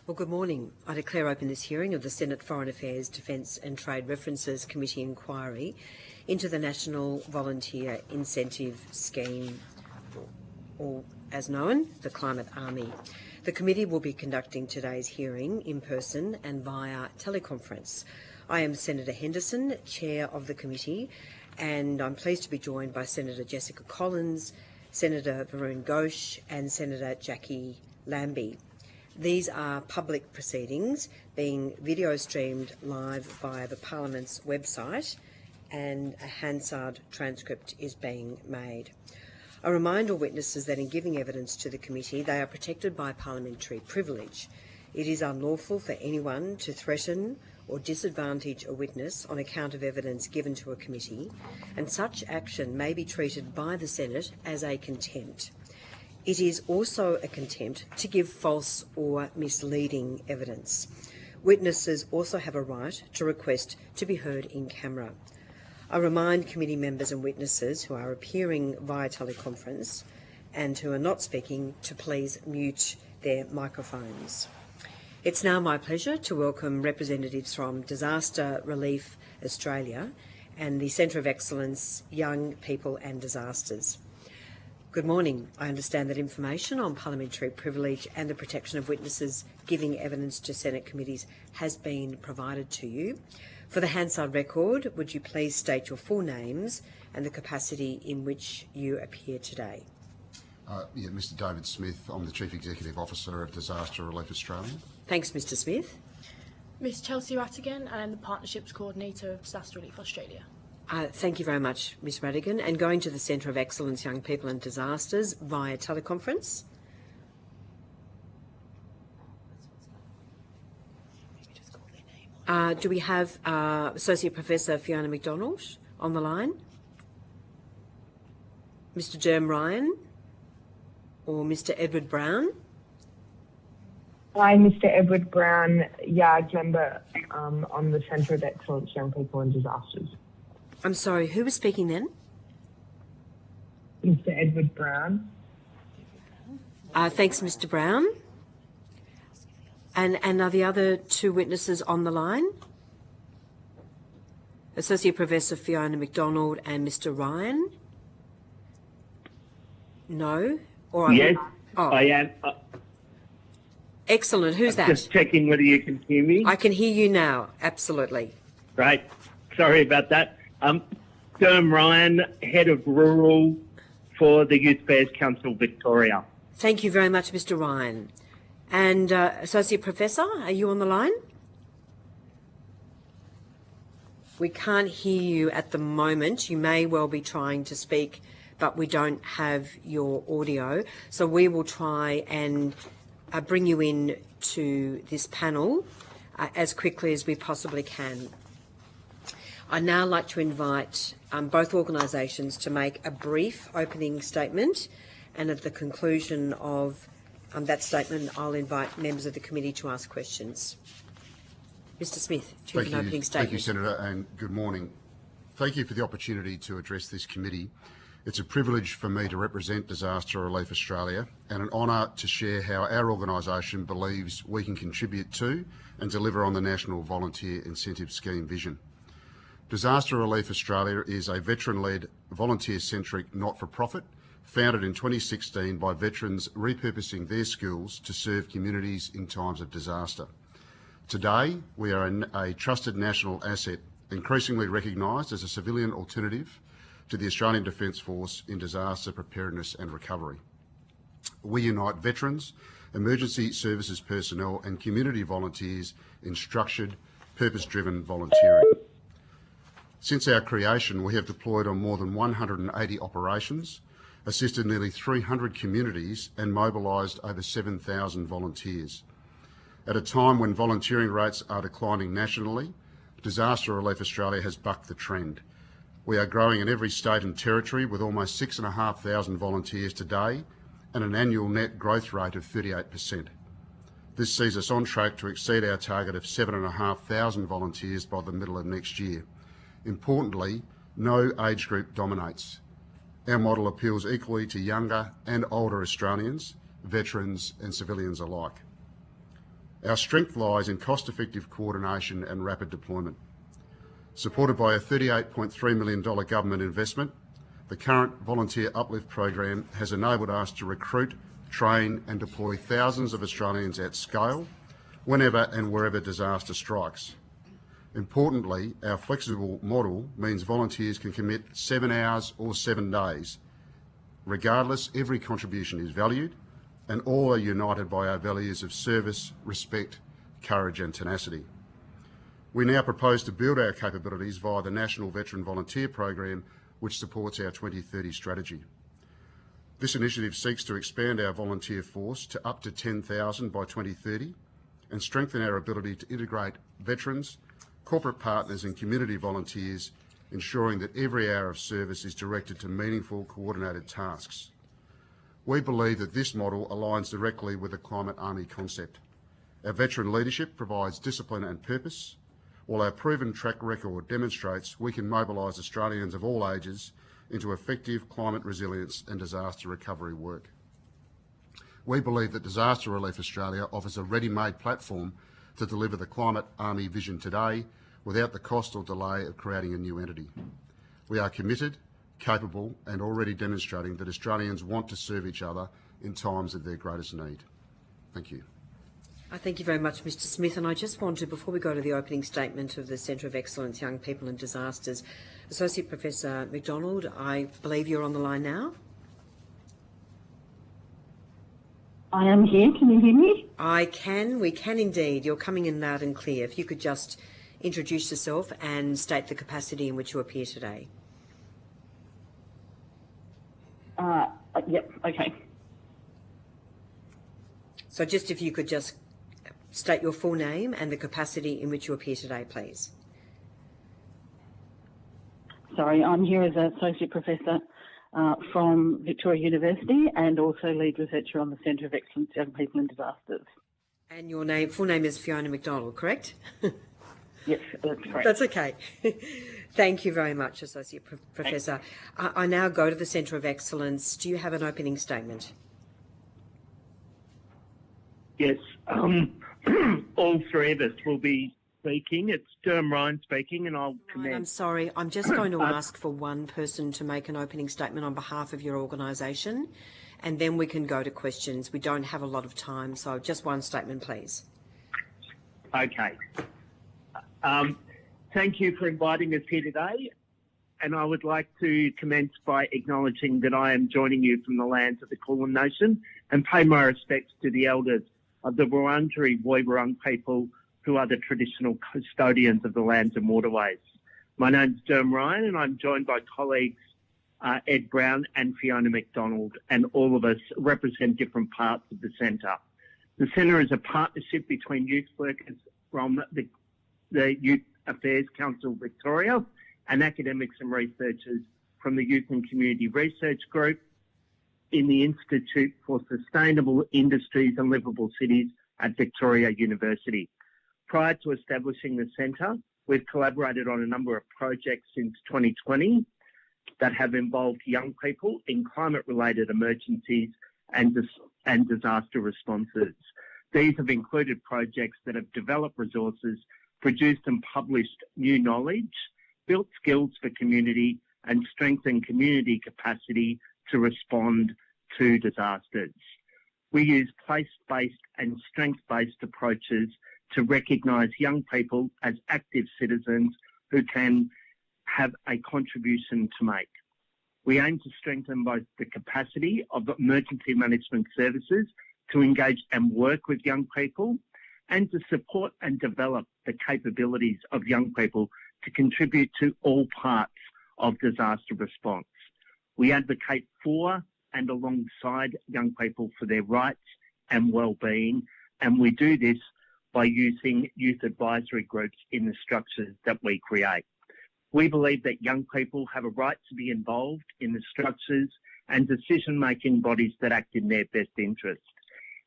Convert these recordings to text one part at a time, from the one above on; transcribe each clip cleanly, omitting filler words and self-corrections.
Well, good morning. I declare open this hearing of the Senate Foreign Affairs, Defence and Trade References Committee inquiry into the National Volunteer Incentive Scheme, or as known, the Climate Army. The committee will be conducting today's hearing in person and via teleconference. I am Senator Henderson, Chair of the committee, and I'm pleased to be joined by Senator Jessica Collins, Senator Varun Ghosh and Senator Jackie Lambie. These are public proceedings being video streamed live via the Parliament's website, and a Hansard transcript is being made. I remind all witnesses that in giving evidence to the committee, they are protected by parliamentary privilege. It is unlawful for anyone to threaten or disadvantage a witness on account of evidence given to a committee, and such action may be treated by the Senate as a contempt. It is also a contempt to give false or misleading evidence. Witnesses also have a right to request to be heard in camera. I remind committee members and witnesses who are appearing via teleconference and who are not speaking to please mute their microphones. It's now my pleasure to welcome representatives from Disaster Relief Australia and the Centre of Excellence, Young People and Disasters. Good morning. I understand that information on parliamentary privilege and the protection of witnesses giving evidence to Senate committees has been provided to you. For the Hansard record, would you please state your full names and the capacity in which you appear today? Mr David Smith. I'm the Chief Executive Officer of Disaster Relief Australia. Thanks, Mr Smith. Ms Chelsea Rattigan, and I'm the Partnerships Coordinator of Disaster Relief Australia. Thank you very much, Ms Rattigan. And going to the Centre of Excellence, Young People and Disasters via teleconference. Do we have Associate Professor Fiona McDonald on the line? Mr Derm Ryan or Mr Edward Brown? Hi, Mr Edward Brown, Yard Member on the Centre of Excellence, Young People and Disasters. I'm sorry, who was speaking then? Mr Edward Brown. Thanks, Mr Brown. And are the other two witnesses on the line? Associate Professor Fiona McDonald and Mr Ryan? No? All right. Yes, I am. Excellent. Who's that? Just checking whether you can hear me. I can hear you now, absolutely. Right. Sorry about that. Derm Ryan, Head of Rural for the Youth Affairs Council Victoria. Thank you very much, Mr Ryan. And Associate Professor, are you on the line? We can't hear you at the moment. You may well be trying to speak, but we don't have your audio. So we will try and bring you in to this panel as quickly as we possibly can. I'd now like to invite both organisations to make a brief opening statement, and at the conclusion of that statement, I'll invite members of the committee to ask questions. Mr Smith, do you have an opening statement? Thank you, Senator, and good morning. Thank you for the opportunity to address this committee. It's a privilege for me to represent Disaster Relief Australia and an honour to share how our organisation believes we can contribute to and deliver on the National Volunteer Incentive Scheme vision. Disaster Relief Australia is a veteran-led, volunteer-centric not-for-profit founded in 2016 by veterans repurposing their skills to serve communities in times of disaster. Today, we are a trusted national asset, increasingly recognised as a civilian alternative to the Australian Defence Force in disaster preparedness and recovery. We unite veterans, emergency services personnel and community volunteers in structured, purpose-driven volunteering. Since our creation, we have deployed on more than 180 operations, assisted nearly 300 communities and mobilised over 7,000 volunteers. At a time when volunteering rates are declining nationally, Disaster Relief Australia has bucked the trend. We are growing in every state and territory with almost 6,500 volunteers today and an annual net growth rate of 38%. This sees us on track to exceed our target of 7,500 volunteers by the middle of next year. Importantly, no age group dominates. Our model appeals equally to younger and older Australians, veterans and civilians alike. Our strength lies in cost-effective coordination and rapid deployment. Supported by a $38.3 million government investment, the current Volunteer Uplift program has enabled us to recruit, train and deploy thousands of Australians at scale, whenever and wherever disaster strikes. Importantly, our flexible model means volunteers can commit 7 hours or 7 days. Regardless, every contribution is valued and all are united by our values of service, respect, courage and tenacity. We now propose to build our capabilities via the National Veteran Volunteer Program, which supports our 2030 strategy. This initiative seeks to expand our volunteer force to up to 10,000 by 2030 and strengthen our ability to integrate veterans, corporate partners and community volunteers, ensuring that every hour of service is directed to meaningful, coordinated tasks. We believe that this model aligns directly with the Climate Army concept. Our veteran leadership provides discipline and purpose, while our proven track record demonstrates we can mobilise Australians of all ages into effective climate resilience and disaster recovery work. We believe that Disaster Relief Australia offers a ready-made platform to deliver the Climate Army vision today without the cost or delay of creating a new entity. We are committed, capable and already demonstrating that Australians want to serve each other in times of their greatest need. Thank you. Thank you very much, Mr Smith. And I just want to, before we go to the opening statement of the Centre of Excellence, Young People and Disasters, Associate Professor McDonald, I believe you're on the line now. I am here. Can you hear me? We can indeed. You're coming in loud and clear. If you could just introduce yourself and state the capacity in which you appear today. Yep, okay. So just if you could just state your full name and the capacity in which you appear today, please. Sorry, I'm here as an Associate Professor from Victoria University and also Lead Researcher on the Centre of Excellence, Young People and Disasters. And your full name is Fiona McDonald, correct? Yes, that's correct. That's okay. Thank you very much, Associate Professor. I now go to the Centre of Excellence. Do you have an opening statement? Yes, all three of us will be speaking. It's Derm Ryan speaking, and I'll commence. I'm sorry, I'm just going to ask for one person to make an opening statement on behalf of your organisation, and then we can go to questions. We don't have a lot of time, so just one statement, please. Okay. Thank you for inviting us here today, and I would like to commence by acknowledging that I am joining you from the lands of the Kulin Nation and pay my respects to the elders of the Wurundjeri Woiwurrung people, who are the traditional custodians of the lands and waterways. My name's Derm Ryan, and I'm joined by colleagues Ed Brown and Fiona McDonald, and all of us represent different parts of the centre. The centre is a partnership between youth workers from the Youth Affairs Council Victoria and academics and researchers from the Youth and Community Research Group in the Institute for Sustainable Industries and Livable Cities at Victoria University. Prior to establishing the centre, we've collaborated on a number of projects since 2020 that have involved young people in climate-related emergencies and disaster responses. These have included projects that have developed resources, produced and published new knowledge, built skills for community, and strengthened community capacity to respond to disasters. We use place-based and strength-based approaches to recognise young people as active citizens who can have a contribution to make. We aim to strengthen both the capacity of emergency management services to engage and work with young people, and to support and develop the capabilities of young people to contribute to all parts of disaster response. We advocate for and alongside young people for their rights and well-being, and we do this by using youth advisory groups in the structures that we create. We believe that young people have a right to be involved in the structures and decision-making bodies that act in their best interest.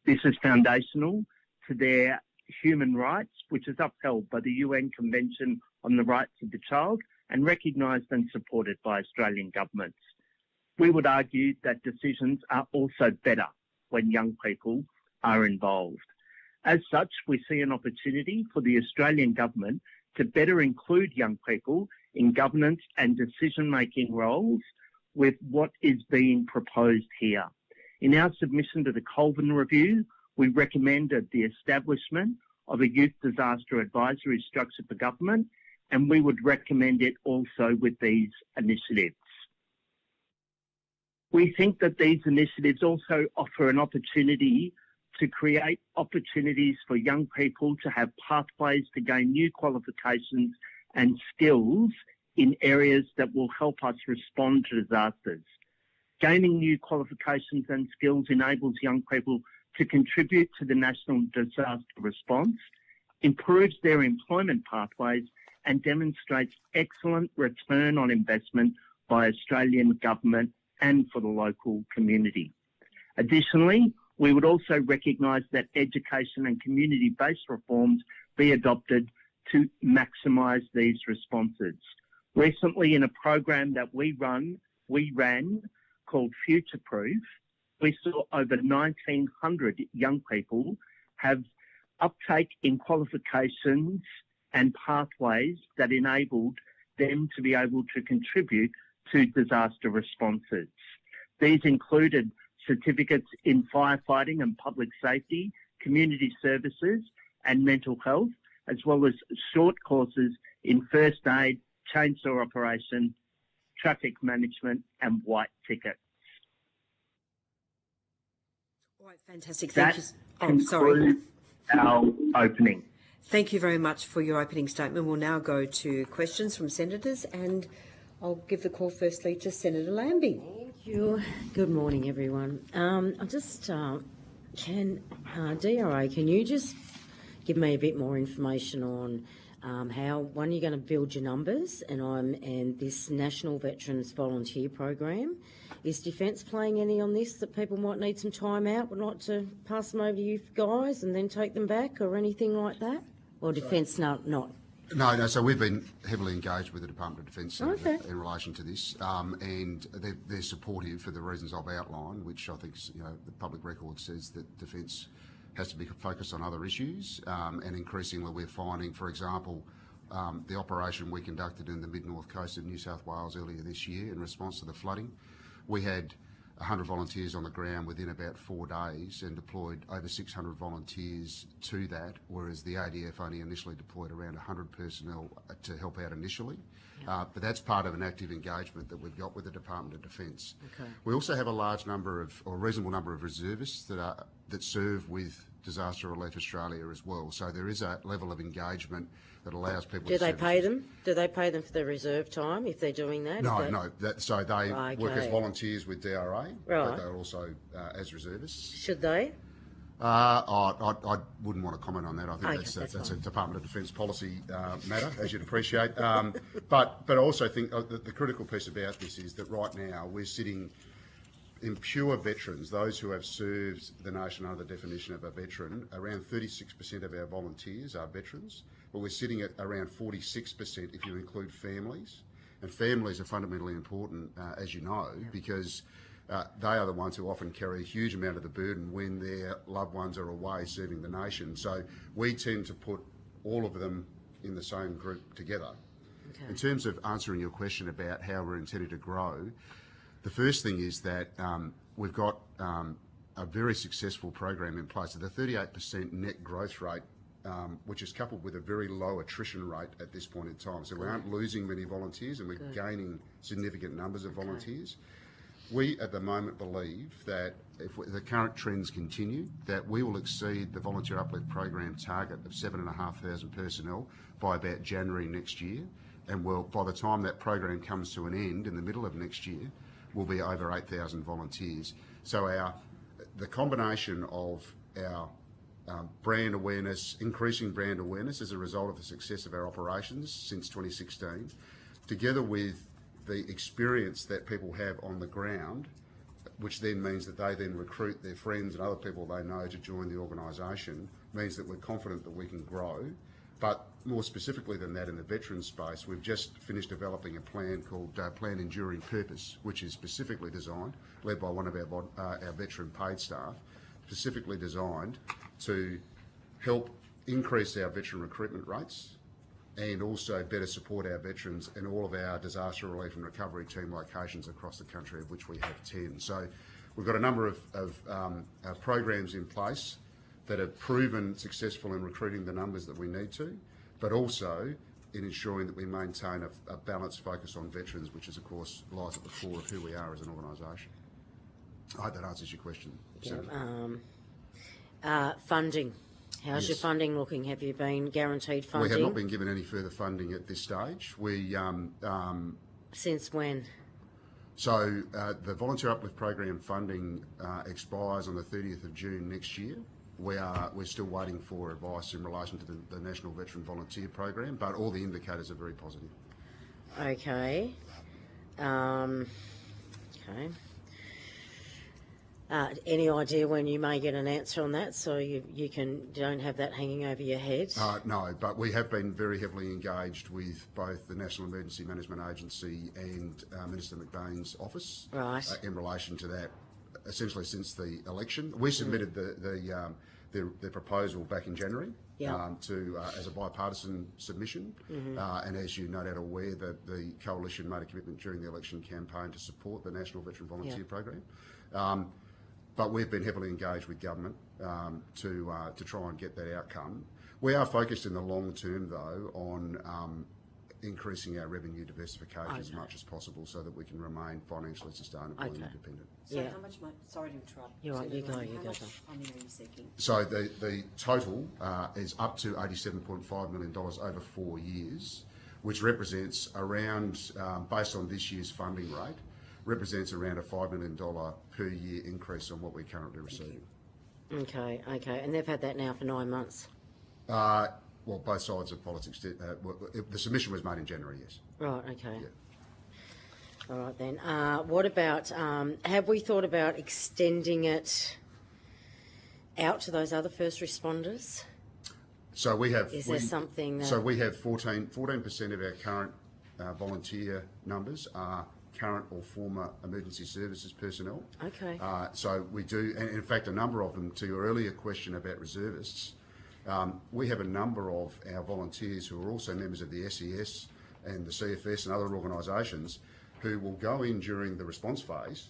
This is foundational to their human rights, which is upheld by the UN Convention on the Rights of the Child and recognised and supported by Australian governments. We would argue that decisions are also better when young people are involved. As such, we see an opportunity for the Australian government to better include young people in governance and decision-making roles with what is being proposed here. In our submission to the Colvin Review, we recommended the establishment of a youth disaster advisory structure for government, and we would recommend it also with these initiatives. We think that these initiatives also offer an opportunity to create opportunities for young people to have pathways to gain new qualifications and skills in areas that will help us respond to disasters. Gaining new qualifications and skills enables young people to contribute to the national disaster response, improves their employment pathways, and demonstrates excellent return on investment by Australian government and for the local community. Additionally, we would also recognise that education and community-based reforms be adopted to maximise these responses. Recently, in a program that we ran called Future Proof, we saw over 1,900 young people have uptake in qualifications and pathways that enabled them to be able to contribute to disaster responses. These included certificates in firefighting and public safety, community services and mental health, as well as short courses in first aid, chainsaw operation, traffic management and white tickets. All right, fantastic. Thank you. Concludes our opening. Thank you very much for your opening statement. We'll now go to questions from senators, and I'll give the call firstly to Senator Lambie. Thank you. Good morning, everyone. I just DRA, can you just give me a bit more information on how, one, you're going to build your numbers and this National Veterans Volunteer Program? Is Defence playing any on this, that people might need some time out, would like to pass them over to you guys and then take them back or anything like that? Or Defence not? No. So we've been heavily engaged with the Department of Defence in relation to this, and they're supportive for the reasons I've outlined, which I think the public record says that Defence has to be focused on other issues, and increasingly we're finding, for example, the operation we conducted in the mid-north coast of New South Wales earlier this year in response to the flooding. We had 100 volunteers on the ground within about 4 days and deployed over 600 volunteers to that, whereas the ADF only initially deployed around 100 personnel to help out initially. But that's part of an active engagement that we've got with the Department of Defence. Okay. We also have a large number of, or a reasonable number of reservists that serve with Disaster Relief Australia as well. So there is a level of engagement that allows people. Do they pay them? Do they pay them for the reserve time if they're doing that? No. So they work as volunteers with DRA, but they're also as reservists. Should they? I wouldn't want to comment on that. I think that's a Department of Defence policy matter, as you'd appreciate. But I also think the critical piece about this is that right now we're sitting in pure veterans, those who have served the nation under the definition of a veteran. Around 36% of our volunteers are veterans, but we're sitting at around 46% if you include families. And families are fundamentally important, as you know, because they are the ones who often carry a huge amount of the burden when their loved ones are away serving the nation. So we tend to put all of them in the same group together. Okay. In terms of answering your question about how we're intending to grow, the first thing is that we've got a very successful program in place. So the 38% net growth rate, which is coupled with a very low attrition rate at this point in time. So we aren't losing many volunteers and we're gaining significant numbers of volunteers. We, at the moment, believe that if the current trends continue, that we will exceed the Volunteer Uplift Program target of 7,500 personnel by about January next year. And by the time that program comes to an end in the middle of next year, we'll be over 8,000 volunteers. So the combination of our brand awareness, increasing brand awareness as a result of the success of our operations since 2016, together with the experience that people have on the ground, which then means that they then recruit their friends and other people they know to join the organisation, means that we're confident that we can grow. But more specifically than that, in the veteran space, we've just finished developing a plan called Plan Enduring Purpose, which is specifically designed, led by one of our veteran paid staff, specifically designed to help increase our veteran recruitment rates and also better support our veterans in all of our disaster relief and recovery team locations across the country, of which we have 10. So we've got a number of programs in place that have proven successful in recruiting the numbers that we need to, but also in ensuring that we maintain a balanced focus on veterans, which is, of course, lies at the core of who we are as an organisation. I hope that answers your question, Senator. Funding. How's your Yes. funding looking? Have you been guaranteed funding? We have not been given any further funding at this stage. Since when? So the Volunteer Uplift Program funding expires on the 30th of June next year. We're still waiting for advice in relation to the National Veteran Volunteer Program, but all the indicators are very positive. Okay. Okay. Any idea when you may get an answer on that, so you don't have that hanging over your head? No, but we have been very heavily engaged with both the National Emergency Management Agency and Minister McBain's office in relation to that. Essentially, since the election, we submitted the proposal back in January as a bipartisan submission, and as you no doubt are aware, that the coalition made a commitment during the election campaign to support the National Veteran Volunteer Program. But we've been heavily engaged with government to try and get that outcome. We are focused in the long term, though, on increasing our revenue diversification as much as possible so that we can remain financially sustainable and independent. So how much sorry to interrupt. You're right, you go. How much funding are you seeking? So the total is up to $87.5 million over 4 years, which represents around, based on this year's funding rate, represents around a $5 million per year increase on what we currently receive. Okay, and they've had that now for 9 months. Well, both sides of politics did. The submission was made in January, yes. Right, okay. Yeah. All right then. What about, have we thought about extending it out to those other first responders? So we have. Is there something that... So we have 14% of our current volunteer numbers are current or former emergency services personnel. Okay. So we do, and in fact, a number of them, to your earlier question about reservists, we have a number of our volunteers who are also members of the SES and the CFS and other organisations who will go in during the response phase,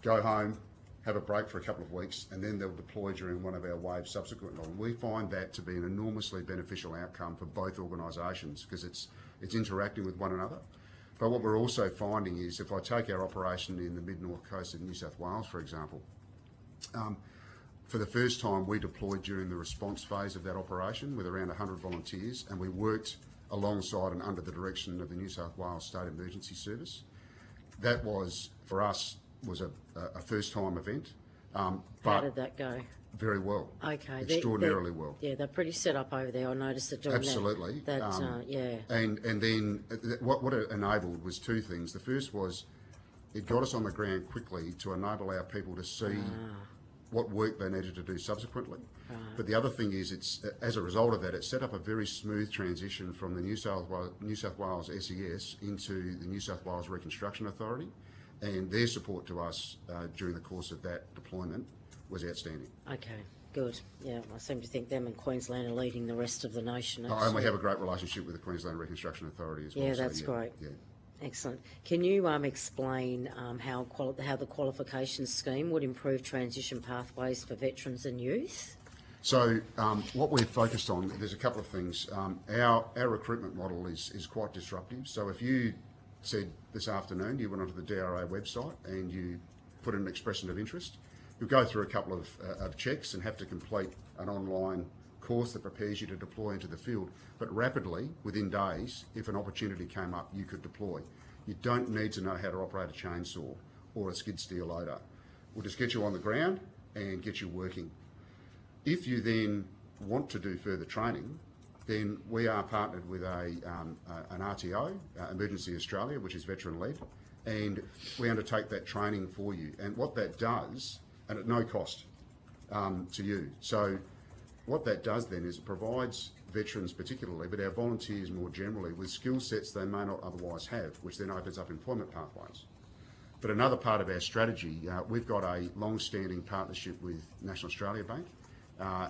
go home, have a break for a couple of weeks, and then they'll deploy during one of our waves subsequently. And we find that to be an enormously beneficial outcome for both organisations because it's interacting with one another. But what we're also finding is, if I take our operation in the mid-north coast of New South Wales, for example, for the first time we deployed during the response phase of that operation with around 100 volunteers, and we worked alongside and under the direction of the New South Wales State Emergency Service. That was, for us, was a first-time event. How did that go? Very well. Okay. Extraordinarily well. Yeah, they're pretty set up over there. I noticed it doing Absolutely. yeah. And then what it enabled was two things. The first was it got us on the ground quickly to enable our people to see what work they needed to do subsequently. But the other thing is, it's as a result of that, it set up a very smooth transition from the New South Wales SES into the New South Wales Reconstruction Authority, and their support to us during the course of that deployment was outstanding. Okay, good. Yeah, I seem to think them and Queensland are leading the rest of the nation. And we have a great relationship with the Queensland Reconstruction Authority as well. Yeah, that's great. Yeah. Excellent. Can you explain how the qualification scheme would improve transition pathways for veterans and youth? So what we've focused on, there's a couple of things. Our recruitment model is quite disruptive. So if you said this afternoon you went onto the DRA website and you put in an expression of interest, you'll go through a couple of checks and have to complete an online course that prepares you to deploy into the field. But rapidly, within days, if an opportunity came up, you could deploy. You don't need to know how to operate a chainsaw or a skid steer loader. We'll just get you on the ground and get you working. If you then want to do further training, then we are partnered with an RTO, Emergency Australia, which is veteran-led, and we undertake that training for you. And what that does, and at no cost to you. So what that does then is it provides veterans particularly, but our volunteers more generally, with skill sets they may not otherwise have, which then opens up employment pathways. But another part of our strategy, we've got a long-standing partnership with National Australia Bank,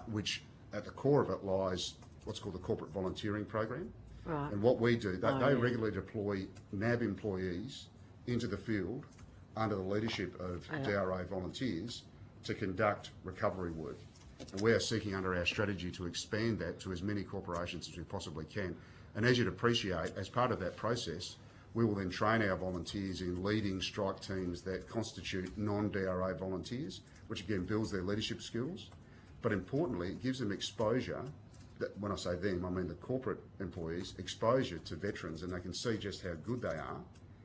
which at the core of it lies what's called the corporate volunteering program. Right. And what we do, they regularly deploy NAB employees into the field under the leadership of DRA volunteers to conduct recovery work. And we are seeking under our strategy to expand that to as many corporations as we possibly can. And as you'd appreciate, as part of that process, we will then train our volunteers in leading strike teams that constitute non-DRA volunteers, which again builds their leadership skills. But importantly, it gives them exposure, that when I say them, I mean the corporate employees, exposure to veterans, and they can see just how good they are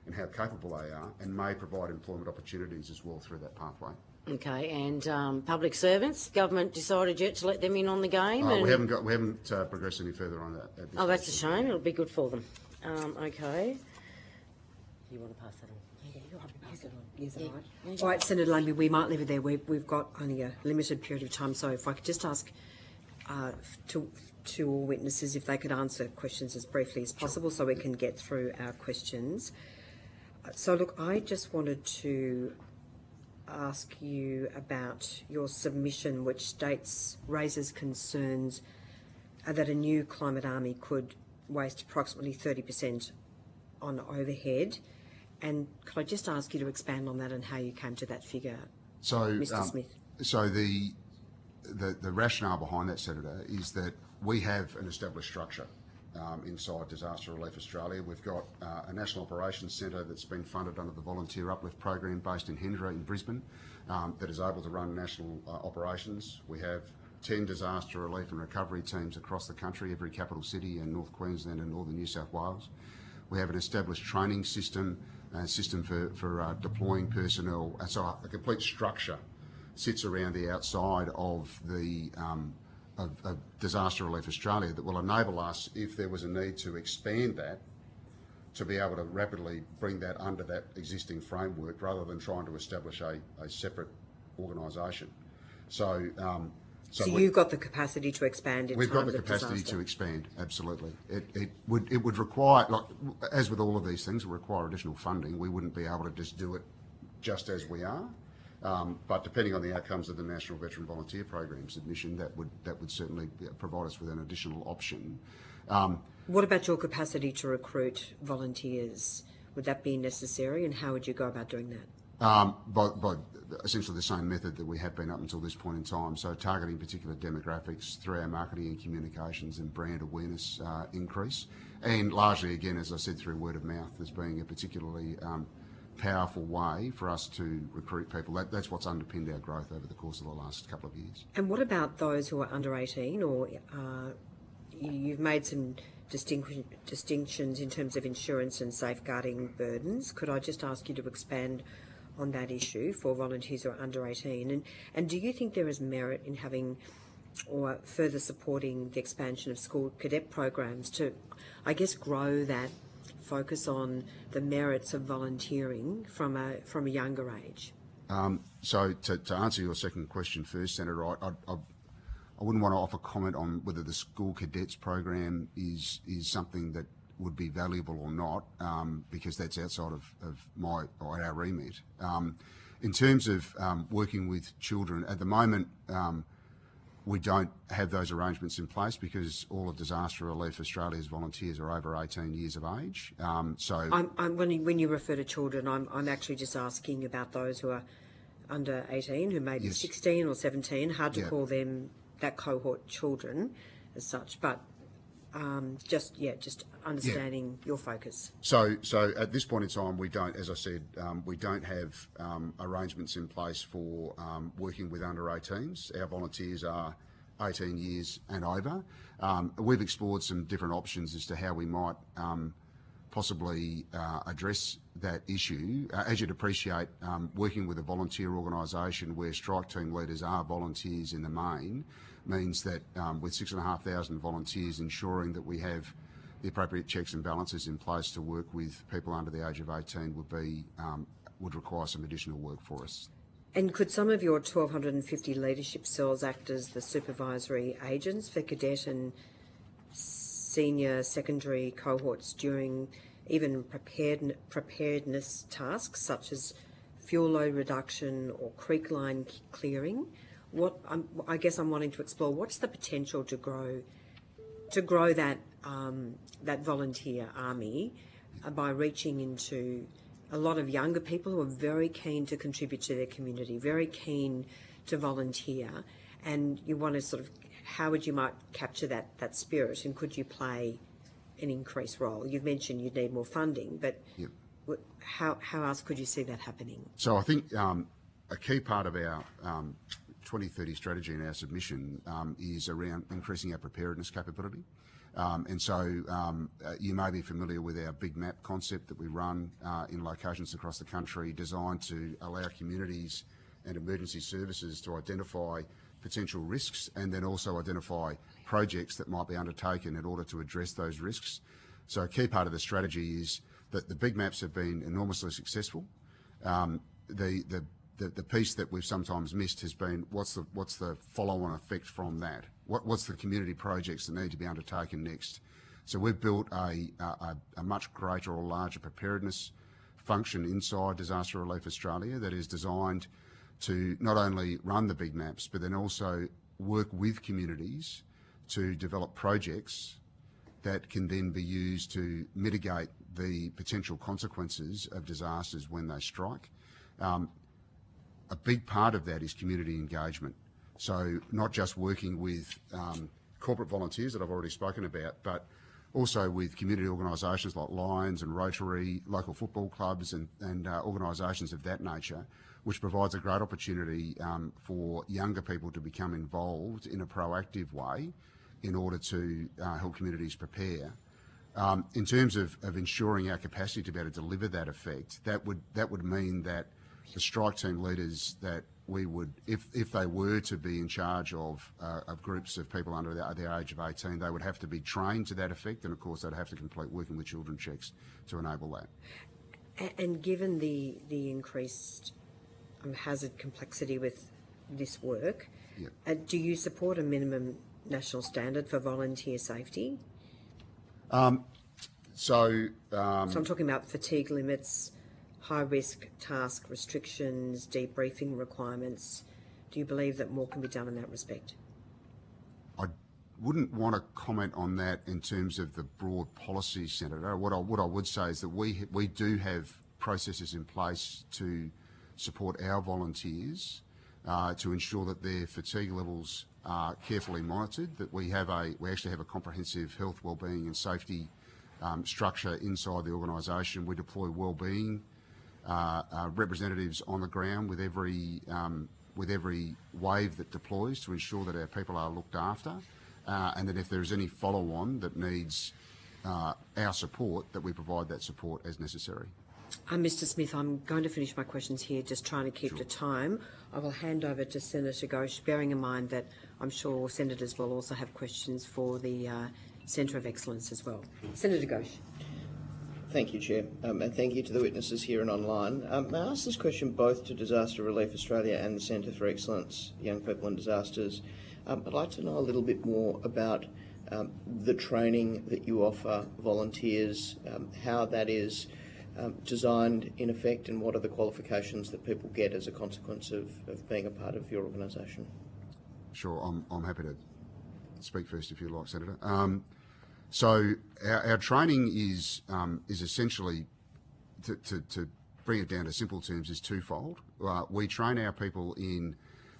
and how capable they are, and may provide employment opportunities as well through that pathway. Okay, and public servants, government decided yet to let them in on the game? We haven't progressed any further on that. At this That's a stage. shame. It'll be good for them. Okay. You want to pass that on? Yeah, you're happy to pass it on. Yes, all right. All right, Senator Lambie, we might leave it there. We've got only a limited period of time, so if I could just ask to all witnesses if they could answer questions as briefly as possible so we can get through our questions. So, look, I just wanted to ask you about your submission, which raises concerns that a new climate army could waste approximately 30% on overhead. And could I just ask you to expand on that and how you came to that figure, So, Mr. Smith? So the rationale behind that, Senator, is that we have an established structure inside Disaster Relief Australia. We've got a National Operations Centre that's been funded under the Volunteer Uplift Program based in Hendra in Brisbane that is able to run national operations. We have 10 disaster relief and recovery teams across the country, every capital city in North Queensland and northern New South Wales. We have an established training system, for deploying personnel. So a complete structure sits around the outside of the of Disaster Relief Australia that will enable us, if there was a need to expand that, to be able to rapidly bring that under that existing framework rather than trying to establish a separate organisation. So you've got the capacity to expand in We've got times the of capacity disaster. to expand, absolutely. It would require, like, as with all of these things, it would require additional funding. We wouldn't be able to just do it just as we are. But depending on the outcomes of the National Veteran Volunteer Program submission, that would certainly provide us with an additional option. What about your capacity to recruit volunteers? Would that be necessary, and how would you go about doing that? By essentially the same method that we have been up until this point in time. So targeting particular demographics through our marketing and communications and brand awareness increase. And largely, again, as I said, through word of mouth as being a particularly powerful way for us to recruit people. That's what's underpinned our growth over the course of the last couple of years. And what about those who are under 18, or you've made some distinctions in terms of insurance and safeguarding burdens? Could I just ask you to expand on that issue for volunteers who are under 18? And do you think there is merit in having or further supporting the expansion of school cadet programs to, I guess, grow that focus on the merits of volunteering from a younger age? So to answer your second question first, Senator, I wouldn't want to offer comment on whether the school cadets program is something that would be valuable or not, because that's outside of my or our remit. In terms of working with children, at the moment, we don't have those arrangements in place because all of Disaster Relief Australia's volunteers are over 18 years of age. When you refer to children, I'm actually just asking about those who are under 18, who may be 16 or 17. Hard to call them that cohort children as such, but just understanding your focus. So at this point in time, we don't, as I said, we don't have arrangements in place for working with under 18s. Our volunteers are 18 years and over. We've explored some different options as to how we might possibly address that issue. As you'd appreciate, working with a volunteer organisation where strike team leaders are volunteers in the main means that with 6,500 volunteers, ensuring that we have the appropriate checks and balances in place to work with people under the age of 18 would require some additional work for us. And could some of your 1,250 leadership cells act as the supervisory agents for cadet and senior secondary cohorts during even preparedness tasks such as fuel load reduction or creek line clearing? I guess I'm wanting to explore what's the potential to grow that that volunteer army by reaching into a lot of younger people who are very keen to contribute to their community, very keen to volunteer, and you want to sort of, how would you might capture that spirit, and could you play an increased role? You've mentioned you'd need more funding, but Yep. how else could you see that happening? So I think a key part of our 2030 strategy in our submission is around increasing our preparedness capability. And so you may be familiar with our big map concept that we run in locations across the country, designed to allow communities and emergency services to identify potential risks and then also identify projects that might be undertaken in order to address those risks. So a key part of the strategy is that the big maps have been enormously successful. The piece that we've sometimes missed has been what's the follow-on effect from that? What's the community projects that need to be undertaken next? So we've built a much greater or larger preparedness function inside Disaster Relief Australia that is designed to not only run the big maps, but then also work with communities to develop projects that can then be used to mitigate the potential consequences of disasters when they strike. A big part of that is community engagement. So not just working with corporate volunteers that I've already spoken about, but also with community organisations like Lions and Rotary, local football clubs and organisations of that nature, which provides a great opportunity for younger people to become involved in a proactive way in order to help communities prepare. In terms of ensuring our capacity to be able to deliver that effect, that would mean that the strike team leaders that we would, if they were to be in charge of groups of people under the age of 18, they would have to be trained to that effect, and of course they'd have to complete working with children checks to enable that. And given the increased hazard complexity with this work, Yep. Do you support a minimum national standard for volunteer safety? So I'm talking about fatigue limits, high-risk task restrictions, debriefing requirements. Do you believe that more can be done in that respect? I wouldn't want to comment on that in terms of the broad policy, Senator. What I would say is that we do have processes in place to support our volunteers to ensure that their fatigue levels are carefully monitored, that we actually have a comprehensive health, wellbeing and safety structure inside the organisation. We deploy wellbeing representatives on the ground with every wave that deploys to ensure that our people are looked after, and that if there is any follow-on that needs our support, that we provide that support as necessary. Mr. Smith, I'm going to finish my questions here, just trying to keep to time. I will hand over to Senator Ghosh, bearing in mind that I'm sure senators will also have questions for the Centre of Excellence as well. Senator Ghosh. Thank you, Chair, and thank you to the witnesses here and online. May I ask this question both to Disaster Relief Australia and the Centre for Excellence, Young People and Disasters? I'd like to know a little bit more about the training that you offer volunteers, how that is designed in effect, and what are the qualifications that people get as a consequence of being a part of your organisation? Sure, I'm happy to speak first if you like, Senator. So our training is essentially, to bring it down to simple terms, is twofold. We train our people in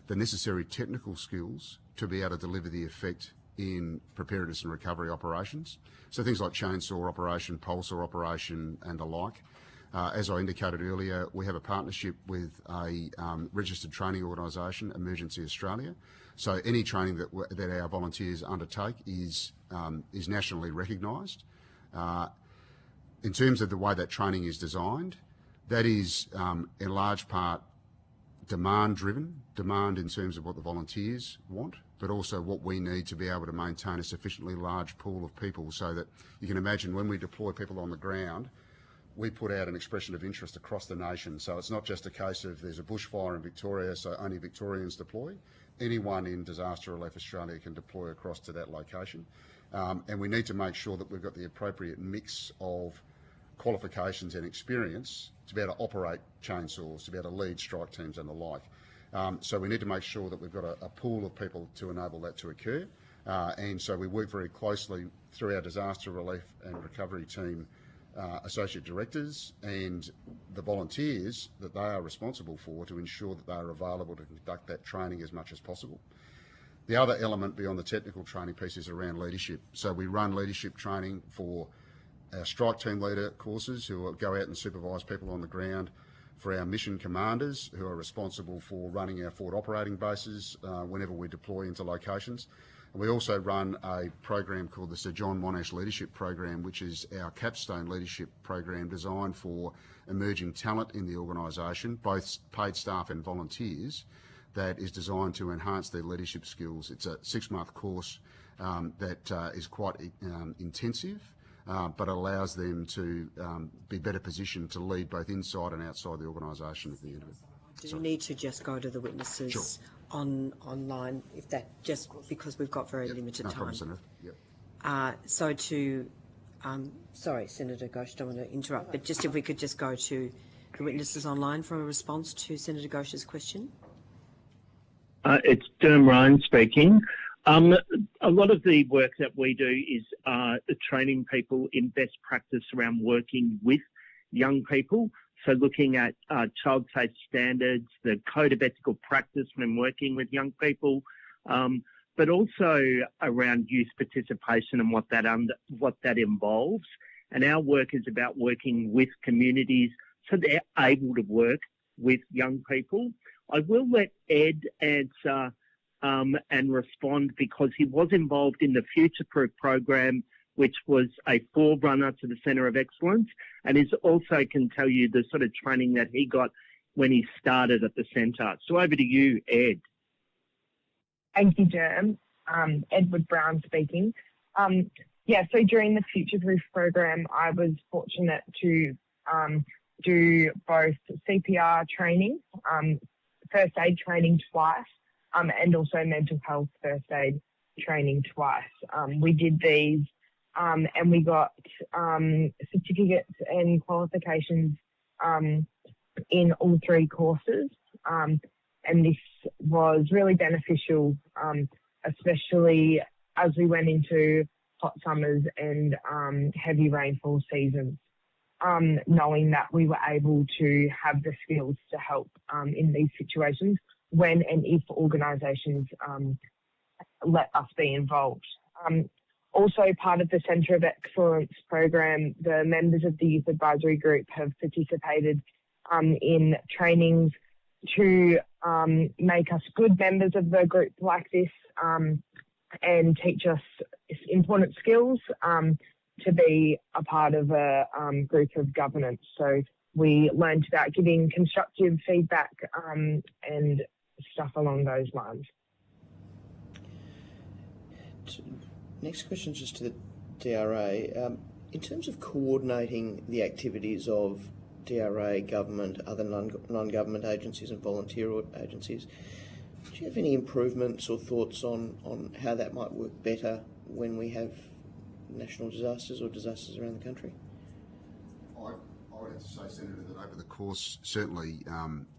the necessary technical skills to be able to deliver the effect in preparedness and recovery operations. So things like chainsaw operation, pole saw operation and the like. As I indicated earlier, we have a partnership with a registered training organisation, Emergency Australia. So any training that our volunteers undertake is nationally recognised. In terms of the way that training is designed, that is in large part demand-driven, demand in terms of what the volunteers want, but also what we need to be able to maintain a sufficiently large pool of people, so that you can imagine when we deploy people on the ground, we put out an expression of interest across the nation. So it's not just a case of there's a bushfire in Victoria, so only Victorians deploy. Anyone in Disaster Relief Australia can deploy across to that location. And we need to make sure that we've got the appropriate mix of qualifications and experience to be able to operate chainsaws, to be able to lead strike teams and the like. So we need to make sure that we've got a pool of people to enable that to occur. And so we work very closely through our disaster relief and recovery team, associate directors and the volunteers that they are responsible for, to ensure that they are available to conduct that training as much as possible. The other element beyond the technical training piece is around leadership. So we run leadership training for our strike team leader courses, who will go out and supervise people on the ground, for our mission commanders, who are responsible for running our forward operating bases whenever we deploy into locations. And we also run a program called the Sir John Monash Leadership Program, which is our capstone leadership program designed for emerging talent in the organisation, both paid staff and volunteers, that is designed to enhance their leadership skills. It's a 6-month course that is quite intensive, but allows them to be better positioned to lead both inside and outside the organisation at the end of it. Do you need to just go to the witnesses Sure. online, if that, just because we've got very limited No time? problem, Senator. Yep. So to, sorry, Senator Ghosh, don't want to interrupt, but just if we could just go to the witnesses online for a response to Senator Ghosh's question. It's Derm Ryan speaking. A lot of the work that we do is training people in best practice around working with young people. So looking at child safe standards, the code of ethical practice when working with young people, but also around youth participation and what that involves. And our work is about working with communities so they're able to work with young people. I will let Ed answer and respond, because he was involved in the Future Proof program, which was a forerunner to the Centre of Excellence, and is also can tell you the sort of training that he got when he started at the centre. So over to you, Ed. Thank you, Derm. Edward Brown speaking. So during the Future Proof program, I was fortunate to do both CPR training, first aid training twice, and also mental health first aid training twice. We did these and we got certificates and qualifications in all 3 courses. And this was really beneficial, especially as we went into hot summers and heavy rainfall seasons, knowing that we were able to have the skills to help in these situations when and if organisations let us be involved. Also part of the Centre of Excellence program, the members of the Youth Advisory Group have participated in trainings to make us good members of the group like this and teach us important skills to be a part of a group of governance. So we learned about giving constructive feedback and stuff along those lines. Next question is just to the DRA. In terms of coordinating the activities of DRA, government, other non-government agencies and volunteer agencies, do you have any improvements or thoughts on how that might work better when we have national disasters or disasters around the country? I would have to say, Senator, that over the course, certainly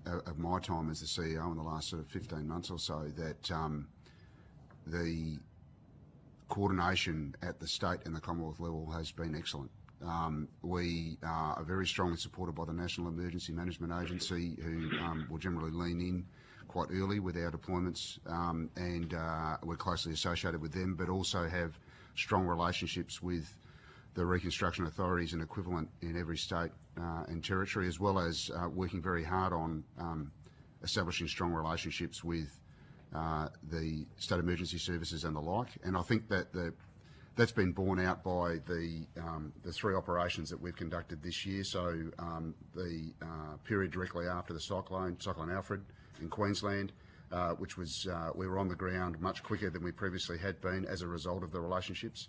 of my time as the CEO in the last sort of 15 months or so, that the coordination at the state and the Commonwealth level has been excellent. We are very strongly supported by the National Emergency Management Agency, who will generally lean in quite early with our deployments, and we're closely associated with them, but also have strong relationships with the reconstruction authorities and equivalent in every state and territory, as well as working very hard on establishing strong relationships with the state emergency services and the like. And I think that that's been borne out by the 3 operations that we've conducted this year. So the period directly after the Cyclone Alfred in Queensland, which was we were on the ground much quicker than we previously had been as a result of the relationships.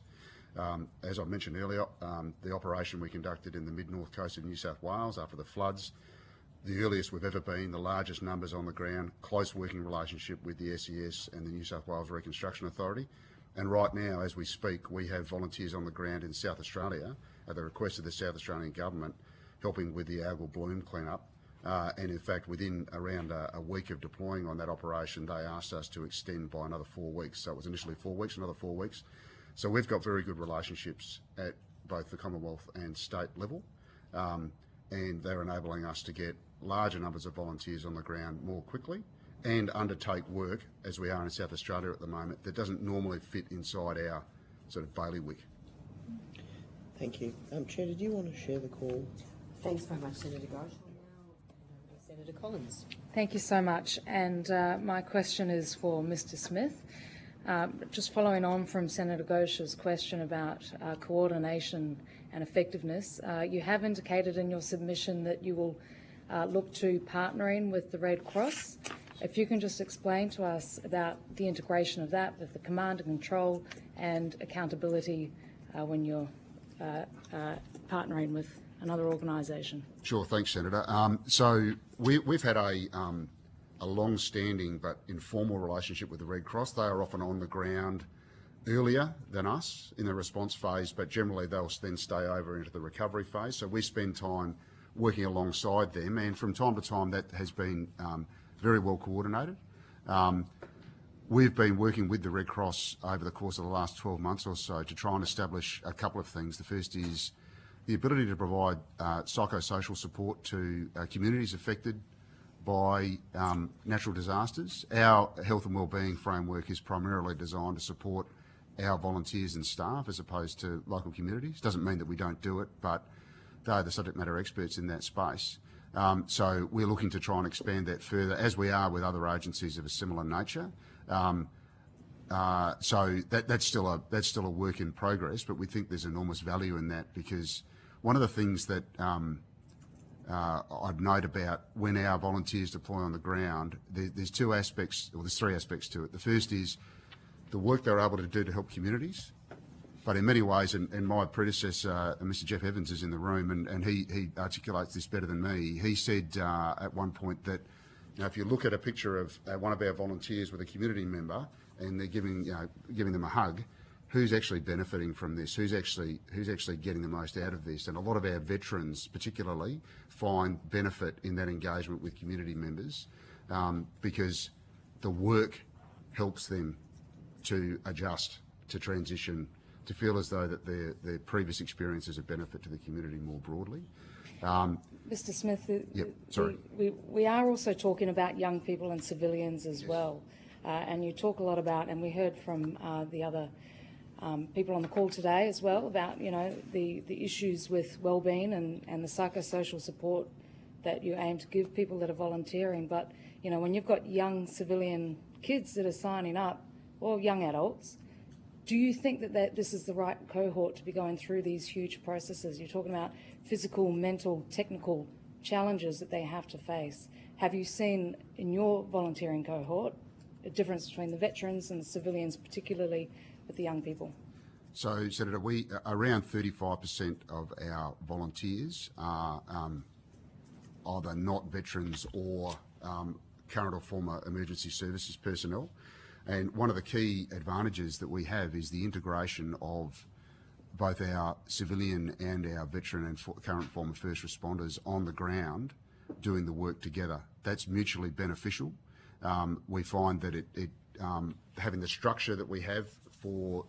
As I mentioned earlier, the operation we conducted in the mid-north coast of New South Wales after the floods, the earliest we've ever been, the largest numbers on the ground, close working relationship with the SES and the New South Wales Reconstruction Authority. And right now, as we speak, we have volunteers on the ground in South Australia at the request of the South Australian Government, helping with the algal bloom cleanup And in fact, within around a week of deploying on that operation, they asked us to extend by another 4 weeks. So it was initially 4 weeks, another 4 weeks. So we've got very good relationships at both the Commonwealth and state level, and they're enabling us to get larger numbers of volunteers on the ground more quickly and undertake work, as we are in South Australia at the moment, that doesn't normally fit inside our sort of bailiwick. Thank you. Chair, did you want to share the call? Thanks very much, Senator Ghosh. Senator Collins. Thank you so much. And my question is for Mr. Smith. Just following on from Senator Ghosh's question about coordination and effectiveness, you have indicated in your submission that you will look to partnering with the Red Cross. If you can just explain to us about the integration of that with the command and control and accountability when you're partnering with another organisation. Sure, thanks, Senator. So we've had a long-standing but informal relationship with the Red Cross. They are often on the ground earlier than us in the response phase, but generally they'll then stay over into the recovery phase. So we spend time working alongside them, and from time to time that has been very well coordinated. We've been working with the Red Cross over the course of the last 12 months or so to try and establish a couple of things. The first is the ability to provide psychosocial support to communities affected by natural disasters. Our health and wellbeing framework is primarily designed to support our volunteers and staff as opposed to local communities. Doesn't mean that we don't do it, but they're the subject matter experts in that space. So we're looking to try and expand that further, as we are with other agencies of a similar nature. So that's still a work in progress, but we think there's enormous value in that, because one of the things that I'd note about when our volunteers deploy on the ground, there's two aspects, or there's three aspects to it. The first is the work they're able to do to help communities. But in many ways, and my predecessor, Mr. Jeff Evans, is in the room, and he articulates this better than me. He said at one point that, you know, if you look at a picture of one of our volunteers with a community member and they're giving them a hug, who's actually benefiting from this? Who's actually getting the most out of this? And a lot of our veterans, particularly, find benefit in that engagement with community members because the work helps them to adjust, to transition, to feel as though that their previous experience is a benefit to the community more broadly. Mr. Smith, Yep, sorry. we are also talking about young people and civilians as well. And you talk a lot about, and we heard from the other people on the call today as well, about, you know, the issues with wellbeing and the psychosocial support that you aim to give people that are volunteering. But, you know, when you've got young civilian kids that are signing up, or young adults, do you think that this is the right cohort to be going through these huge processes? You're talking about physical, mental, technical challenges that they have to face. Have you seen in your volunteering cohort a difference between the veterans and the civilians, particularly with the young people? So, Senator, around 35% of our volunteers are either not veterans or current or former emergency services personnel. And one of the key advantages that we have is the integration of both our civilian and our veteran and current former first responders on the ground doing the work together. That's mutually beneficial. We find that having the structure that we have for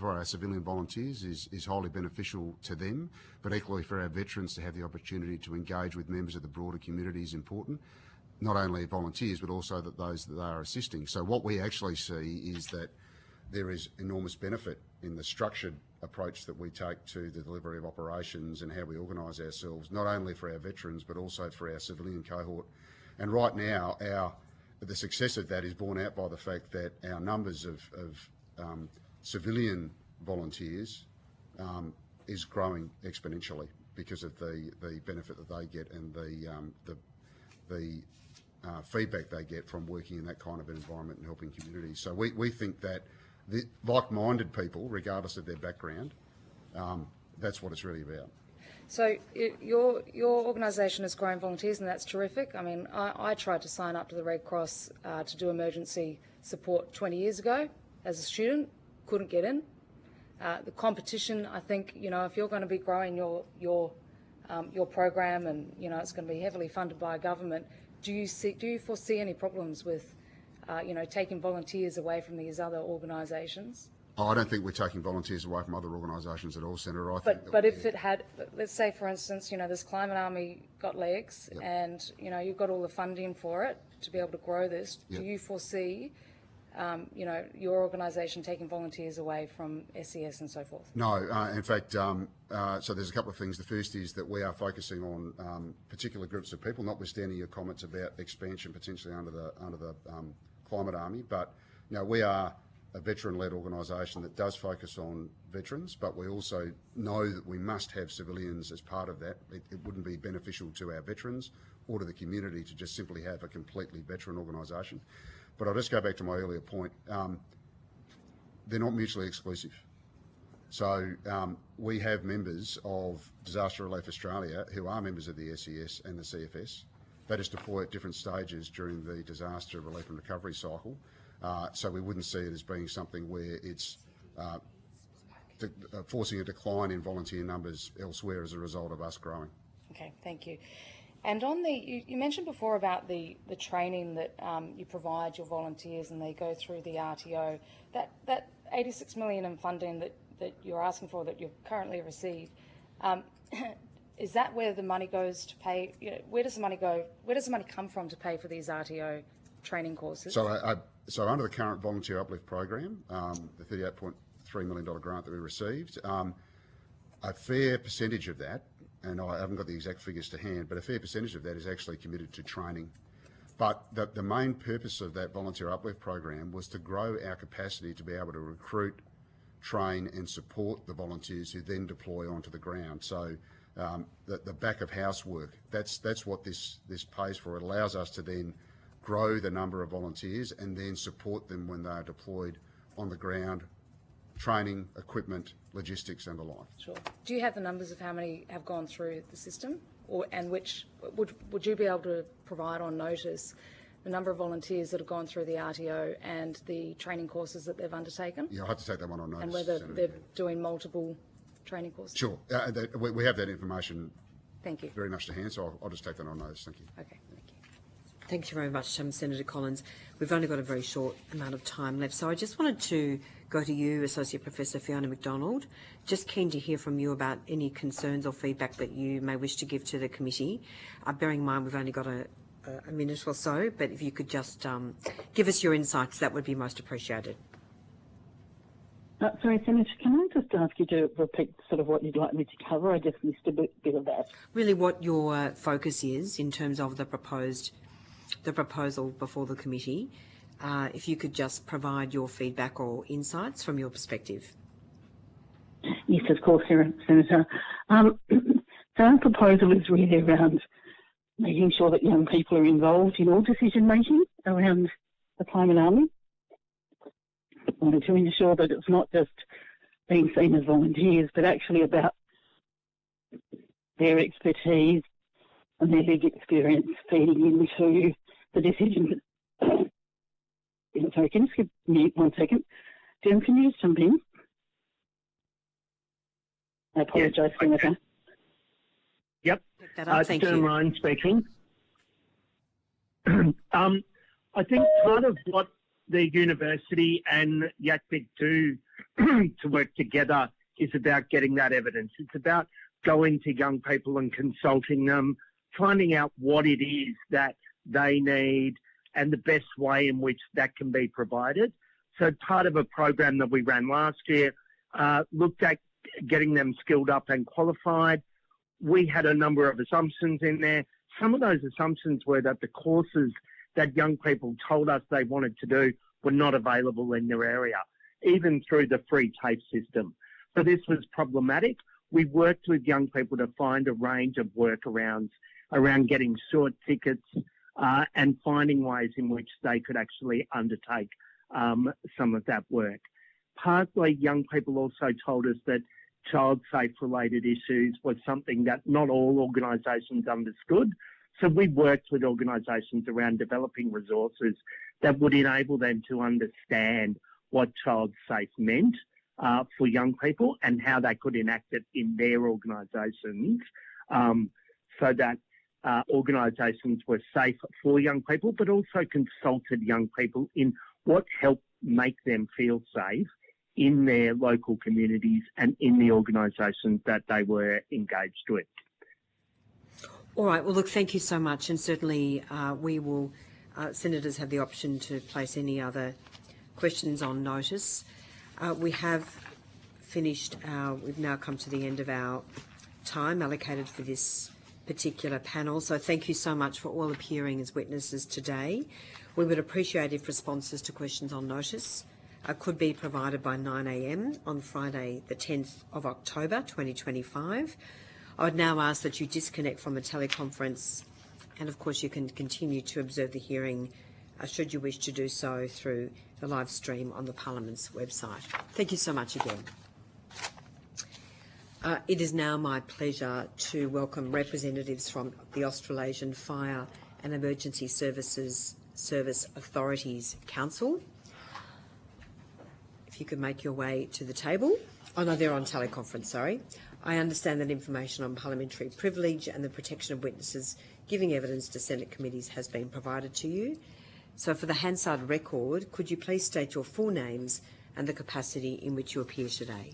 our civilian volunteers is highly beneficial to them, but equally for our veterans to have the opportunity to engage with members of the broader community is important. Not only volunteers, but also those that they are assisting. So what we actually see is that there is enormous benefit in the structured approach that we take to the delivery of operations and how we organise ourselves, not only for our veterans, but also for our civilian cohort. And right now, the success of that is borne out by the fact that our numbers of civilian volunteers is growing exponentially because of the benefit that they get and the feedback they get from working in that kind of environment and helping communities. So we think that like-minded people, regardless of their background, that's what it's really about. So your organisation has grown volunteers, and that's terrific. I mean, I tried to sign up to the Red Cross to do emergency support 20 years ago as a student, couldn't get in. The competition, I think, you know, if you're going to be growing your your program, and it's going to be heavily funded by government. Do you foresee any problems with taking volunteers away from these other organisations? I don't think we're taking volunteers away from other organisations at all, Senator. But if it had, let's say, for instance, this Climate Army got legs, Yep. and you've got all the funding for it to be able to grow this. Yep. Do you foresee, your organisation taking volunteers away from SES and so forth? No, in fact, so there's a couple of things. The first is that we are focusing on particular groups of people, notwithstanding your comments about expansion potentially under the Climate Army. But we are a veteran-led organisation that does focus on veterans, but we also know that we must have civilians as part of that. It wouldn't be beneficial to our veterans or to the community to just simply have a completely veteran organisation. But I'll just go back to my earlier point. They're not mutually exclusive. So we have members of Disaster Relief Australia who are members of the SES and the CFS. They just deploy at different stages during the disaster relief and recovery cycle. So we wouldn't see it as being something where it's forcing a decline in volunteer numbers elsewhere as a result of us growing. Okay, thank you. And on you mentioned before about the training that you provide your volunteers and they go through the RTO. That 86 million in funding that you're asking for, that you've currently received, is that where the money goes to pay? Where does the money go? Where does the money come from to pay for these RTO training courses? So under the current Volunteer Uplift Program, the $38.3 million grant that we received, a fair percentage of that, and I haven't got the exact figures to hand, but a fair percentage of that is actually committed to training. But the main purpose of that Volunteer Uplift Program was to grow our capacity to be able to recruit, train and support the volunteers who then deploy onto the ground. So the back of house work, that's what this pays for. It allows us to then grow the number of volunteers and then support them when they are deployed on the ground, training, equipment, logistics and the like. Sure. Do you have the numbers of how many have gone through the system, and which would you be able to provide on notice the number of volunteers that have gone through the RTO and the training courses that they've undertaken? Yeah, I'll have to take that one on notice. And whether they're doing multiple training courses? Sure. We have that information. Thank you. Very much to hand, so I'll just take that on notice. Thank you. Okay, thank you. Thank you very much, Senator Collins. We've only got a very short amount of time left, so I just wanted to go to you, Associate Professor Fiona McDonald. Just keen to hear from you about any concerns or feedback that you may wish to give to the committee. Bearing in mind we've only got a minute or so, but if you could just give us your insights, that would be most appreciated. Sorry, Senator, can I just ask you to repeat sort of what you'd like me to cover? I just missed a bit of that. Really what your focus is in terms of the proposal before the committee. If you could just provide your feedback or insights from your perspective. Yes, of course, Senator. So our proposal is really around making sure that young people are involved in all decision making around the Climate Army. To ensure that it's not just being seen as volunteers, but actually about their expertise and their big experience feeding into the decisions. Sorry, can you just mute 1 second? Jen, can you just jump in? I apologise, Senator. Okay. Yep. Thank you. Ryan speaking. I think part of what the university and YACVIC do to work together is about getting that evidence. It's about going to young people and consulting them, finding out what it is that they need and the best way in which that can be provided. So part of a program that we ran last year looked at getting them skilled up and qualified. We had a number of assumptions in there. Some of those assumptions were that the courses that young people told us they wanted to do were not available in their area, even through the free TAFE system. So this was problematic. We worked with young people to find a range of workarounds around getting short tickets and finding ways in which they could actually undertake some of that work. Partly, young people also told us that child safe related issues was something that not all organisations understood. So we worked with organisations around developing resources that would enable them to understand what child safe meant for young people and how they could enact it in their organisations so that organisations were safe for young people, but also consulted young people in what helped make them feel safe in their local communities and in the organisations that they were engaged with. All right. Well, look, thank you so much. And certainly we will, senators have the option to place any other questions on notice. We have finished we've now come to the end of our time allocated for this particular panel. So thank you so much for all appearing as witnesses today. We would appreciate if responses to questions on notice could be provided by 9 a.m. on Friday the 10th of October 2025. I would now ask that you disconnect from the teleconference, and of course you can continue to observe the hearing should you wish to do so through the live stream on the Parliament's website. Thank you so much again. It is now my pleasure to welcome representatives from the Australasian Fire and Emergency Service Authorities Council. If you could make your way to the table. Oh no, they're on teleconference, sorry. I understand that information on parliamentary privilege and the protection of witnesses giving evidence to Senate committees has been provided to you. So for the Hansard record, could you please state your full names and the capacity in which you appear today?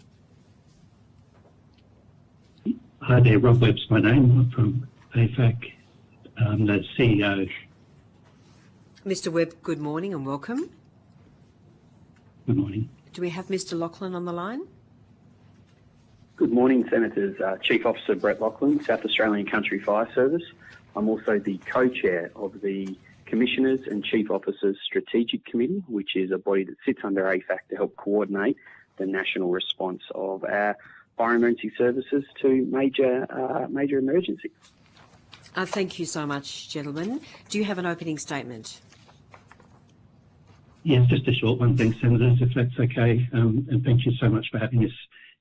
Hi there, Rob Webb's my name. I'm from AFAC. I'm the CEO. Mr Webb, good morning and welcome. Good morning. Do we have Mr Lachlan on the line? Good morning, Senators. Chief Officer Brett Lachlan, South Australian Country Fire Service. I'm also the co-chair of the Commissioners and Chief Officers Strategic Committee, which is a body that sits under AFAC to help coordinate the national response of our fire emergency services to major emergencies. Thank you so much, gentlemen. Do you have an opening statement? Yes, just a short one, thanks, Senators, if that's okay. And thank you so much for having us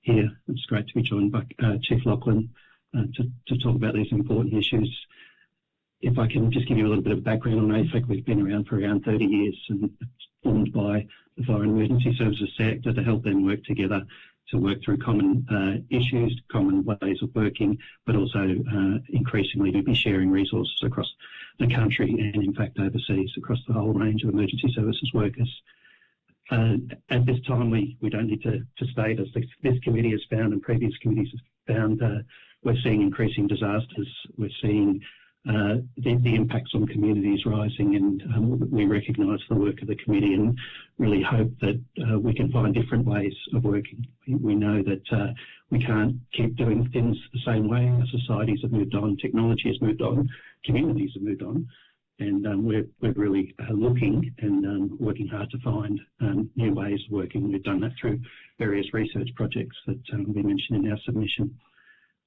here. It's great to be joined by Chief Lachlan to talk about these important issues. If I can just give you a little bit of background on AFAC, we've been around for around 30 years and formed by the Fire and Emergency Services sector to help them work together to work through common issues, common ways of working, but also increasingly to be sharing resources across the country and in fact overseas across the whole range of emergency services workers. At this time, we don't need to state, as this committee has found and previous committees have found, we're seeing increasing disasters. We're seeing the impacts on communities rising, and we recognise the work of the committee and really hope that we can find different ways of working. We know that we can't keep doing things the same way. Our societies have moved on, technology has moved on, communities have moved on, and we're really looking and working hard to find new ways of working. We've done that through various research projects that we mentioned in our submission.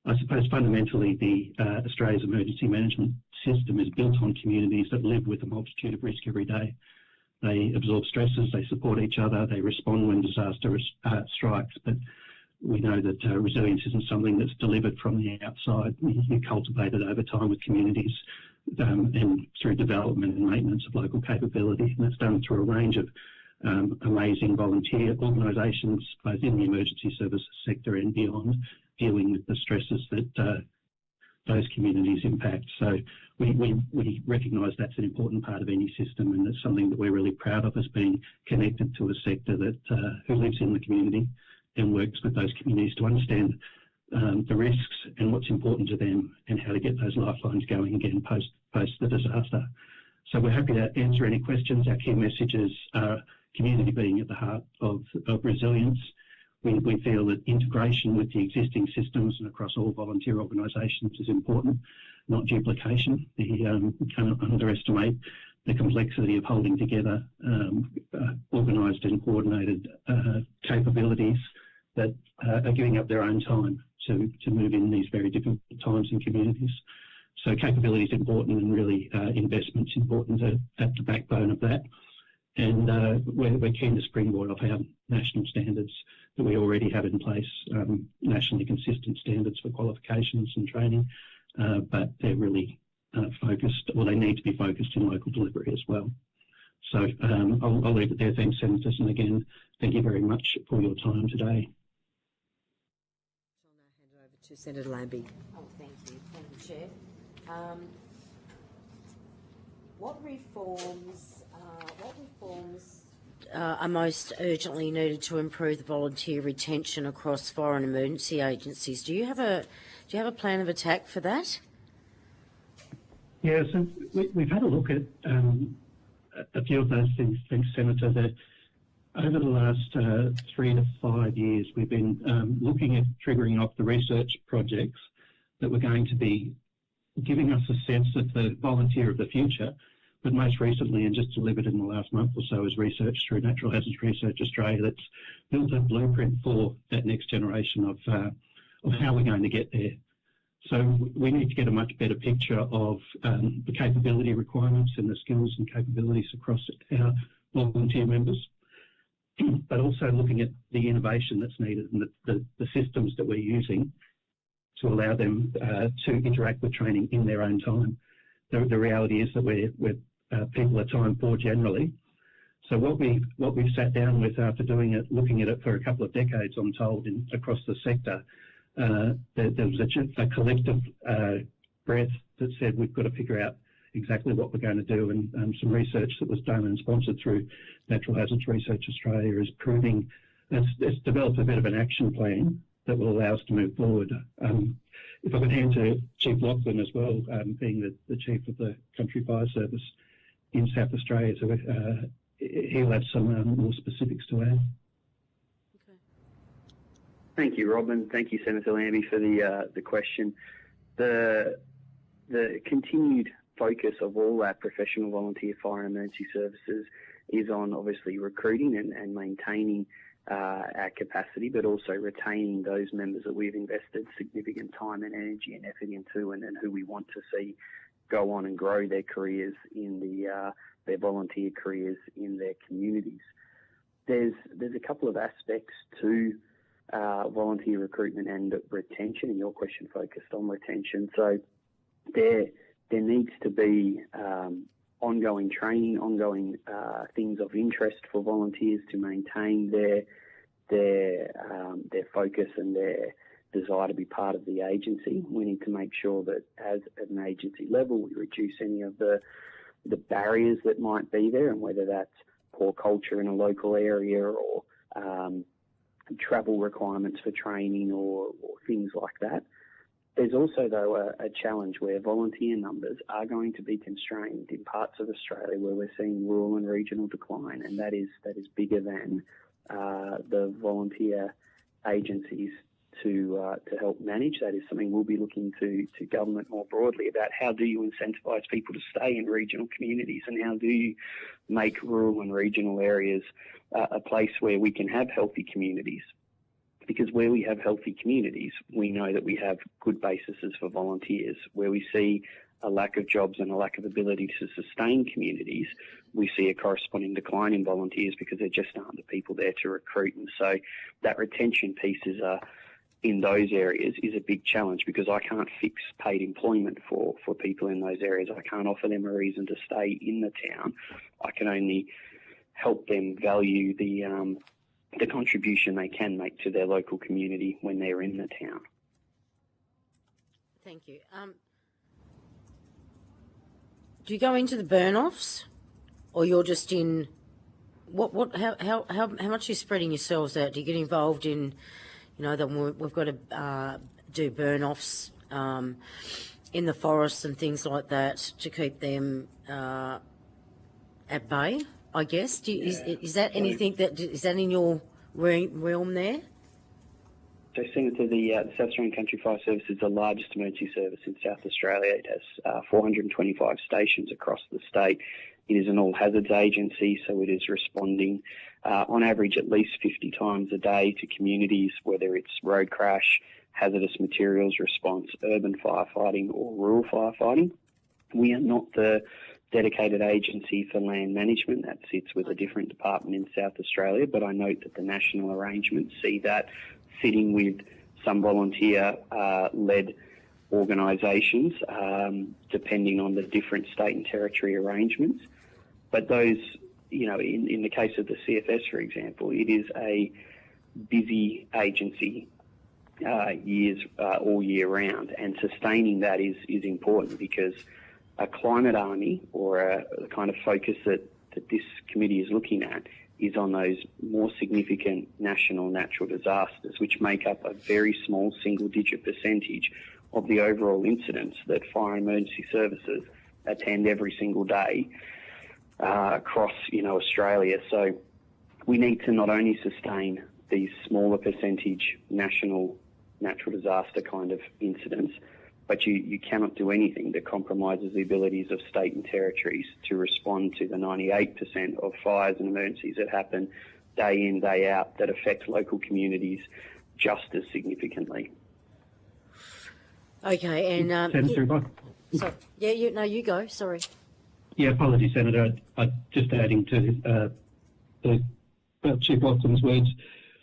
I suppose fundamentally the Australia's emergency management system is built on communities that live with a multitude of risk every day. They absorb stresses, they support each other, they respond when disaster strikes, but we know that resilience isn't something that's delivered from the outside. You cultivate it over time with communities and through development and maintenance of local capability, and that's done through a range of amazing volunteer organisations, both in the emergency services sector and beyond, dealing with the stresses that those communities impact. So we recognise that's an important part of any system, and it's something that we're really proud of as being connected to a sector that who lives in the community and works with those communities to understand the risks and what's important to them and how to get those lifelines going again post the disaster. So we're happy to answer any questions. Our key messages are community being at the heart of resilience. We feel that integration with the existing systems and across all volunteer organisations is important, not duplication. We cannot underestimate the complexity of holding together organised and coordinated capabilities that are giving up their own time to move in these very different times in communities. So capability is important, and really investment's important at the backbone of that. And we're keen to springboard off our national standards that we already have in place, nationally consistent standards for qualifications and training, but they're really focused, or they need to be focused in local delivery as well. So I'll leave it there. Thanks, Senators, and again, thank you very much for your time today. I'll now hand it over to Senator Lambie. Oh, thank you. Chair. What reforms are most urgently needed to improve the volunteer retention across foreign emergency agencies? Do you have a plan of attack for that? Yeah, so we've had a look at a few of those things. Thanks, Senator. That over the last 3 to 5 years, we've been looking at triggering off the research projects that were going to be giving us a sense of the volunteer of the future. But most recently, and just delivered in the last month or so, is research through Natural Hazards Research Australia that's built a blueprint for that next generation of how we're going to get there. So we need to get a much better picture of the capability requirements and the skills and capabilities across our volunteer members, but also looking at the innovation that's needed and the systems that we're using to allow them to interact with training in their own time. The reality is that we're people are time poor generally. So what we've sat down with after looking at it for a couple of decades, I'm told, across the sector, there was a collective breath that said we've got to figure out exactly what we're going to do, and some research that was done and sponsored through Natural Hazards Research Australia is proving it's developed a bit of an action plan that will allow us to move forward. If I could hand to Chief Lachlan as well, being the Chief of the Country Fire Service in South Australia, so he'll have some more specifics to add. Thank you, Robin. Thank you, Senator Lambie, for the question. The continued focus of all our professional volunteer fire and emergency services is on obviously recruiting and maintaining our capacity, but also retaining those members that we've invested significant time and energy and effort into, and who we want to see go on and grow their careers in their volunteer careers in their communities. There's a couple of aspects to volunteer recruitment and retention, and your question focused on retention. So there needs to be ongoing training, ongoing things of interest for volunteers to maintain their focus and their desire to be part of the agency. We need to make sure that as at an agency level, we reduce any of the barriers that might be there, and whether that's poor culture in a local area or travel requirements for training or things like that. There's also, though, a challenge where volunteer numbers are going to be constrained in parts of Australia where we're seeing rural and regional decline, and that is bigger than the volunteer agencies to help manage. That is something we'll be looking to government more broadly about. How do you incentivise people to stay in regional communities, and how do you make rural and regional areas a place where we can have healthy communities? Because where we have healthy communities, we know that we have good bases for volunteers. Where we see a lack of jobs and a lack of ability to sustain communities, we see a corresponding decline in volunteers because there just aren't the people there to recruit. And so that retention piece is in those areas is a big challenge, because I can't fix paid employment for people in those areas. I can't offer them a reason to stay in the town. I can only help them value the contribution they can make to their local community when they're in the town. Thank you. Do you go into the burn-offs, or you're just in how much are you spreading yourselves out? Do you get involved in, we've got to do burn-offs in the forests and things like that to keep them at bay, I guess? Is that anything is that in your realm there? So, Senator, the South Australian Country Fire Service is the largest emergency service in South Australia. It has 425 stations across the state. It is an all-hazards agency, so it is responding on average at least 50 times a day to communities, whether it's road crash, hazardous materials response, urban firefighting or rural firefighting. We are not the dedicated agency for land management. That sits with a different department in South Australia, but I note that the national arrangements see that sitting with some volunteer-led organisations, depending on the different state and territory arrangements. But those, in the case of the CFS, for example, it is a busy agency years, all year round. And sustaining that is important, because a climate army, or the kind of focus that this committee is looking at, is on those more significant national natural disasters, which make up a very small single-digit percentage of the overall incidents that fire and emergency services attend every single day across, Australia. So we need to not only sustain these smaller percentage national natural disaster kind of incidents, but you cannot do anything that compromises the abilities of state and territories to respond to the 98% of fires and emergencies that happen day in, day out, that affect local communities just as significantly. Okay, and Senator, you go. Sorry. Yeah, apologies, Senator. Just adding to Chief Lachlan's words,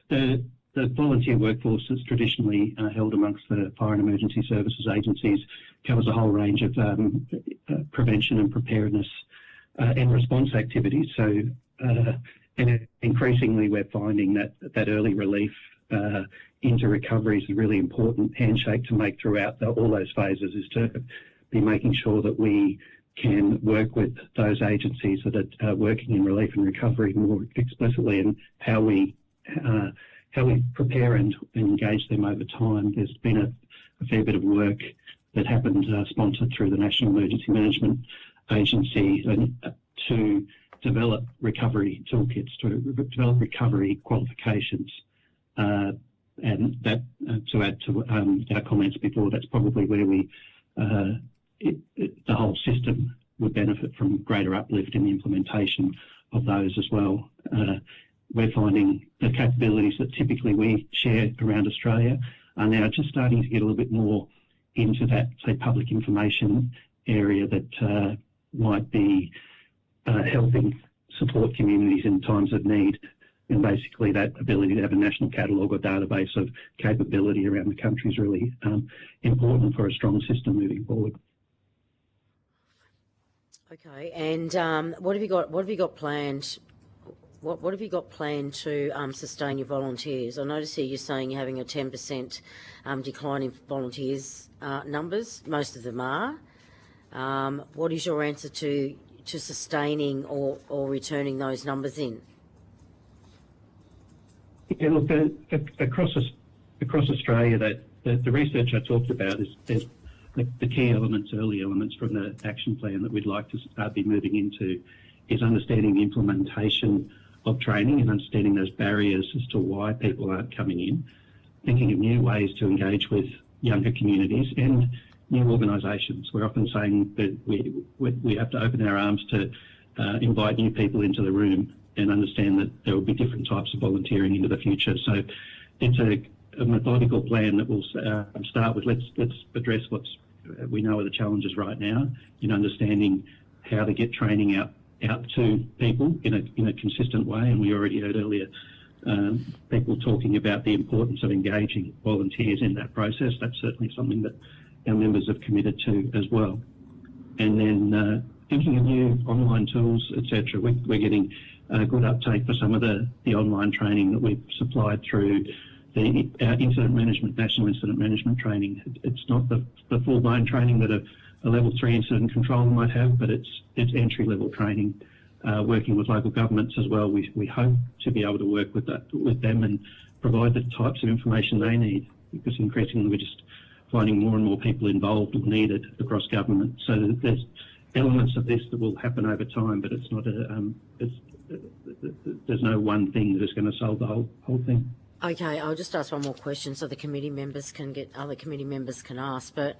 the volunteer workforce that's traditionally held amongst the fire and emergency services agencies covers a whole range of prevention and preparedness and response activities. So, and increasingly we're finding that early relief into recovery is a really important handshake to make throughout all those phases, is to be making sure that we can work with those agencies that are working in relief and recovery more explicitly, and how we prepare and engage them over time. There's been a fair bit of work that happened sponsored through the National Emergency Management Agency to develop recovery toolkits, to develop recovery qualifications. And that, to add to our comments before, that's probably where the whole system would benefit from greater uplift in the implementation of those as well. We're finding the capabilities that typically we share around Australia are now just starting to get a little bit more into that, say, public information area that might be helping support communities in times of need. And basically that ability to have a national catalogue or database of capability around the country is really important for a strong system moving forward. Okay, and what have you got planned? What have you got planned to sustain your volunteers? I notice here you're saying you're having a 10% decline in volunteers numbers. Most of them are. What is your answer to sustaining or returning those numbers in? Yeah, look, across Australia, the research I talked about is the key elements, early elements from the action plan that we'd like to be moving into, is understanding the implementation of training and understanding those barriers as to why people aren't coming in, thinking of new ways to engage with younger communities and new organisations. We're often saying that we have to open our arms to invite new people into the room and understand that there will be different types of volunteering into the future. So it's a methodical plan that will start with let's address what's we know are the challenges right now in understanding how to get training out to people in a consistent way. And we already heard earlier people talking about the importance of engaging volunteers in that process. That's certainly something that our members have committed to as well. And then thinking of new online tools, etc. We're getting good uptake for some of the online training that we've supplied through the incident management, national incident management training. It's not the full-blown training that a level 3 incident controller might have, but it's entry-level training, working with local governments as well. We hope to be able to work with them and provide the types of information they need, because increasingly we're just finding more and more people involved or needed across government. So there's elements of this that will happen over time, but it's not there's no one thing that is going to solve the whole thing. Okay, I'll just ask one more question so the committee members can ask. But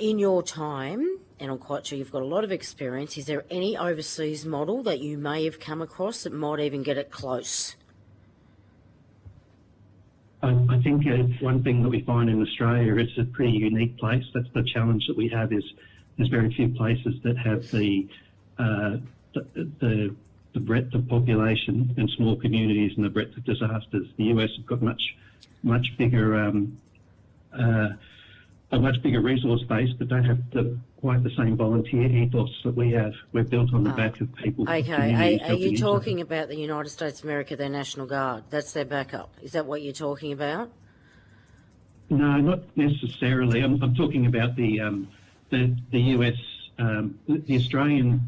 in your time, and I'm quite sure you've got a lot of experience, is there any overseas model that you may have come across that might even get it close? I think one thing that we find in Australia, it's a pretty unique place. That's the challenge that we have, is there's very few places that have the breadth of population and small communities and the breadth of disasters. The US have got much bigger a much bigger resource base, but don't have quite the same volunteer ethos that we have. We're built on the back of people. Okay, are you talking about the United States of America, their National Guard? That's their backup. Is that what you're talking about? No, not necessarily. I'm talking about the US, the Australian.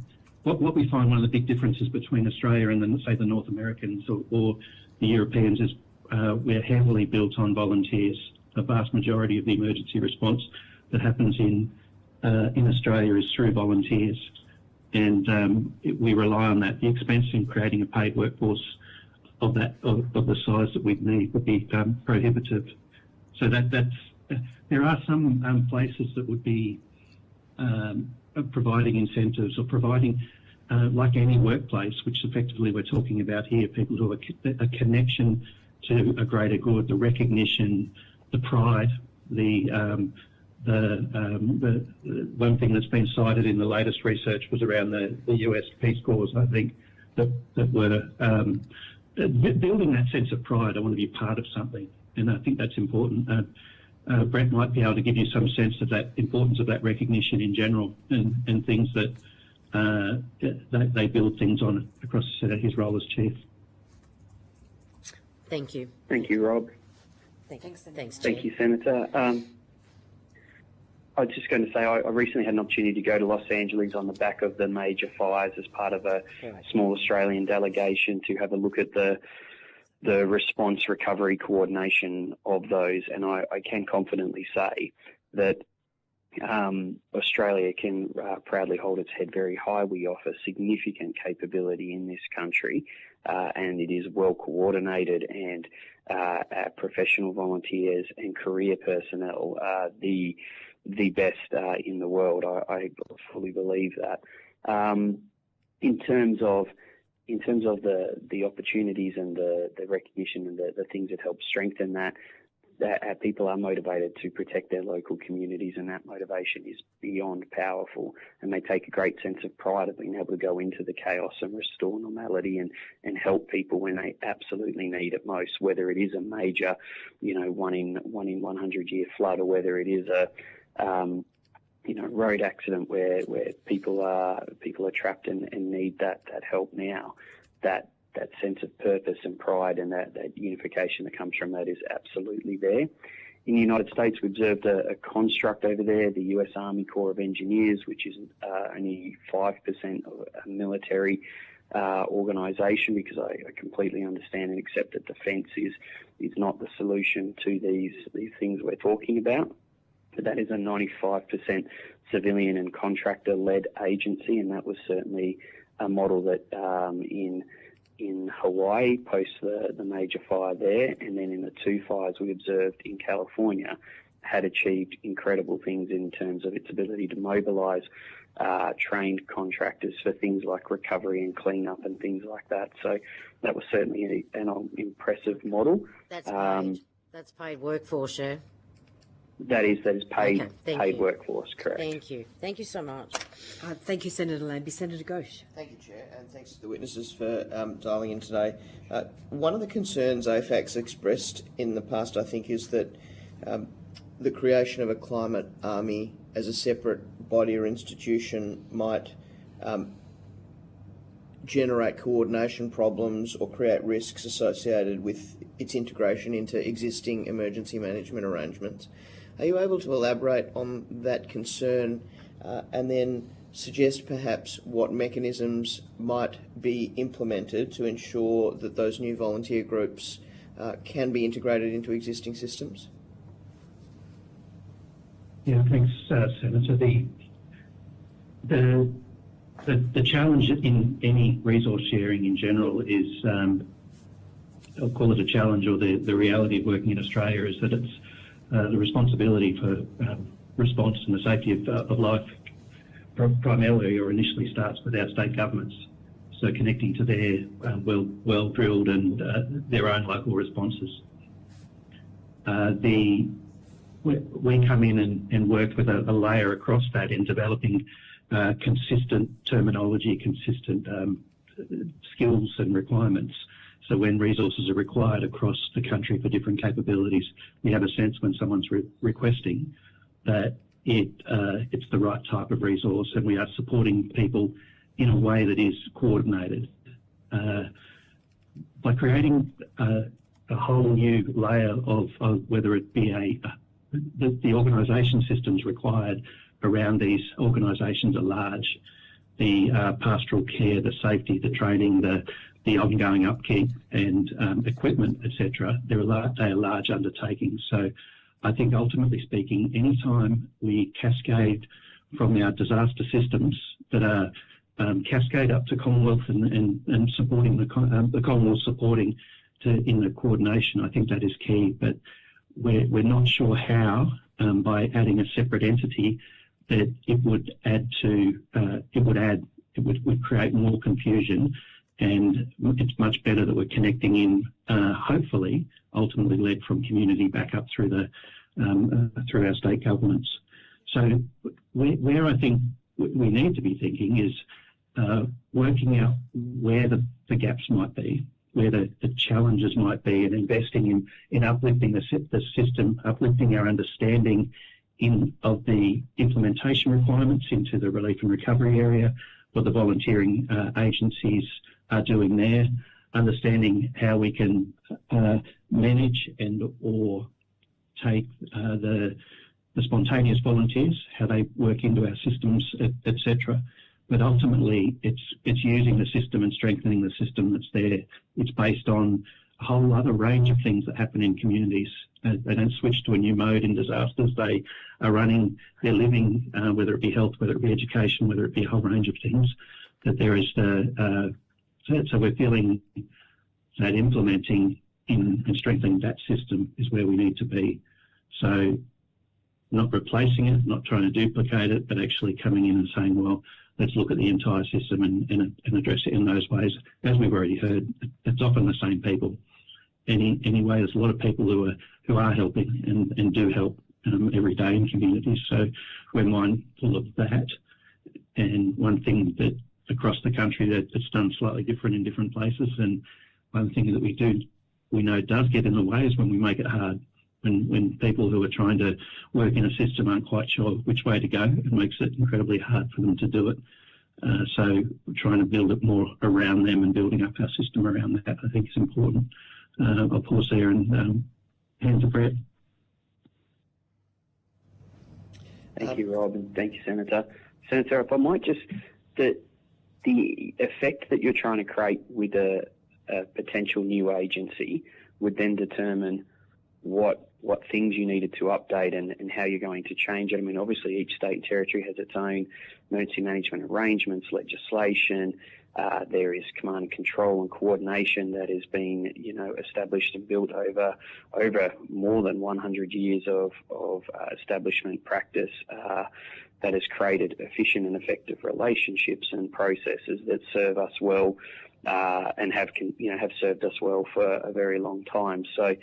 What we find one of the big differences between Australia and say the North Americans or the Europeans is we're heavily built on volunteers. The vast majority of the emergency response that happens in Australia is through volunteers, and we rely on that. The expense in creating a paid workforce of the size that we'd need would be prohibitive. So there are some places that would be providing incentives or providing, like any workplace, which effectively we're talking about here, people who have a connection to a greater good, the recognition, the pride, the one thing that's been cited in the latest research was around the US Peace Corps, I think, that were building that sense of pride. I want to be part of something, and I think that's important. Brett might be able to give you some sense of that importance of that recognition in general, and things that they build things on across his role as chief. Thank you. Thank you, Rob. Thanks, Thank you, Senator. I was just going to say I recently had an opportunity to go to Los Angeles on the back of the major fires as part of a small Australian delegation to have a look at the response recovery coordination of those, and I can confidently say that Australia can proudly hold its head very high. We offer significant capability in this country, and it is well coordinated, and our professional volunteers and career personnel are the best in the world. I fully believe that. In terms of the opportunities and the recognition and the things that help strengthen that our people are motivated to protect their local communities, and that motivation is beyond powerful, and they take a great sense of pride of being able to go into the chaos and restore normality and help people when they absolutely need it most, whether it is a major, 1 in 100 year flood, or whether it is a road accident where people are trapped and need that help now. That sense of purpose and pride and that unification that comes from that is absolutely there. In the United States, we observed a construct over there, the US Army Corps of Engineers, which is only 5% of a military organisation, because I completely understand and accept that defence is not the solution to these things we're talking about. But that is a 95% civilian and contractor-led agency, and that was certainly a model that in Hawaii, post the major fire there, and then in the 2 fires we observed in California, had achieved incredible things in terms of its ability to mobilise trained contractors for things like recovery and cleanup and things like that. So that was certainly an impressive model. That's paid. That's paid workforce, yeah? That is paid paid workforce, correct. Thank you. Thank you so much. Thank you, Senator Lambie. Senator Ghosh. Thank you, Chair, and thanks to the witnesses for dialling in today. One of the concerns AFAC's expressed in the past, I think, is that the creation of a climate army as a separate body or institution might generate coordination problems or create risks associated with its integration into existing emergency management arrangements. Are you able to elaborate on that concern and then suggest perhaps what mechanisms might be implemented to ensure that those new volunteer groups can be integrated into existing systems? Yeah, thanks, Senator. The challenge in any resource sharing in general is, I'll call it a challenge, or the reality of working in Australia is that it's the responsibility for response and the safety of life primarily or initially starts with our state governments. So connecting to their well-drilled and their own local responses. We come in and work with a layer across that in developing consistent terminology, consistent skills and requirements. So when resources are required across the country for different capabilities, we have a sense when someone's requesting that it's the right type of resource, and we are supporting people in a way that is coordinated. By creating a whole new layer of whether it be the organisation systems required around these organisations are large. The pastoral care, the safety, the training, the ongoing upkeep and equipment, etc. They are large undertakings. So I think ultimately speaking, any time we cascade from our disaster systems that are cascade up to Commonwealth and supporting the Commonwealth supporting in the coordination, I think that is key. But we're not sure how by adding a separate entity that it would create more confusion. And it's much better that we're connecting in, hopefully, ultimately led from community back up through through our state governments. So where I think we need to be thinking is working out where the gaps might be, where the challenges might be, and investing in uplifting the system, uplifting our understanding of the implementation requirements into the relief and recovery area, what the volunteering agencies are doing there, understanding how we can manage or take the spontaneous volunteers, how they work into our systems, etc. But ultimately, it's using the system and strengthening the system that's there. It's based on a whole other range of things that happen in communities. They don't switch to a new mode in disasters. They are running their living, whether it be health, whether it be education, whether it be a whole range of things. That there is so we're feeling that implementing and strengthening that system is where we need to be. So not replacing it, not trying to duplicate it, but actually coming in and saying, well, let's look at the entire system and address it in those ways. As we've already heard, it's often the same people. Anyway, there's a lot of people who are helping and do help every day in communities. So we're mindful of that. And one thing that across the country that's done slightly different in different places, and one thing that we know does get in the way is when we make it hard. When people who are trying to work in a system aren't quite sure which way to go, it makes it incredibly hard for them to do it. So we're trying to build it more around them and building up our system around that, I think is important. I'll pause there and hand to Brett. Thank you, Rob, and thank you, Senator. Senator, if I might just, the effect that you're trying to create with a potential new agency would then determine what things you needed to update and how you're going to change it. I mean, obviously each state and territory has its own emergency management arrangements, legislation. There is command and control and coordination that has been, established and built over more than 100 years of establishment practice that has created efficient and effective relationships and processes that serve us well and have served us well for a very long time. So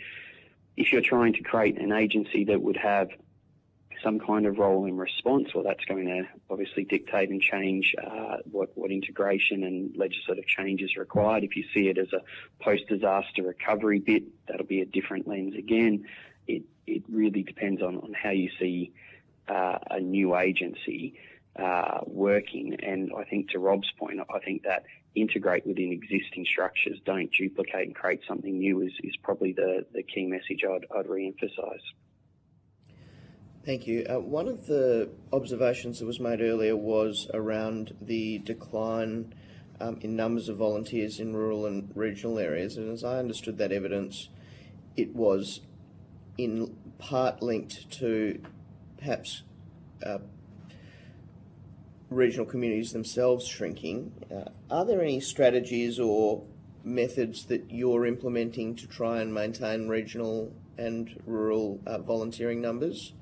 if you're trying to create an agency that would have some kind of role in response, well, that's going to obviously dictate and change what integration and legislative change is required. If you see it as a post-disaster recovery bit, that'll be a different lens again. It really depends on how you see a new agency working. And I think to Rob's point, I think that integrate within existing structures, don't duplicate and create something new is probably the key message I'd re-emphasise. Thank you. One of the observations that was made earlier was around the decline in numbers of volunteers in rural and regional areas, and as I understood that evidence, it was in part linked to perhaps regional communities themselves shrinking. Are there any strategies or methods that you're implementing to try and maintain regional and rural volunteering numbers?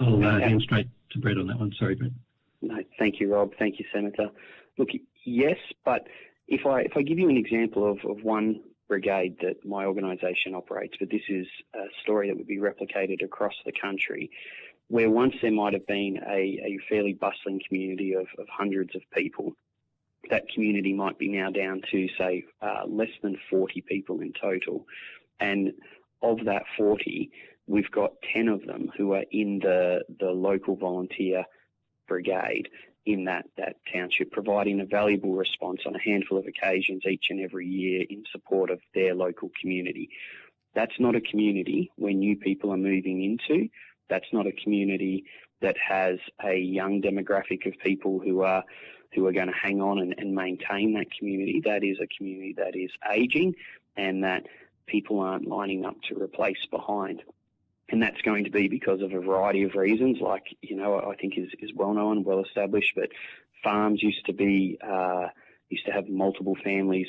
I'll hand straight to Brett on that one. Sorry, Brett. No, thank you, Rob. Thank you, Senator. Look, yes, but if I give you an example of one brigade that my organisation operates, but this is a story that would be replicated across the country, where once there might have been a fairly bustling community of hundreds of people, that community might be now down to, say, less than 40 people in total. And of that 40, we've got 10 of them who are in the local volunteer brigade in that township, providing a valuable response on a handful of occasions each and every year in support of their local community. That's not a community where new people are moving into. That's not a community that has a young demographic of people who are going to hang on and maintain that community. That is a community that is aging and that people aren't lining up to replace behind. And that's going to be because of a variety of reasons, like, I think is well known, well established, but farms used to have multiple families,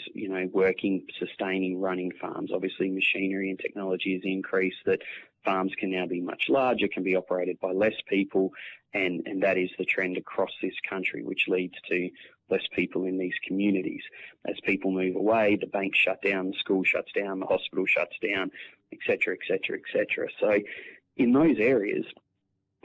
working, sustaining, running farms. Obviously, machinery and technology has increased that farms can now be much larger, can be operated by less people, and that is the trend across this country, which leads to less people in these communities. As people move away, the banks shut down, the school shuts down, the hospital shuts down, et cetera, et cetera, et cetera. So in those areas,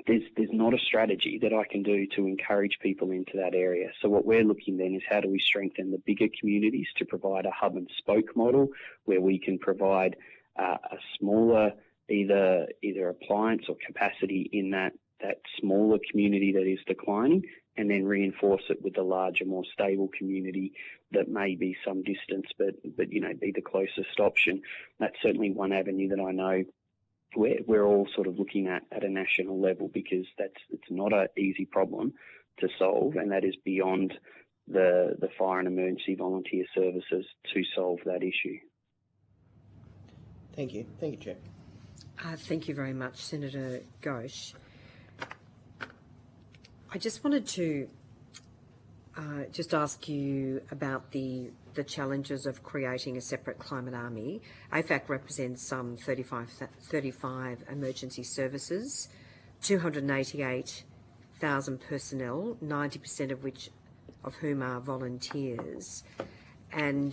there's not a strategy that I can do to encourage people into that area. So what we're looking then is how do we strengthen the bigger communities to provide a hub and spoke model where we can provide a smaller either appliance or capacity in that smaller community that is declining, and then reinforce it with the larger, more stable community that may be some distance, but be the closest option. That's certainly one avenue that I know we're all sort of looking at a national level, because it's not an easy problem to solve, and that is beyond the fire and emergency volunteer services to solve that issue. Thank you. Thank you, Chair. Thank you very much, Senator Ghosh. I just wanted to just ask you about the challenges of creating a separate climate army. AFAC represents some 35 emergency services, 288,000 personnel, 90% of whom are volunteers. And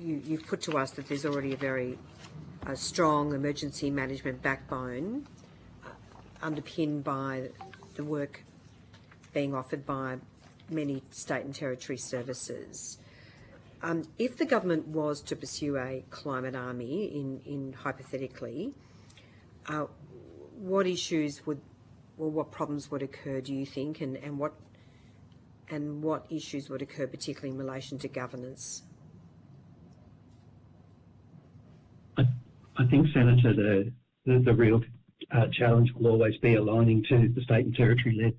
you've put to us that there's already a very strong emergency management backbone underpinned by the work being offered by many state and territory services. If the government was to pursue a climate army, in hypothetically, what issues what problems would occur, do you think, and what issues would occur, particularly in relation to governance? I think, Senator, the real challenge will always be aligning to the state and territory-led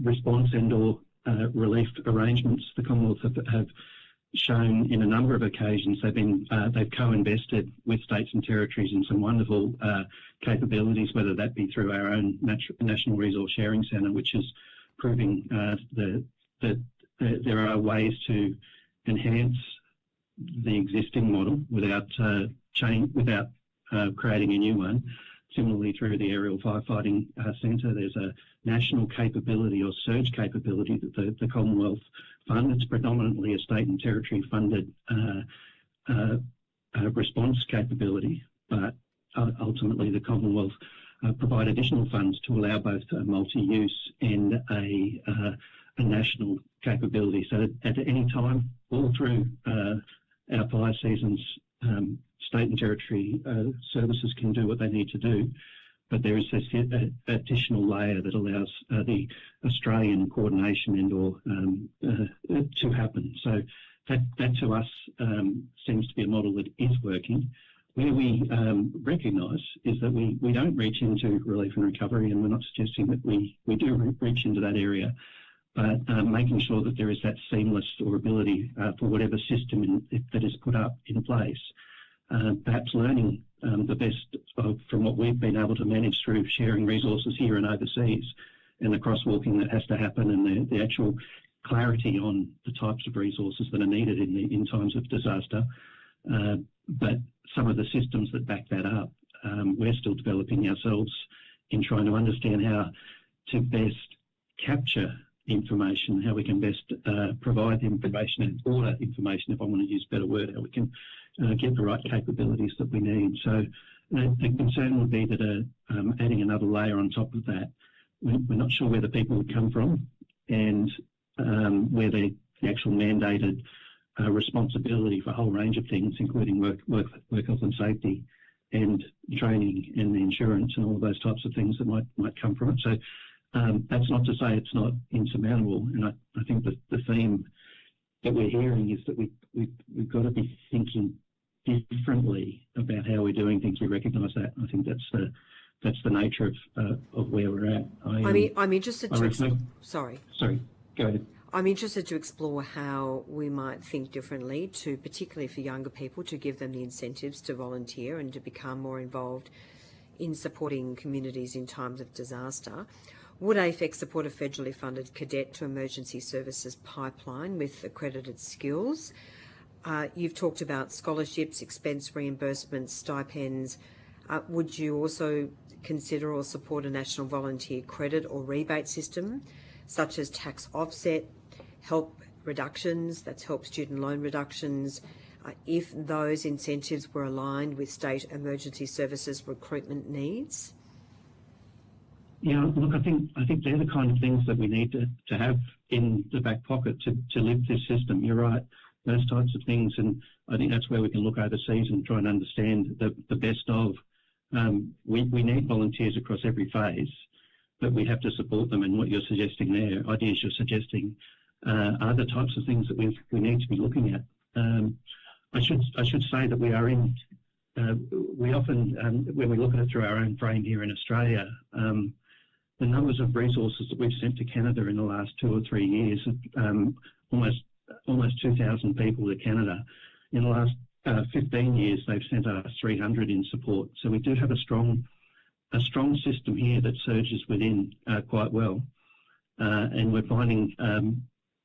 response and/or relief arrangements. The Commonwealth have shown in a number of occasions they've co-invested with states and territories in some wonderful capabilities, whether that be through our own National Resource Sharing Centre, which is proving that there are ways to enhance the existing model without creating a new one. Similarly, through the Aerial Firefighting Centre, there's a national capability or surge capability that the Commonwealth fund. It's predominantly a state and territory funded response capability, but ultimately the Commonwealth provide additional funds to allow both multi-use and a national capability. So at any time, all through our fire seasons, state and territory services can do what they need to do, but there is this additional layer that allows the Australian coordination and/or to happen. So that to us seems to be a model that is working. Where we recognise is that we don't reach into relief and recovery, and we're not suggesting that we do reach into that area, but making sure that there is that seamless or ability for whatever system that is put up in place. Perhaps learning the best from what we've been able to manage through sharing resources here and overseas, and the crosswalking that has to happen, and the actual clarity on the types of resources that are needed in times of disaster. But some of the systems that back that up, we're still developing ourselves in trying to understand how to best capture information, how we can best provide the information and order information, if I want to use a better word, how we can get the right capabilities that we need. So the concern would be that adding another layer on top of that, we're not sure where the people would come from, and where the actual mandated responsibility for a whole range of things, including work health and safety and training and the insurance and all of those types of things that might come from it. So that's not to say it's not insurmountable, and I think that the theme that we're hearing is that we've got to be thinking differently about how we're doing things. We recognise that. I think that's the nature of where we're at. I'm interested to sorry, go ahead. I'm interested to explore how we might think differently to, particularly for younger people, to give them the incentives to volunteer and to become more involved in supporting communities in times of disaster. Would AFEX support a federally funded cadet to emergency services pipeline with accredited skills? You've talked about scholarships, expense reimbursements, stipends. Would you also consider or support a national volunteer credit or rebate system, such as tax offset, help reductions, that's help student loan reductions, if those incentives were aligned with state emergency services recruitment needs? Yeah, look, I think they're the kind of things that we need to have in the back pocket to live this system. You're right, those types of things, and I think that's where we can look overseas and try and understand the best of. We need volunteers across every phase, but we have to support them. And what you're suggesting there, ideas you're suggesting, are the types of things that we need to be looking at. I should say that we are in. We often, when we look at it through our own frame here in Australia, the numbers of resources that we've sent to Canada in the last 2 or 3 years, almost 2,000 people to Canada. In the last 15 years, they've sent us 300 in support. So we do have a strong system here that surges within quite well, and we're finding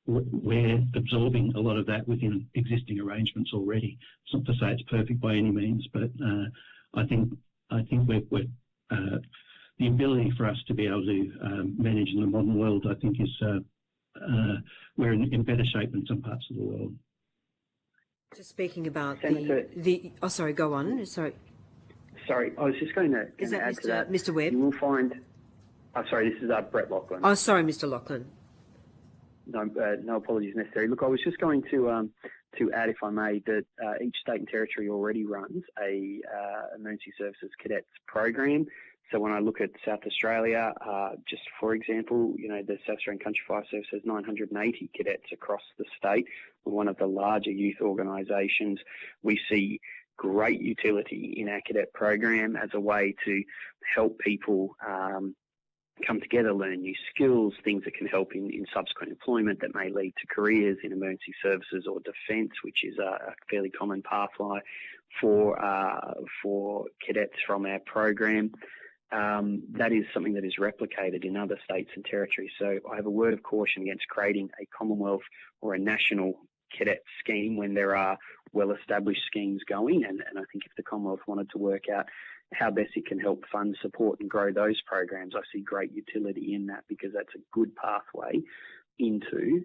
we're absorbing a lot of that within existing arrangements already. It's not to say it's perfect by any means, but I think we're the ability for us to be able to manage in the modern world, I think, is we're in better shape than some parts of the world. Just speaking about Senator, oh, sorry, go on. Sorry, I was just going to add to that. Mr. Webb? You will find. Sorry, this is Brett Lachlan. Oh, sorry, Mr. Lachlan. No apologies necessary. Look, I was just going to add, if I may, that each state and territory already runs a emergency services cadets program. So when I look at South Australia, just for example, the South Australian Country Fire Service has 980 cadets across the state. We're one of the larger youth organisations. We see great utility in our cadet program as a way to help people come together, learn new skills, things that can help in subsequent employment that may lead to careers in emergency services or defence, which is a fairly common pathway for cadets from our program. That is something that is replicated in other states and territories. So I have a word of caution against creating a Commonwealth or a national cadet scheme when there are well-established schemes going. And I think if the Commonwealth wanted to work out how best it can help fund, support and grow those programs, I see great utility in that, because that's a good pathway into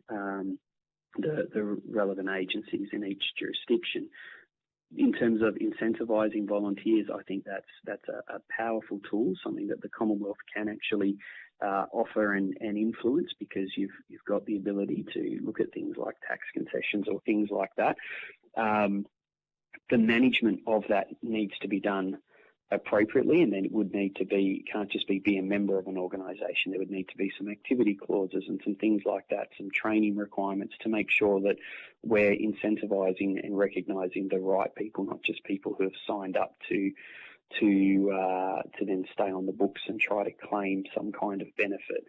the relevant agencies in each jurisdiction. In terms of incentivising volunteers, I think that's a powerful tool, something that the Commonwealth can actually offer and influence, because you've got the ability to look at things like tax concessions or things like that. The management of that needs to be done appropriately, and then it would need to can't just be a member of an organisation. There would need to be some activity clauses and some things like that, some training requirements to make sure that we're incentivising and recognising the right people, not just people who have signed up to then stay on the books and try to claim some kind of benefit.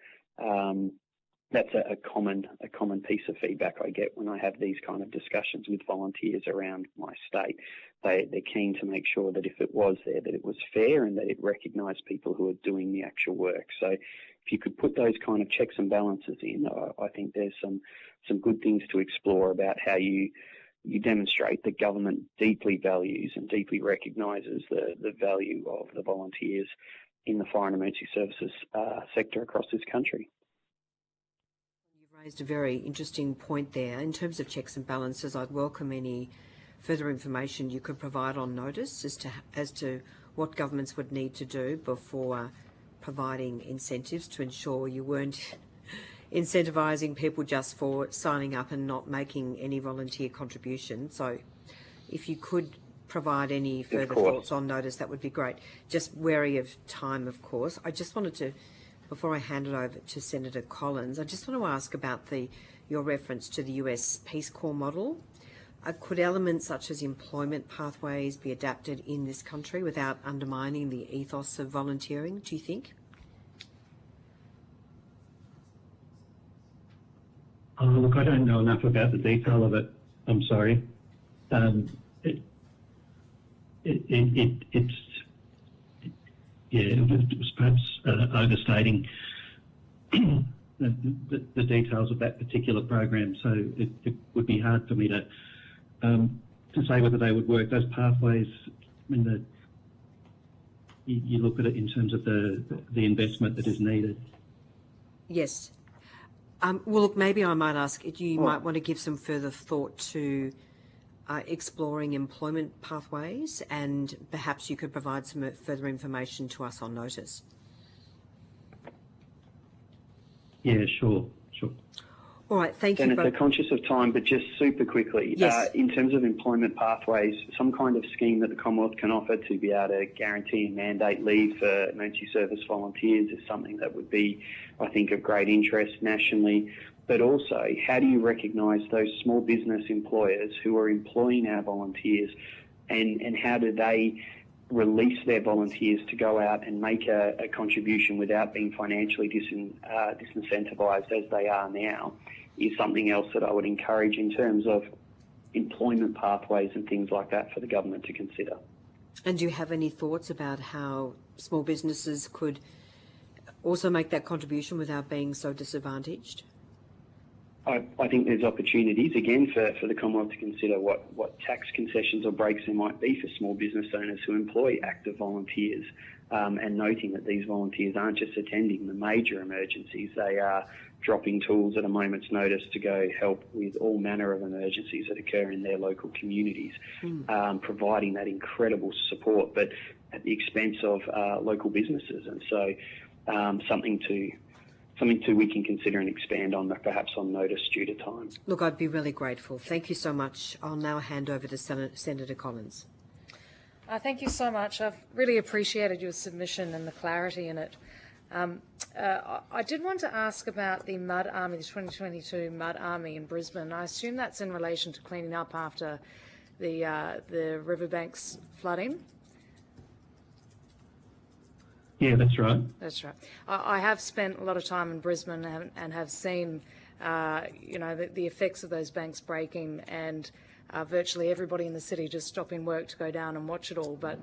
That's a common piece of feedback I get when I have these kind of discussions with volunteers around my state. They're keen to make sure that if it was there, that it was fair and that it recognised people who are doing the actual work. So if you could put those kind of checks and balances in, I think there's some good things to explore about how you demonstrate that government deeply values and deeply recognises the value of the volunteers in the fire and emergency services sector across this country. Raised a very interesting point there. In terms of checks and balances, I'd welcome any further information you could provide on notice as to what governments would need to do before providing incentives to ensure you weren't incentivising people just for signing up and not making any volunteer contribution. So if you could provide any further thoughts on notice, that would be great. Just wary of time, of course. I just wanted to, before I hand it over to Senator Collins, I just want to ask about your reference to the US Peace Corps model. Could elements such as employment pathways be adapted in this country without undermining the ethos of volunteering, do you think? Oh, look, I don't know enough about the detail of it. I'm sorry. It was perhaps overstating the details of that particular program. So it would be hard for me to say whether they would work. Those pathways, I mean, you look at it in terms of the investment that is needed. Yes. Well, look, maybe I might ask, you might want to give some further thought to exploring employment pathways, and perhaps you could provide some further information to us on notice. Yeah, sure. All right, thank you. Senator, conscious of time, but just super quickly, yes. In terms of employment pathways, some kind of scheme that the Commonwealth can offer to be able to guarantee and mandate leave for emergency service volunteers is something that would be, I think, of great interest nationally. But also, how do you recognise those small business employers who are employing our volunteers, and how do they release their volunteers to go out and make a contribution without being financially disincentivised as they are now, is something else that I would encourage in terms of employment pathways and things like that for the government to consider. And do you have any thoughts about how small businesses could also make that contribution without being so disadvantaged? I think there's opportunities, again, for the Commonwealth to consider what tax concessions or breaks there might be for small business owners who employ active volunteers, and noting that these volunteers aren't just attending the major emergencies, they are dropping tools at a moment's notice to go help with all manner of emergencies that occur in their local communities, providing that incredible support, but at the expense of local businesses. And so something we can consider and expand on, perhaps on notice due to time. Look, I'd be really grateful. Thank you so much. I'll now hand over to Senator Collins. Thank you so much. I've really appreciated your submission and the clarity in it. I did want to ask about the Mud Army, the 2022 Mud Army in Brisbane. I assume that's in relation to cleaning up after the riverbanks flooding. Yeah, that's right. That's right. I have spent a lot of time in Brisbane and have seen, the effects of those banks breaking, and virtually everybody in the city just stopping work to go down and watch it all, but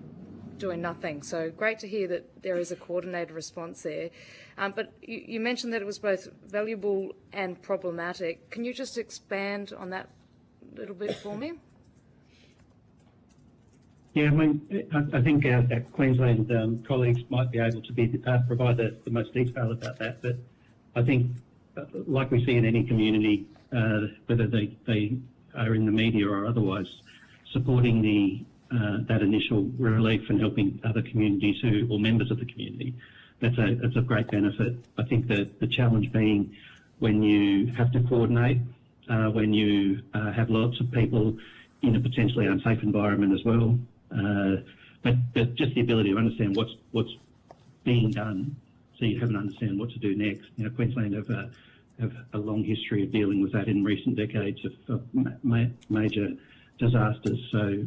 doing nothing. So great to hear that there is a coordinated response there. But you mentioned that it was both valuable and problematic. Can you just expand on that a little bit for me? Yeah, I mean, I think our Queensland colleagues might be able to provide the most detail about that. But I think, like we see in any community, whether they are in the media or otherwise, supporting that initial relief and helping other communities or members of the community, that's a great benefit. I think that the challenge being when you have to coordinate, when you have lots of people in a potentially unsafe environment as well. But just the ability to understand what's being done, so you have an understand what to do next. Queensland have a long history of dealing with that in recent decades of major disasters. So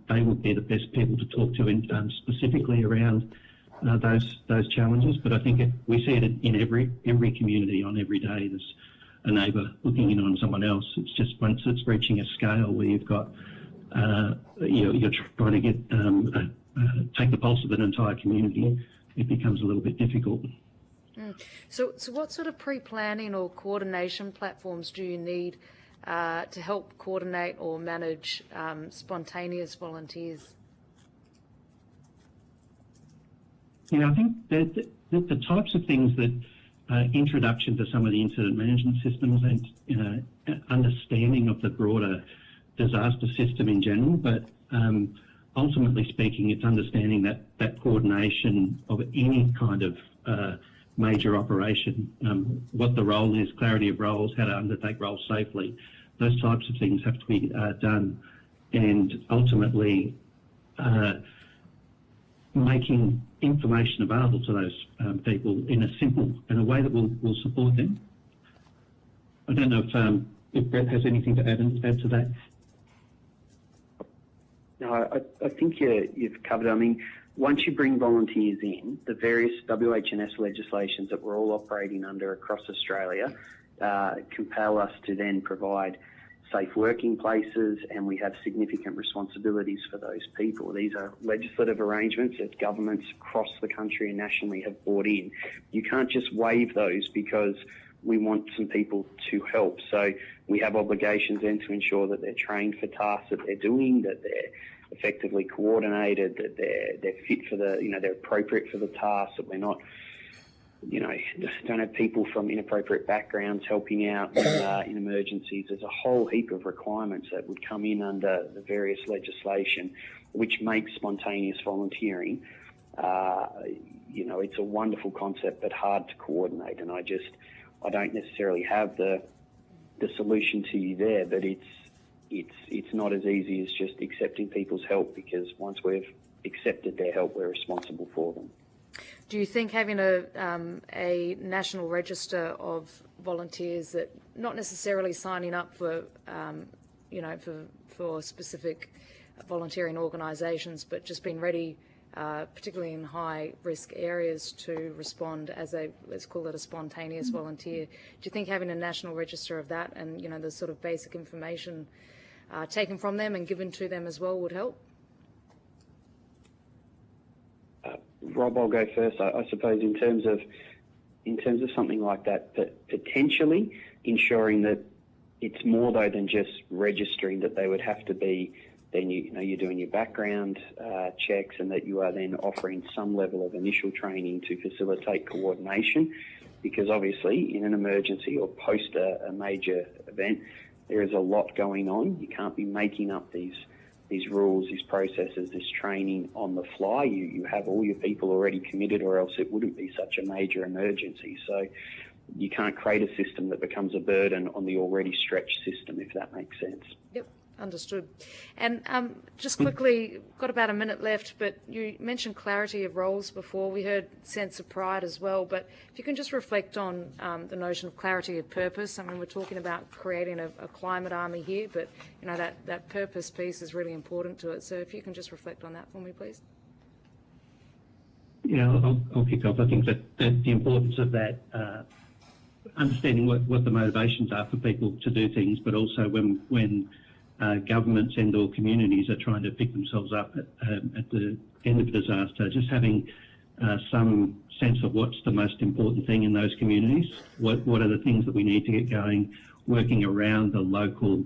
they would be the best people to talk to specifically around those challenges. But I think we see it in every community on every day. There's a neighbour looking in on someone else. It's just once it's reaching a scale where you've got you're trying to get take the pulse of an entire community, it becomes a little bit difficult. So what sort of pre-planning or coordination platforms do you need to help coordinate or manage spontaneous volunteers? Yeah, I think the types of things that introduction to some of the incident management systems and understanding of the broader disaster system in general, but ultimately speaking, it's understanding that coordination of any kind of major operation, what the role is, clarity of roles, how to undertake roles safely. Those types of things have to be done, and ultimately making information available to those people in a way that will support them. I don't know if Brett has anything to add to that. No, I think you've covered it. I mean, once you bring volunteers in, the various WH&S legislations that we're all operating under across Australia compel us to then provide safe working places, and we have significant responsibilities for those people. These are legislative arrangements that governments across the country and nationally have brought in. You can't just waive those because we want some people to help. So we have obligations then to ensure that they're trained for tasks that they're doing, that they're effectively coordinated, that they're fit for they're appropriate for the task, that we're not, don't have people from inappropriate backgrounds helping out in emergencies. There's a whole heap of requirements that would come in under the various legislation, which makes spontaneous volunteering, it's a wonderful concept, but hard to coordinate. And I don't necessarily have the solution to you there, but it's not as easy as just accepting people's help, because once we've accepted their help, we're responsible for them. Do you think having a national register of volunteers that not necessarily signing up for specific volunteering organisations, but just being ready, particularly in high risk areas, to respond as let's call it a spontaneous volunteer? Do you think having a national register of that and the sort of basic information taken from them and given to them as well would help? Rob, I'll go first. I suppose in terms of something like that, potentially ensuring that it's more though than just registering, that they would have to be, then you're doing your background checks, and that you are then offering some level of initial training to facilitate coordination, because obviously in an emergency or post a major event, there is a lot going on. You can't be making up these rules, these processes, this training on the fly. You have all your people already committed, or else it wouldn't be such a major emergency. So you can't create a system that becomes a burden on the already stretched system, if that makes sense. Yep, understood. And just quickly, got about a minute left, but you mentioned clarity of roles before. We heard sense of pride as well, but if you can just reflect on the notion of clarity of purpose. I mean, we're talking about creating a climate army here, but that purpose piece is really important to it. So if you can just reflect on that for me, please. Yeah, I'll kick off. I think that the importance of that, understanding what the motivations are for people to do things, but also when governments and or communities are trying to pick themselves up at the end of a disaster, just having some sense of what's the most important thing in those communities, what are the things that we need to get going, working around the local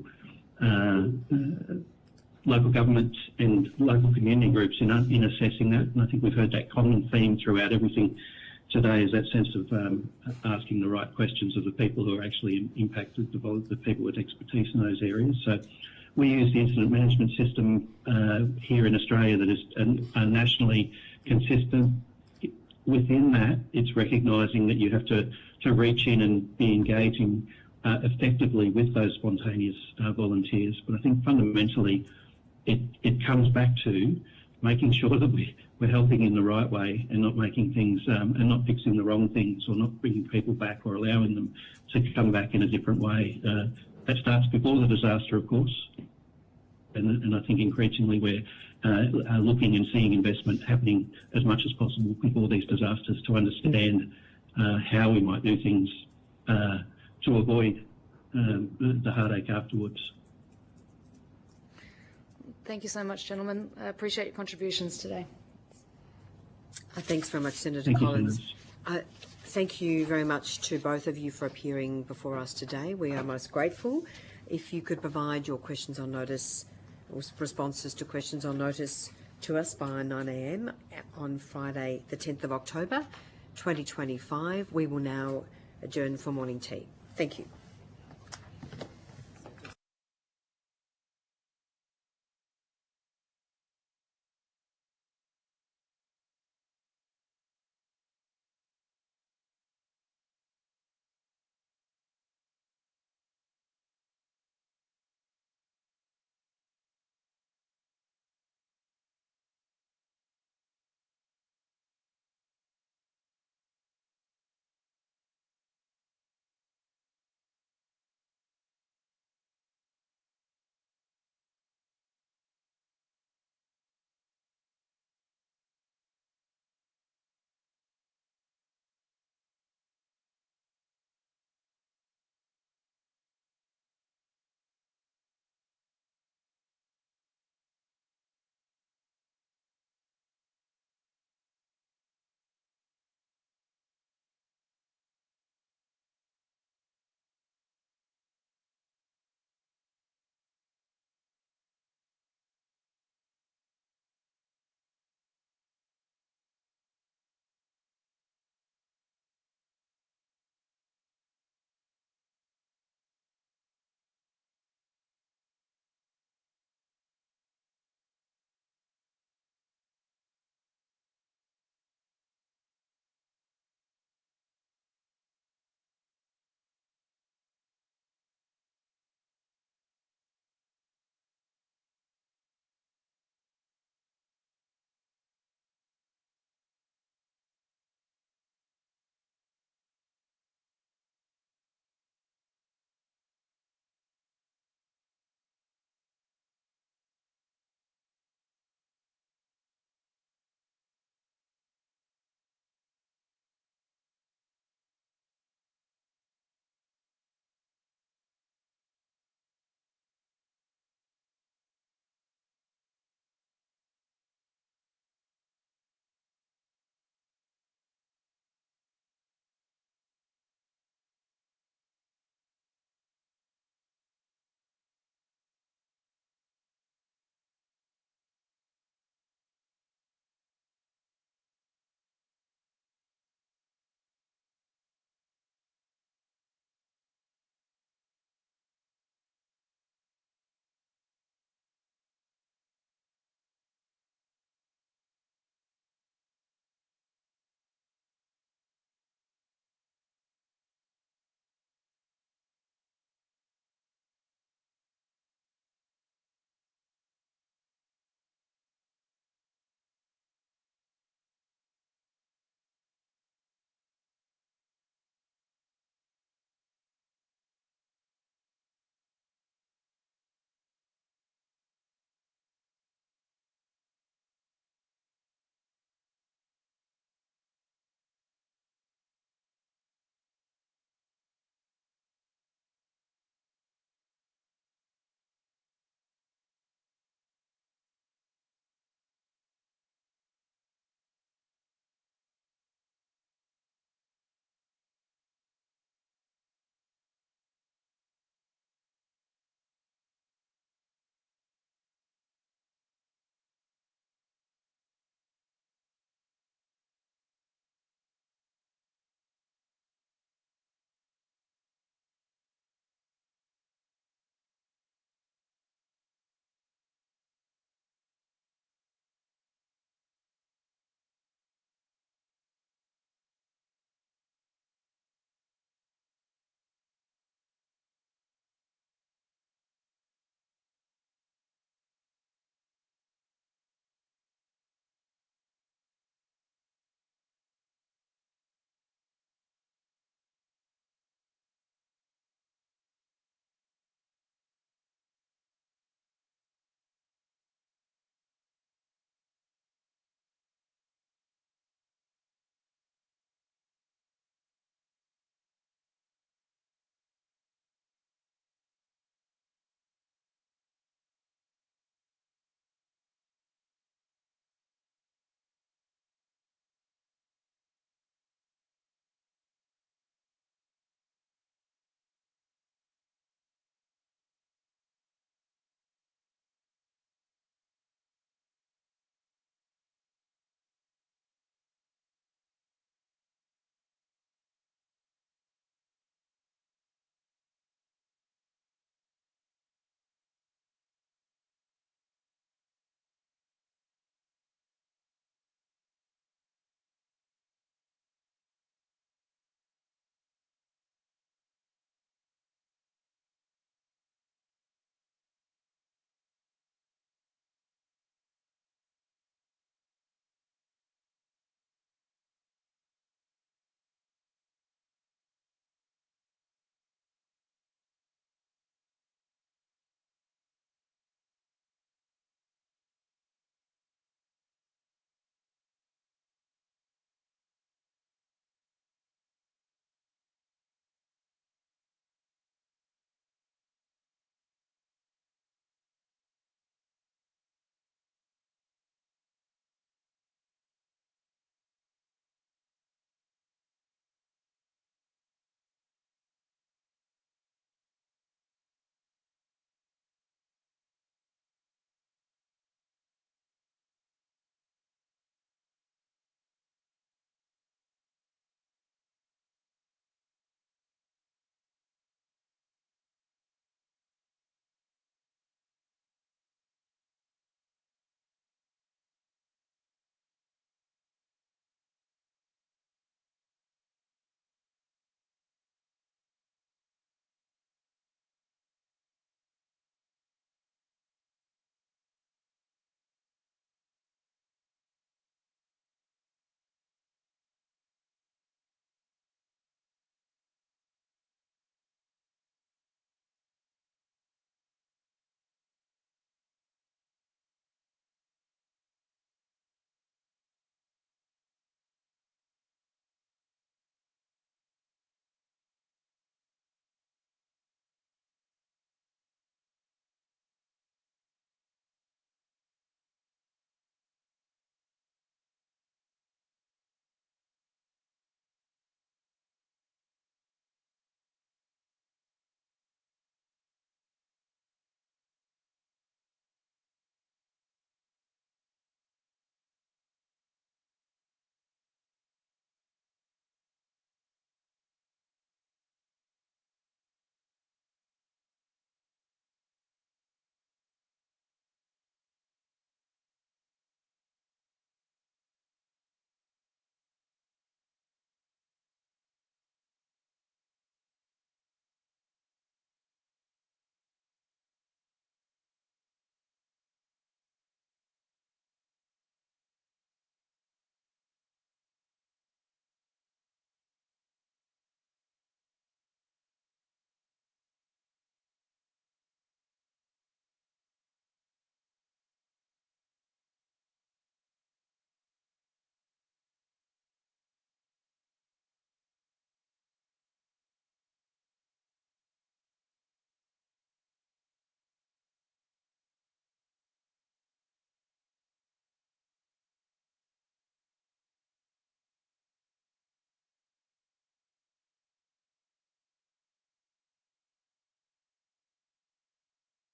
governments and local community groups in assessing that. And I think we've heard that common theme throughout everything today, is that sense of asking the right questions of the people who are actually impacted, the people with expertise in those areas. So we use the incident management system here in Australia that is nationally consistent. Within that, it's recognising that you have to reach in and be engaging effectively with those spontaneous volunteers. But I think fundamentally it comes back to making sure that we're helping in the right way and not making things and not fixing the wrong things, or not bringing people back or allowing them to come back in a different way. That starts before the disaster, of course, and I think increasingly we're looking and seeing investment happening as much as possible before these disasters, to understand how we might do things to avoid the heartache afterwards. Thank you so much, gentlemen. I appreciate your contributions today. Thanks very much, Senator Collins. Thank you very much to both of you for appearing before us today. We are most grateful. If you could provide your questions on notice, or responses to questions on notice to us by 9 a.m. on Friday, the 10th of October, 2025. We will now adjourn for morning tea. Thank you.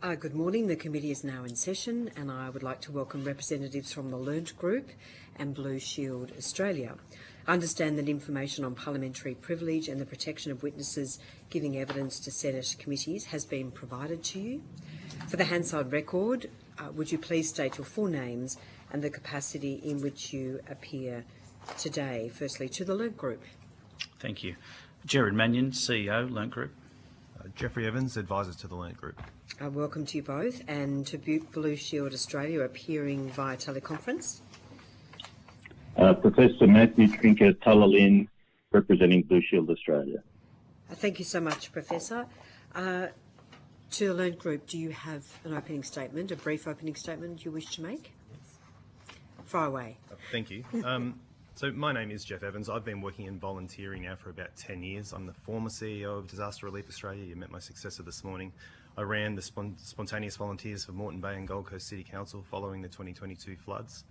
Good morning. The committee is now in session, and I would like to welcome representatives from the Learnt Group and Blue Shield Australia. I understand that information on parliamentary privilege and the protection of witnesses giving evidence to Senate committees has been provided to you. For the Hansard record, would you please state your full names and the capacity in which you appear today? Firstly, to the Learnt Group. Thank you. Gerard Mannion, CEO, Learnt Group. Jeffrey Evans, advisor to the Learnt Group. Welcome to you both, and to Blue Shield Australia appearing via teleconference. Professor Matthew Trinker Tullalin, representing Blue Shield Australia. Thank you so much, Professor. To the Learnt Group, do you have an opening statement, a brief opening statement you wish to make? Fire away. Thank you. So my name is Jeff Evans. I've been working in volunteering now for about 10 years. I'm the former CEO of Disaster Relief Australia. You met my successor this morning. I ran the spontaneous volunteers for Moreton Bay and Gold Coast City Council following the 2022 floods.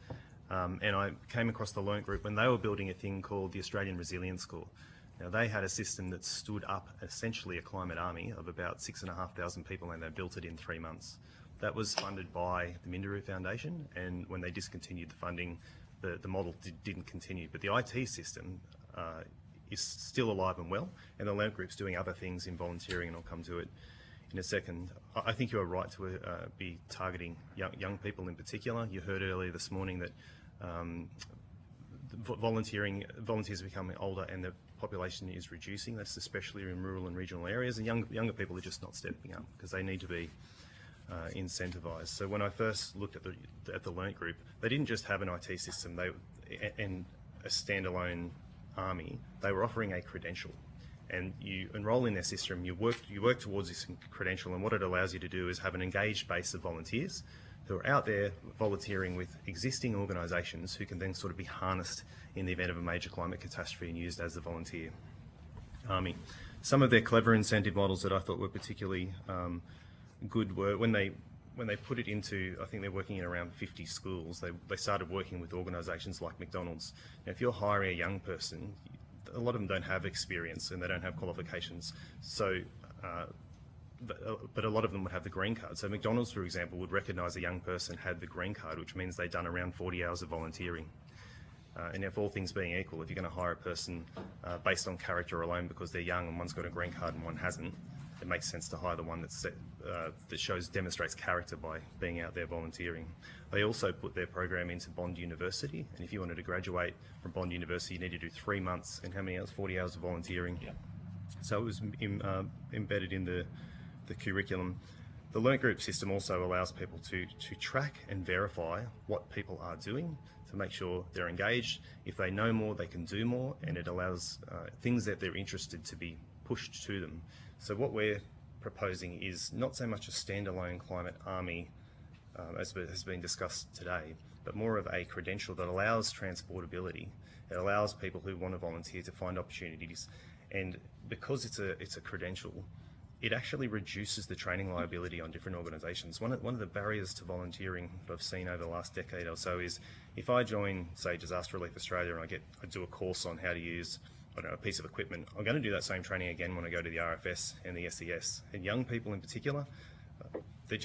And I came across the Learnt Group when they were building a thing called the Australian Resilience Corps. Now, they had a system that stood up essentially a climate army of about 6,500 people, and they built it in 3 months. That was funded by the Minderoo Foundation, and when they discontinued the funding, the model didn't continue. But the IT system is still alive and well, and the Learnt Group's doing other things in volunteering, and I'll come to it in a second. I think you are right to be targeting young people in particular. You heard earlier this morning that volunteers are becoming older and the population is reducing. That's especially in rural and regional areas, and younger people are just not stepping up because they need to be incentivised. So when I first looked at the Learnt Group, they didn't just have an IT system and a standalone army. They were offering a credential, and you enrol in their system. You work towards this credential, and what it allows you to do is have an engaged base of volunteers who are out there volunteering with existing organisations who can then sort of be harnessed in the event of a major climate catastrophe and used as a volunteer army. Some of their clever incentive models that I thought were particularly good were when they put it into, I think they're working in around 50 schools, they started working with organisations like McDonald's. Now, if you're hiring a young person, a lot of them don't have experience and they don't have qualifications, so but a lot of them would have the green card. So McDonald's, for example, would recognise a young person had the green card, which means they'd done around 40 hours of volunteering. And if all things being equal, if you're going to hire a person based on character alone because they're young and one's got a green card and one hasn't, it makes sense to hire the one that demonstrates character by being out there volunteering. They also put their program into Bond University, and if you wanted to graduate from Bond University, you need to do 3 months and how many hours? 40 hours of volunteering. Yeah. So it was embedded in the curriculum. The Learnt Group system also allows people to track and verify what people are doing to make sure they're engaged. If they know more, they can do more, and it allows things that they're interested to be pushed to them. So what we're proposing is not so much a standalone climate army as has been discussed today, but more of a credential that allows transportability. It allows people who want to volunteer to find opportunities, and because it's a credential, it actually reduces the training liability on different organisations. One of the barriers to volunteering that I've seen over the last decade or so is if I join, say, Disaster Relief Australia and I do a course on how to use a piece of equipment, I'm going to do that same training again when I go to the RFS and the SES. And young people in particular, they're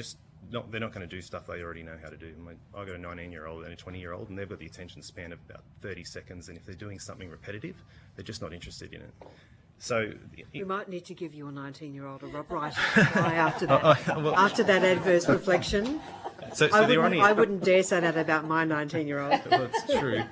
not going to do stuff they already know how to do. I've got a 19-year-old and a 20-year-old, and they've got the attention span of about 30 seconds, and if they're doing something repetitive, they're just not interested in it. So we might need to give you a 19-year-old a right after that. After that adverse reflection, I wouldn't dare say that about my 19-year-old. Well, that's true.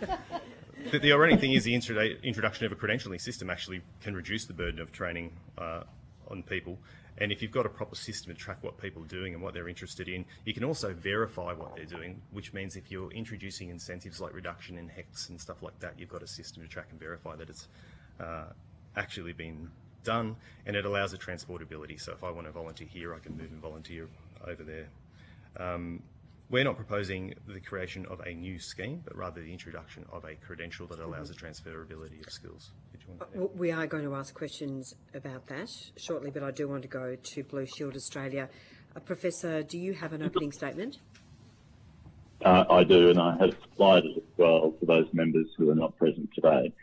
The ironic thing is the introduction of a credentialing system actually can reduce the burden of training on people. And if you've got a proper system to track what people are doing and what they're interested in, you can also verify what they're doing, which means if you're introducing incentives like reduction in HECS and stuff like that, you've got a system to track and verify that it's actually been done, and it allows a transportability. So if I want to volunteer here, I can move and volunteer over there. We're not proposing the creation of a new scheme, but rather the introduction of a credential that allows the transferability of skills. We are going to ask questions about that shortly, but I do want to go to Blue Shield Australia. Professor, do you have an opening statement? I do, and I have supplied it as well for those members who are not present today.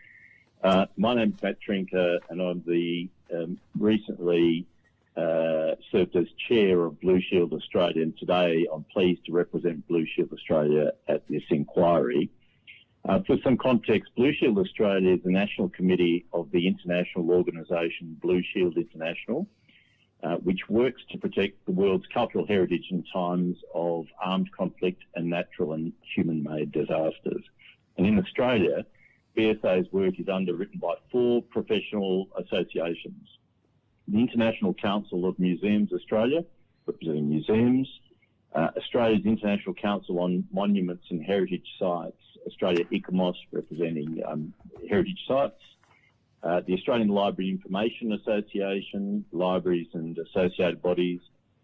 My name's Matt Trinker, and I'm the recently served as chair of Blue Shield Australia, and today I'm pleased to represent Blue Shield Australia at this inquiry. For some context, Blue Shield Australia is the national committee of the international organisation Blue Shield International, which works to protect the world's cultural heritage in times of armed conflict and natural and human-made disasters. And in Australia, BSA's work is underwritten by 4 professional associations: the International Council of Museums Australia, representing museums, Australia's International Council on Monuments and Heritage Sites, Australia ICOMOS, representing heritage sites, the Australian Library Information Association, libraries and associated bodies,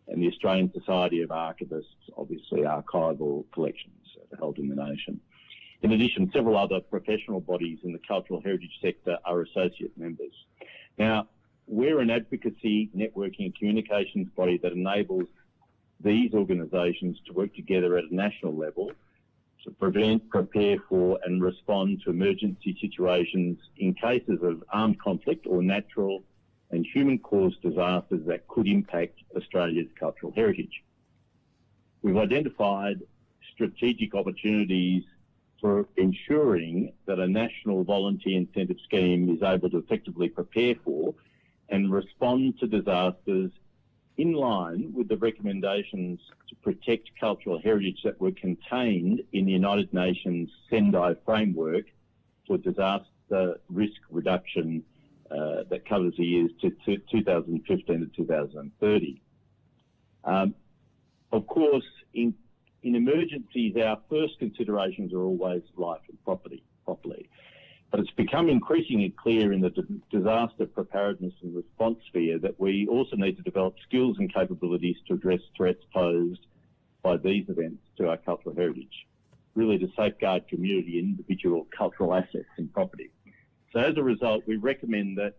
and the Australian Society of Archivists, obviously archival collections held in the nation. In addition, several other professional bodies in the cultural heritage sector are associate members. Now, we're an advocacy, networking and communications body that enables these organisations to work together at a national level to prevent, prepare for and respond to emergency situations in cases of armed conflict or natural and human-caused disasters that could impact Australia's cultural heritage. We've identified strategic opportunities for ensuring that a national volunteer incentive scheme is able to effectively prepare for and respond to disasters in line with the recommendations to protect cultural heritage that were contained in the United Nations Sendai framework for disaster risk reduction that covers the years to 2015 to 2030. Of course, in emergencies, our first considerations are always life and property. But it's become increasingly clear in the disaster preparedness and response sphere that we also need to develop skills and capabilities to address threats posed by these events to our cultural heritage, really to safeguard community and individual cultural assets and property. So as a result, we recommend that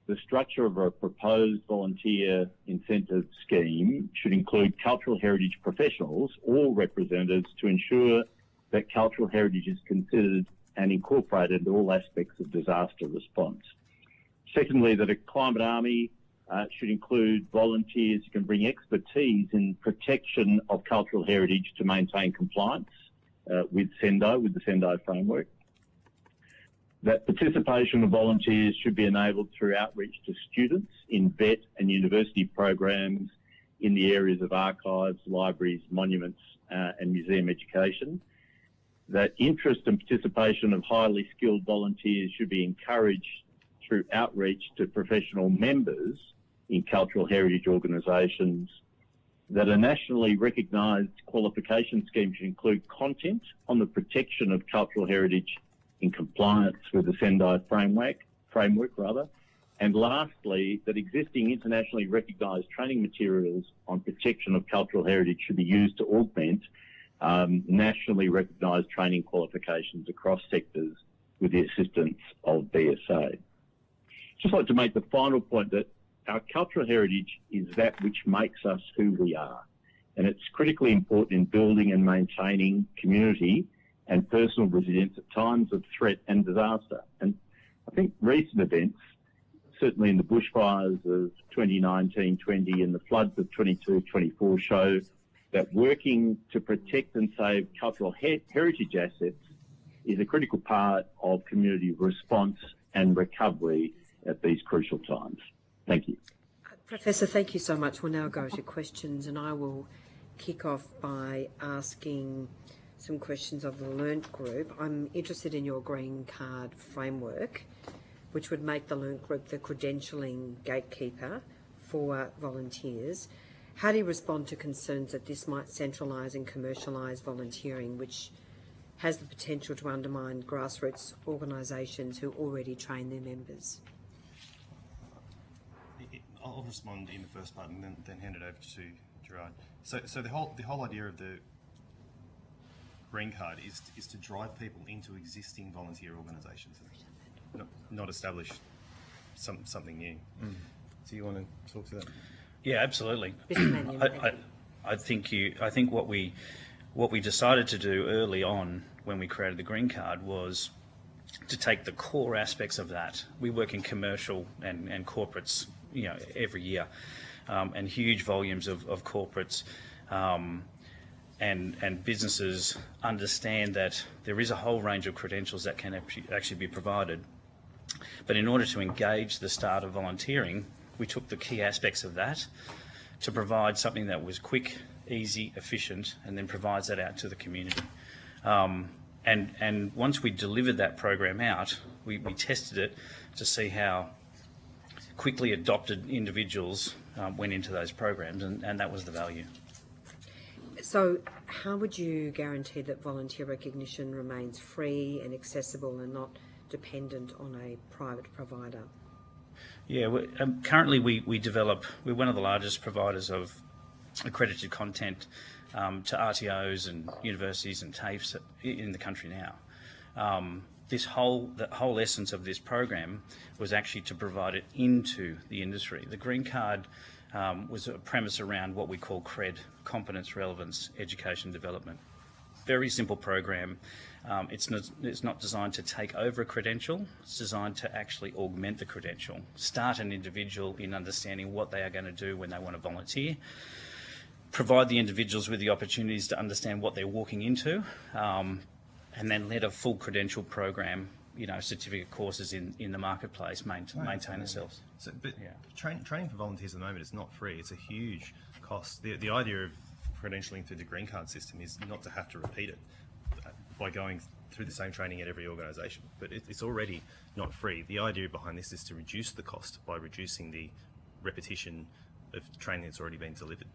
the structure of a proposed volunteer incentive scheme should include cultural heritage professionals or representatives to ensure that cultural heritage is considered and incorporated into all aspects of disaster response. Secondly, that a climate army should include volunteers who can bring expertise in protection of cultural heritage to maintain compliance with the Sendai framework. That participation of volunteers should be enabled through outreach to students in vet and university programs in the areas of archives, libraries, monuments and museum education. That interest and participation of highly skilled volunteers should be encouraged through outreach to professional members in cultural heritage organisations. That a nationally recognised qualification scheme should include content on the protection of cultural heritage in compliance with the Sendai framework. And lastly, that existing internationally recognised training materials on protection of cultural heritage should be used to augment nationally recognised training qualifications across sectors with the assistance of BSA. Just like to make the final point that our cultural heritage is that which makes us who we are, and it's critically important in building and maintaining community and personal resilience at times of threat and disaster. And I think recent events, certainly in the bushfires of 2019-20 and the floods of 22-24, show that working to protect and save cultural heritage assets is a critical part of community response and recovery at these crucial times. Thank you. Professor, thank you so much. We'll now go to questions, and I will kick off by asking some questions of the Learnt Group. I'm interested in your green card framework, which would make the Learnt Group the credentialing gatekeeper for volunteers. How do you respond to concerns that this might centralise and commercialise volunteering, which has the potential to undermine grassroots organisations who already train their members? I'll respond in the first part and then hand it over to Gerard. So the whole idea of the green card is to drive people into existing volunteer organisations, not establish something new. Do you want to talk to that? Yeah, absolutely. I think what we decided to do early on when we created the green card was to take the core aspects of that. We work in commercial and corporates, every year. and huge volumes of corporates and businesses understand that there is a whole range of credentials that can actually be provided. But in order to engage the start of volunteering, we took the key aspects of that to provide something that was quick, easy, efficient, and then provides that out to the community. And once we delivered that program out, we tested it to see how quickly adopted individuals went into those programs, and that was the value. So how would you guarantee that volunteer recognition remains free and accessible and not dependent on a private provider? Yeah, currently we're one of the largest providers of accredited content to RTOs and universities and TAFEs in the country now. The whole essence of this program was actually to provide it into the industry. The Green Card was a premise around what we call CRED, Competence, Relevance, Education, Development. Very simple program. It's not designed to take over a credential. It's designed to actually augment the credential, start an individual in understanding what they are going to do when they want to volunteer, provide the individuals with the opportunities to understand what they're walking into, and then let a full credential program, certificate courses in the marketplace maintain itself. So, but training for volunteers at the moment is not free. It's a huge cost. The idea of credentialing through the Green Card system is not to have to repeat it by going through the same training at every organisation. But it's already not free. The idea behind this is to reduce the cost by reducing the repetition of training that's already been delivered.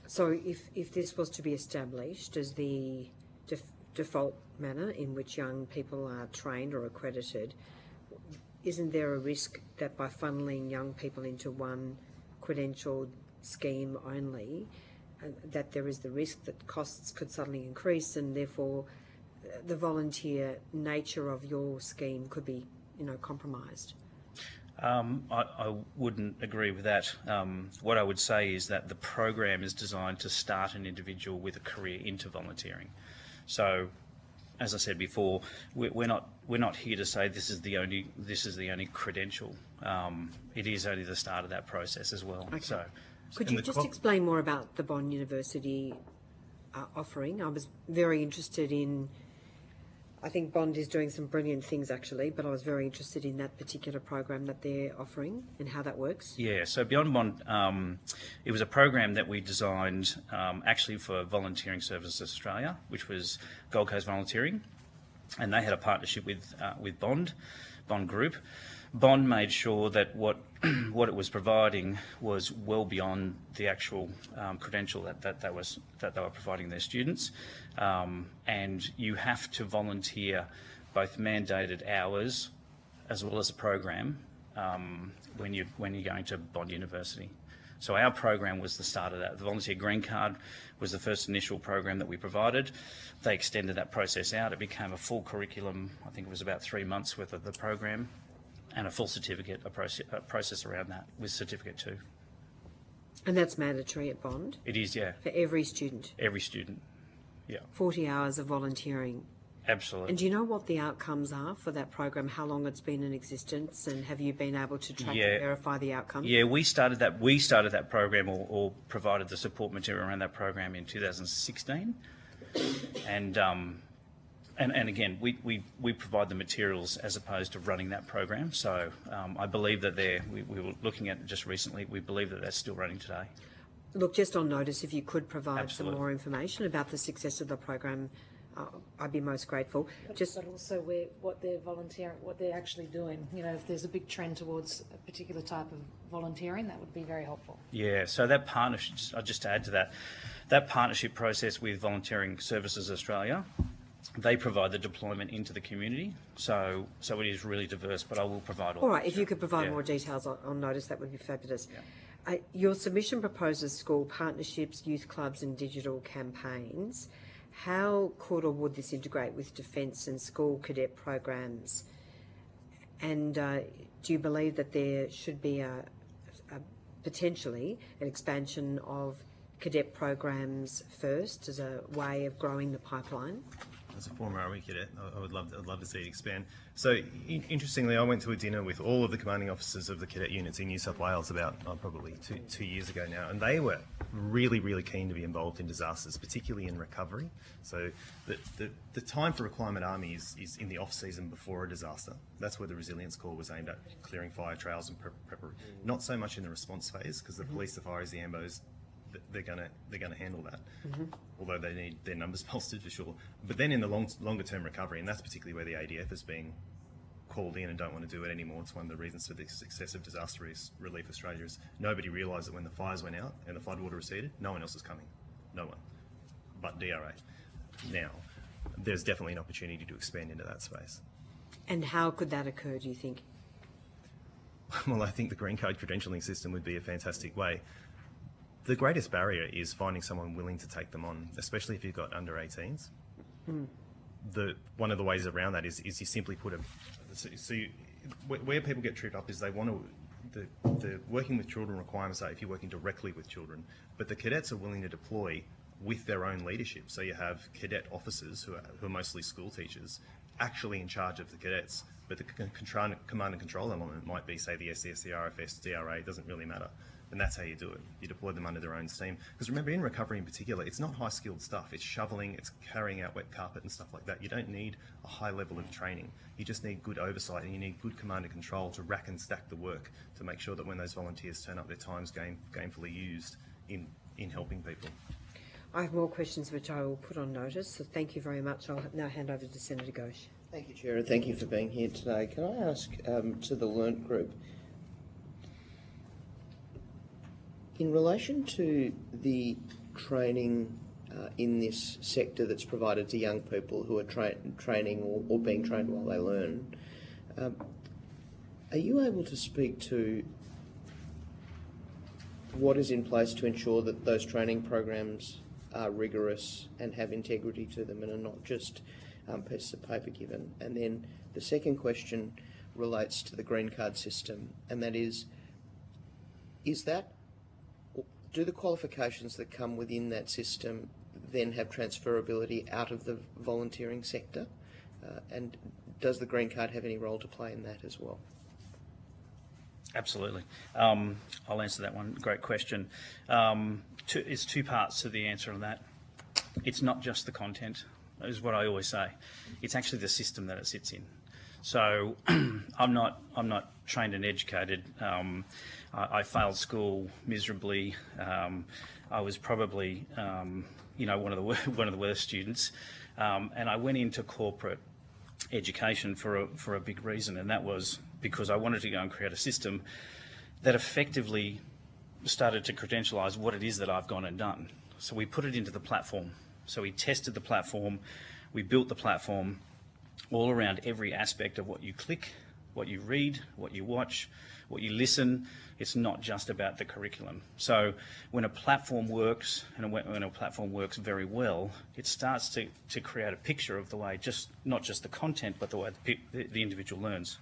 So if this was to be established as the default manner in which young people are trained or accredited, isn't there a risk that by funneling young people into one credentialed scheme only, that there is the risk that costs could suddenly increase and therefore the volunteer nature of your scheme could be, compromised? I wouldn't agree with that. What I would say is that the program is designed to start an individual with a career into volunteering. So, as I said before, we're not here to say this is the only credential. It is only the start of that process as well. Okay. So, could you just explain more about the Bond University offering? I was very interested in. I think Bond is doing some brilliant things actually, but I was very interested in that particular program that they're offering and how that works. Yeah, so Beyond Bond, it was a program that we designed actually for Volunteering Services Australia, which was Gold Coast Volunteering, and they had a partnership with Bond Group. Bond made sure that what it was providing was well beyond the actual credential that they were providing their students, and you have to volunteer both mandated hours as well as a program when you're going to Bond University. So our program was the start of that. The Volunteer Green Card was the first initial program that we provided. They extended that process out. It became a full curriculum. I think it was about 3 months worth of the program, and a full certificate, a process around that with certificate 2. And that's mandatory at Bond? It is, yeah. For every student? Every student, yeah. 40 hours of volunteering? Absolutely. And do you know what the outcomes are for that program, how long it's been in existence, and have you been able to track and verify the outcomes? Yeah, we started that program or provided the support material around that program in 2016. And again, we provide the materials as opposed to running that program. So I believe that we were looking at it just recently, we believe that that's still running today. Look, just on notice, if you could provide Absolutely. some more information about the success of the program, I'd be most grateful. But also what they're volunteering, what they're actually doing. If there's a big trend towards a particular type of volunteering, that would be very helpful. Yeah, so that partnership, just to add to that partnership process with Volunteering Services Australia, they provide the deployment into the community, so it is really diverse, but I will provide all right, if you could provide more details on notice, that would be fabulous. Yeah. Your submission proposes school partnerships, youth clubs and digital campaigns. How could or would this integrate with defence and school cadet programs? And do you believe that there should be potentially an expansion of cadet programs first as a way of growing the pipeline? as a former Army cadet, I'd love to see it expand. So interestingly, I went to a dinner with all of the commanding officers of the cadet units in New South Wales about probably two years ago now, and they were really, really keen to be involved in disasters, particularly in recovery. So the time for Requirement Army is in the off-season before a disaster. That's where the Resilience Corps was aimed at, clearing fire trails and preparation. Not so much in the response phase, because the police, the fires, the ambos, they're gonna handle that. Although they need their numbers bolstered for sure. But then in the longer term recovery, and that's particularly where the ADF is being called in and don't want to do it anymore. It's one of the reasons for the success of Disaster Relief Australia is nobody realised that when the fires went out and the floodwater receded, no one else is coming. No one. But DRA. Now, there's definitely an opportunity to expand into that space. And how could that occur, do you think? Well, I think the green card credentialing system would be a fantastic way. The greatest barrier is finding someone willing to take them on, especially if you've got under 18s. One of the ways around that is you simply put where people get tripped up is they want to, the working with children requirements are if you're working directly with children, but the cadets are willing to deploy with their own leadership. So you have cadet officers who are mostly school teachers actually in charge of the cadets, but the command and control element might be, say, the SES, the RFS, DRA, it doesn't really matter. And that's how you do it. You deploy them under their own steam. Because remember, in recovery in particular, it's not high-skilled stuff. It's shoveling, it's carrying out wet carpet and stuff like that. You don't need a high level of training. You just need good oversight and you need good command and control to rack and stack the work to make sure that when those volunteers turn up, their time's gainfully used in helping people. I have more questions which I will put on notice, so thank you very much. I'll now hand over to Senator Ghosh. Thank you, Chair, and thank you for being here today. Can I ask to the Learnt Group, in relation to the training in this sector that's provided to young people who are training or being trained while they learn, are you able to speak to what is in place to ensure that those training programs are rigorous and have integrity to them and are not just pieces of paper given? And then the second question relates to the green card system, and that is that, do the qualifications that come within that system then have transferability out of the volunteering sector? And does the green card have any role to play in that as well? Absolutely. I'll answer that one. Great question. It's two parts to the answer on that. It's not just the content, is what I always say. It's actually the system that it sits in. So I'm not trained and educated. I failed school miserably. I was probably one of the worst students, and I went into corporate education for a big reason, and that was because I wanted to go and create a system that effectively started to credentialise what it is that I've gone and done. So we put it into the platform. So we tested the platform, we built the platform all around every aspect of what you click, what you read, what you watch, what you listen. It's not just about the curriculum. So when a platform works, and when a platform works very well, it starts to create a picture of the way, not just the content, but the way the individual learns.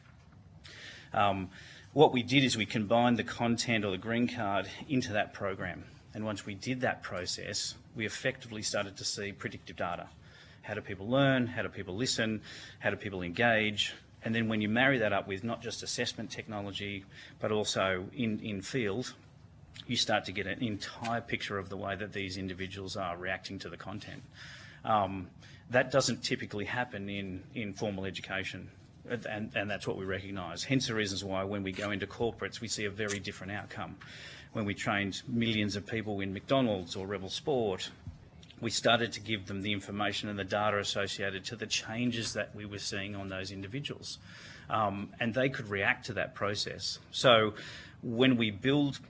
What we did is we combined the content or the green card into that program. And once we did that process, we effectively started to see predictive data. How do people learn? How do people listen? How do people engage? And then when you marry that up with not just assessment technology, but also in field, you start to get an entire picture of the way that these individuals are reacting to the content. That doesn't typically happen in formal education, and that's what we recognise. Hence the reasons why when we go into corporates, we see a very different outcome. When we trained millions of people in McDonald's or Rebel Sport, we started to give them the information and the data associated to the changes that we were seeing on those individuals. And they could react to that process. So when we build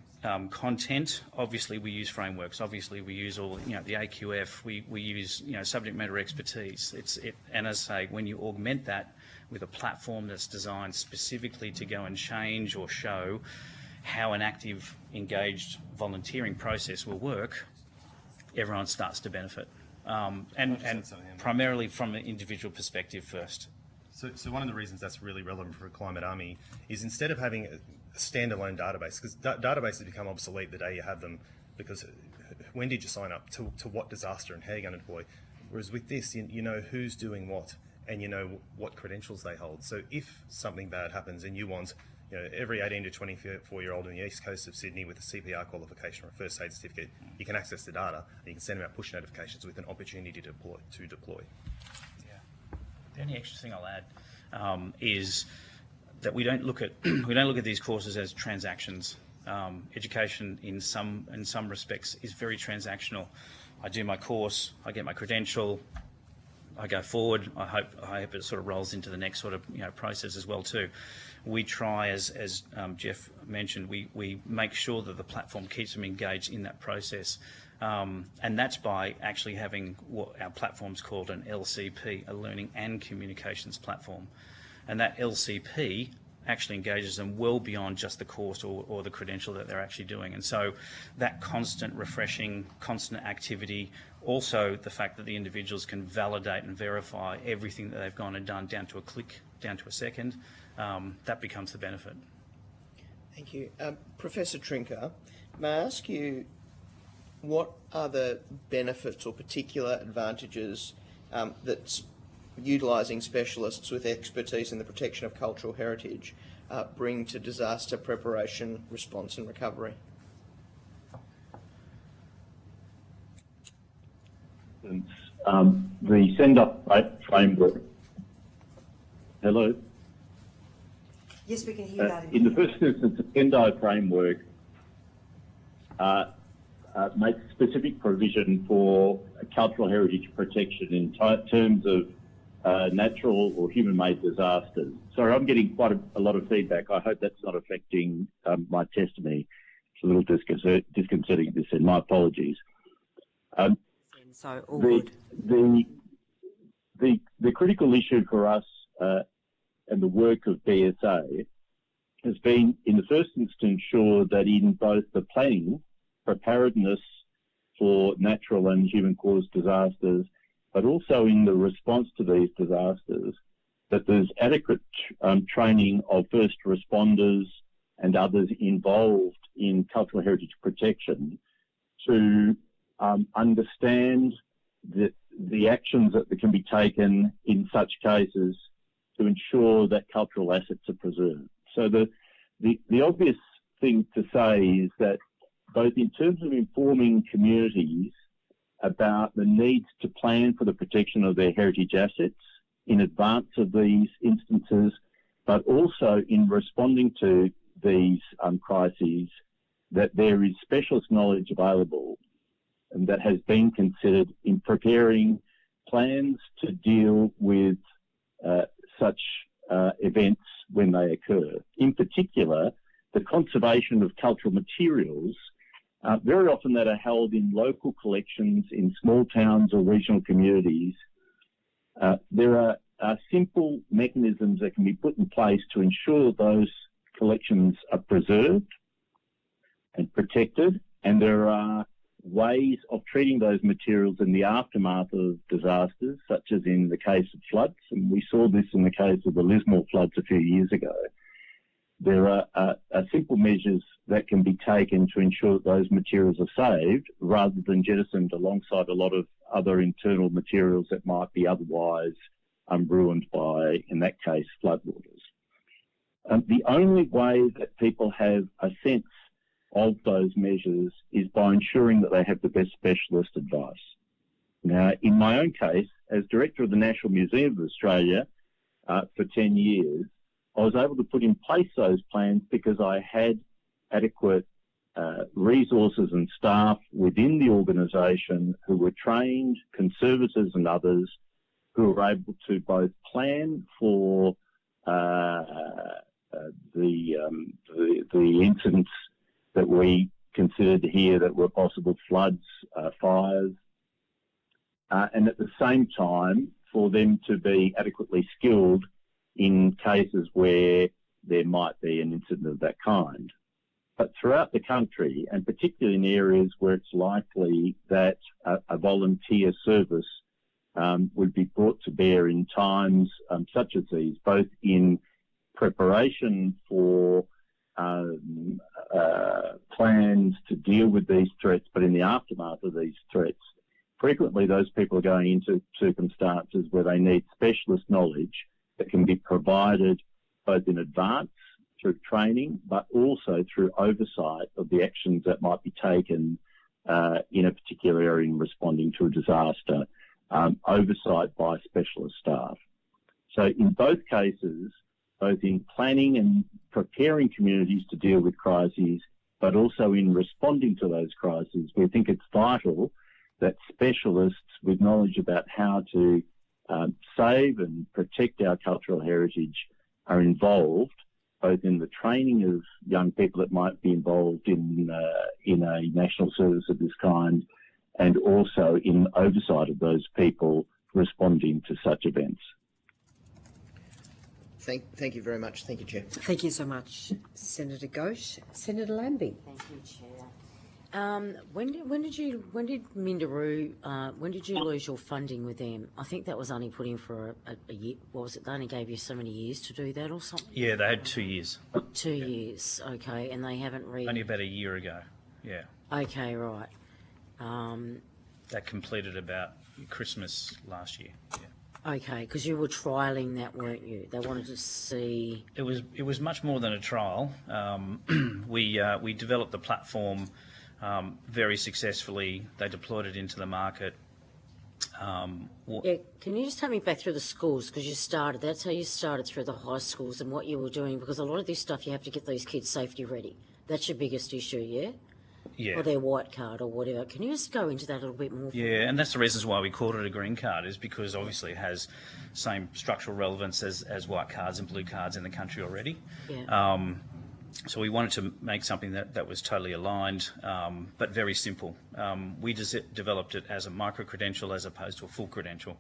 content, obviously we use frameworks. Obviously we use all, the AQF, we use, subject matter expertise. And as I say, when you augment that with a platform that's designed specifically to go and change or show how an active, engaged volunteering process will work, everyone starts to benefit, and primarily from an individual perspective first. So one of the reasons that's really relevant for a Climate Army is instead of having a standalone database, because databases become obsolete the day you have them, because when did you sign up to what disaster and how are you going to deploy? Whereas with this, you know who's doing what, and you know what credentials they hold. So if something bad happens and you want, you know, every 18 to 24-year-old in the east coast of Sydney with a CPR qualification or a first aid certificate, you can access the data and you can send them out push notifications with an opportunity to deploy. Yeah. The only extra thing I'll add is that we don't look at these courses as transactions. Education in some respects is very transactional. I do my course, I get my credential, I go forward. I hope it sort of rolls into the next sort of process as well too. We try, as Jeff mentioned, we make sure that the platform keeps them engaged in that process, and that's by actually having what our platform's called an LCP, a learning and communications platform, and that LCP actually engages them well beyond just the course or the credential that they're actually doing. And so that constant refreshing, constant activity, also the fact that the individuals can validate and verify everything that they've gone and done down to a click, down to a second, that becomes the benefit. Thank you. Professor Trinker, may I ask you, what are the benefits or particular advantages that utilising specialists with expertise in the protection of cultural heritage bring to disaster preparation, response and recovery? The send-up framework. Hello? Yes, we can hear that. In the first instance, the send-up framework makes specific provision for cultural heritage protection in terms of natural or human-made disasters. Sorry, I'm getting quite a lot of feedback. I hope that's not affecting my testimony. It's a little disconcerting this end. My apologies. So, all good. The critical issue for us and the work of BSA has been, in the first instance, to ensure that in both the planning, preparedness for natural and human-caused disasters, but also in the response to these disasters, that there's adequate training of first responders and others involved in cultural heritage protection to understand the actions that can be taken in such cases to ensure that cultural assets are preserved. So the obvious thing to say is that both in terms of informing communities about the needs to plan for the protection of their heritage assets in advance of these instances, but also in responding to these crises, that there is specialist knowledge available and that has been considered in preparing plans to deal with such events when they occur. In particular, the conservation of cultural materials, very often that are held in local collections in small towns or regional communities. There are simple mechanisms that can be put in place to ensure those collections are preserved and protected, and there are ways of treating those materials in the aftermath of disasters, such as in the case of floods, and we saw this in the case of the Lismore floods a few years ago. There are simple measures that can be taken to ensure that those materials are saved rather than jettisoned alongside a lot of other internal materials that might be otherwise ruined by, in that case, floodwaters. The only way that people have a sense of those measures is by ensuring that they have the best specialist advice. Now, in my own case, as Director of the National Museum of Australia for 10 years, I was able to put in place those plans because I had adequate resources and staff within the organisation who were trained, conservators and others, who were able to both plan for the incidents that we considered here that were possible floods, fires, and at the same time for them to be adequately skilled in cases where there might be an incident of that kind. But throughout the country, and particularly in areas where it's likely that a volunteer service would be brought to bear in times such as these, both in preparation for plans to deal with these threats, but in the aftermath of these threats, frequently those people are going into circumstances where they need specialist knowledge that can be provided both in advance through training, but also through oversight of the actions that might be taken in a particular area in responding to a disaster, oversight by specialist staff. So in both cases, both in planning and preparing communities to deal with crises, but also in responding to those crises, we think it's vital that specialists with knowledge about how to save and protect our cultural heritage are involved, both in the training of young people that might be involved in a national service of this kind, and also in oversight of those people responding to such events. Thank you very much. Thank you, Chair. Thank you so much, Senator Ghosh. Senator Lambie. Thank you, Chair. When did Minderoo, when did you lose your funding with them? I think that was only put in for a year. What was it? They only gave you so many years to do that or something? Yeah, they had 2 years. 2 years, okay, and they haven't Only about a year ago, yeah. Okay, right. That completed about Christmas last year, yeah. Okay, because you were trialling that, weren't you? They wanted to see... It was much more than a trial. We developed the platform very successfully. They deployed it into the market. Yeah, can you just take me back through the schools, because you started, that's how you started through the high schools and what you were doing, because a lot of this stuff you have to get these kids safety ready. That's your biggest issue, yeah? Yeah. Or their white card or whatever. Can you just go into that a little bit more? Yeah, and that's the reasons why we called it a green card, is because obviously it has same structural relevance as white cards and blue cards in the country already. Yeah. So we wanted to make something that was totally aligned, but very simple. We developed it as a micro-credential as opposed to a full credential.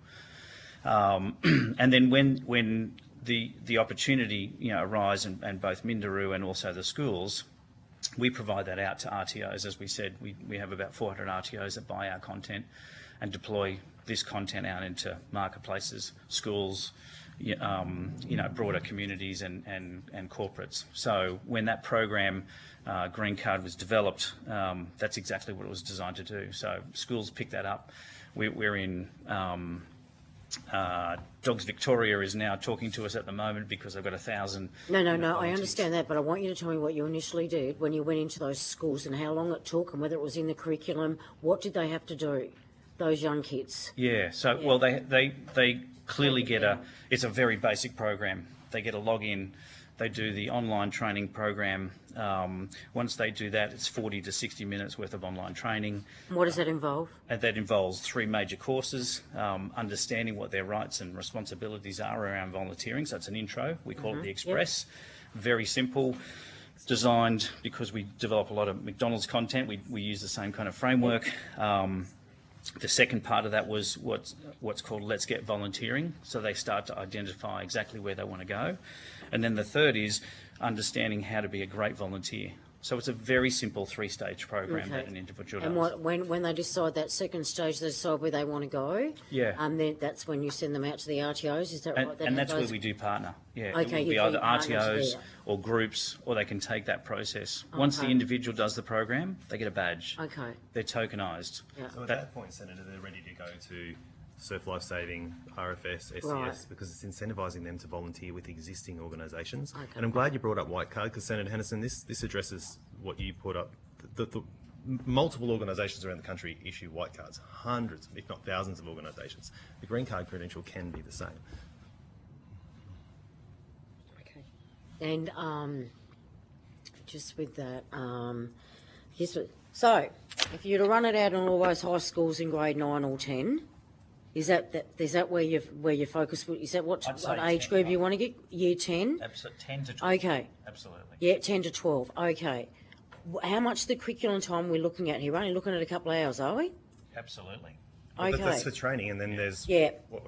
And then when the opportunity arise, and both Minderoo and also the schools, we provide that out to RTOs. As we said, we have about 400 RTOs that buy our content and deploy this content out into marketplaces, schools, broader communities and corporates. So when that program, Green Card, was developed, that's exactly what it was designed to do. So schools pick that up. We're in... Dogs Victoria is now talking to us at the moment because they've got 1,000. No, I understand that, but I want you to tell me what you initially did when you went into those schools and how long it took and whether it was in the curriculum. What did they have to do, those young kids? Yeah, so, well, they clearly get it's a very basic program. They get a login, they do the online training program. Once they do that, it's 40 to 60 minutes worth of online training. And what does that involve? And that involves 3 major courses, understanding what their rights and responsibilities are around volunteering. So it's an intro. We call it the Express. Yep. Very simple. It's designed because we develop a lot of McDonald's content. We use the same kind of framework. The second part of that was what's called Let's Get Volunteering. So they start to identify exactly where they want to go. And then the third is understanding how to be a great volunteer. So it's a very simple 3-stage program that an individual does. And when they decide that second stage, they decide where they want to go. Yeah. Then that's when you send them out to the RTOs. Is that right? And that's where we do partner. Yeah. Okay. It will be either RTOs or groups, or they can take that process. Okay. Once the individual does the program, they get a badge. Okay. They're tokenised. Yeah. So at that point, Senator, they're ready to go to Surf Life Saving, RFS, SCS, because it's incentivising them to volunteer with existing organisations. Okay. And I'm glad you brought up White Card, because Senator Henderson, this addresses what you put up. The multiple organisations around the country issue White Cards, hundreds, if not thousands of organisations. The Green Card credential can be the same. Okay. And just with that, so if you were to run it out on all those high schools in grade 9 or 10, is that where your focus? Is that what age group you want to get? Year 10? Absolutely, 10 to 12. Okay. Absolutely. Yeah, 10 to 12. Okay. How much the curriculum time we're looking at here? We're only looking at a couple of hours, are we? Absolutely. Okay. But that's for training, and then there's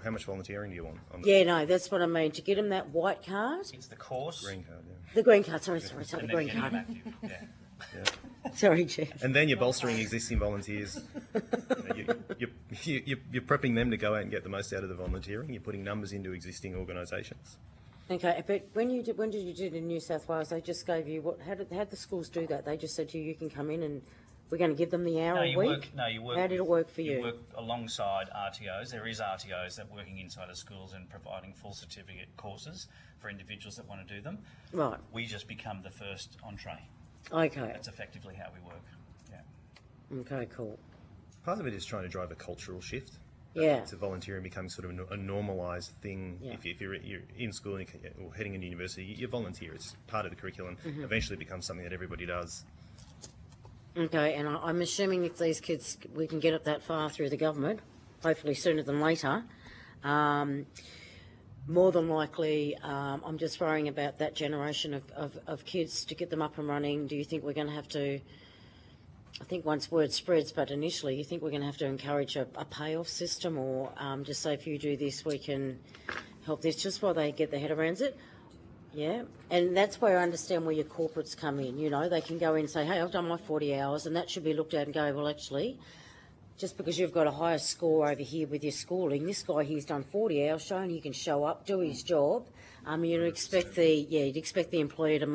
how much volunteering do you want? No, that's what I mean. To get them that white card. It's the course. Green card, yeah. The green card. Sorry, the green card. Sorry, Jeff. And then you're bolstering existing volunteers. You're prepping them to go out and get the most out of the volunteering. You're putting numbers into existing organisations. Okay, but when did you do it in New South Wales? They just gave you what? How did the schools do that? They just said to you, you can come in and We're going to give them the hour a week? You work. How did it work for you? You work alongside RTOs. There is RTOs that are working inside of schools and providing full certificate courses for individuals that want to do them. Right. We just become the first entree. Okay. That's effectively how we work. Yeah. Okay, cool. Part of it is trying to drive a cultural shift. Yeah. To volunteering becoming sort of a normalised thing. Yeah. If you're in school or heading into university, you volunteer. It's part of the curriculum. Mm-hmm. Eventually it becomes something that everybody does. Okay, and I'm assuming if these kids, we can get it that far through the government, hopefully sooner than later, more than likely, I'm just worrying about that generation of kids to get them up and running. Do you think we're going to have to, I think once word spreads, but initially, you think we're going to have to encourage a payoff system, or just say if you do this, we can help this, just while they get their head around it? Yeah, and that's where I understand where your corporates come in. You know, they can go in and say, hey, I've done my 40 hours, and that should be looked at and go, well, actually, just because you've got a higher score over here with your schooling, this guy here's done 40 hours, showing he can show up, do his job. You'd expect the employer to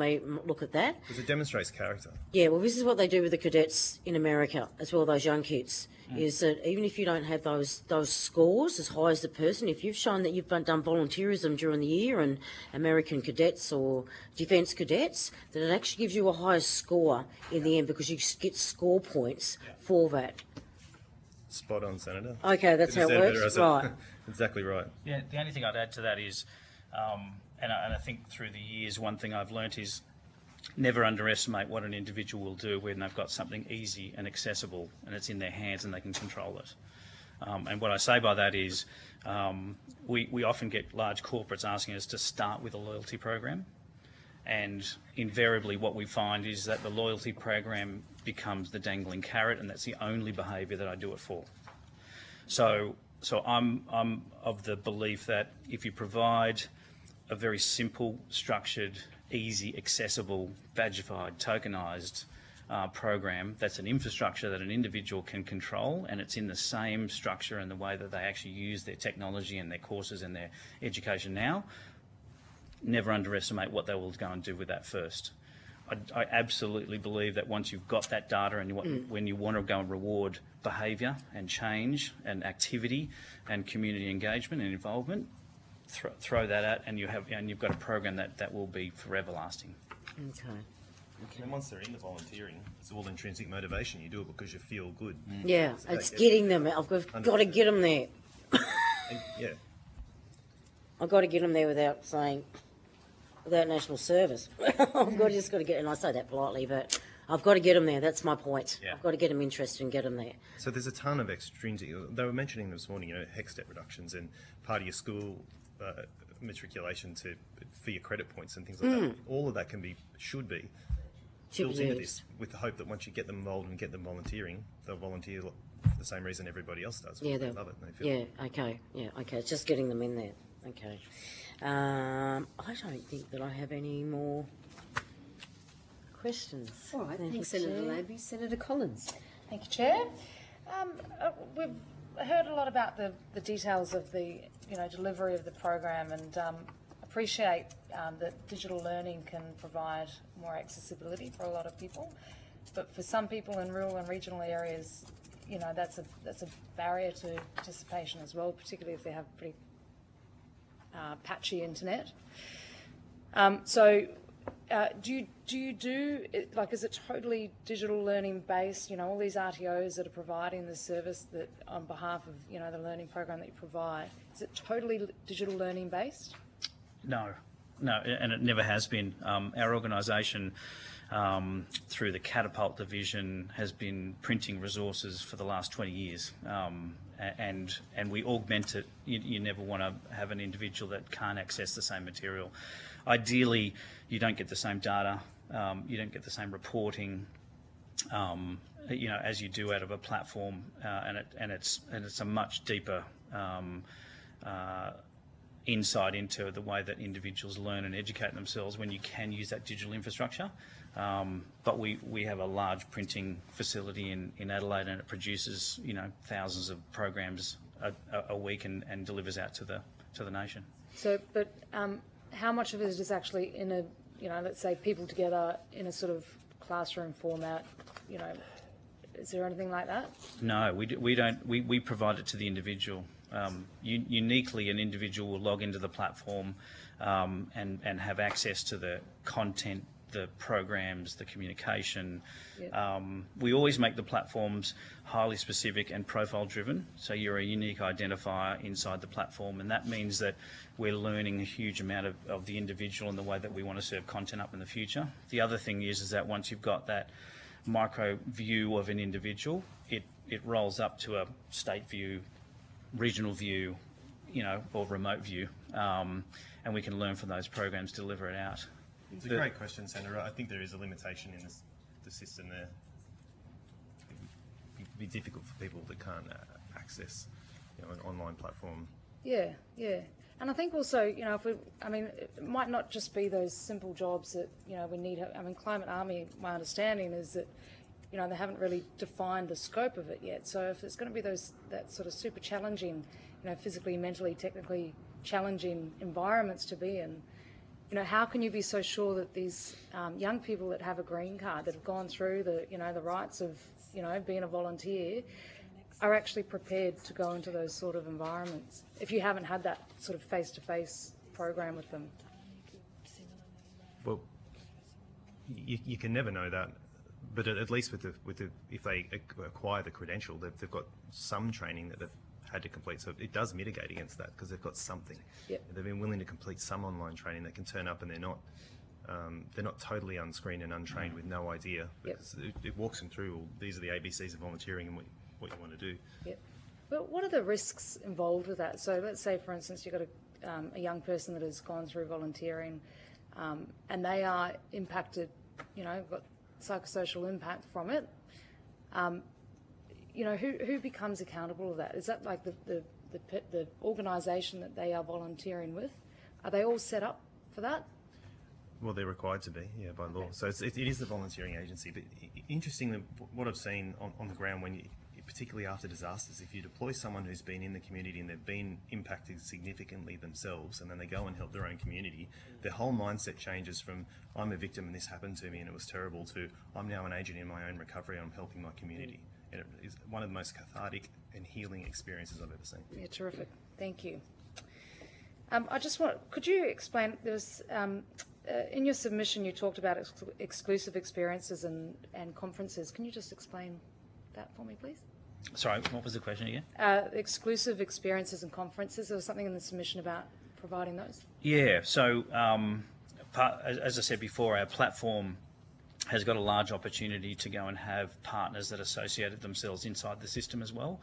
look at that. Because it demonstrates character. Yeah, well, this is what they do with the cadets in America as well, those young kids, is that even if you don't have those scores as high as the person, if you've shown that you've done volunteerism during the year and American cadets or defence cadets, that it actually gives you a higher score in the end because you get score points for that. Spot on, Senator. Okay, that's how it works, right. Exactly right. Yeah, the only thing I'd add to that is, and I think through the years, one thing I've learnt is never underestimate what an individual will do when they've got something easy and accessible and it's in their hands and they can control it. And what I say by that is we often get large corporates asking us to start with a loyalty program, and invariably what we find is that the loyalty program becomes the dangling carrot, and that's the only behaviour that I do it for. So I'm of the belief that if you provide a very simple, structured, easy, accessible, badgified, tokenised program that's an infrastructure that an individual can control, and it's in the same structure and the way that they actually use their technology and their courses and their education now, never underestimate what they will go and do with that first. I absolutely believe that once you've got that data and when you want to go and reward behaviour and change and activity and community engagement and involvement, throw that out and you've got a program that will be forever lasting. Okay. And once they're into volunteering, it's all intrinsic motivation. You do it because you feel good. Yeah, it's getting them. I've got to get them there. Yeah. I've got to get them there without national service. Just got to get, and I say that politely, but I've got to get them there. That's my point. Yeah. I've got to get them interested and get them there. So there's a ton of extrinsic. They were mentioning this morning, HEC step reductions and part of your school matriculation for your credit points and things like that. All of that should be built into this, with the hope that once you get them involved and get them volunteering, they'll volunteer for the same reason everybody else does. Yeah, they love it. They feel okay. It's just getting them in there. Okay. I don't think that I have any more questions. All right, Thank thanks, you, Senator Chair. Labey. Senator Collins. Thank you, Chair. We've heard a lot about the details of the delivery of the program, and appreciate that digital learning can provide more accessibility for a lot of people. But for some people in rural and regional areas, that's a barrier to participation as well, particularly if they have pretty patchy internet. Do you do it, like, is it totally digital learning based? All these RTOs that are providing the service that on behalf of the learning program that you provide, is it totally digital learning based? No, and it never has been. Our organisation, through the Catapult division, has been printing resources for the last 20 years, and we augment it. You never want to have an individual that can't access the same material. Ideally, you don't get the same data, you don't get the same reporting, as you do out of a platform, and it's a much deeper insight into the way that individuals learn and educate themselves when you can use that digital infrastructure. But we have a large printing facility in Adelaide, and it produces thousands of programs a week and delivers out to the nation. So, but how much of it is actually in a let's say people together in a sort of classroom format, Is there anything like that? No, we don't. We provide it to the individual. Uniquely, an individual will log into the platform and have access to the content, the programs, the communication. Yep. We always make the platforms highly specific and profile driven, so you're a unique identifier inside the platform, and that means that we're learning a huge amount of the individual and the way that we want to serve content up in the future. The other thing is that once you've got that micro view of an individual, it rolls up to a state view, regional view, or remote view, and we can learn from those programs to deliver it out. It's a great question, Senator. I think there is a limitation in the system there. It'd be difficult for people that can't access an online platform. Yeah. And I think also, it might not just be those simple jobs that, we need. Climate Army, my understanding is that, they haven't really defined the scope of it yet. So if it's going to be that sort of super challenging, physically, mentally, technically challenging environments to be in, how can you be so sure that these young people that have a green card, that have gone through the rights of, being a volunteer, are actually prepared to go into those sort of environments if you haven't had that sort of face-to-face program with them? Well, you can never know that, but at least with the if they acquire the credential, they've got some training that they've had to complete, so it does mitigate against that because they've got something. Yep. They've been willing to complete some online training. They can turn up and they're not totally unscreened and untrained with no idea, because it walks them through, well, these are the ABCs of volunteering and what you want to do. Yep. But what are the risks involved with that? So let's say, for instance, you've got a young person that has gone through volunteering and they are impacted, got psychosocial impact from it. Who becomes accountable of that? Is that like the organisation that they are volunteering with? Are they all set up for that? Well, they're required to be, by law. So it is the volunteering agency. But interestingly, what I've seen on the ground, particularly after disasters, if you deploy someone who's been in the community and they've been impacted significantly themselves, and then they go and help their own community, their whole mindset changes from I'm a victim and this happened to me and it was terrible to I'm now an agent in my own recovery and I'm helping my community. And it is one of the most cathartic and healing experiences I've ever seen. Yeah, terrific. Thank you. Could you explain, there was, in your submission you talked about exclusive experiences and conferences. Can you just explain that for me, please? Sorry, what was the question again? Exclusive experiences and conferences. There was something in the submission about providing those. Yeah, so as I said before, our platform has got a large opportunity to go and have partners that associated themselves inside the system as well.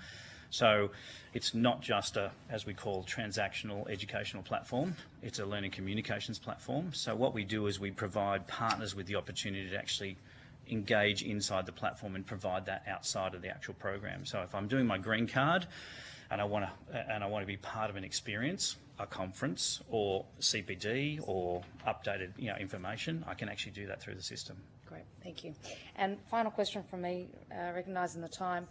So it's not just a, as we call, transactional educational platform, it's a learning communications platform. So what we do is we provide partners with the opportunity to actually engage inside the platform and provide that outside of the actual program. So if I'm doing my green card and I want to be part of an experience, a conference or CPD or updated information, I can actually do that through the system. Great, thank you. And final question from me, recognising the time.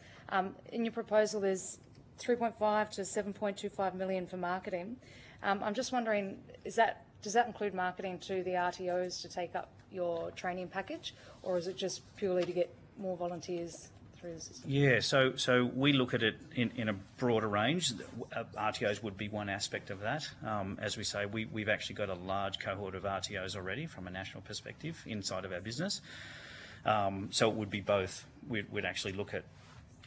In your proposal, there's 3.5 to 7.25 million for marketing. I'm just wondering, does that include marketing to the RTOs to take up your training package, or is it just purely to get more volunteers through the system? Yeah, so we look at it in a broader range. RTOs would be one aspect of that. As we say, we've actually got a large cohort of RTOs already from a national perspective inside of our business. So it would be both. We'd actually look at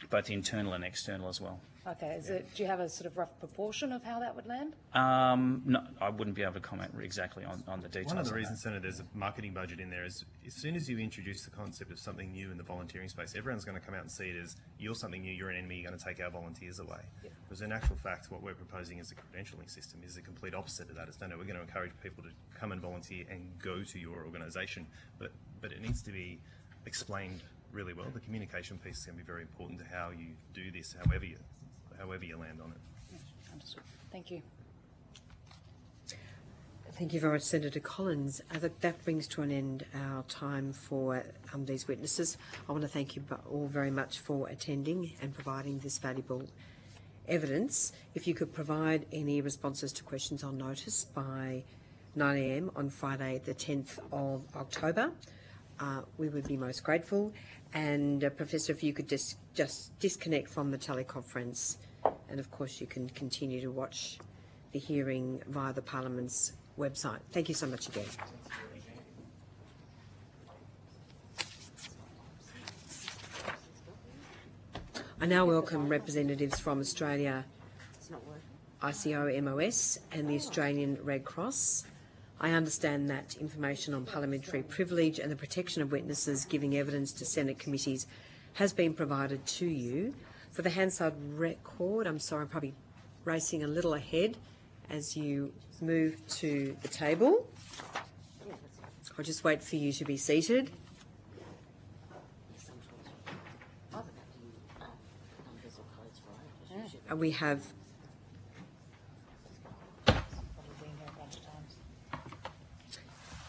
both internal and external as well. Okay, do you have a sort of rough proportion of how that would land? No, I wouldn't be able to comment exactly on the details. One of the reasons, Senator, there's a marketing budget in there is as soon as you introduce the concept of something new in the volunteering space, everyone's going to come out and see it as you're something new, you're an enemy, you're going to take our volunteers away. Yep. Whereas in actual fact, what we're proposing as a credentialing system is the complete opposite of that. It's no, we're going to encourage people to come and volunteer and go to your organisation, but it needs to be explained really well. The communication piece is going to be very important to how you do this, however you land on it. Understood. Thank you. Thank you very much, Senator Collins. That brings to an end our time for these witnesses. I want to thank you all very much for attending and providing this valuable evidence. If you could provide any responses to questions on notice by 9 a.m. on Friday the 10th of October, we would be most grateful. And Professor, if you could just disconnect from the teleconference, and of course you can continue to watch the hearing via the Parliament's website. Thank you so much again. I now welcome representatives from Australia, ICO MOS and the Australian Red Cross. I understand that information on parliamentary privilege and the protection of witnesses giving evidence to Senate committees has been provided to you. For the Hansard record, I'm sorry, I'm probably racing a little ahead as you move to the table. I'll just wait for you to be seated. We have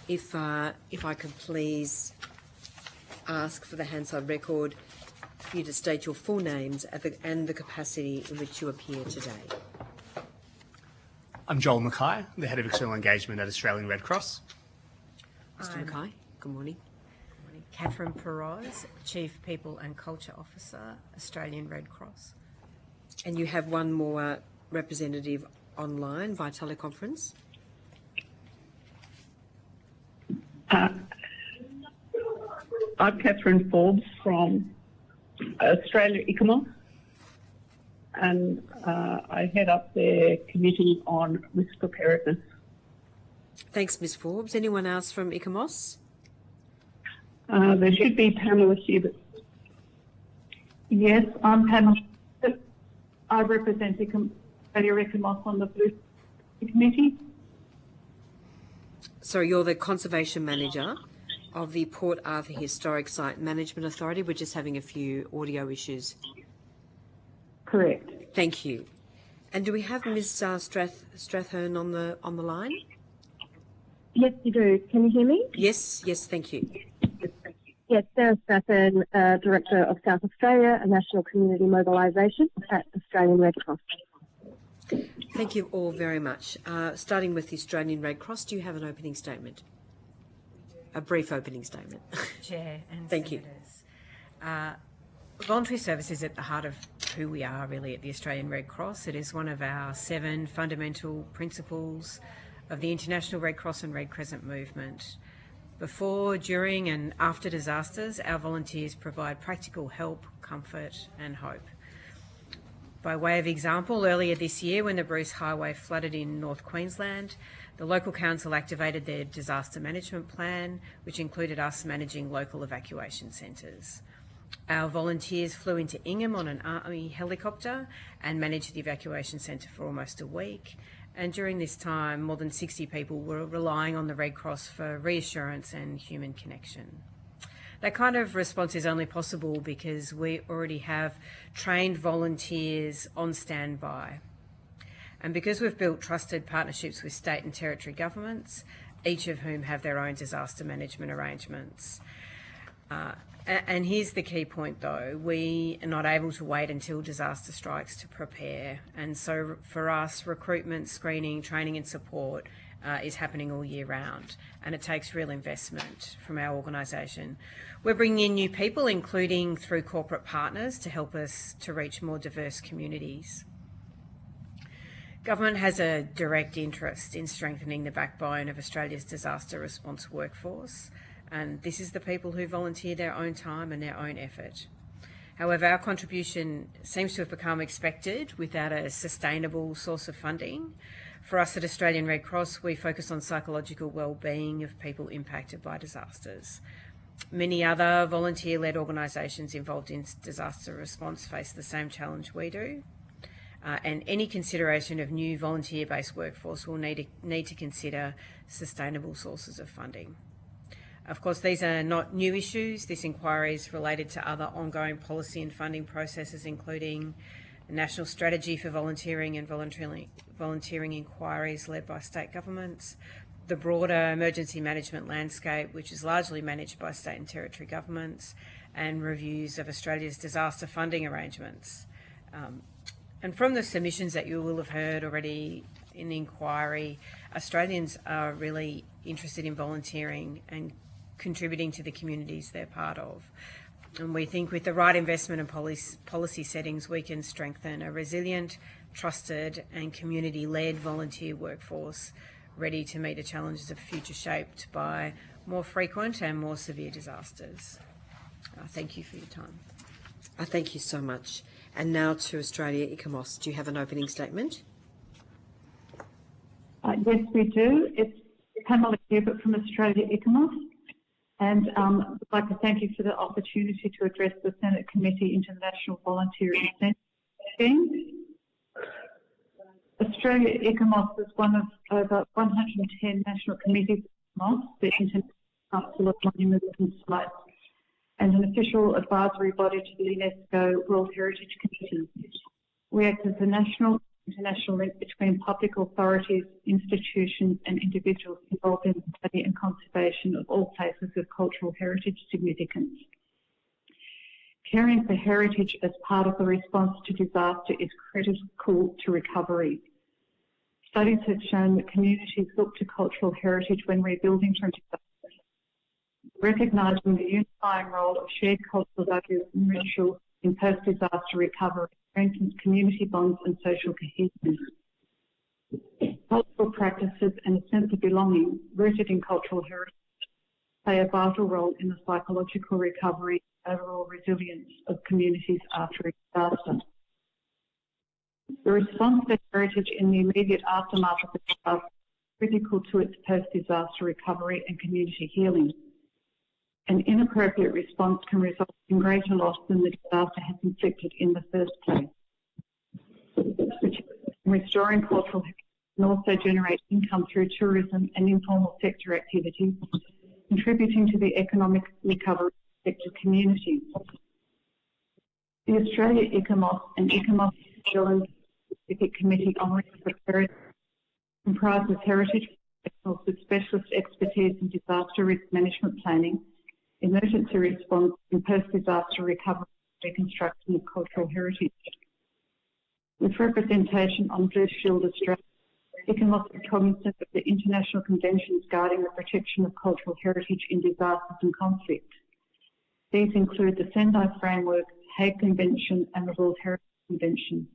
if I could please ask for the Hansard record for you to state your full names and the capacity in which you appear today. I'm Joel Mackay, the Head of External Engagement at Australian Red Cross. Mr Mackay, good morning. Catherine Perez, Chief People and Culture Officer, Australian Red Cross. And you have one more representative online via teleconference. I'm Catherine Forbes from Australia ICOMOS, and I head up their Committee on Risk Preparedness. Thanks, Ms Forbes. Anyone else from ICOMOS? There should be panellists here. Yes, I'm panelist. I represent Australia ICOMOS on the Blue Committee. So you're the Conservation Manager of the Port Arthur Historic Site Management Authority. We're just having a few audio issues. Correct. Thank you. And do we have Ms Strathern on the line? Yes, you do. Can you hear me? Yes, thank you. Yes, Sarah Strathern, Director of South Australia, a National Community Mobilisation at Australian Red Cross. Thank you all very much. Starting with the Australian Red Cross, do you have an opening statement? A brief opening statement. Chair and Thank you. Voluntary service is at the heart of who we are really at the Australian Red Cross. It is one of our 7 fundamental principles of the International Red Cross and Red Crescent movement. Before, during and after disasters, our volunteers provide practical help, comfort and hope. By way of example, earlier this year when the Bruce Highway flooded in North Queensland, the local council activated their disaster management plan, which included us managing local evacuation centres. Our volunteers flew into Ingham on an Army helicopter and managed the evacuation centre for almost a week. And during this time, more than 60 people were relying on the Red Cross for reassurance and human connection. That kind of response is only possible because we already have trained volunteers on standby. And because we've built trusted partnerships with state and territory governments, each of whom have their own disaster management arrangements. And here's the key point though, we are not able to wait until disaster strikes to prepare. And so for us, recruitment, screening, training and support is happening all year round, and it takes real investment from our organisation. We're bringing in new people, including through corporate partners, to help us to reach more diverse communities. Government has a direct interest in strengthening the backbone of Australia's disaster response workforce, and this is the people who volunteer their own time and their own effort. However, our contribution seems to have become expected without a sustainable source of funding. For us at Australian Red Cross, we focus on psychological well-being of people impacted by disasters. Many other volunteer-led organisations involved in disaster response face the same challenge we do. And any consideration of new volunteer-based workforce will need to consider sustainable sources of funding. Of course, these are not new issues. This inquiry is related to other ongoing policy and funding processes, including the National Strategy for Volunteering and volunteering inquiries led by state governments, the broader emergency management landscape, which is largely managed by state and territory governments, and reviews of Australia's disaster funding arrangements. And from the submissions that you will have heard already in the inquiry, Australians are really interested in volunteering and contributing to the communities they're part of. And we think with the right investment and policy settings, we can strengthen a resilient, trusted and community-led volunteer workforce ready to meet the challenges of the future, shaped by more frequent and more severe disasters. Thank you for your time. Thank you so much. And now to Australia ICOMOS. Do you have an opening statement? Yes, we do. It's Pamela Hubert from Australia ICOMOS. And I'd like to thank you for the opportunity to address the Senate Committee into the National Volunteer Incentive Scheme. Australia ICOMOS is one of over 110 national committees of the International Council of Monuments and Sites, and an official advisory body to the UNESCO World Heritage Committee. We act as a national international link between public authorities, institutions and individuals involved in the study and conservation of all places of cultural heritage significance. Caring for heritage as part of the response to disaster is critical to recovery. Studies have shown that communities look to cultural heritage when rebuilding from disaster, recognising the unifying role of shared cultural values and rituals in post-disaster recovery strengthens community bonds and social cohesion. Cultural practices and a sense of belonging rooted in cultural heritage play a vital role in the psychological recovery and overall resilience of communities after a disaster. The response to heritage in the immediate aftermath of the disaster is critical to its post-disaster recovery and community healing. An inappropriate response can result in greater loss than the disaster has inflicted in the first place. Restoring cultural heritage can also generate income through tourism and informal sector activities, contributing to the economic recovery of affected communities. The Australia ICOMOS and ICOMOS Pacific Committee on Risk Preparedness comprises heritage professionals with specialist expertise in disaster risk management planning, emergency response and post-disaster recovery and reconstruction of cultural heritage. With representation on Blue Shield Australia, ICOMOS is cognizant of the international conventions guarding the protection of cultural heritage in disasters and conflict. These include the Sendai Framework, Hague Convention and the World Heritage Convention.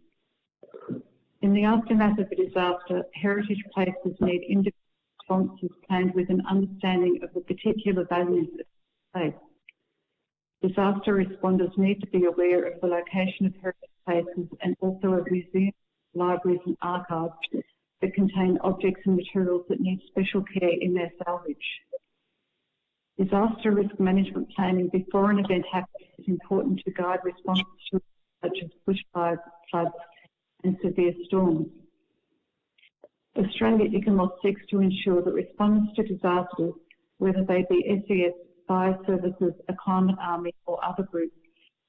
In the aftermath of a disaster, heritage places need individual responses planned with an understanding of the particular values of the place. Disaster responders need to be aware of the location of heritage places and also of museums, libraries and archives that contain objects and materials that need special care in their salvage. Disaster risk management planning before an event happens is important to guide responses to such as bushfires, floods and severe storms. Australia ICOMOS seeks to ensure that respondents to disasters, whether they be SES, fire services, a climate army or other groups,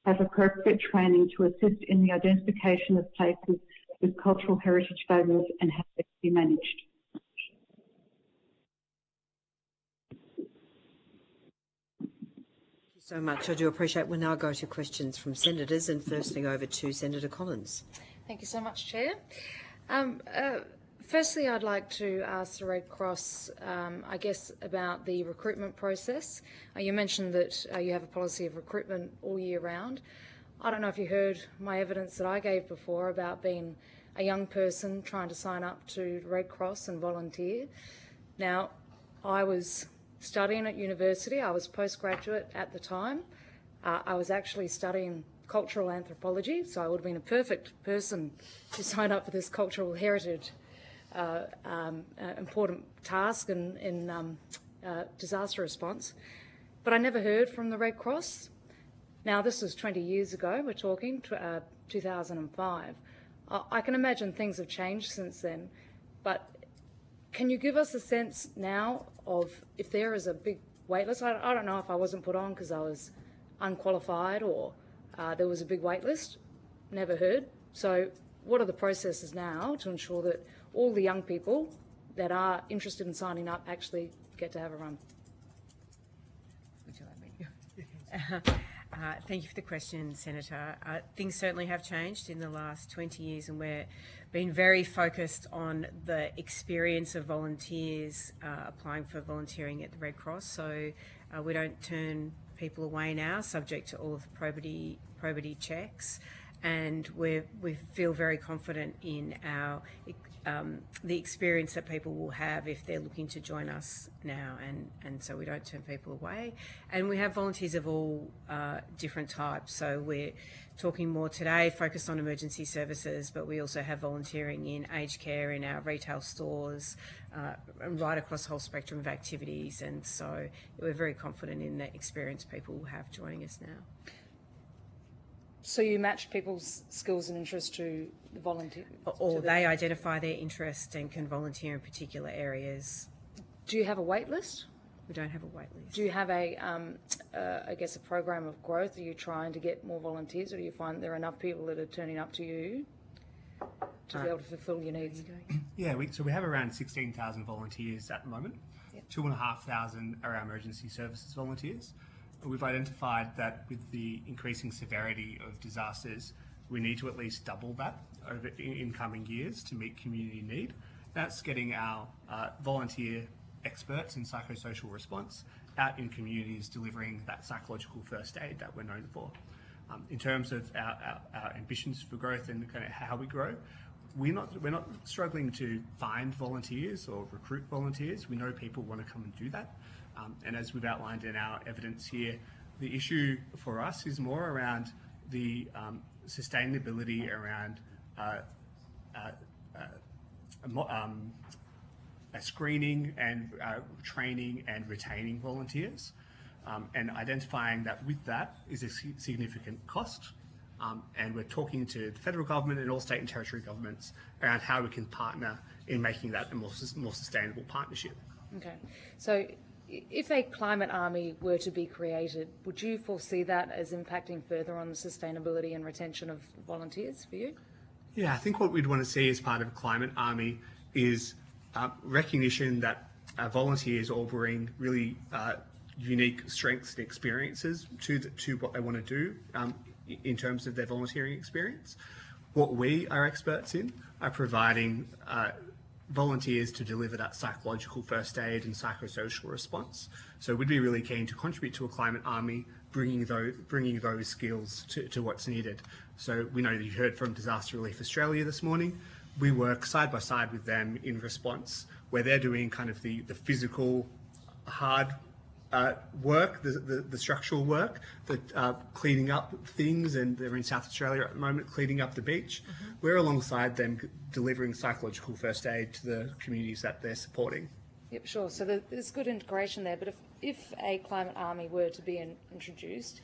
have appropriate training to assist in the identification of places with cultural heritage values and how they can be managed. Thank you so much. I do appreciate. We'll now go to questions from senators, and firstly over to Senator Collins. Thank you so much, Chair. Firstly, I'd like to ask the Red Cross, I guess, about the recruitment process. You mentioned that you have a policy of recruitment all year round. I don't know if you heard my evidence that I gave before about being a young person trying to sign up to the Red Cross and volunteer. Now, I was studying at university. I was postgraduate at the time. I was actually studying cultural anthropology, so I would have been a perfect person to sign up for this cultural heritage important task in disaster response. But I never heard from the Red Cross. Now, this was 20 years ago, we're talking 2005. I can imagine things have changed since then, but can you give us a sense now of if there is a big wait list? I don't know if I wasn't put on because I was unqualified or there was a big wait list. Never heard. So what are the processes now to ensure that all the young people that are interested in signing up actually get to have a run? Would you like me? Thank you for the question, Senator. Things certainly have changed in the last 20 years, and we're been very focused on the experience of volunteers applying for volunteering at the Red Cross. So We don't turn people away now, subject to all of the probity checks, and we feel very confident in our the experience that people will have if they're looking to join us now, and so we don't turn people away. And we have volunteers of all different types. So we're talking more today focused on emergency services, but we also have volunteering in aged care, in our retail stores, and right across the whole spectrum of activities. And so we're very confident in the experience people will have joining us now. So you match people's skills and interests to the volunteer? Or they identify their interest and can volunteer in particular areas. Do you have a wait list? We don't have a wait list. Do you have a, I guess, a program of growth? Are you trying to get more volunteers, or do you find there are enough people that are turning up to you to be able to fulfil your needs? Yeah, so we have around 16,000 volunteers at the moment. Yep. 2,500 are our emergency services volunteers. We've identified that with the increasing severity of disasters, we need to at least double that over in coming years to meet community need. That's getting our volunteer experts in psychosocial response out in communities delivering that psychological first aid that we're known for. In terms of our ambitions for growth and kind of how we grow, we're not struggling to find volunteers or recruit volunteers. We know people want to come and do that. And as we've outlined in our evidence here, the issue for us is more around the sustainability around screening and training and retaining volunteers, and identifying that with that is a significant cost. And we're talking to the federal government and all state and territory governments around how we can partner in making that a more sustainable partnership. Okay, so if a climate army were to be created, would you foresee that as impacting further on the sustainability and retention of volunteers for you? Yeah, I think what we'd want to see as part of a climate army is recognition that volunteers all bring really unique strengths and experiences to what they want to do in terms of their volunteering experience. What we are experts in are providing volunteers to deliver that psychological first aid and psychosocial response. So we'd be really keen to contribute to a climate army, bringing those skills to what's needed. So we know that you heard from Disaster Relief Australia this morning. We work side by side with them in response, where they're doing kind of the physical, hard work, the structural work, the cleaning up things, and they're in South Australia at the moment cleaning up the beach. Mm-hmm. We're alongside them delivering psychological first aid to the communities that they're supporting. Yep, sure. So there's good integration there, but if a climate army were to be introduced,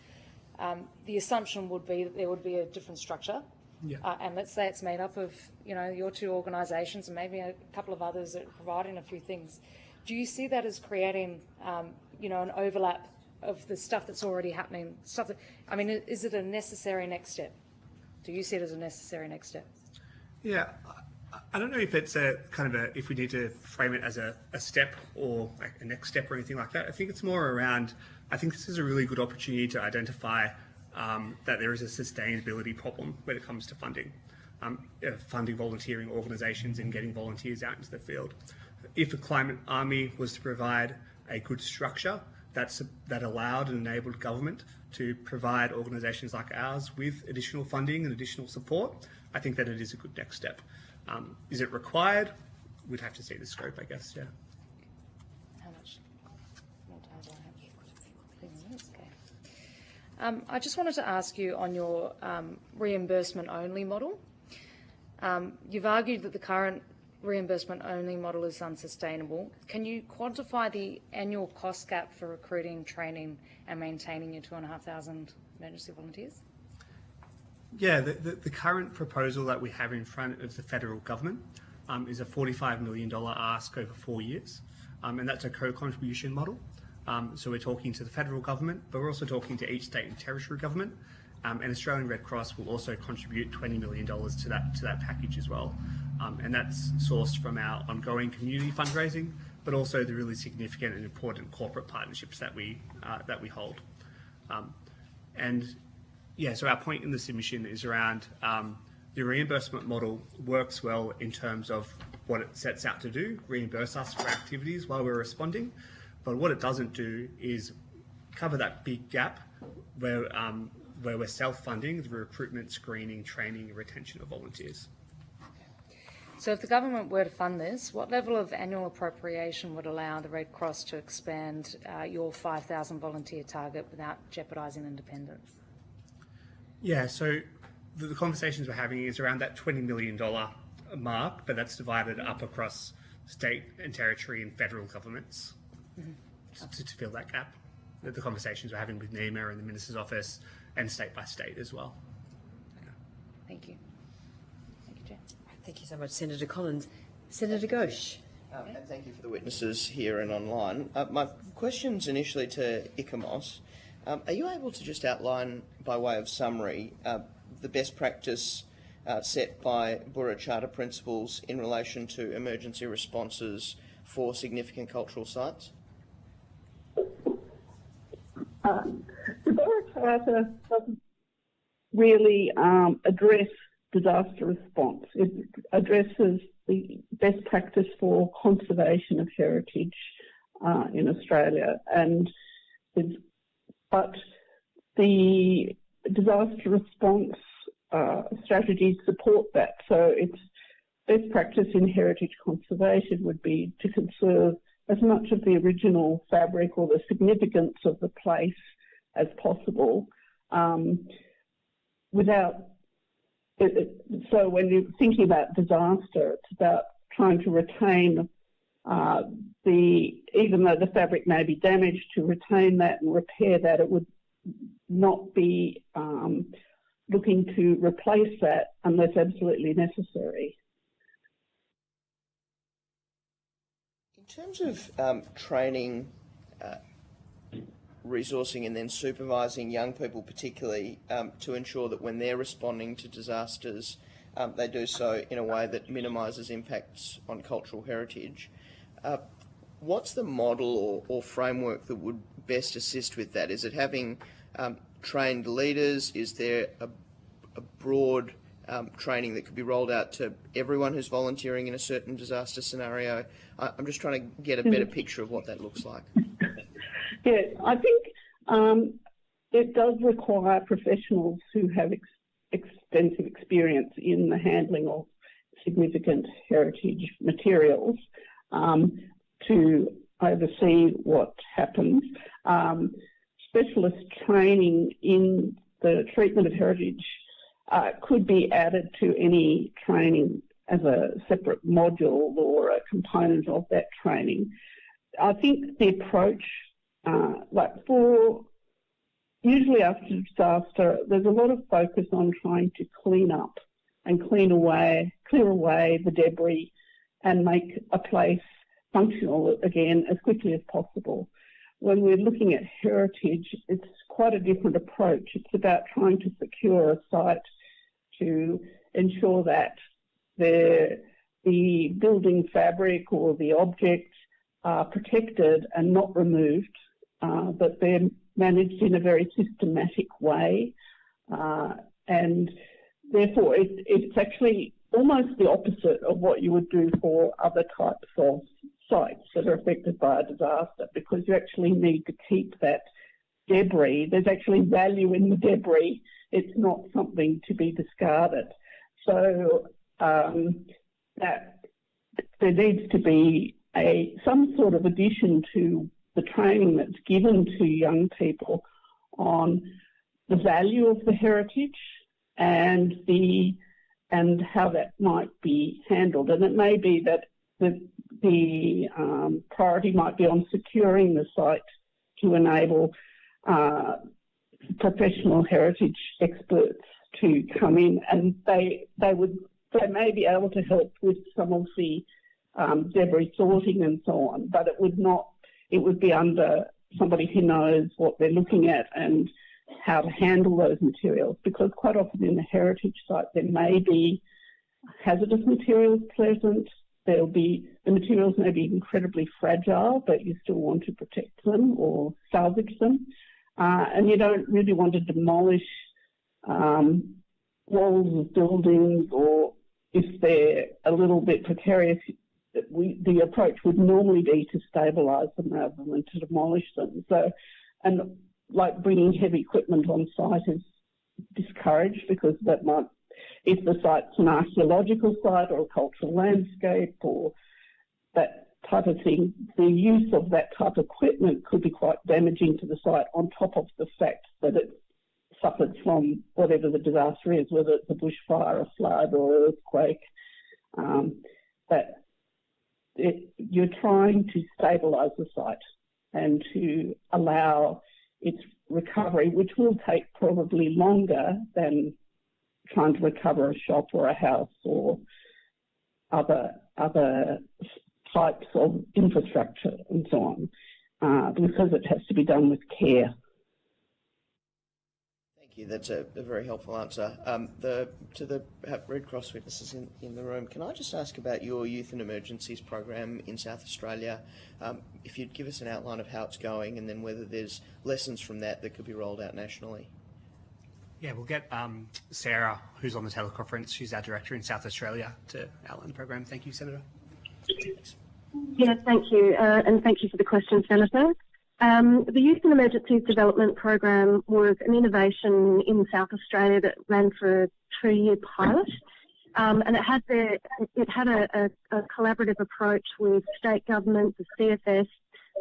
the assumption would be that there would be a different structure. Yeah. And let's say it's made up of, your two organisations and maybe a couple of others that are providing a few things. Do you see that as creating, an overlap of the stuff that's already happening? Is it a necessary next step? Do you see it as a necessary next step? Yeah, I don't know if it's if we need to frame it as a step or like a next step or anything like that. I think it's more around, I think this is a really good opportunity to identify that there is a sustainability problem when it comes to funding volunteering organisations and getting volunteers out into the field. If a climate army was to provide a good structure that allowed and enabled government to provide organisations like ours with additional funding and additional support, I think that it is a good next step. Is it required? We'd have to see the scope, I guess, yeah. How much more time do I have? 10 minutes, okay. I just wanted to ask you on your reimbursement-only model. You've argued that the current reimbursement-only model is unsustainable. Can you quantify the annual cost gap for recruiting, training and maintaining your 2,500 emergency volunteers? Yeah, the current proposal that we have in front of the federal government is a $45 million ask over 4 years, and that's a co-contribution model. So we're talking to the federal government, but we're also talking to each state and territory government, and Australian Red Cross will also contribute $20 million to that package as well. And that's sourced from our ongoing community fundraising, but also the really significant and important corporate partnerships that we hold. So our point in the submission is around the reimbursement model works well in terms of what it sets out to do, reimburse us for activities while we're responding, but what it doesn't do is cover that big gap where we're self-funding the recruitment, screening, training, and retention of volunteers. So if the government were to fund this, what level of annual appropriation would allow the Red Cross to expand your 5,000 volunteer target without jeopardising independence? Yeah, so the conversations we're having is around that $20 million mark, but that's divided up across state and territory and federal governments to fill that gap. The conversations we're having with NEMA and the Minister's Office and state by state as well. Thank you. Thank you, Chair. Thank you so much, Senator Collins. Senator Ghosh. And thank you for the witnesses here and online. My question's initially to ICOMOS. Are you able to just outline, by way of summary, the best practice set by Burra Charter principles in relation to emergency responses for significant cultural sites? The Burra Charter doesn't really address disaster response. It addresses the best practice for conservation of heritage in Australia, but the disaster response strategies support that. So it's best practice in heritage conservation would be to conserve as much of the original fabric or the significance of the place as possible so when you're thinking about disaster, it's about trying to retain even though the fabric may be damaged, to retain that and repair that. It would not be looking to replace that unless absolutely necessary. In terms of training, resourcing and then supervising young people particularly to ensure that when they're responding to disasters, they do so in a way that minimises impacts on cultural heritage. What's the model or framework that would best assist with that? Is it having trained leaders? Is there a broad training that could be rolled out to everyone who's volunteering in a certain disaster scenario? I'm just trying to get a better picture of what that looks like. Yeah, I think it does require professionals who have extensive experience in the handling of significant heritage materials to oversee what happens. Specialist training in the treatment of heritage could be added to any training as a separate module or a component of that training. I think the approach, usually after disaster, there's a lot of focus on trying to clean up and clear away the debris and make a place functional again as quickly as possible. When we're looking at heritage, it's quite a different approach. It's about trying to secure a site to ensure that the building fabric or the object are protected and not removed, that they're managed in a very systematic way, and therefore it's actually almost the opposite of what you would do for other types of sites that are affected by a disaster, because you actually need to keep that debris. There's actually value in the debris. It's not something to be discarded. So that there needs to be some sort of addition to the training that's given to young people on the value of the heritage and how that might be handled. And it may be that the priority might be on securing the site to enable professional heritage experts to come in, and they may be able to help with some of the debris sorting and so on, but it would be under somebody who knows what they're looking at and how to handle those materials, because quite often in the heritage site there may be hazardous materials present. The materials may be incredibly fragile, but you still want to protect them or salvage them. And you don't really want to demolish walls of buildings, or if they're a little bit precarious, the approach would normally be to stabilise them rather than to demolish them. So and like bringing heavy equipment on site is discouraged because that might, if the site's an archaeological site or a cultural landscape or that type of thing, the use of that type of equipment could be quite damaging to the site, on top of the fact that it suffered from whatever the disaster is, whether it's a bushfire, a flood or earthquake, you're trying to stabilise the site and to allow its recovery, which will take probably longer than trying to recover a shop or a house or other types of infrastructure and so on, because it has to be done with care. Thank you. That's a very helpful answer. To the Red Cross witnesses in the room, can I just ask about your Youth and Emergencies program in South Australia? If you'd give us an outline of how it's going and then whether there's lessons from that could be rolled out nationally. Yeah, we'll get Sarah, who's on the teleconference. She's our director in South Australia, to outline the program. Thank you, Senator. Yeah, thank you, and thank you for the question, Senator. The Youth and Emergencies Development Program was an innovation in South Australia that ran for a 2-year pilot, and it had a collaborative approach with state government, the CFS,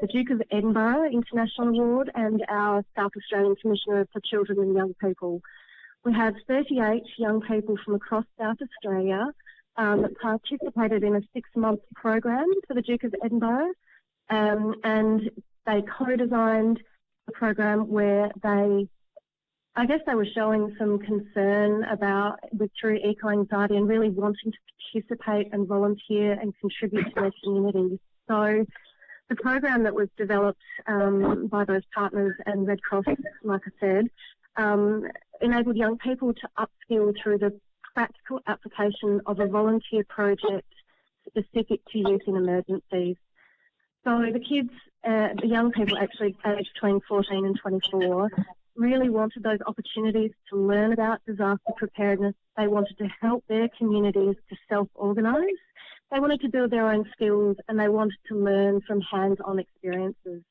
the Duke of Edinburgh International Award, and our South Australian Commissioner for Children and Young People. We had 38 young people from across South Australia that participated in a 6-month program for the Duke of Edinburgh, and they co-designed a program where they were showing some concern through eco-anxiety and really wanting to participate and volunteer and contribute to their communities. So the program that was developed by those partners and Red Cross, like I said, enabled young people to upskill through the practical application of a volunteer project specific to youth in emergencies. So the kids, the young people actually aged between 14 and 24, really wanted those opportunities to learn about disaster preparedness. They wanted to help their communities to self-organise. They wanted to build their own skills and they wanted to learn from hands-on experiences.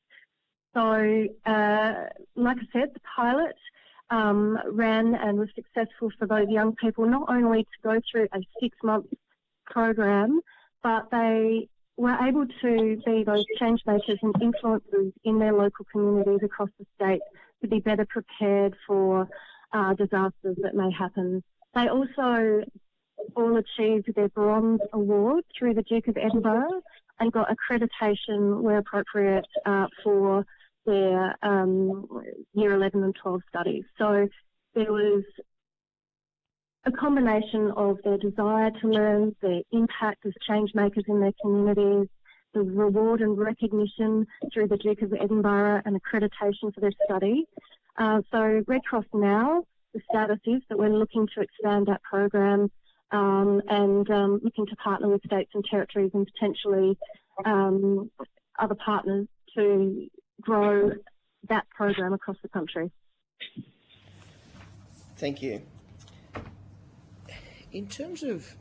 So, like I said, the pilot ran and was successful for those young people, not only to go through a 6-month program, but they were able to be those change makers and influencers in their local communities across the state to be better prepared for disasters that may happen. They also all achieved their Bronze Award through the Duke of Edinburgh and got accreditation where appropriate for their Year 11 and 12 studies. So there was a combination of their desire to learn, their impact as change makers in their communities, the reward and recognition through the Duke of Edinburgh and accreditation for their study. So Red Cross now, the status is that we're looking to expand that program and looking to partner with states and territories and potentially other partners to grow that program across the country. Thank you. In terms of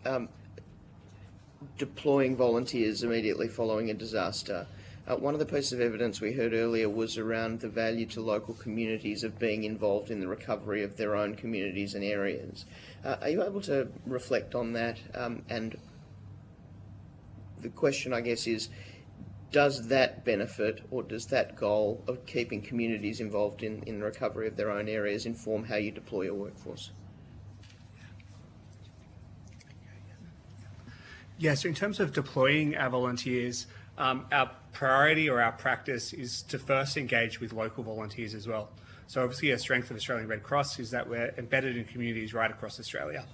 deploying volunteers immediately following a disaster, one of the pieces of evidence we heard earlier was around the value to local communities of being involved in the recovery of their own communities and areas. Are you able to reflect on that? And the question, I guess, is, does that benefit or does that goal of keeping communities involved in the recovery of their own areas inform how you deploy your workforce? Yeah, so in terms of deploying our volunteers, our priority or our practice is to first engage with local volunteers as well. So obviously a strength of Australian Red Cross is that we're embedded in communities right across Australia.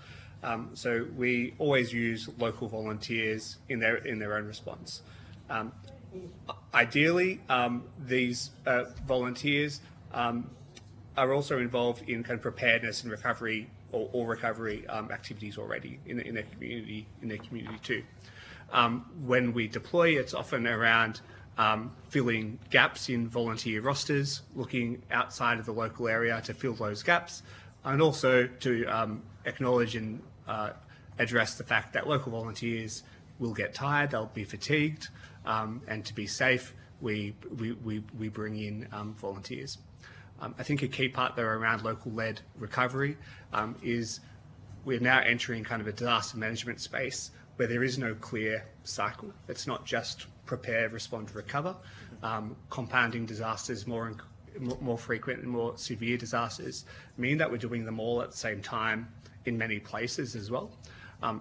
So we always use local volunteers in their own response. Ideally, these volunteers are also involved in kind of preparedness and recovery or recovery activities already in their community too. When we deploy, it's often around filling gaps in volunteer rosters, looking outside of the local area to fill those gaps, and also to acknowledge and address the fact that local volunteers will get tired, they'll be fatigued, and to be safe, we bring in volunteers. I think a key part though around local-led recovery is we're now entering kind of a disaster management space where there is no clear cycle. It's not just prepare, respond, recover. Compounding disasters, more frequent and more severe disasters mean that we're doing them all at the same time in many places as well.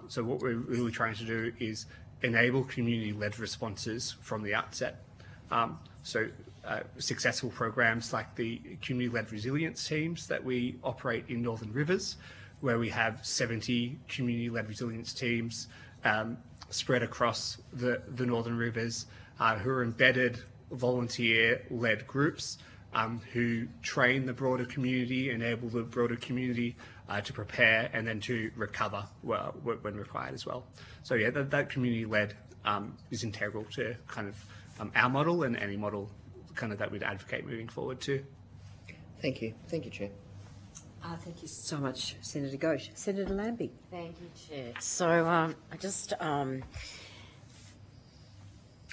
So what we're really trying to do is enable community-led responses from the outset. Successful programs like the community-led resilience teams that we operate in Northern Rivers, where we have 70 community-led resilience teams spread across the Northern Rivers who are embedded volunteer-led groups who train the broader community, enable the broader community to prepare and then to recover when required as well. So yeah, that community-led is integral to kind of our model and any model kind of that we'd advocate moving forward too. Thank you. Thank you, Chair. Thank you so much, Senator Ghosh. Senator Lambie. Thank you, Chair. So I just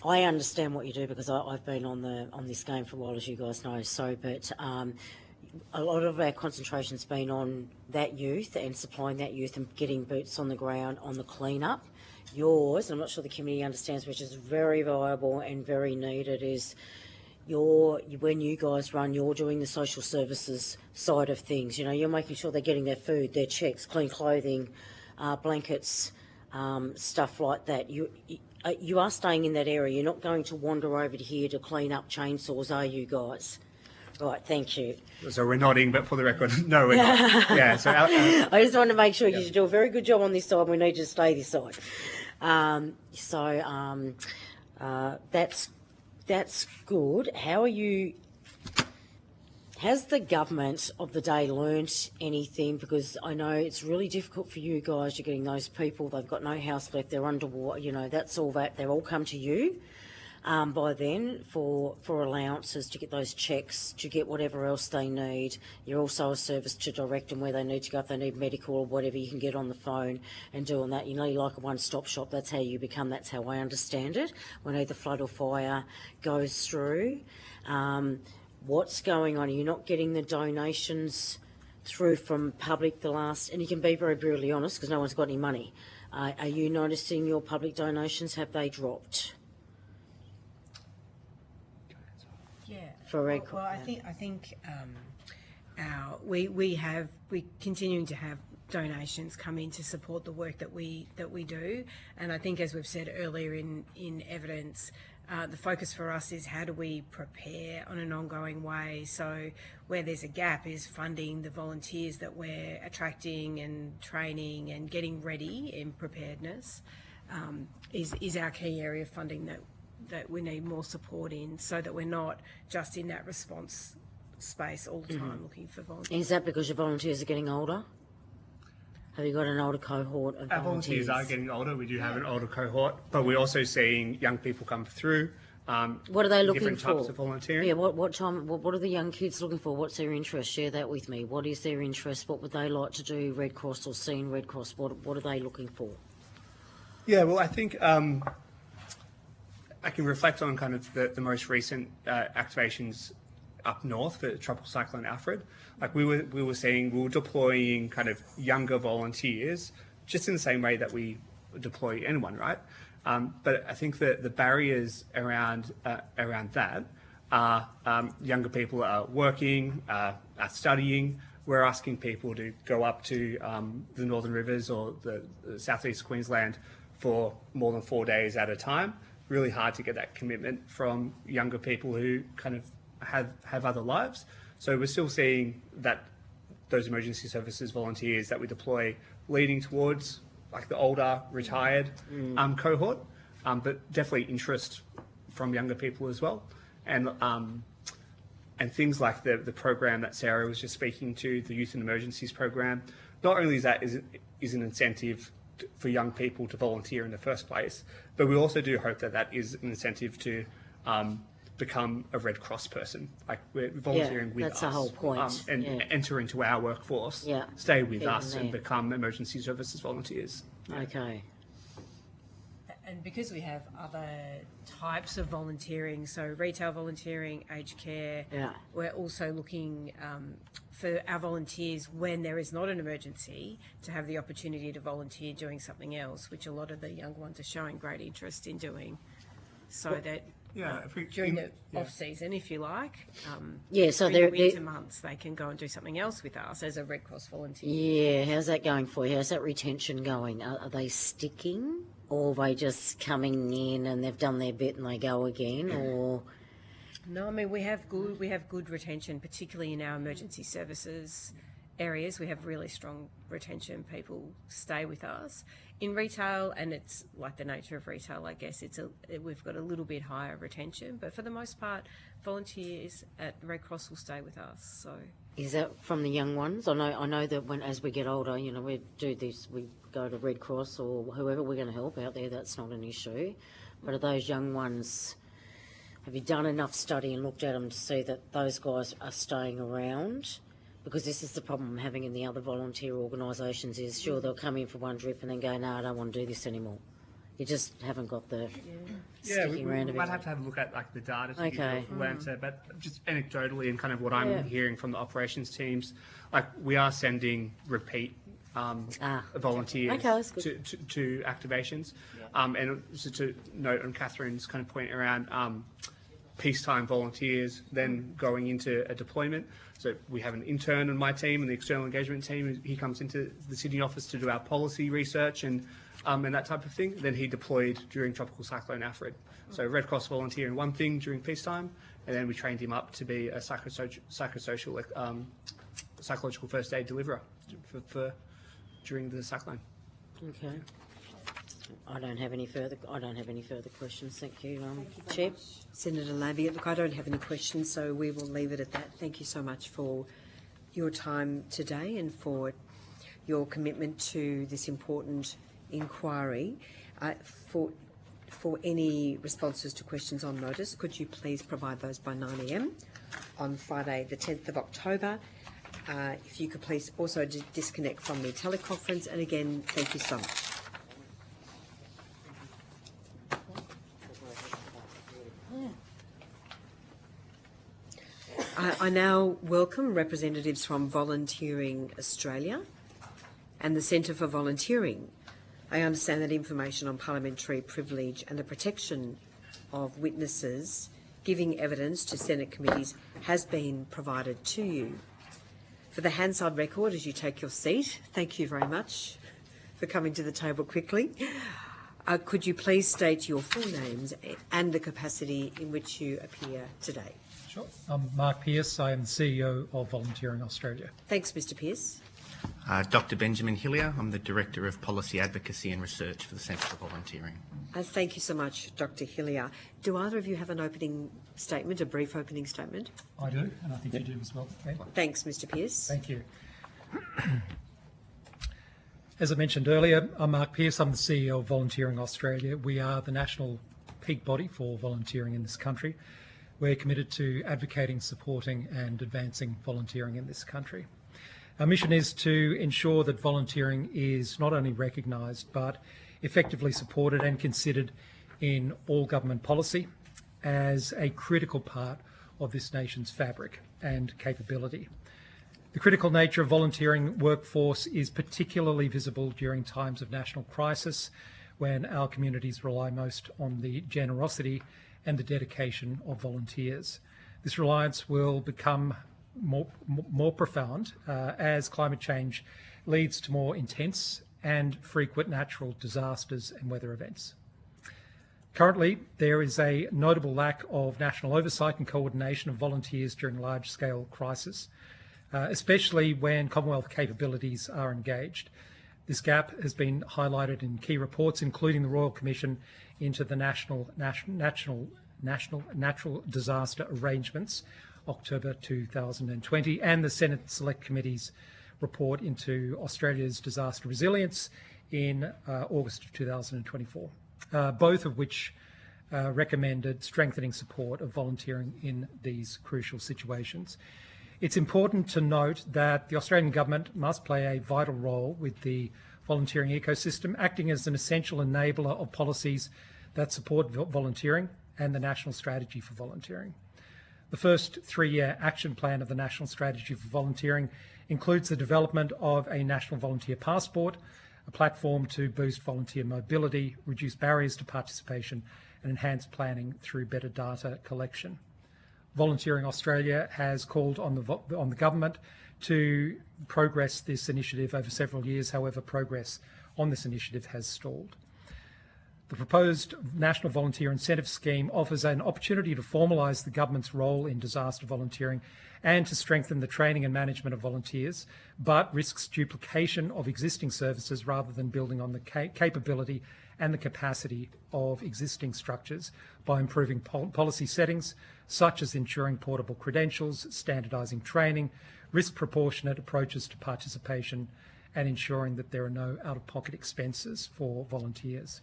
I understand what you do because I've been on this game for a while, as you guys know. So, but a lot of our concentration's been on that youth and supplying that youth and getting boots on the ground on the clean-up. Yours, and I'm not sure the committee understands, which is very viable and very needed, is when you guys run, you're doing the social services side of things. You know, you're making sure they're getting their food, their checks, clean clothing, blankets, stuff like that. You are staying in that area. You're not going to wander over to here to clean up chainsaws, are you guys? Right, thank you. So we're nodding, but for the record, no, we're not. Yeah, so I just wanted to make sure you do a very good job on this side. And we need you to stay this side. That's good. How are you? Has the government of the day learnt anything? Because I know it's really difficult for you guys. You're getting those people. They've got no house left. They're underwater. You know, that's all that. They've all come to you. By then for allowances to get those checks, to get whatever else they need. You're also a service to direct them where they need to go. If they need medical or whatever, you can get on the phone and doing that. You know, you're like a one-stop shop. That's how you become. That's how I understand it. When either flood or fire goes through. What's going on? Are you not getting the donations through from public and you can be very brutally honest because no one's got any money. Are you noticing your public donations, have they dropped? Well, I think we're continuing to have donations come in to support the work that we do, and I think, as we've said earlier in evidence, the focus for us is how do we prepare on an ongoing way. So where there's a gap is funding the volunteers that we're attracting and training and getting ready in preparedness is our key area of funding that we need more support in, so that we're not just in that response space all the time looking for volunteers. Is that because your volunteers are getting older? Have you got an older cohort of volunteers? Our volunteers are getting older. We do have an older cohort, but we're also seeing young people come through. What are they looking different for? Types of volunteering. Yeah, what are the young kids looking for? What's their interest? Share that with me. What is their interest? What would they like to do? Red Cross or seeing Red Cross? What are they looking for? Yeah, well, I think I can reflect on kind of the most recent activations up north for Tropical Cyclone Alfred. Like we were deploying kind of younger volunteers just in the same way that we deploy anyone, right? But I think that the barriers around that are younger people are working, are studying. We're asking people to go up to the Northern Rivers or the southeast Queensland for more than 4 days at a time. Really hard to get that commitment from younger people who kind of have other lives. So we're still seeing that those emergency services volunteers that we deploy leading towards like the older retired cohort, but definitely interest from younger people as well. And things like the program that Sarah was just speaking to, the Youth and Emergencies program, not only is an incentive for young people to volunteer in the first place, but we also do hope that is an incentive to become a Red Cross person. Like we're volunteering with us. That's the whole point. And enter into our workforce, stay with us and become emergency services volunteers. Okay. And because we have other types of volunteering, so retail volunteering, aged care, we're also looking for our volunteers, when there is not an emergency, to have the opportunity to volunteer doing something else, which a lot of the young ones are showing great interest in doing. So that during the off-season, if you like, so during the winter months, they can go and do something else with us as a Red Cross volunteer. Yeah, how's that going for you? How's that retention going? Are they sticking? Or are they just coming in and they've done their bit and they go again? Or no, I mean we have good retention, particularly in our emergency services areas. We have really strong retention. People stay with us. In retail, and it's like the nature of retail, I guess we've got a little bit higher retention, but for the most part, volunteers at Red Cross will stay with us. So. Is that from the young ones? I know that as we get older, we do this, we go to Red Cross or whoever we're going to help out there, that's not an issue. But are those young ones, have you done enough study and looked at them to see that those guys are staying around? Because this is the problem I'm having in the other volunteer organisations is, sure, they'll come in for one drip and then go, no, I don't want to do this anymore. You just haven't got the sticking around. We might have to have a look at the data to give you a full answer, but just anecdotally and kind of what I'm hearing from the operations teams, we are sending repeat volunteers to activations. And just to note on Catherine's kind of point around peacetime volunteers then going into a deployment. So we have an intern on my team and the external engagement team. He comes into the Sydney office to do our policy research and that type of thing. Then he deployed during Tropical Cyclone Alfred. So Red Cross volunteer in one thing during peacetime, and then we trained him up to be a psychological first aid deliverer for during the cyclone. Okay. I don't have any further questions. Thank you, Chair. Senator Lavie, look, I don't have any questions, so we will leave it at that. Thank you so much for your time today and for your commitment to this important inquiry. For any responses to questions on notice, could you please provide those by 9 a.m. on Friday the 10th of October? If you could please also disconnect from the teleconference, and again, thank you so much. I now welcome representatives from Volunteering Australia and the Centre for Volunteering. I understand that information on parliamentary privilege and the protection of witnesses giving evidence to Senate committees has been provided to you. For the Hansard record, as you take your seat, thank you very much for coming to the table quickly. Could you please state your full names and the capacity in which you appear today? Sure. I'm Mark Pearce. I am the CEO of Volunteering Australia. Thanks, Mr. Pearce. Dr. Benjamin Hillier. I'm the Director of Policy Advocacy and Research for the Centre for Volunteering. Thank you so much, Dr. Hillier. Do either of you have an opening statement, a brief opening statement? I do, and I think you do as well. Okay. Thanks, Mr. Pearce. Thank you. As I mentioned earlier, I'm Mark Pearce. I'm the CEO of Volunteering Australia. We are the national peak body for volunteering in this country. We're committed to advocating, supporting and advancing volunteering in this country. Our mission is to ensure that volunteering is not only recognised but effectively supported and considered in all government policy as a critical part of this nation's fabric and capability. The critical nature of volunteering workforce is particularly visible during times of national crisis when our communities rely most on the generosity and the dedication of volunteers. This reliance will become more profound as climate change leads to more intense and frequent natural disasters and weather events. Currently, there is a notable lack of national oversight and coordination of volunteers during large-scale crisis, especially when Commonwealth capabilities are engaged. This gap has been highlighted in key reports, including the Royal Commission into the National Natural Disaster Arrangements, October 2020, and the Senate Select Committee's report into Australia's disaster resilience in August of 2024, both of which recommended strengthening support of volunteering in these crucial situations. It's important to note that the Australian government must play a vital role with the volunteering ecosystem, acting as an essential enabler of policies that support volunteering and the National Strategy for Volunteering. The first 3-year action plan of the National Strategy for Volunteering includes the development of a National Volunteer Passport, a platform to boost volunteer mobility, reduce barriers to participation, and enhance planning through better data collection. Volunteering Australia has called on the government to progress this initiative over several years. However, progress on this initiative has stalled. The proposed National Volunteer Incentive Scheme offers an opportunity to formalise the government's role in disaster volunteering and to strengthen the training and management of volunteers, but risks duplication of existing services rather than building on the capability and the capacity of existing structures by improving policy settings, such as ensuring portable credentials, standardising training, risk-proportionate approaches to participation, and ensuring that there are no out-of-pocket expenses for volunteers.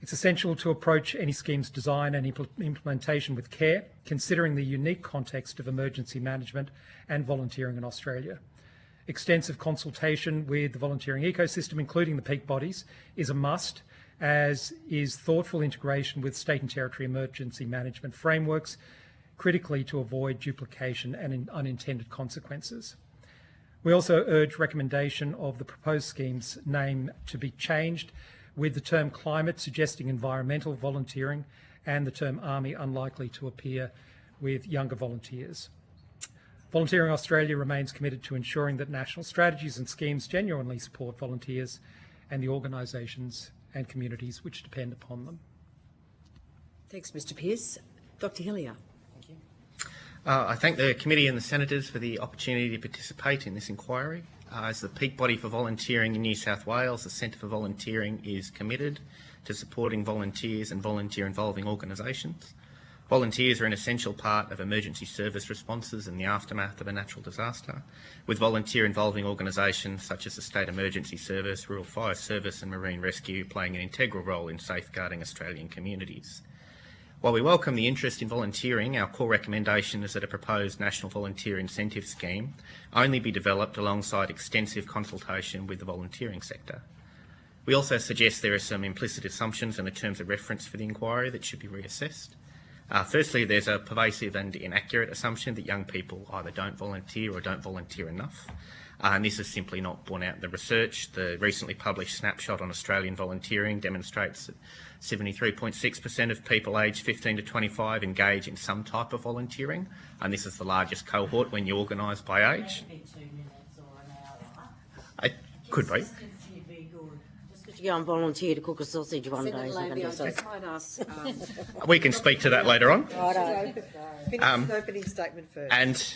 It's essential to approach any scheme's design and implementation with care, considering the unique context of emergency management and volunteering in Australia. Extensive consultation with the volunteering ecosystem, including the peak bodies, is a must, as is thoughtful integration with state and territory emergency management frameworks, critically to avoid duplication and unintended consequences. We also urge recommendation of the proposed scheme's name to be changed, with the term climate suggesting environmental volunteering and the term army unlikely to appear with younger volunteers. Volunteering Australia remains committed to ensuring that national strategies and schemes genuinely support volunteers and the organisations and communities which depend upon them. Thanks, Mr Pearce. Dr Hillier. I thank the committee and the senators for the opportunity to participate in this inquiry. As the peak body for volunteering in New South Wales, the Centre for Volunteering is committed to supporting volunteers and volunteer-involving organisations. Volunteers are an essential part of emergency service responses in the aftermath of a natural disaster, with volunteer-involving organisations such as the State Emergency Service, Rural Fire Service and Marine Rescue playing an integral role in safeguarding Australian communities. While we welcome the interest in volunteering, our core recommendation is that a proposed National Volunteer Incentive Scheme only be developed alongside extensive consultation with the volunteering sector. We also suggest there are some implicit assumptions in the terms of reference for the inquiry that should be reassessed. Firstly, there's a pervasive and inaccurate assumption that young people either don't volunteer or don't volunteer enough. And this is simply not borne out in the research. The recently published snapshot on Australian volunteering demonstrates that 73.6% of people aged 15 to 25 engage in some type of volunteering, and this is the largest cohort when you organise by age. It could be. Just go and volunteer to cook a sausage one day. We can speak to that later on. Finish the opening statement first. And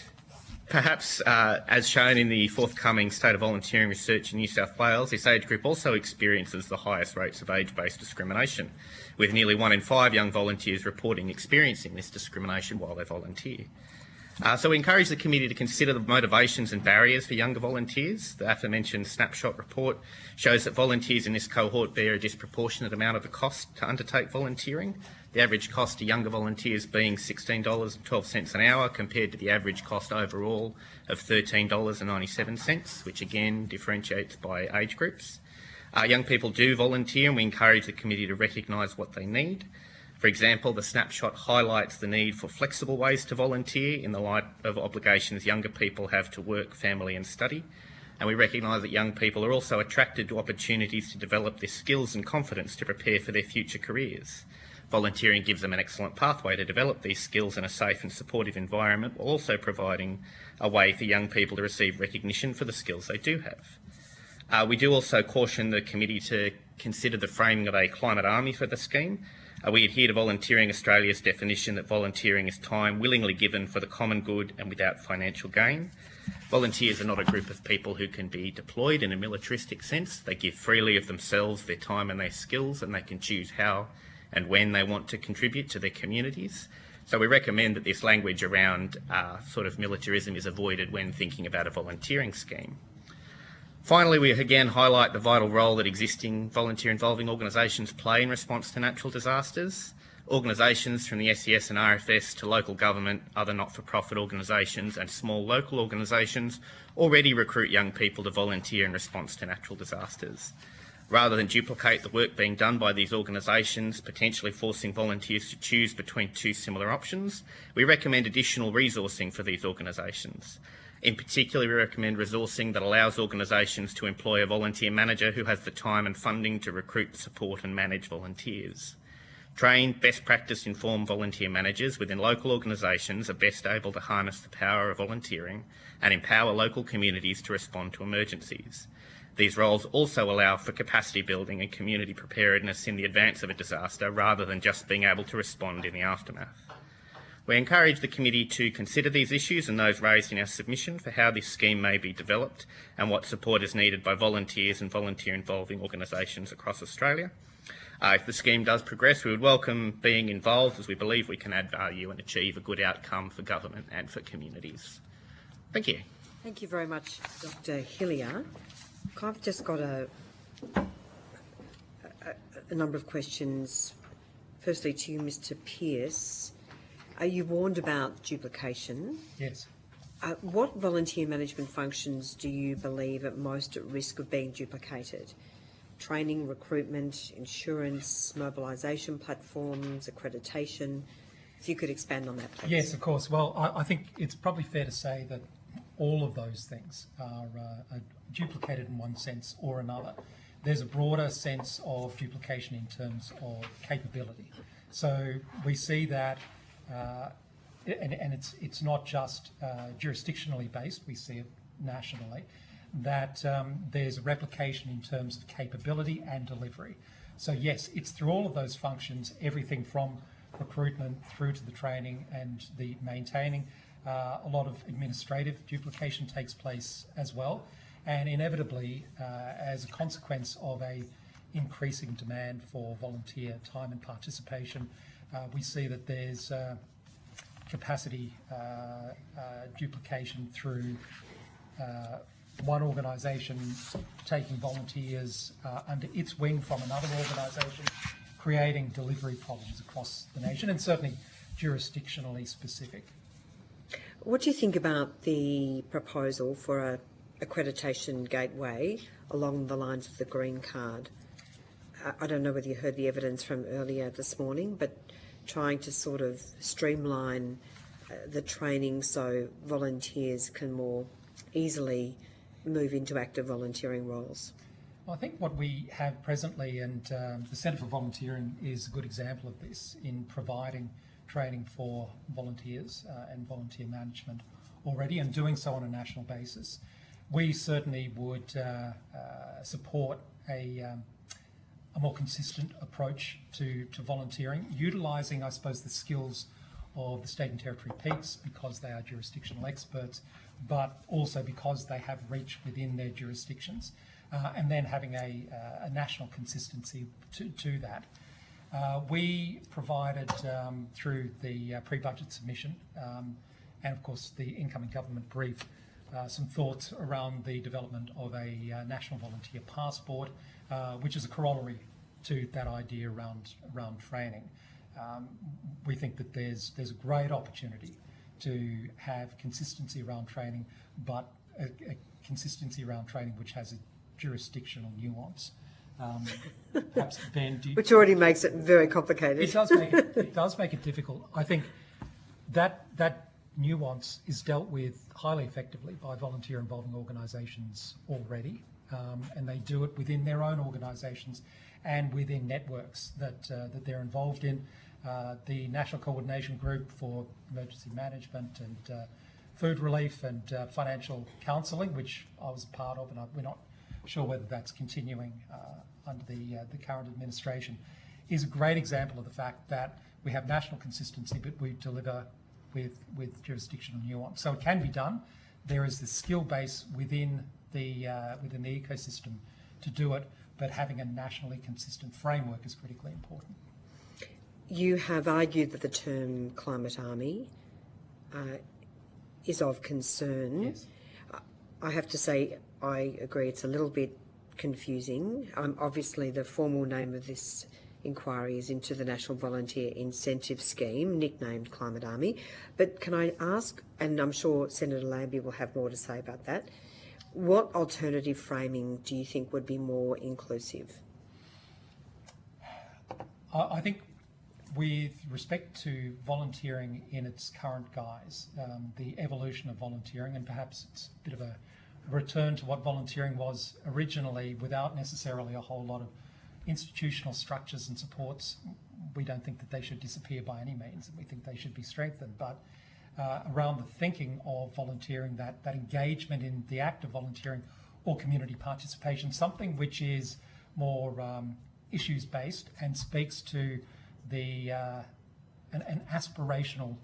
perhaps, as shown in the forthcoming State of Volunteering research in New South Wales, this age group also experiences the highest rates of age-based discrimination, with nearly 1 in 5 young volunteers reporting experiencing this discrimination while they volunteer. So we encourage the committee to consider the motivations and barriers for younger volunteers. The aforementioned snapshot report shows that volunteers in this cohort bear a disproportionate amount of the cost to undertake volunteering, the average cost to younger volunteers being $16.12 an hour compared to the average cost overall of $13.97, which again differentiates by age groups. Young people do volunteer, and we encourage the committee to recognise what they need. For example, the snapshot highlights the need for flexible ways to volunteer in the light of obligations younger people have to work, family and study. And we recognise that young people are also attracted to opportunities to develop their skills and confidence to prepare for their future careers. Volunteering gives them an excellent pathway to develop these skills in a safe and supportive environment, while also providing a way for young people to receive recognition for the skills they do have. We do also caution the committee to consider the framing of a climate army for the scheme. We adhere to Volunteering Australia's definition that volunteering is time willingly given for the common good and without financial gain. Volunteers are not a group of people who can be deployed in a militaristic sense. They give freely of themselves, their time and their skills, and they can choose how and when they want to contribute to their communities. So we recommend that this language around sort of militarism is avoided when thinking about a volunteering scheme. Finally, we again highlight the vital role that existing volunteer-involving organisations play in response to natural disasters. Organisations from the SES and RFS to local government, other not-for-profit organisations and small local organisations already recruit young people to volunteer in response to natural disasters. Rather than duplicate the work being done by these organisations, potentially forcing volunteers to choose between two similar options, we recommend additional resourcing for these organisations. In particular, we recommend resourcing that allows organisations to employ a volunteer manager who has the time and funding to recruit, support and manage volunteers. Trained, best practice informed volunteer managers within local organisations are best able to harness the power of volunteering and empower local communities to respond to emergencies. These roles also allow for capacity building and community preparedness in the advance of a disaster rather than just being able to respond in the aftermath. We encourage the committee to consider these issues and those raised in our submission for how this scheme may be developed and what support is needed by volunteers and volunteer involving organisations across Australia. If the scheme does progress, we would welcome being involved as we believe we can add value and achieve a good outcome for government and for communities. Thank you. Thank you very much, Dr. Hillier. I've just got a number of questions. Firstly to you, Mr. Pearce. Are you warned about duplication? Yes. What volunteer management functions do you believe are most at risk of being duplicated? Training, recruitment, insurance, mobilisation platforms, accreditation? If you could expand on that, please. Yes, of course. Well, I think it's probably fair to say that all of those things are duplicated in one sense or another. There's a broader sense of duplication in terms of capability. So we see that, and it's not just jurisdictionally based, we see it nationally, that there's a replication in terms of capability and delivery. So yes, it's through all of those functions, everything from recruitment through to the training and the maintaining. A lot of administrative duplication takes place as well, and inevitably, as a consequence of a increasing demand for volunteer time and participation, we see that there's capacity duplication through one organisation taking volunteers under its wing from another organisation, creating delivery problems across the nation and certainly jurisdictionally specific. What do you think about the proposal for a accreditation gateway along the lines of the green card? I don't know whether you heard the evidence from earlier this morning, but trying to sort of streamline the training so volunteers can more easily move into active volunteering roles. I think what we have presently, and the Centre for Volunteering is a good example of this in providing training for volunteers and volunteer management already, and doing so on a national basis. We certainly would support a more consistent approach to volunteering, utilising, I suppose, the skills of the state and territory peaks because they are jurisdictional experts, but also because they have reach within their jurisdictions, and then having a national consistency to that. We provided through the pre-budget submission and of course the incoming government brief some thoughts around the development of a national volunteer passport, which is a corollary to that idea around training. We think that there's a great opportunity to have consistency around training, but a consistency around training which has a jurisdictional nuance. Perhaps Ben, which already makes it very complicated. It does make it difficult. I think that nuance is dealt with highly effectively by volunteer involving organisations already, and they do it within their own organisations and within networks that they're involved in. The National Coordination Group for Emergency Management and Food Relief and Financial Counselling, which I was a part of, and we're not sure whether that's continuing under the current administration, is a great example of the fact that we have national consistency, but we deliver with jurisdictional nuance. So it can be done. There is the skill base within the ecosystem to do it, but having a nationally consistent framework is critically important. You have argued that the term climate army is of concern. Yes. I have to say I agree it's a little bit confusing. Obviously the formal name of this inquiries into the National Volunteer Incentive Scheme, nicknamed Climate Army. But can I ask, and I'm sure Senator Lambie will have more to say about that, what alternative framing do you think would be more inclusive? I think with respect to volunteering in its current guise, the evolution of volunteering, and perhaps it's a bit of a return to what volunteering was originally without necessarily a whole lot of institutional structures and supports, we don't think that they should disappear by any means. We think they should be strengthened. But around the thinking of volunteering, that engagement in the act of volunteering or community participation, something which is more issues-based and speaks to the an aspirational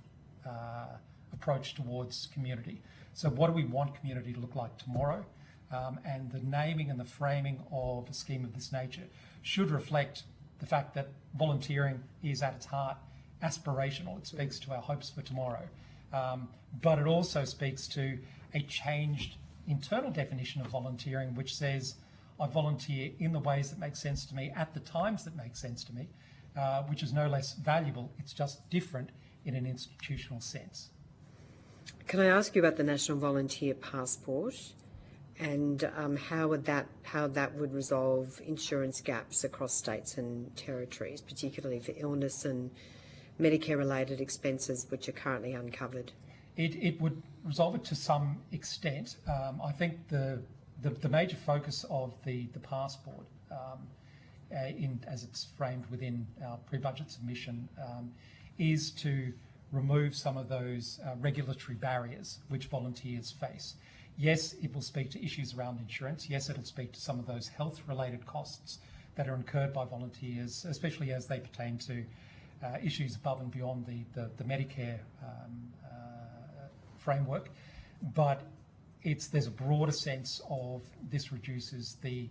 approach towards community. So what do we want community to look like tomorrow? And the naming and the framing of a scheme of this nature should reflect the fact that volunteering is at its heart aspirational. It speaks to our hopes for tomorrow. But it also speaks to a changed internal definition of volunteering, which says I volunteer in the ways that make sense to me at the times that make sense to me, which is no less valuable. It's just different in an institutional sense. Can I ask you about the National Volunteer Passport and how that would resolve insurance gaps across states and territories, particularly for illness and Medicare-related expenses which are currently uncovered? It would resolve it to some extent. I think the major focus of the passport, as it's framed within our pre-budget submission, is to remove some of those regulatory barriers which volunteers face. Yes, it will speak to issues around insurance. Yes, it'll speak to some of those health-related costs that are incurred by volunteers, especially as they pertain to issues above and beyond the Medicare framework. But there's a broader sense of this reduces the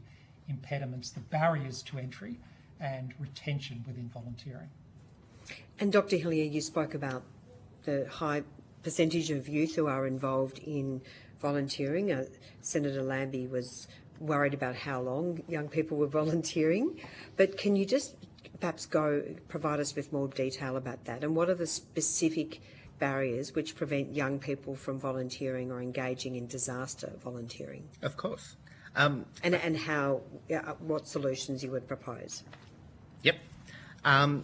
impediments, the barriers to entry and retention within volunteering. And Dr. Hillier, you spoke about the high percentage of youth who are involved in volunteering. Senator Lambie was worried about how long young people were volunteering. But can you just perhaps provide us with more detail about that? And what are the specific barriers which prevent young people from volunteering or engaging in disaster volunteering? Of course. And how, what solutions you would propose? Yep.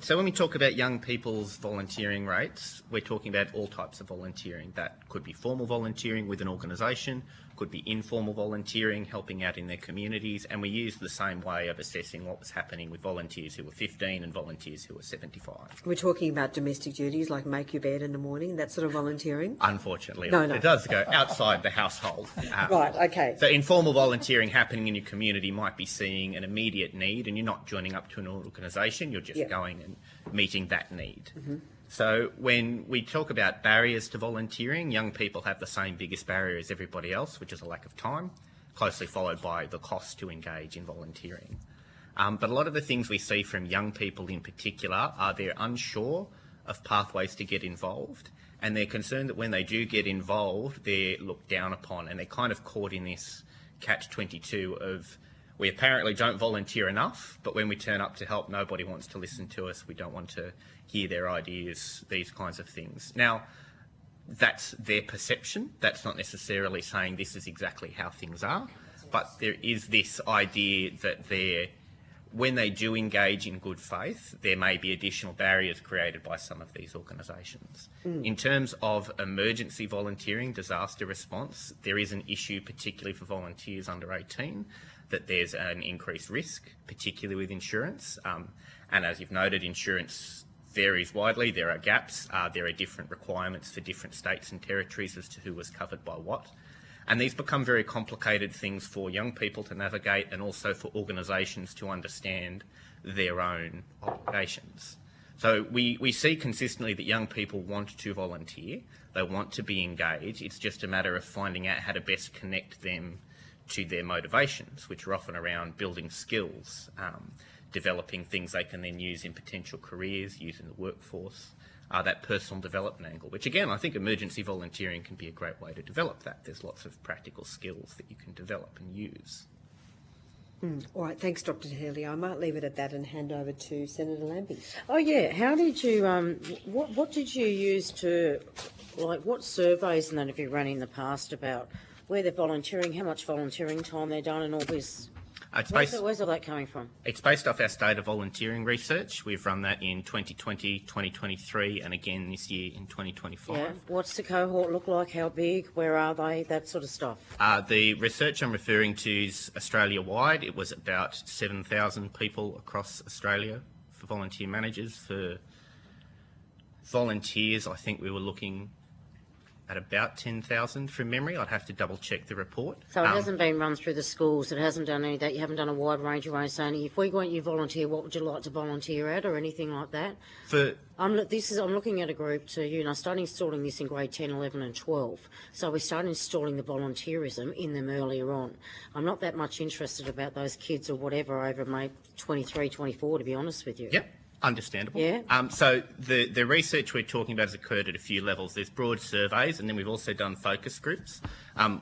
So when we talk about young people's volunteering rates, we're talking about all types of volunteering. That could be formal volunteering with an organisation, could be informal volunteering, helping out in their communities, and we use the same way of assessing what was happening with volunteers who were 15 and volunteers who were 75. We're talking about domestic duties like make your bed in the morning, that sort of volunteering? Unfortunately, no. It does go outside the household. Right, okay. So informal volunteering happening in your community might be seeing an immediate need, and you're not joining up to an organisation, you're just going and meeting that need. Mm-hmm. So when we talk about barriers to volunteering, young people have the same biggest barrier as everybody else, which is a lack of time, closely followed by the cost to engage in volunteering. But a lot of the things we see from young people in particular are they're unsure of pathways to get involved, and they're concerned that when they do get involved, they're looked down upon, and they're kind of caught in this catch-22 of we apparently don't volunteer enough, but when we turn up to help, nobody wants to listen to us. We don't want to hear their ideas, these kinds of things. Now, that's their perception. That's not necessarily saying this is exactly how things are, but there is this idea that when they do engage in good faith, there may be additional barriers created by some of these organisations. In terms of emergency volunteering, disaster response, there is an issue, particularly for volunteers under 18, that there's an increased risk, particularly with insurance. And as you've noted, insurance varies widely. There are gaps. There are different requirements for different states and territories as to who was covered by what. And these become very complicated things for young people to navigate and also for organisations to understand their own obligations. So we see consistently that young people want to volunteer. They want to be engaged. It's just a matter of finding out how to best connect them to their motivations, which are often around building skills, developing things they can then use in potential careers, use in the workforce, that personal development angle, which again, I think emergency volunteering can be a great way to develop that. There's lots of practical skills that you can develop and use. All right, thanks, Dr. Haley. I might leave it at that and hand over to Senator Lambie. Oh yeah, how did you, what did you use to, like what surveys and that have you run in the past about where they're volunteering, how much volunteering time they're done and all this? Where's all that coming from? It's based off our state of volunteering research. We've run that in 2020, 2023 and again this year in 2025. Yeah. What's the cohort look like? How big? Where are they? That sort of stuff. The research I'm referring to is Australia-wide. It was about 7,000 people across Australia for volunteer managers. For volunteers, I think we were looking at about 10,000 from memory. I'd have to double check the report. So it hasn't been run through the schools, it hasn't done any of that, you haven't done a wide range of ways saying, if we want you to volunteer, what would you like to volunteer at or anything like that? I'm looking at a group to, I started installing this in grade 10, 11 and 12. So we started installing the volunteerism in them earlier on. I'm not that much interested about those kids or whatever over maybe 23, 24 to be honest with you. Yep. Understandable. Yeah. So the research we're talking about has occurred at a few levels. There's broad surveys, and then we've also done focus groups.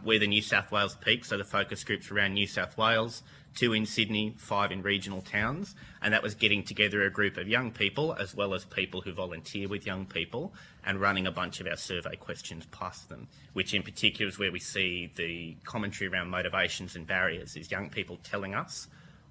We're the New South Wales peak, so the focus groups around New South Wales, 2 in Sydney, 5 in regional towns, and that was getting together a group of young people as well as people who volunteer with young people and running a bunch of our survey questions past them, which in particular is where we see the commentary around motivations and barriers, is young people telling us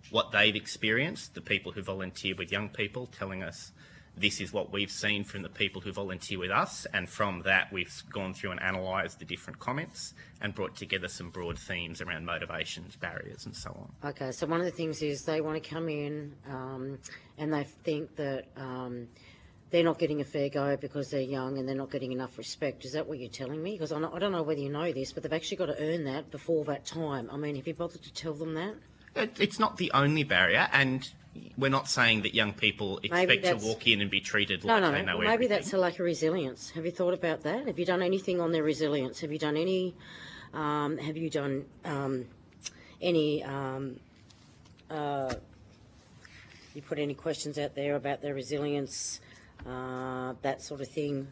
what they've experienced, the people who volunteer with young people telling us this is what we've seen from the people who volunteer with us, and from that we've gone through and analysed the different comments and brought together some broad themes around motivations, barriers and so on. Okay, so one of the things is they want to come in and they think that they're not getting a fair go because they're young and they're not getting enough respect. Is that what you're telling me? Because I don't know whether you know this, but they've actually got to earn that before that time. I mean, have you bothered to tell them that? It's not the only barrier, and we're not saying that young people expect to walk in and be treated like they know everything. Maybe that's a lack of resilience. Have you thought about that? Have you done anything on their resilience? Have you done any? Have you done any? You put any questions out there about their resilience, that sort of thing?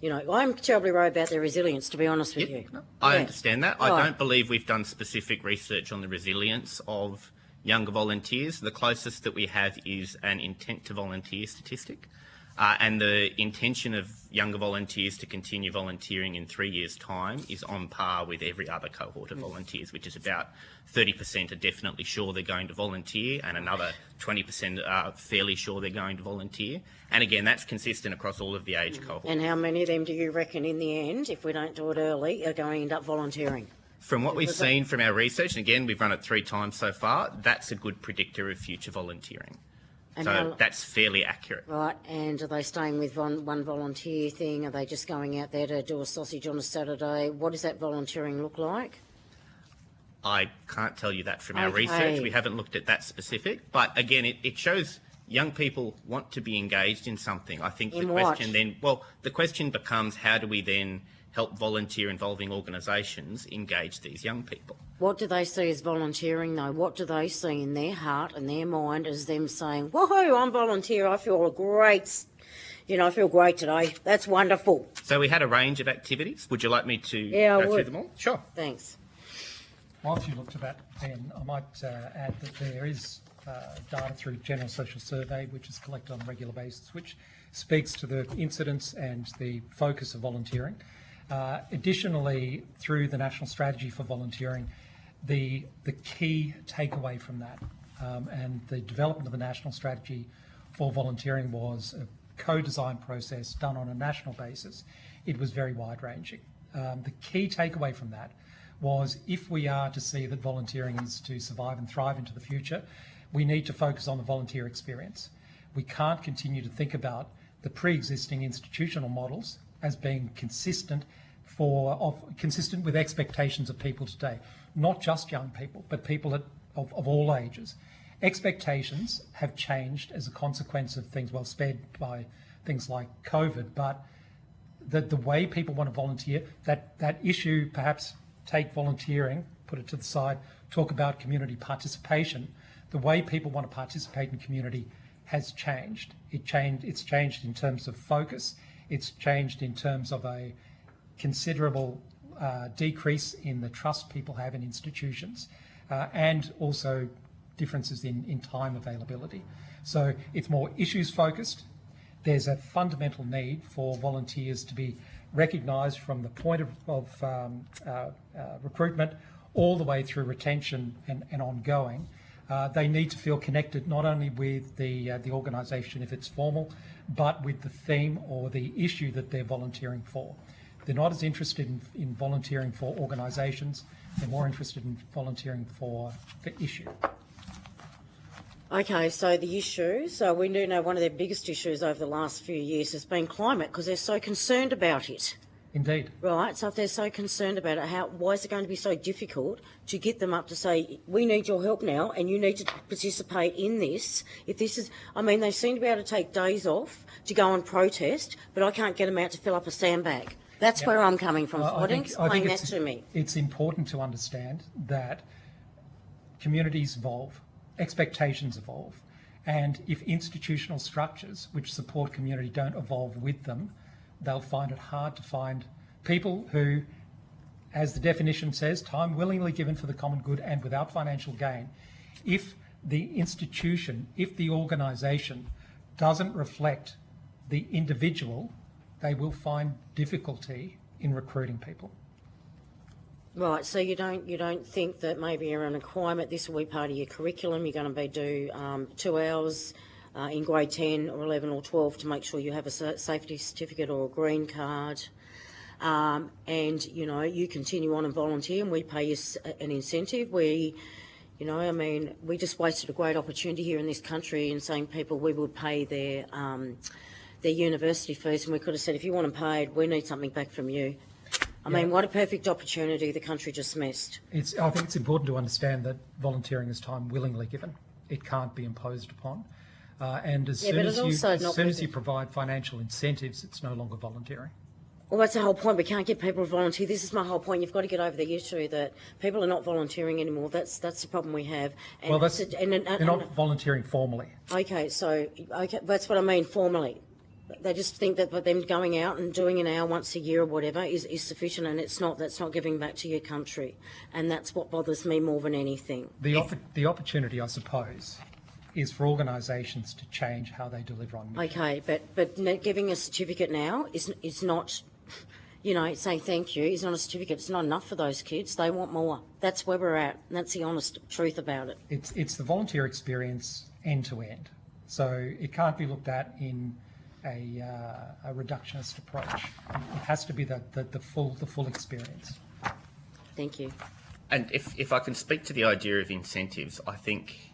I'm terribly worried about their resilience, to be honest with you. I understand that. I don't believe we've done specific research on the resilience of younger volunteers. The closest that we have is an intent to volunteer statistic. And the intention of younger volunteers to continue volunteering in 3 years' time is on par with every other cohort of volunteers, which is about 30% are definitely sure they're going to volunteer and another 20% are fairly sure they're going to volunteer. And again, that's consistent across all of the age cohorts. And how many of them do you reckon in the end, if we don't do it early, are going to end up volunteering? From what we've seen from our research, and again, we've run it 3 times so far, that's a good predictor of future volunteering. So that's fairly accurate. Right, and are they staying with one volunteer thing? Are they just going out there to do a sausage on a Saturday? What does that volunteering look like? I can't tell you that from our research. We haven't looked at that specific. But again, it shows young people want to be engaged in something. I think the question becomes, how do we then help volunteer involving organisations engage these young people? What do they see as volunteering though? What do they see in their heart and their mind as them saying, woohoo, I'm volunteer, I feel great, I feel great today, that's wonderful. So we had a range of activities. Would you like me to go through them all? Sure. Thanks. Whilst you looked at that, Ben, I might add that there is data through General Social Survey, which is collected on a regular basis, which speaks to the incidence and the focus of volunteering. Additionally, through the National Strategy for Volunteering, the key takeaway from that and the development of the National Strategy for Volunteering was a co-design process done on a national basis. It was very wide-ranging. The key takeaway from that was, if we are to see that volunteering is to survive and thrive into the future, we need to focus on the volunteer experience. We can't continue to think about the pre-existing institutional models as being consistent with expectations of people today, not just young people, but people of all ages. Expectations have changed as a consequence of things, sped by things like COVID, but the way people want to volunteer, that issue, perhaps take volunteering, put it to the side, talk about community participation. The way people want to participate in community has changed. It's changed in terms of focus. It's changed in terms of a considerable decrease in the trust people have in institutions. and also differences in time availability. So it's more issues focused. There's a fundamental need for volunteers to be recognised from the point of recruitment all the way through retention and ongoing. They need to feel connected not only with the organisation if it's formal, but with the theme or the issue that they're volunteering for. They're not as interested in volunteering for organisations, they're more interested in volunteering for the issue. Okay, so the issue, so we do know one of their biggest issues over the last few years has been climate, because they're so concerned about it. Indeed. Right, so if they're so concerned about it, why is it going to be so difficult to get them up to say, we need your help now and you need to participate in this? If this is, I mean, they seem to be able to take days off to go and protest, but I can't get them out to fill up a sandbag. That's where I'm coming from. So explain that to me. It's important to understand that communities evolve, expectations evolve, and if institutional structures which support community don't evolve with them, they'll find it hard to find people who, as the definition says, time willingly given for the common good and without financial gain. If the institution, if the organisation doesn't reflect the individual, they will find difficulty in recruiting people. Right, so you don't think that maybe around a requirement, this will be part of your curriculum, you're going to do 2 hours in grade 10 or 11 or 12 to make sure you have a safety certificate or a green card, and you continue on and volunteer, and we pay you an incentive. We just wasted a great opportunity here in this country in saying people we would pay their university fees, and we could have said, if you want them paid, we need something back from you. I mean, what a perfect opportunity the country just missed. I think it's important to understand that volunteering is time willingly given. It can't be imposed upon. And as soon as you provide financial incentives, it's no longer volunteering. Well, that's the whole point. We can't get people to volunteer. This is my whole point. You've got to get over the issue that people are not volunteering anymore. That's the problem we have. And they're not volunteering formally. Okay, that's what I mean, formally. They just think that them going out and doing an hour once a year or whatever is sufficient, and it's not. That's not giving back to your country, and that's what bothers me more than anything. The opportunity, I suppose, is for organisations to change how they deliver on mission. Okay, but giving a certificate now is not, saying thank you is not a certificate. It's not enough for those kids. They want more. That's where we're at, and that's the honest truth about it. It's the volunteer experience end to end, so it can't be looked at in a reductionist approach. It has to be the full experience. Thank you. And if I can speak to the idea of incentives, I think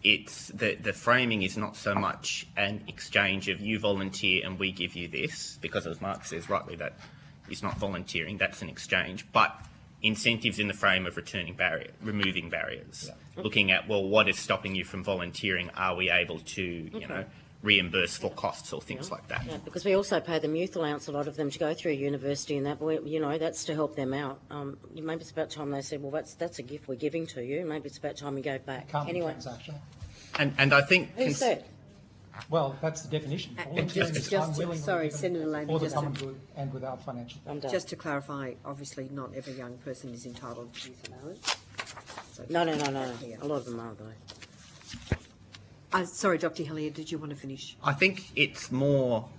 it's the framing is not so much an exchange of you volunteer and we give you this, because as Mark says rightly, that is not volunteering, that's an exchange, but incentives in the frame of removing barriers, looking at, well, what is stopping you from volunteering? Are we able to, reimburse for costs or things like that? Yeah, because we also pay them youth allowance, a lot of them, to go through university, and that, that's to help them out. Maybe it's about time they said, well, that's a gift we're giving to you. Maybe it's about time we go back. Anyway. And I think... Who said? Well, that's the definition. Sorry, Senator Lamy, for the common good and without financial gain. Just to clarify, obviously not every young person is entitled to youth allowance. So No. A lot of them are, though. Sorry, Dr. Hillier, did you want to finish? I think it's more...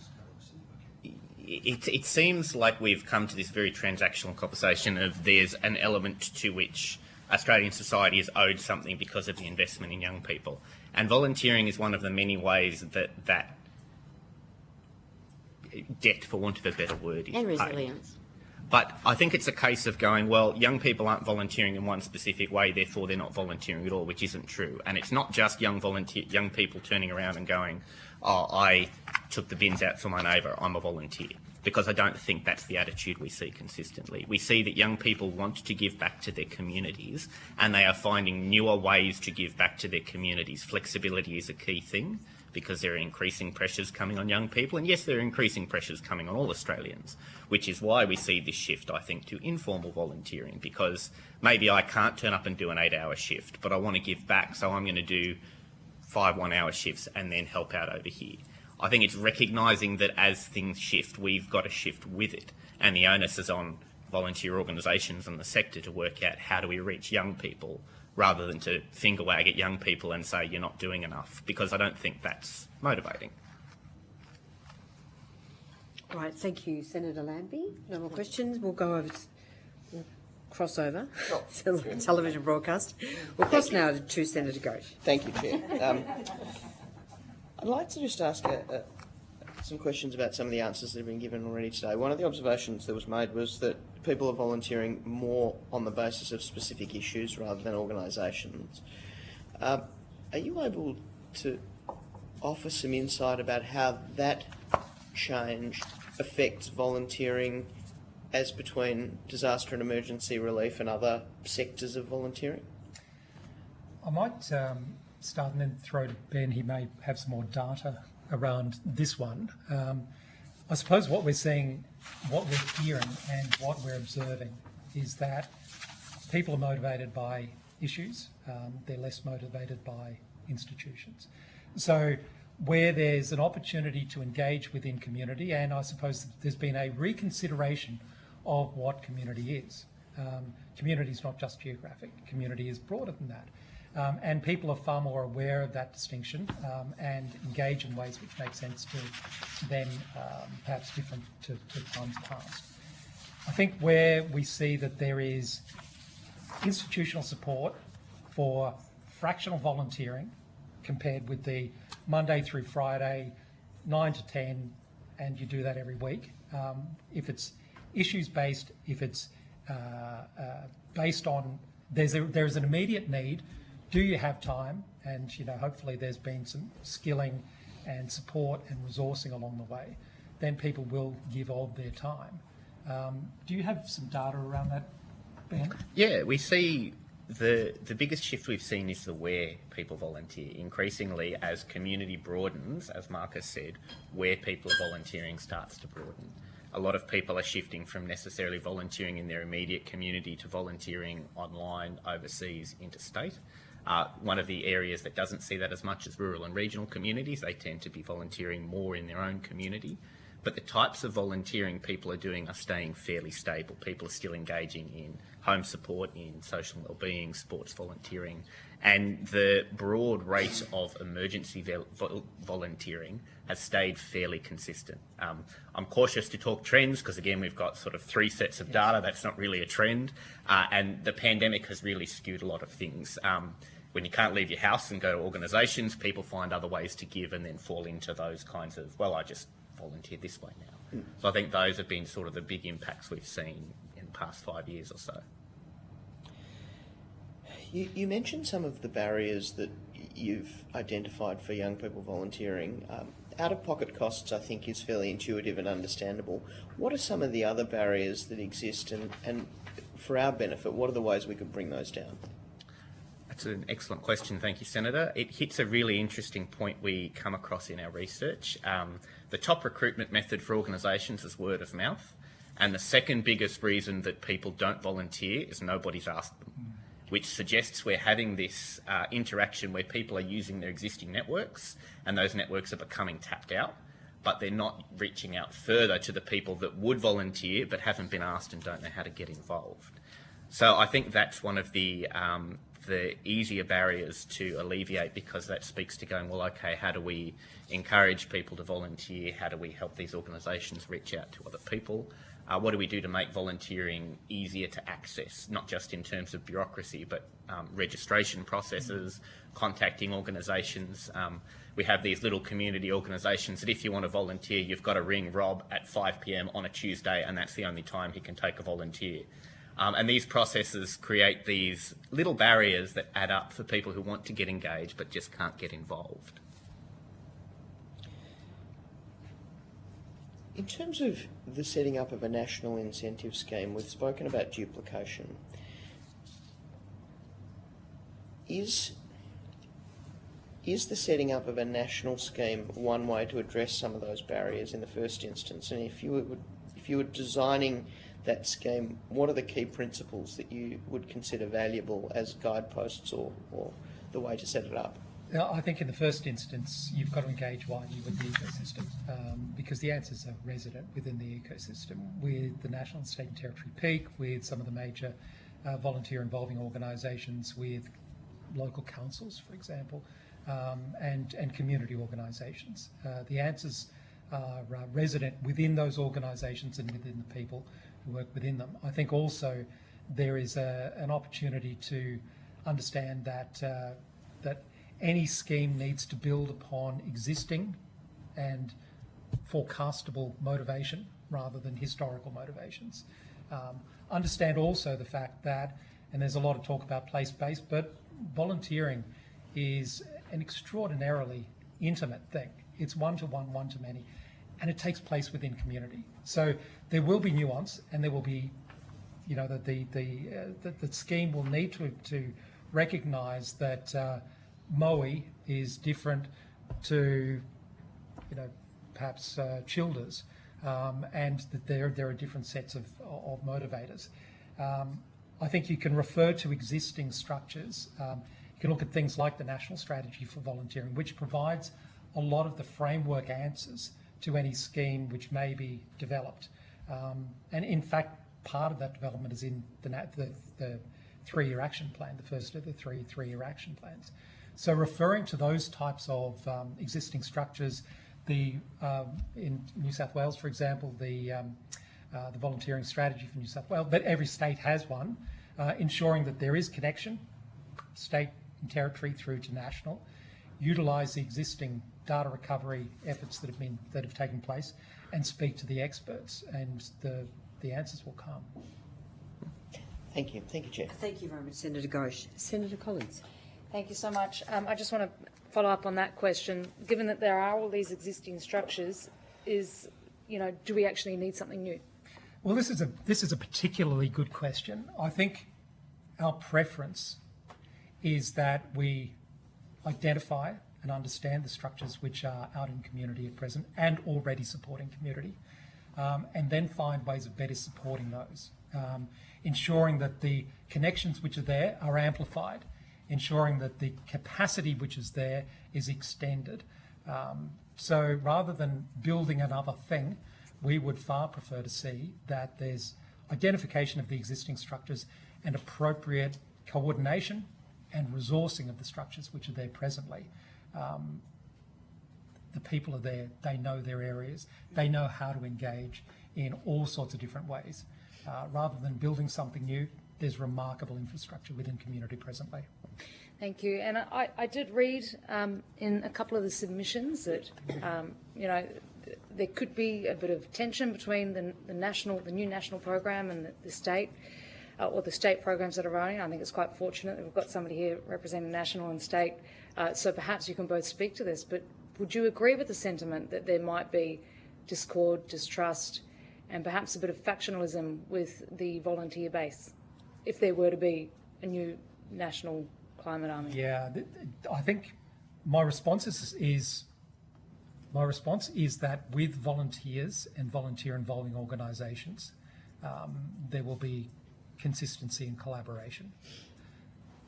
It seems like we've come to this very transactional conversation of there's an element to which Australian society is owed something because of the investment in young people. And volunteering is one of the many ways that debt, for want of a better word, is and resilience. Paid. But I think it's a case of going, well, young people aren't volunteering in one specific way, therefore they're not volunteering at all, which isn't true. And it's not just young people turning around and going, oh, I took the bins out for my neighbour, I'm a volunteer. Because I don't think that's the attitude we see consistently. We see that young people want to give back to their communities, and they are finding newer ways to give back to their communities. Flexibility is a key thing, because there are increasing pressures coming on young people. And yes, there are increasing pressures coming on all Australians, which is why we see this shift, I think, to informal volunteering, because maybe I can't turn up and do an 8-hour shift, but I want to give back, so I'm going to do 5 one-hour shifts and then help out over here. I think it's recognising that as things shift, we've got to shift with it. And the onus is on volunteer organisations and the sector to work out how do we reach young people rather than to finger wag at young people and say you're not doing enough, because I don't think that's motivating. All right, thank you, Senator Lambie. No more questions. We'll go over. We'll cross over. Television broadcast. We'll cross now to Senator Goat. Thank you, Chair. I'd like to just ask some questions about some of the answers that have been given already today. One of the observations that was made was that people are volunteering more on the basis of specific issues rather than organisations. Are you able to offer some insight about how that change affects volunteering as between disaster and emergency relief and other sectors of volunteering? I might start and then throw to Ben. He may have some more data around this one. I suppose what we're seeing, what we're hearing and what we're observing is that people are motivated by issues. They're less motivated by institutions. So where there's an opportunity to engage within community, and I suppose there's been a reconsideration of what community is. Community is not just geographic, community is broader than that. And people are far more aware of that distinction and engage in ways which make sense to them, perhaps different to times past. I think where we see that there is institutional support for fractional volunteering compared with the Monday through Friday, 9 to 10, and you do that every week. If it's issues-based, if it's based on, there's an immediate need. Do you have time? And hopefully there's been some skilling and support and resourcing along the way. Then people will give of their time. Do you have some data around that, Ben? Yeah, we see the biggest shift we've seen is the where people volunteer. Increasingly, as community broadens, as Marcus said, where people are volunteering starts to broaden. A lot of people are shifting from necessarily volunteering in their immediate community to volunteering online, overseas, interstate. One of the areas that doesn't see that as much is rural and regional communities. They tend to be volunteering more in their own community. But the types of volunteering people are doing are staying fairly stable. People are still engaging in home support, in social wellbeing, sports volunteering, and the broad rate of emergency volunteering has stayed fairly consistent. I'm cautious to talk trends because, again, we've got sort of 3 sets of data. That's not really a trend. And the pandemic has really skewed a lot of things. When you can't leave your house and go to organisations, people find other ways to give and then fall into those kinds of, well, I just volunteer this way now. So I think those have been sort of the big impacts we've seen in the past 5 years or so. You mentioned some of the barriers that you've identified for young people volunteering. Out-of-pocket costs, I think, is fairly intuitive and understandable. What are some of the other barriers that exist, and for our benefit, what are the ways we could bring those down? That's an excellent question, thank you, Senator. It hits a really interesting point we come across in our research. The top recruitment method for organisations is word of mouth, and the second biggest reason that people don't volunteer is nobody's asked them, which suggests we're having this interaction where people are using their existing networks and those networks are becoming tapped out, but they're not reaching out further to the people that would volunteer but haven't been asked and don't know how to get involved. So I think that's one of the easier barriers to alleviate, because that speaks to going, well, okay, how do we encourage people to volunteer? How do we help these organisations reach out to other people? What do we do to make volunteering easier to access, not just in terms of bureaucracy, but registration processes, contacting organisations. We have these little community organisations that if you want to volunteer, you've got to ring Rob at 5 p.m. on a Tuesday, and that's the only time he can take a volunteer. And these processes create these little barriers that add up for people who want to get engaged but just can't get involved. In terms of the setting up of a national incentive scheme, we've spoken about duplication. Is the setting up of a national scheme one way to address some of those barriers in the first instance? And if you were designing that scheme, what are the key principles that you would consider valuable as guideposts or the way to set it up? I think in the first instance, you've got to engage widely with the ecosystem because the answers are resident within the ecosystem with the national, state and territory peak, with some of the major volunteer involving organisations, with local councils, for example, and community organisations. The answers are resident within those organisations and within the people who work within them. I think also there is an opportunity to understand that that any scheme needs to build upon existing and forecastable motivation rather than historical motivations. Understand also the fact that, and there's a lot of talk about place-based, but volunteering is an extraordinarily intimate thing. It's one-to-one, one-to-many, and it takes place within community. So there will be nuance, and there will be, you know, the scheme will need to recognise that Moe is different to, you know, perhaps Childers, and that there are different sets of motivators. I think you can refer to existing structures. You can look at things like the National Strategy for Volunteering, which provides a lot of the framework answers to any scheme which may be developed. And in fact, part of that development is in the three-year action plan, the first of the three-year action plans. So referring to those types of existing structures, in New South Wales, for example, the volunteering strategy for New South Wales, but every state has one, ensuring that there is connection, state and territory through to national, utilise the existing data recovery efforts that have taken place, and speak to the experts, and the answers will come. Thank you, Chair. Thank you very much, Senator Ghosh. Senator Collins. Thank you so much. I just want to follow up on that question. Given that there are all these existing structures, do we actually need something new? Well, this is a particularly good question. I think our preference is that we identify and understand the structures which are out in community at present and already supporting community, and then find ways of better supporting those, ensuring that the connections which are there are amplified, ensuring that the capacity which is there is extended. So rather than building another thing, we would far prefer to see that there's identification of the existing structures and appropriate coordination and resourcing of the structures which are there presently. The people are there, they know their areas, they know how to engage in all sorts of different ways. Rather than building something new, there's remarkable infrastructure within community presently. Thank you. And I did read in a couple of the submissions that, there could be a bit of tension between the new national program and the state, or the state programs that are running. I think it's quite fortunate that we've got somebody here representing national and state, so perhaps you can both speak to this. But would you agree with the sentiment that there might be discord, distrust, and perhaps a bit of factionalism with the volunteer base if there were to be a new national climate army? Yeah, I think my response is that with volunteers and volunteer-involving organisations, there will be consistency and collaboration.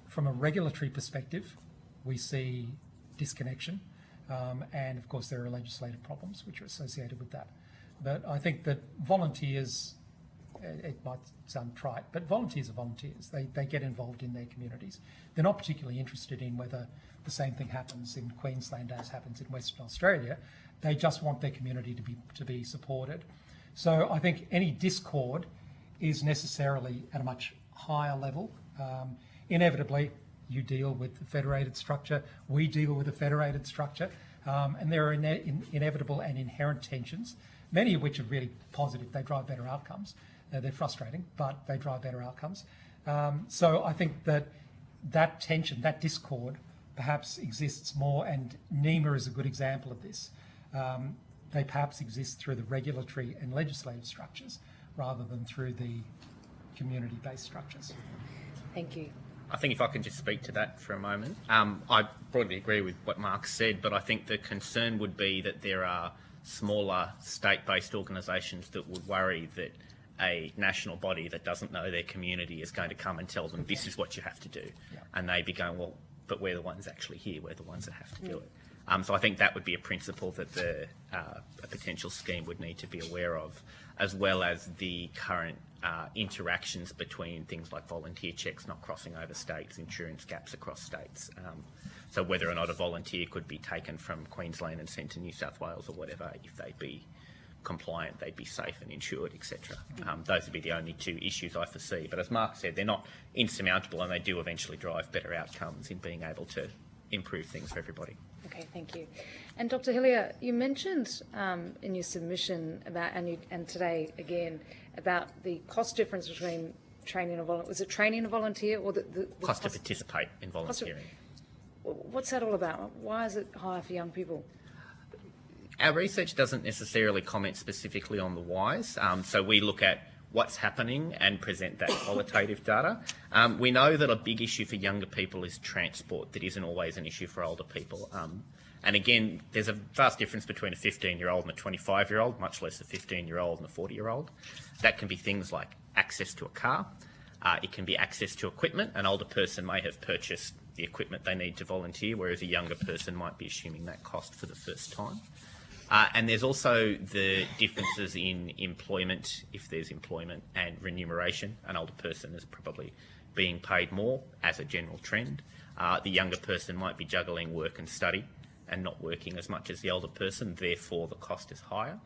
From a regulatory perspective, we see disconnection, and of course there are legislative problems which are associated with that. But I think that volunteers, it might sound trite, but volunteers are volunteers. They get involved in their communities. They're not particularly interested in whether the same thing happens in Queensland as happens in Western Australia. They just want their community to be supported. So I think any discord is necessarily at a much higher level. Inevitably, you deal with the federated structure, we deal with a federated structure, and there are inevitable and inherent tensions, many of which are really positive. They drive better outcomes. They're frustrating, but they drive better outcomes. So I think that tension, that discord, perhaps exists more, and NEMA is a good example of this. They perhaps exist through the regulatory and legislative structures rather than through the community-based structures. Thank you. I think if I can just speak to that for a moment. I broadly agree with what Mark said, but I think the concern would be that there are smaller state-based organisations that would worry that a national body that doesn't know their community is going to come and tell them this is what you have to do. Yeah. And they'd be going, well, but we're the ones actually here, we're the ones that have to do it. So I think that would be a principle that a potential scheme would need to be aware of, as well as the current interactions between things like volunteer checks not crossing over states, insurance gaps across states. So whether or not a volunteer could be taken from Queensland and sent to New South Wales or whatever, if they'd be compliant, they'd be safe and insured, etc. Those would be the only two issues I foresee. But as Mark said, they're not insurmountable, and they do eventually drive better outcomes in being able to improve things for everybody. Okay, thank you. And Dr. Hillier, you mentioned in your submission about, and today again, about the cost difference between training a volunteer. Was it training a volunteer or the cost to participate in volunteering? What's that all about? Why is it higher for young people? Our research doesn't necessarily comment specifically on the whys, so we look at what's happening and present that qualitative data. We know that a big issue for younger people is transport that isn't always an issue for older people. And again, there's a vast difference between a 15-year-old and a 25-year-old, much less a 15-year-old and a 40-year-old. That can be things like access to a car. It can be access to equipment. An older person may have purchased the equipment they need to volunteer, whereas a younger person might be assuming that cost for the first time. And there's also the differences in employment, if there's employment, and remuneration. An older person is probably being paid more as a general trend. The younger person might be juggling work and study and not working as much as the older person, therefore the cost is higher.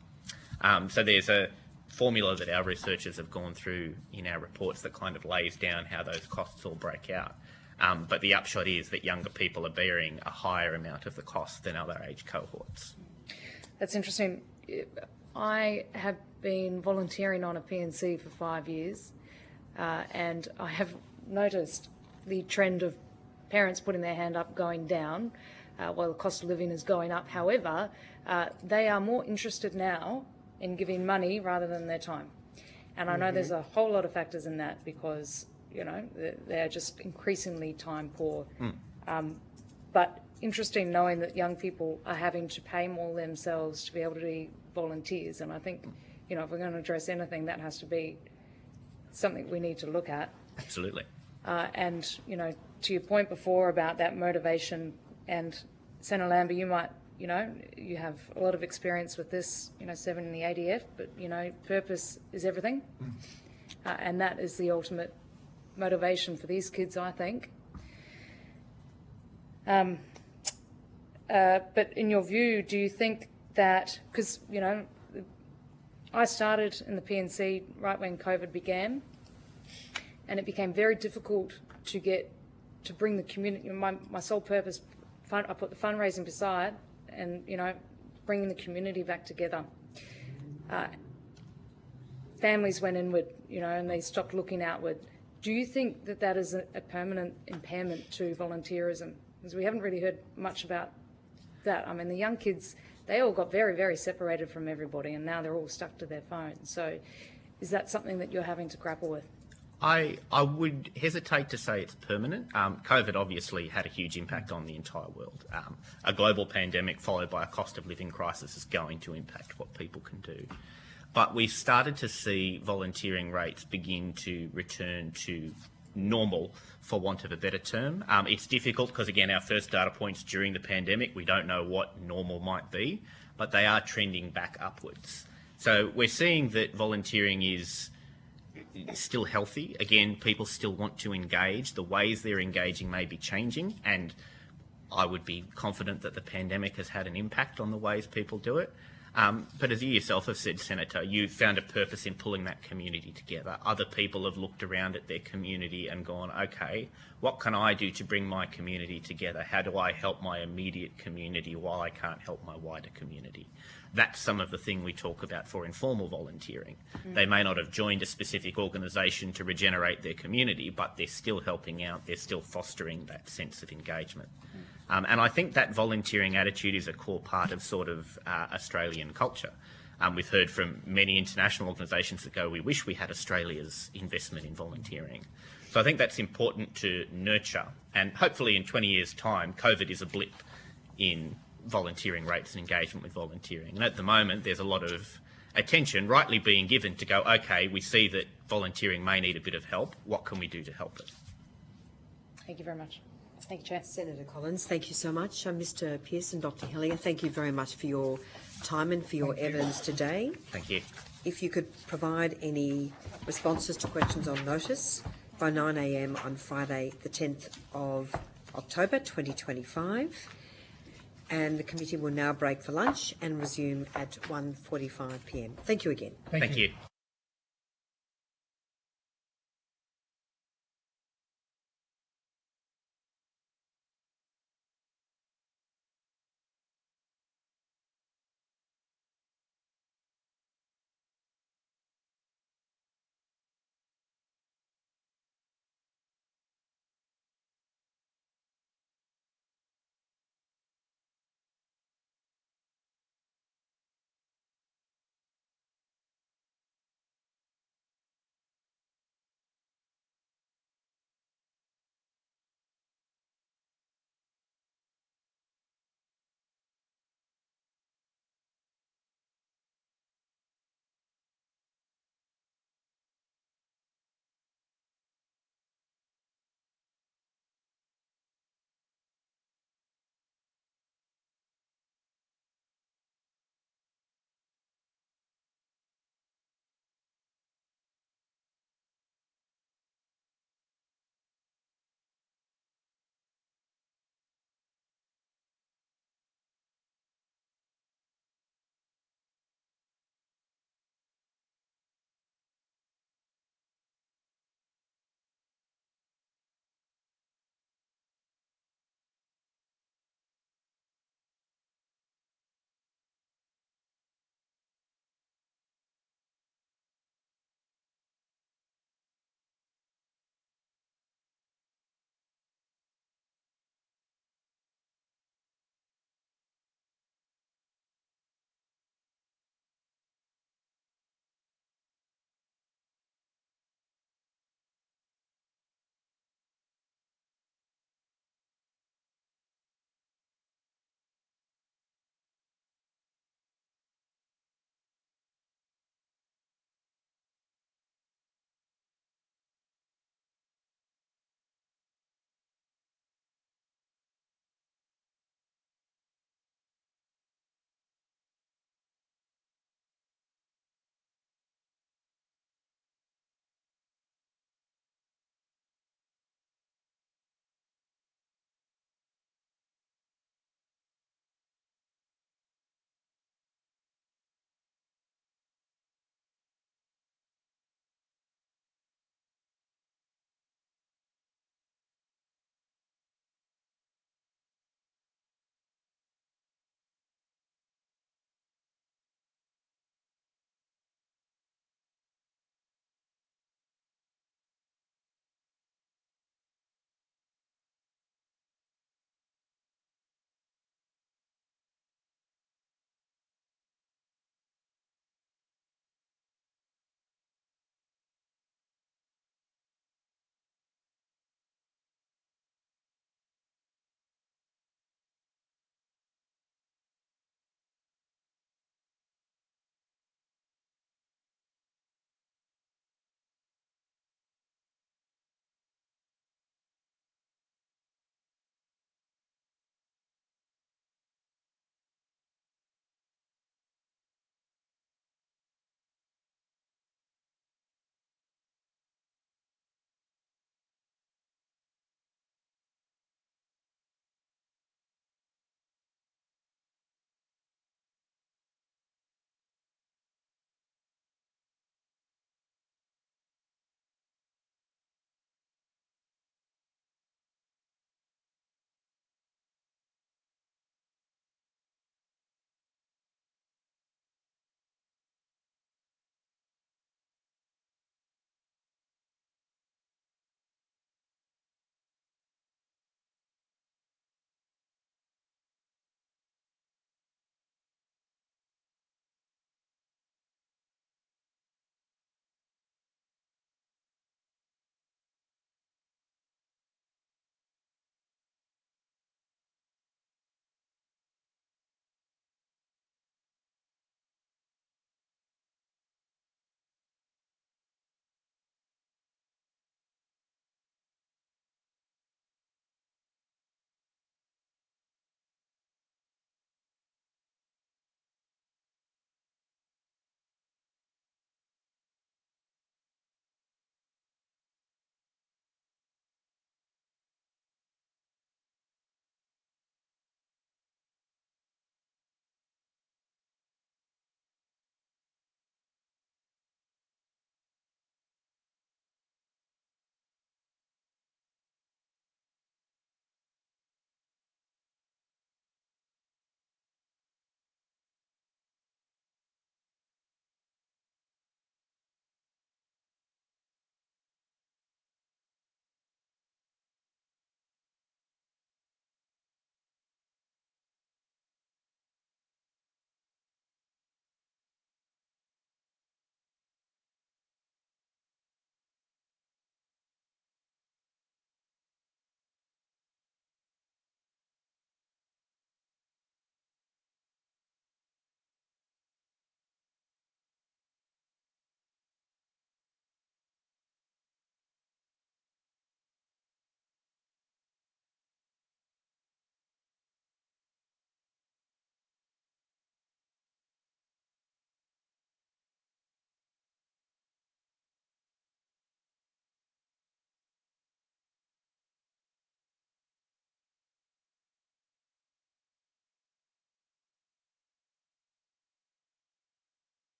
So there's a formula that our researchers have gone through in our reports that kind of lays down how those costs all break out. But the upshot is that younger people are bearing a higher amount of the cost than other age cohorts. That's interesting. I have been volunteering on a PNC for 5 years, and I have noticed the trend of parents putting their hand up going down while the cost of living is going up. However, they are more interested now in giving money rather than their time. And I know there's a whole lot of factors in that because, you know, they're just increasingly time poor. But interesting knowing that young people are having to pay more themselves to be able to be volunteers. And I think, you know, if we're going to address anything, that has to be something we need to look at. Absolutely. And, you know, to your point before about that motivation, and Senator Lambert, you might, you know, you have a lot of experience with this, you know, 7 in the ADF, but, you know, purpose is everything. And that is the ultimate motivation for these kids, I think. But in your view, do you think that, because, you know, I started in the PNC right when COVID began, and it became very difficult to bring the community, my sole purpose, I put the fundraising beside and, you know, bringing the community back together. Families went inward, you know, and they stopped looking outward. Do you think that that is a permanent impairment to volunteerism? Because we haven't really heard much about that. I mean, the young kids, they all got very, very separated from everybody, and now they're all stuck to their phones. So is that something that you're having to grapple with? I would hesitate to say it's permanent. COVID obviously had a huge impact on the entire world. A global pandemic followed by a cost of living crisis is going to impact what people can do. But we've started to see volunteering rates begin to return to normal, for want of a better term. It's difficult because, again, our first data points during the pandemic, we don't know what normal might be, but they are trending back upwards. So we're seeing that volunteering is still healthy. Again, people still want to engage. The ways they're engaging may be changing, and I would be confident that the pandemic has had an impact on the ways people do it. But as you yourself have said, Senator, you found a purpose in pulling that community together. Other people have looked around at their community and gone, okay, what can I do to bring my community together? How do I help my immediate community while I can't help my wider community? That's some of the thing we talk about for informal volunteering. They may not have joined a specific organisation to regenerate their community, but they're still helping out, they're still fostering that sense of engagement. And I think that volunteering attitude is a core part of sort of Australian culture. We've heard from many international organisations that go, we wish we had Australia's investment in volunteering. So I think that's important to nurture. And hopefully in 20 years' time, COVID is a blip in volunteering rates and engagement with volunteering. And at the moment, there's a lot of attention rightly being given to go, okay, we see that volunteering may need a bit of help. What can we do to help it? Thank you very much. Thank you, Chair. Senator Collins, thank you so much. Mr Pearson, Dr Hellier, thank you very much for your time and for your evidence today. Thank you. If you could provide any responses to questions on notice by 9 a.m. on Friday the 10th of October 2025. And the committee will now break for lunch and resume at 1:45 p.m. Thank you again. Thank you.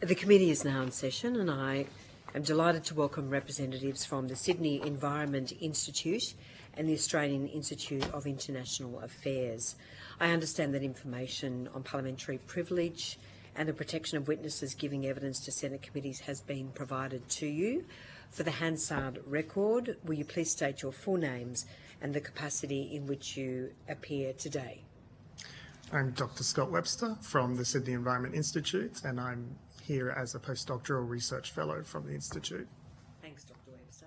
The committee is now in session, and I am delighted to welcome representatives from the Sydney Environment Institute and the Australian Institute of International Affairs. I understand that information on parliamentary privilege and the protection of witnesses giving evidence to Senate committees has been provided to you. For the Hansard record, will you please state your full names and the capacity in which you appear today? I'm Dr. Scott Webster from the Sydney Environment Institute, and I'm here as a postdoctoral research fellow from the Institute. Thanks, Dr. Webster.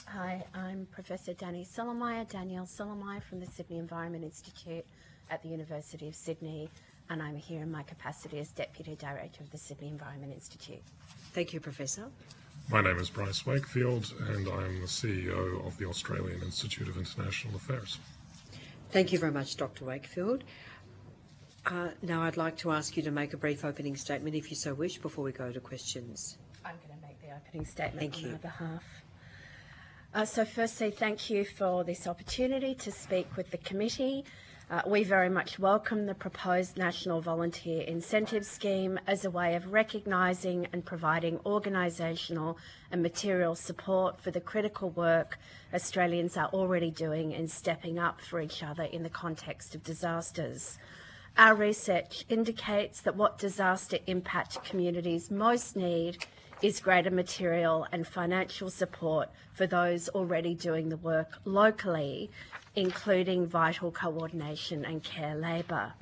Hi, I'm Professor Danielle Solomaya from the Sydney Environment Institute at the University of Sydney, and I'm here in my capacity as Deputy Director of the Sydney Environment Institute. Thank you, Professor. My name is Bryce Wakefield, and I am the CEO of the Australian Institute of International Affairs. Thank you very much, Dr. Wakefield. Now I'd like to ask you to make a brief opening statement, if you so wish, before we go to questions. I'm going to make the opening statement Thank on you. our behalf. So firstly, thank you for this opportunity to speak with the committee. We very much welcome the proposed National Volunteer Incentive Scheme as a way of recognising and providing organisational and material support for the critical work Australians are already doing in stepping up for each other in the context of disasters. Our research indicates that what disaster impact communities most need is greater material and financial support for those already doing the work locally, including vital coordination and care labour.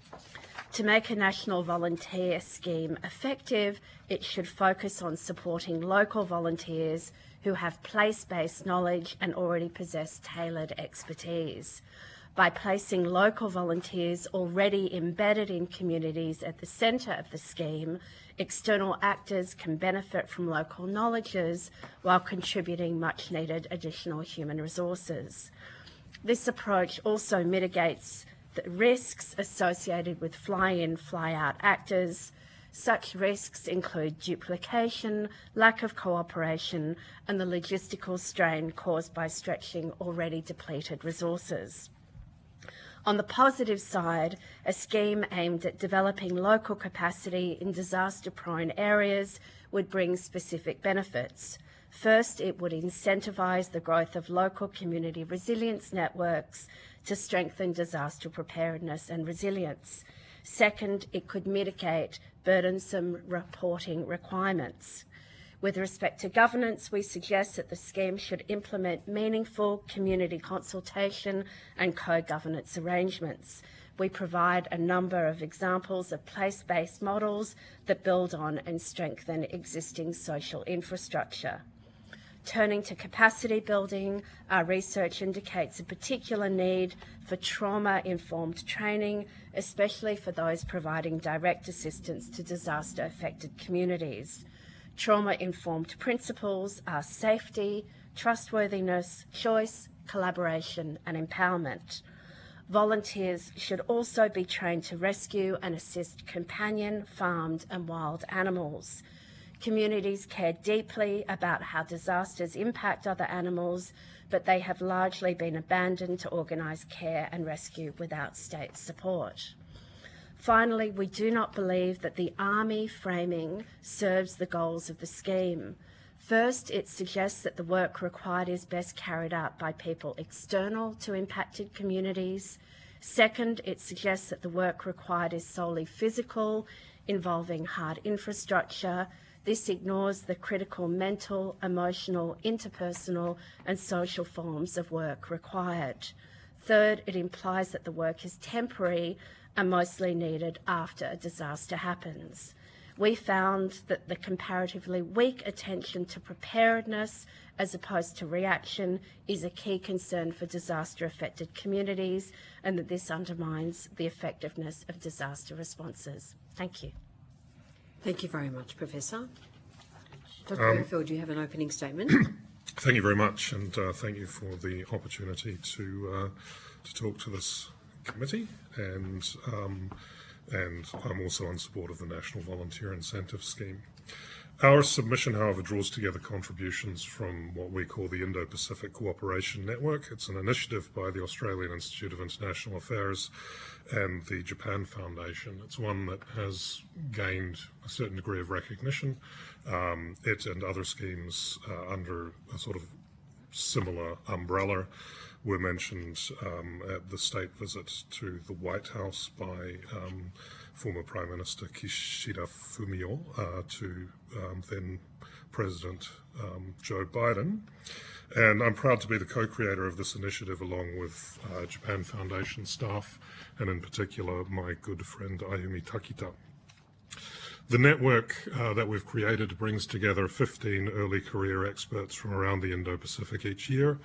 To make a national volunteer scheme effective, it should focus on supporting local volunteers who have place-based knowledge and already possess tailored expertise. By placing local volunteers already embedded in communities at the centre of the scheme, external actors can benefit from local knowledges while contributing much-needed additional human resources. This approach also mitigates the risks associated with fly-in, fly-out actors. Such risks include duplication, lack of cooperation, and the logistical strain caused by stretching already depleted resources. On the positive side, a scheme aimed at developing local capacity in disaster-prone areas would bring specific benefits. First, it would incentivise the growth of local community resilience networks to strengthen disaster preparedness and resilience. Second, it could mitigate burdensome reporting requirements. With respect to governance, we suggest that the scheme should implement meaningful community consultation and co-governance arrangements. We provide a number of examples of place-based models that build on and strengthen existing social infrastructure. Turning to capacity building, our research indicates a particular need for trauma-informed training, especially for those providing direct assistance to disaster-affected communities. Trauma-informed principles are safety, trustworthiness, choice, collaboration, and empowerment. Volunteers should also be trained to rescue and assist companion, farmed, and wild animals. Communities care deeply about how disasters impact other animals, but they have largely been abandoned to organise care and rescue without state support. Finally, we do not believe that the Army framing serves the goals of the scheme. First, it suggests that the work required is best carried out by people external to impacted communities. Second, it suggests that the work required is solely physical, involving hard infrastructure. This ignores the critical mental, emotional, interpersonal and social forms of work required. Third, it implies that the work is temporary and mostly needed after a disaster happens. We found that the comparatively weak attention to preparedness as opposed to reaction is a key concern for disaster-affected communities, and that this undermines the effectiveness of disaster responses. Thank you. Thank you very much, Professor. Dr. Wakefield, do you have an opening statement? Thank you very much, and thank you for the opportunity to talk to this committee, and I'm also in support of the National Volunteer Incentive Scheme. Our submission, however, draws together contributions from what we call the Indo-Pacific Cooperation Network. It's an initiative by the Australian Institute of International Affairs and the Japan Foundation. It's one that has gained a certain degree of recognition. It and other schemes under a sort of similar umbrella were mentioned at the state visit to the White House by former Prime Minister Kishida Fumio to then President Joe Biden. And I'm proud to be the co-creator of this initiative along with Japan Foundation staff and in particular my good friend Ayumi Takita. The network that we've created brings together 15 early career experts from around the Indo-Pacific each year.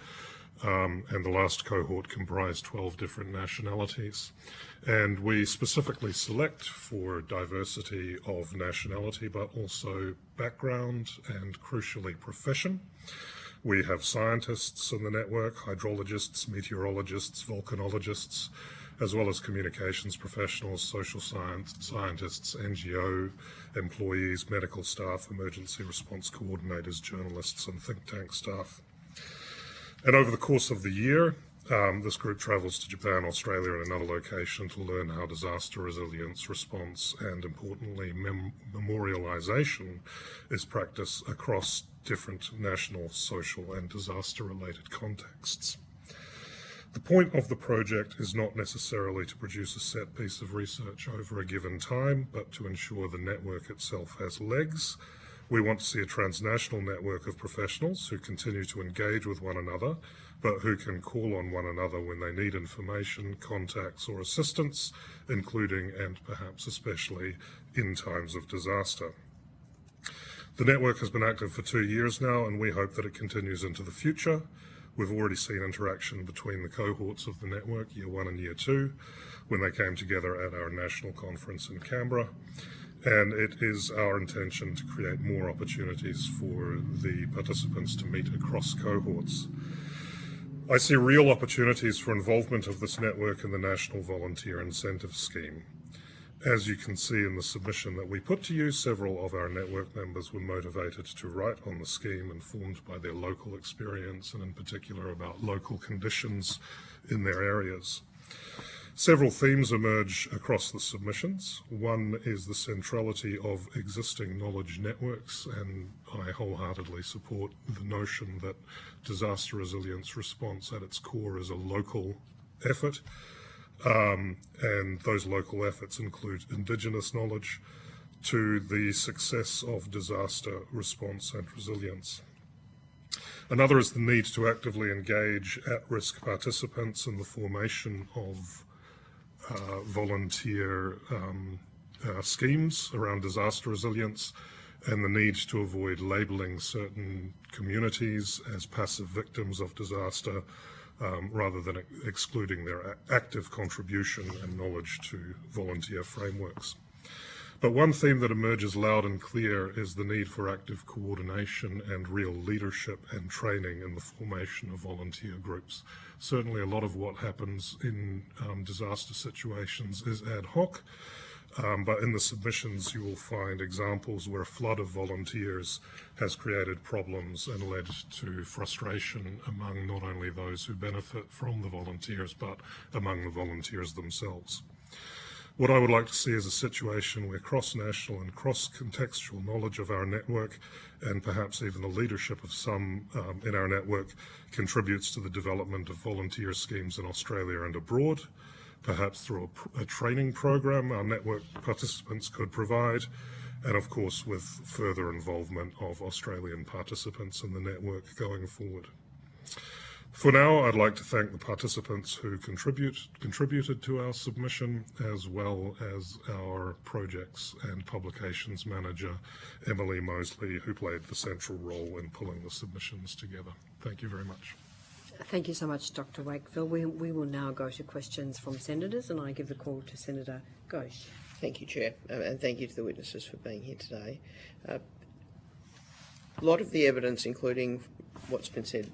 And the last cohort comprised 12 different nationalities. And we specifically select for diversity of nationality, but also background and crucially profession. We have scientists in the network, hydrologists, meteorologists, volcanologists, as well as communications professionals, social science scientists, NGO employees, medical staff, emergency response coordinators, journalists, and think tank staff. And over the course of the year, this group travels to Japan, Australia, and another location to learn how disaster resilience, response, and importantly, memorialisation is practiced across different national, social, and disaster-related contexts. The point of the project is not necessarily to produce a set piece of research over a given time, but to ensure the network itself has legs. We want to see a transnational network of professionals who continue to engage with one another, but who can call on one another when they need information, contacts, or assistance, including and perhaps especially in times of disaster. The network has been active for 2 years now, and we hope that it continues into the future. We've already seen interaction between the cohorts of the network, Year 1 and Year 2, when they came together at our national conference in Canberra. And it is our intention to create more opportunities for the participants to meet across cohorts. I see real opportunities for involvement of this network in the National Volunteer Incentive Scheme. As you can see in the submission that we put to you, several of our network members were motivated to write on the scheme, informed by their local experience and in particular about local conditions in their areas. Several themes emerge across the submissions. One is the centrality of existing knowledge networks, and I wholeheartedly support the notion that disaster resilience response at its core is a local effort, and those local efforts include Indigenous knowledge to the success of disaster response and resilience. Another is the need to actively engage at-risk participants in the formation of volunteer schemes around disaster resilience, and the need to avoid labelling certain communities as passive victims of disaster rather than excluding their active contribution and knowledge to volunteer frameworks. But one theme that emerges loud and clear is the need for active coordination and real leadership and training in the formation of volunteer groups. Certainly a lot of what happens in disaster situations is ad hoc, but in the submissions you will find examples where a flood of volunteers has created problems and led to frustration among not only those who benefit from the volunteers, but among the volunteers themselves. What I would like to see is a situation where cross-national and cross-contextual knowledge of our network, and perhaps even the leadership of some in our network, contributes to the development of volunteer schemes in Australia and abroad, perhaps through a training program our network participants could provide, and of course with further involvement of Australian participants in the network going forward. For now, I'd like to thank the participants who contributed to our submission, as well as our projects and publications manager, Emily Mosley, who played the central role in pulling the submissions together. Thank you very much. Thank you so much, Dr. Wakefield. We will now go to questions from senators, and I give the call to Senator Ghosh. Thank you, Chair, and thank you to the witnesses for being here today. A lot of the evidence, including what's been said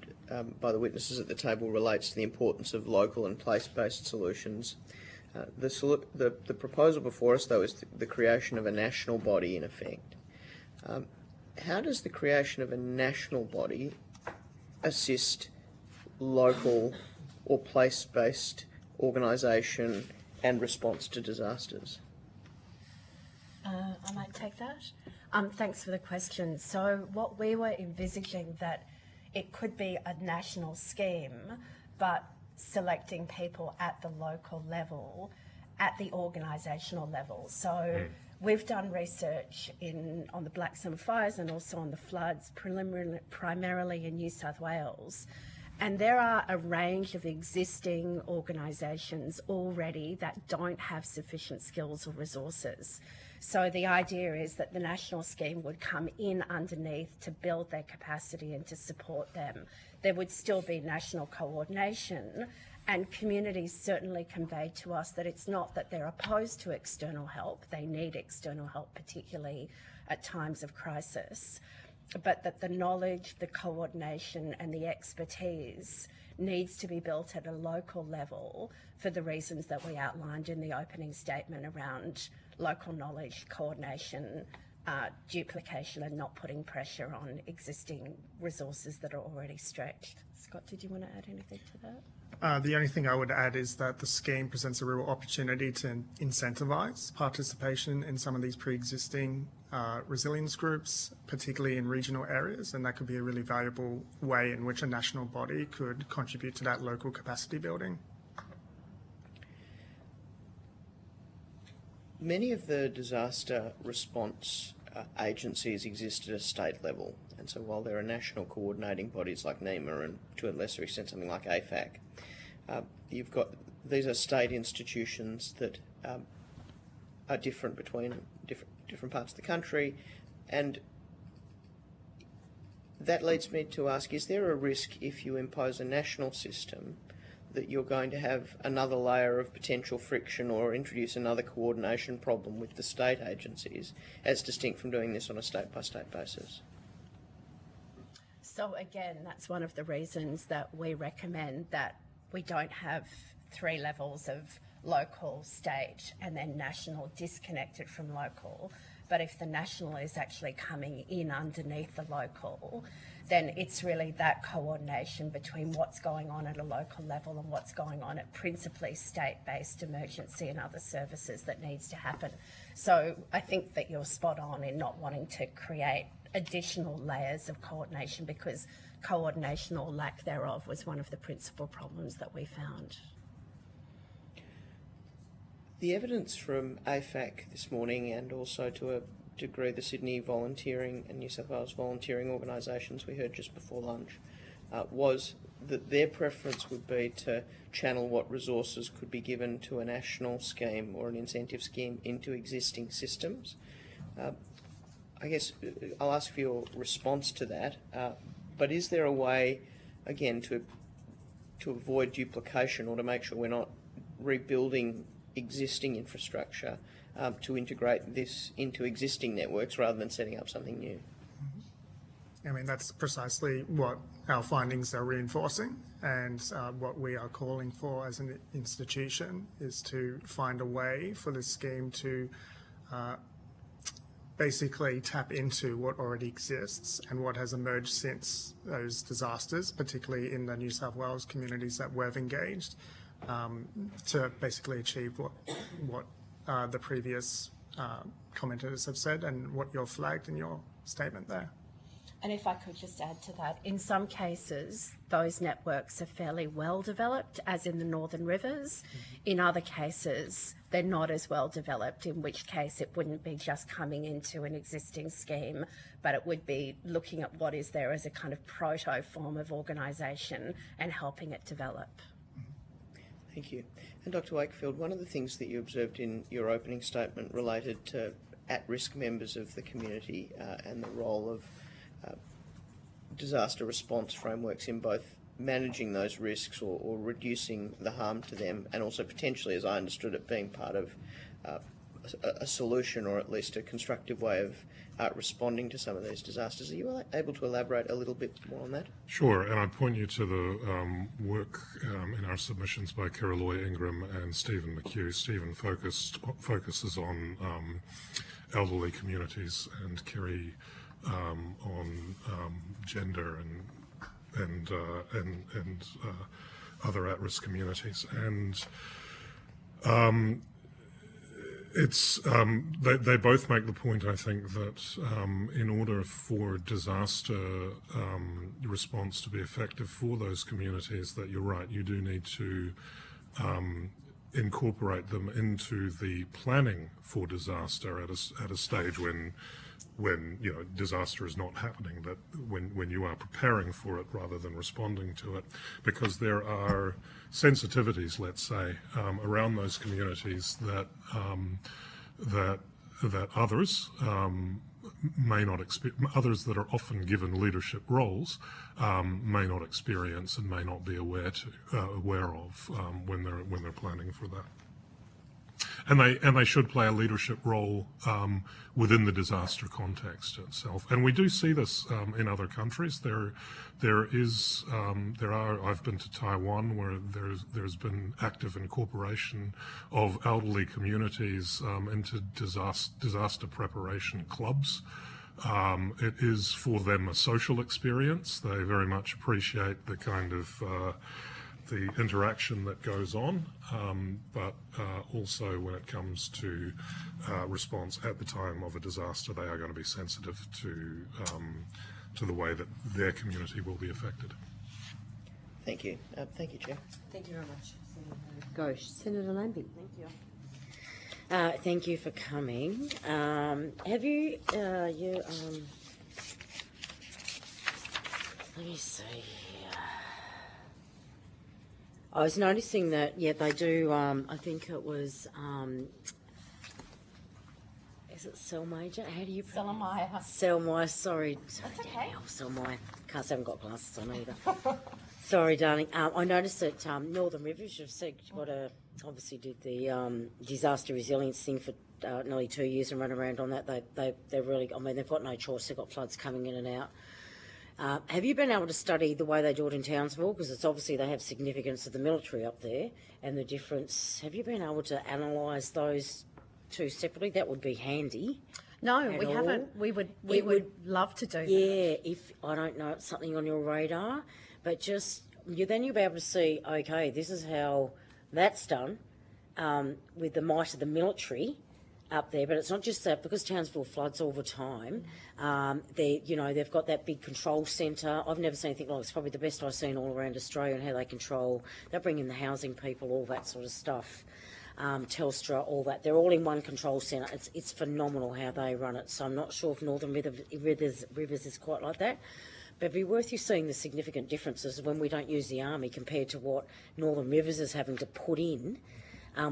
by the witnesses at the table, relates to the importance of local and place-based solutions. The proposal before us, though, is the creation of a national body, in effect. how does the creation of a national body assist local or place-based organisation and response to disasters? I might take that. Thanks for the question. So what we were envisaging that it could be a national scheme, but selecting people at the local level, at the organisational level. So we've done research on the Black Summer fires and also on the floods, primarily in New South Wales. And there are a range of existing organisations already that don't have sufficient skills or resources. So the idea is that the national scheme would come in underneath to build their capacity and to support them. There would still be national coordination, and communities certainly conveyed to us that it's not that they're opposed to external help. They need external help, particularly at times of crisis, but that the knowledge, the coordination and the expertise needs to be built at a local level for the reasons that we outlined in the opening statement around local knowledge, coordination, duplication, and not putting pressure on existing resources that are already stretched. Scott, did you want to add anything to that? The only thing I would add is that the scheme presents a real opportunity to incentivise participation in some of these pre-existing resilience groups, particularly in regional areas, and that could be a really valuable way in which a national body could contribute to that local capacity building. Many of the disaster response agencies exist at a state level, and so while there are national coordinating bodies like NEMA and to a lesser extent something like AFAC, these are state institutions that are different between different parts of the country, and that leads me to ask, is there a risk if you impose a national system that you're going to have another layer of potential friction or introduce another coordination problem with the state agencies, as distinct from doing this on a state-by-state basis? So again, that's one of the reasons that we recommend that we don't have 3 levels of local, state, and then national disconnected from local. But if the national is actually coming in underneath the local, then it's really that coordination between what's going on at a local level and what's going on at principally state-based emergency and other services that needs to happen. So I think that you're spot on in not wanting to create additional layers of coordination, because coordination or lack thereof was one of the principal problems that we found. The evidence from AFAC this morning, and also to a degree the Sydney volunteering and New South Wales volunteering organisations we heard just before lunch, was that their preference would be to channel what resources could be given to a national scheme or an incentive scheme into existing systems. I guess I'll ask for your response to that, but is there a way, again, to avoid duplication or to make sure we're not rebuilding existing infrastructure to integrate this into existing networks rather than setting up something new? I mean, that's precisely what our findings are reinforcing, and what we are calling for as an institution is to find a way for this scheme to basically tap into what already exists and what has emerged since those disasters, particularly in the New South Wales communities that we've engaged, to basically achieve what the previous commenters have said and what you've flagged in your statement there. And if I could just add to that, in some cases, those networks are fairly well developed, as in the Northern Rivers. In other cases, they're not as well developed, in which case it wouldn't be just coming into an existing scheme, but it would be looking at what is there as a kind of proto form of organisation and helping it develop. Thank you. And Dr. Wakefield, one of the things that you observed in your opening statement related to at-risk members of the community and the role of disaster response frameworks in both managing those risks or reducing the harm to them, and also potentially, as I understood it, being part of a solution or at least a constructive way of responding to some of these disasters. Are you able to elaborate a little bit more on that? Sure, and I'd point you to the work in our submissions by Kerry Ingram and Stephen McHugh. Stephen focuses on elderly communities, and Kerry on gender and other at-risk communities, and it's they both make the point, I think, that in order for disaster response to be effective for those communities, that you're right, you do need to incorporate them into the planning for disaster at a stage when disaster is not happening, that when you are preparing for it rather than responding to it, because there are sensitivities, let's say, around those communities that others may not experience, others that are often given leadership roles may not experience and may not be aware of when they're planning for that. And they should play a leadership role within the disaster context itself. And we do see this in other countries. I've been to Taiwan, where there's been active incorporation of elderly communities into disaster preparation clubs. It is for them a social experience. They very much appreciate the kind of the interaction that goes on, but also when it comes to response at the time of a disaster, they are going to be sensitive to the way that their community will be affected. Thank you. Thank you, Chair. Thank you very much. Senator Lambie. Thank you. Thank you for coming. Have you, let me see here. I was noticing that, yeah, they do, I think it was, is it Selmager? How do you pronounce it? Selmager, sorry. That's okay. Selmager. Can't say I haven't got glasses on either. Sorry, darling. I noticed that Northern Rivers, you've obviously did the disaster resilience thing for nearly 2 years and run around on that. They're really, I mean, they've got no choice. They've got floods coming in and out. Have you been able to study the way they do it in Townsville? Because it's obviously they have significance of the military up there and the difference. Have you been able to analyse those two separately? That would be handy. No, we haven't. We would love to do that. Yeah, if, I don't know, it's something on your radar, but then you'll be able to see, okay, this is how that's done with the might of the military up there. But it's not just that, because Townsville floods all the time. They've got that big control centre. I've never seen anything like it. It's probably the best I've seen all around Australia, and how they bring in the housing people, all that sort of stuff. Telstra, all that. They're all in one control centre. It's phenomenal how they run it. So I'm not sure if Northern Rivers is quite like that. But it'd be worth you seeing the significant differences when we don't use the Army compared to what Northern Rivers is having to put in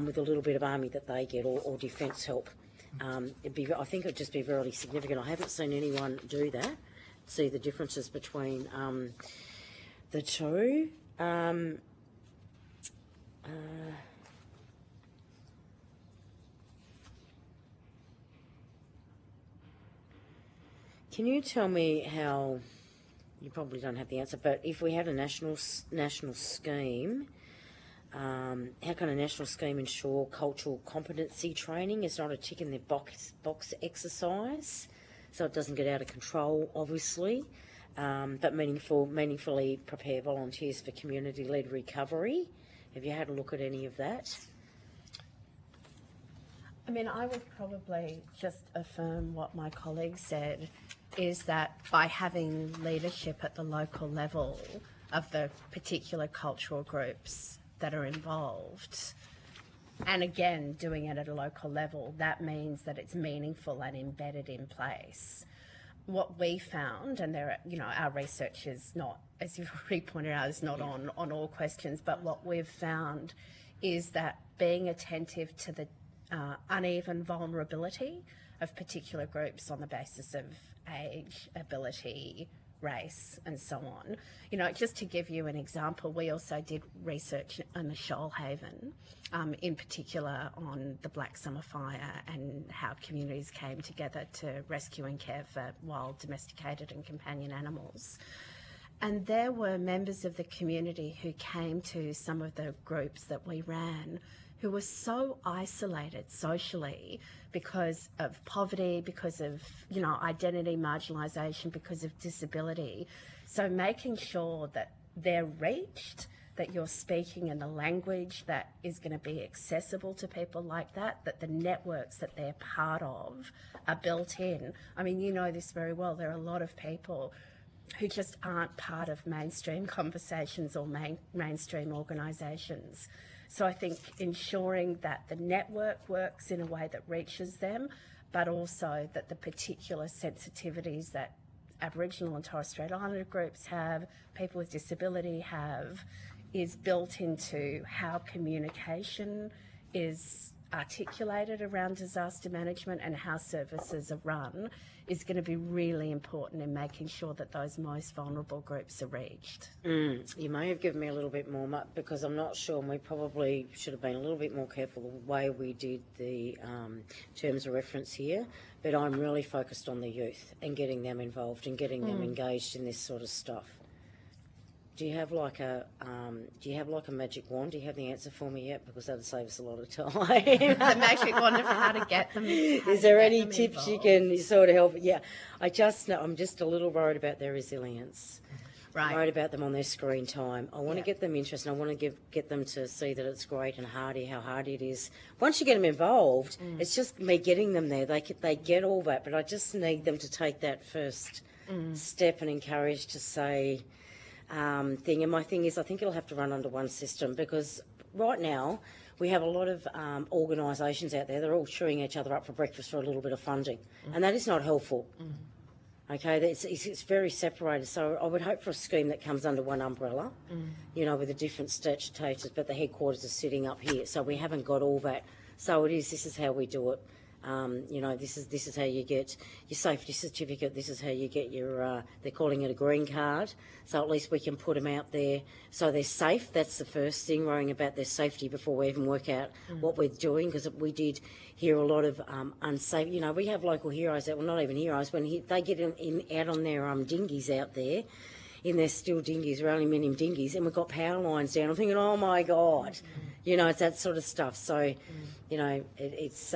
with a little bit of Army that they get, or defence help. I think it'd just be really significant. I haven't seen anyone do that, see the differences between the two. Can you tell me how, you probably don't have the answer, but if we had a national scheme, how can a national scheme ensure cultural competency training is not a tick in the box exercise, so it doesn't get out of control, obviously, but meaningfully prepare volunteers for community-led recovery? Have you had a look at any of that? I mean, I would probably just affirm what my colleague said, is that by having leadership at the local level of the particular cultural groups that are involved, and again, doing it at a local level, that means that it's meaningful and embedded in place. What we found, and our research is not, as you've already pointed out, is not on all questions, but what we've found is that being attentive to the uneven vulnerability of particular groups on the basis of age, ability, race, and so on. Just to give you an example, we also did research on the Shoalhaven, in particular on the Black Summer Fire and how communities came together to rescue and care for wild, domesticated and companion animals. And there were members of the community who came to some of the groups that we ran who are so isolated socially because of poverty, because of, you know, identity marginalisation, because of disability. So making sure that they're reached, that you're speaking in a language that is going to be accessible to people like that, that the networks that they're part of are built in. I mean, you know this very well. There are a lot of people who just aren't part of mainstream conversations or mainstream organisations. So I think ensuring that the network works in a way that reaches them, but also that the particular sensitivities that Aboriginal and Torres Strait Islander groups have, people with disability have, is built into how communication is articulated around disaster management and how services are run, is going to be really important in making sure that those most vulnerable groups are reached. You may have given me a little bit more, because I'm not sure, and we probably should have been a little bit more careful the way we did the terms of reference here, but I'm really focused on the youth and getting them involved and getting them engaged in this sort of stuff. Do you have like a magic wand? Do you have the answer for me yet? Because that'll save us a lot of time. A magic wand of how to get them. Is there any tips you can sort of help? Yeah, I'm just a little worried about their resilience. Right. I'm worried about them on their screen time. I want to get them interested. I want to get them to see that it's great and how hard it is. Once you get them involved, it's just me getting them there. They get all that, but I just need them to take that first step and encourage to say. Thing. And my thing is, I think it'll have to run under one system, because right now we have a lot of organisations out there. They're all chewing each other up for breakfast for a little bit of funding, and that is not helpful. Okay, it's very separated. So I would hope for a scheme that comes under one umbrella, you know, with the different statuses, but the headquarters are sitting up here, so we haven't got all that. So this is how we do it. You know, this is how you get your safety certificate. This is how you get your, they're calling it a green card. So at least we can put them out there so they're safe. That's the first thing, worrying about their safety before we even work out what we're doing, because we did hear a lot of unsafe, you know, we have local heroes that, well, not even heroes, when they get out on their dinghies out there, in their steel dinghies, or aluminium dinghies, and we've got power lines down. I'm thinking, oh my God, you know, it's that sort of stuff. So, you know, it's...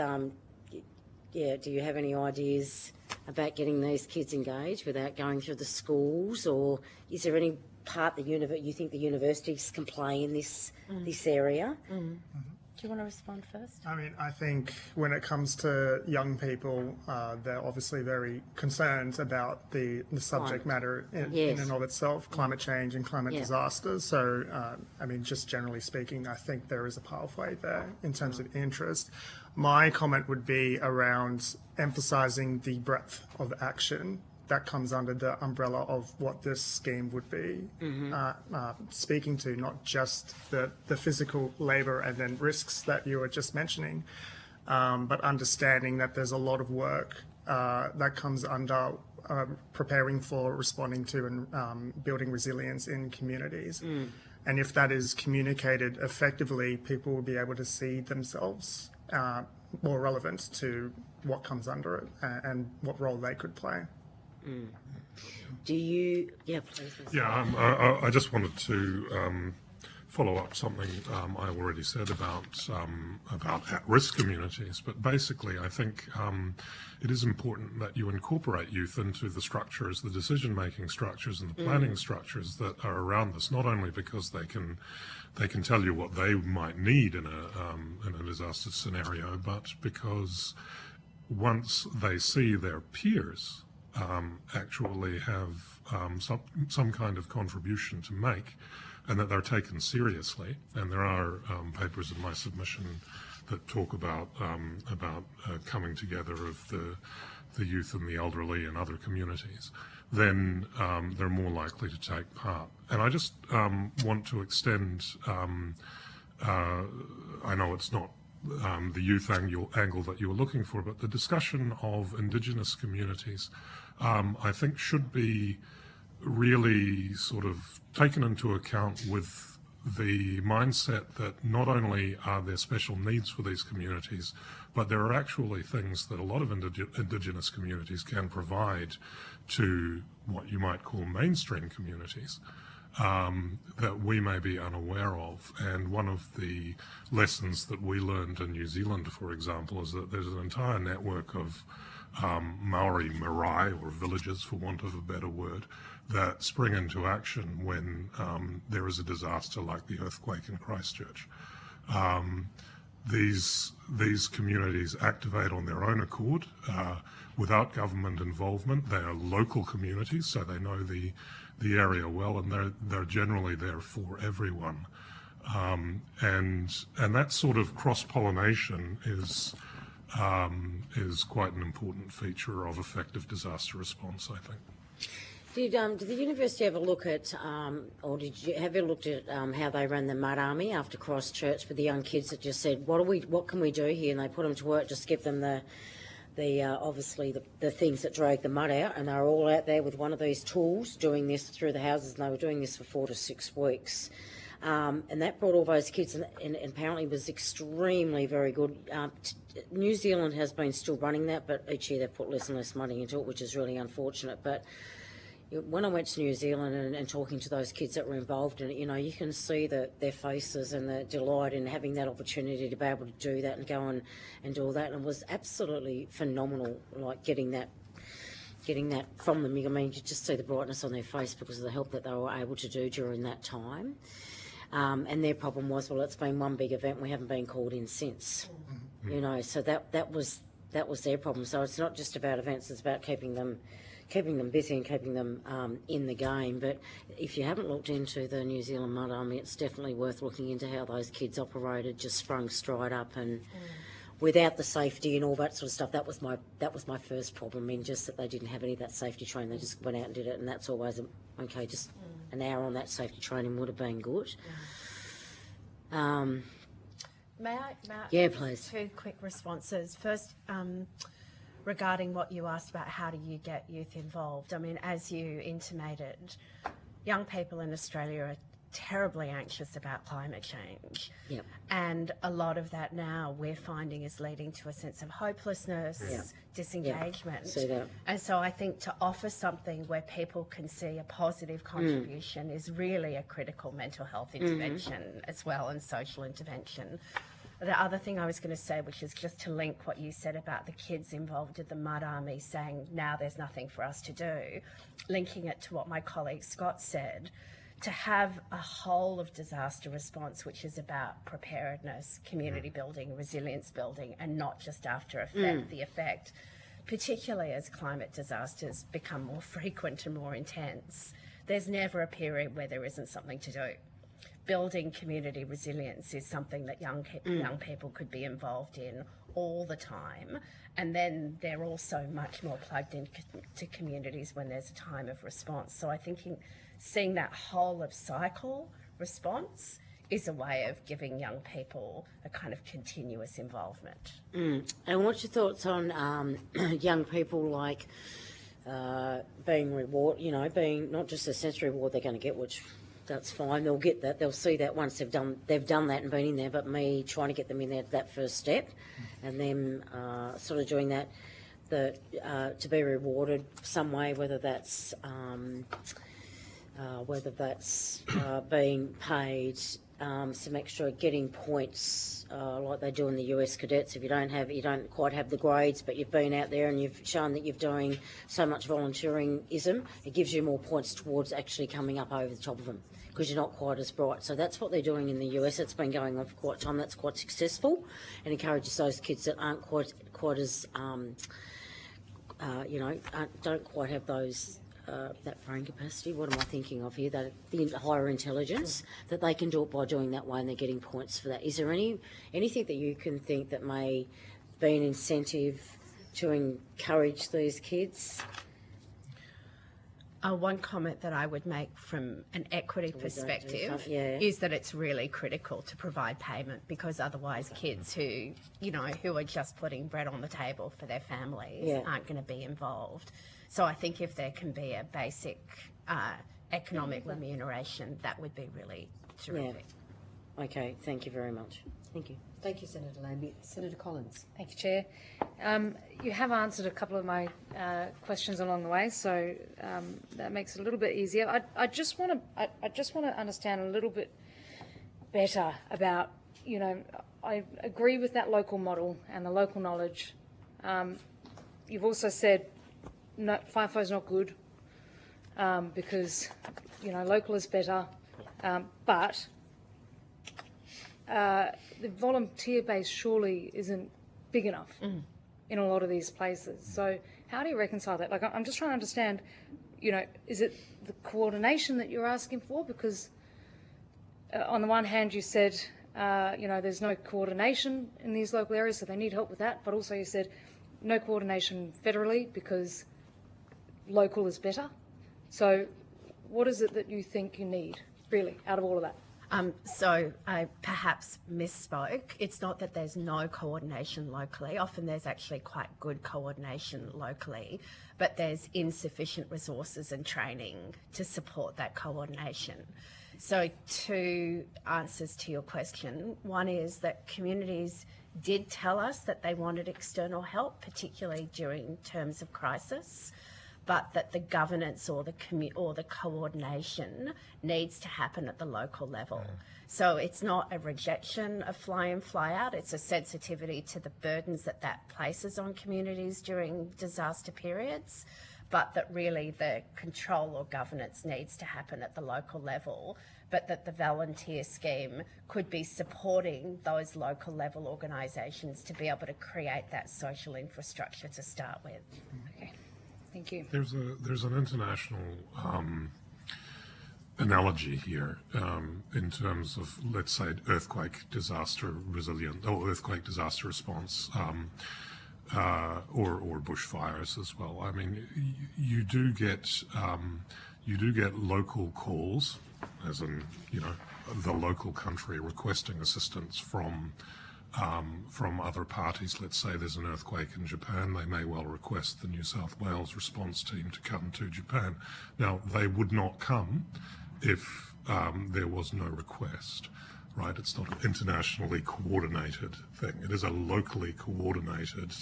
Yeah, do you have any ideas about getting these kids engaged without going through the schools, or is there any part that you think the universities can play in this area? Do you want to respond first? I mean, I think when it comes to young people, they're obviously very concerned about the subject matter in and of itself, climate change and climate disasters. So, I mean, just generally speaking, I think there is a pathway there in terms of interest. My comment would be around emphasising the breadth of action that comes under the umbrella of what this scheme would be speaking to, not just the physical labour and then risks that you were just mentioning, but understanding that there's a lot of work that comes under preparing for, responding to and building resilience in communities. And if that is communicated effectively, people will be able to see themselves more relevant to what comes under it and what role they could play. Do you... Yeah, please. Yeah, I just wanted to follow up something I already said about at-risk communities, but basically I think it is important that you incorporate youth into the structures, the decision-making structures and the planning structures that are around this, not only because they can tell you what they might need in a disaster scenario, but because once they see their peers actually have some kind of contribution to make, and that they're taken seriously. And there are papers in my submission that talk about coming together of the youth and the elderly and other communities. Then they're more likely to take part. And I just want to extend. I know it's not the youth angle that you were looking for, but the discussion of Indigenous communities, I think, should be really sort of taken into account with the mindset that not only are there special needs for these communities, but there are actually things that a lot of Indigenous communities can provide to what you might call mainstream communities. that we may be unaware of. And one of the lessons that we learned in New Zealand, for example, is that there's an entire network of Maori marae, or villages for want of a better word, that spring into action when there is a disaster like the earthquake in Christchurch. These communities activate on their own accord without government involvement. They are local communities, so they know the area well, and they're generally there for everyone. And that sort of cross-pollination is quite an important feature of effective disaster response, I think. Did the university have a look at, or have you looked at how they ran the mud army after Christchurch with the young kids that just said, what can we do here? And they put them to work, just give them obviously the things that drag the mud out, and they were all out there with one of these tools doing this through the houses, and they were doing this for 4 to 6 weeks. And that brought all those kids, and apparently was extremely very good. New Zealand has been still running that, but each year they've put less and less money into it, which is really unfortunate. But when I went to New Zealand and talking to those kids that were involved in it, you can see their faces and the delight in having that opportunity to be able to do that and go and do all that. And it was absolutely phenomenal, like getting that from them. I mean, you just see the brightness on their face because of the help that they were able to do during that time. And their problem was, well, it's been one big event, we haven't been called in since. So that was their problem. So it's not just about events, it's about keeping them busy and keeping them in the game. But if you haven't looked into the New Zealand Mud Army, it's definitely worth looking into how those kids operated, just sprung straight up and without the safety and all that sort of stuff. That was my first problem, in just that they didn't have any of that safety training. They just went out and did it, and that's always okay. Just an hour on that safety training would have been good. May I yeah, please. 2 quick responses. First, regarding what you asked about how do you get youth involved. I mean, as you intimated, young people in Australia are terribly anxious about climate change. Yep. And a lot of that now we're finding is leading to a sense of hopelessness, disengagement. Yep. See that. And so I think to offer something where people can see a positive contribution is really a critical mental health intervention as well, and social intervention. The other thing I was going to say, which is just to link what you said about the kids involved at the Mud Army saying now there's nothing for us to do, linking it to what my colleague Scott said, to have a whole of disaster response which is about preparedness, community building, resilience building, and not just after the effect, particularly as climate disasters become more frequent and more intense. There's never a period where there isn't something to do. Building community resilience is something that young people could be involved in all the time, and then they're also much more plugged into communities when there's a time of response. So I think seeing that whole of cycle response is a way of giving young people a kind of continuous involvement. And what's your thoughts on young people like being rewarded, being not just a sensory reward they're going to get, which that's fine, they'll get that, they'll see that once they've done that and been in there, but me trying to get them in there, that first step, and them sort of doing that, to be rewarded some way, whether that's being paid some extra, getting points like they do in the US cadets. If you don't quite have the grades, but you've been out there and you've shown that you're doing so much volunteerism, it gives you more points towards actually coming up over the top of them, because you're not quite as bright. So that's what they're doing in the US. It's been going on for quite a time. That's quite successful, and encourages those kids that aren't quite as don't quite have those that brain capacity. What am I thinking of here? That the higher intelligence, that they can do it by doing that way, and they're getting points for that. Is there anything that you can think that may be an incentive to encourage these kids? One comment that I would make from an equity perspective is that it's really critical to provide payment, because otherwise kids who are just putting bread on the table for their families aren't going to be involved. So I think if there can be a basic economic remuneration, that would be really terrific. Yeah. Okay, thank you very much. Thank you. Thank you, Senator Lambie. Senator Collins. Thank you, Chair. You have answered a couple of my questions along the way, so that makes it a little bit easier. I just want to understand a little bit better about, you know, I agree with that local model and the local knowledge. You've also said no, FIFO is not good because, you know, local is better, but the volunteer base surely isn't big enough in a lot of these places. So how do you reconcile that? Like, I'm just trying to understand, you know, is it the coordination that you're asking for? Because on the one hand you said, you know, there's no coordination in these local areas, so they need help with that. But also you said no coordination federally because local is better. So what is it that you think you need, really, out of all of that? So I perhaps misspoke. It's not that there's no coordination locally. Often there's actually quite good coordination locally, but there's insufficient resources and training to support that coordination. So 2 answers to your question. One is that communities did tell us that they wanted external help, particularly during terms of crisis, but that the governance or the coordination needs to happen at the local level. So it's not a rejection of fly in, fly out, it's a sensitivity to the burdens that that places on communities during disaster periods, but that really the control or governance needs to happen at the local level, but that the volunteer scheme could be supporting those local level organisations to be able to create that social infrastructure to start with. Okay. Thank you. There's an international analogy here in terms of, let's say, earthquake disaster resilient or earthquake disaster response or bushfires as well. I mean, you do get local calls, as in, you know, the local country requesting assistance from other parties. Let's say there's an earthquake in Japan, they may well request the New South Wales response team to come to Japan. Now, they would not come if there was no request, right? It's not an internationally coordinated thing. It is a locally coordinated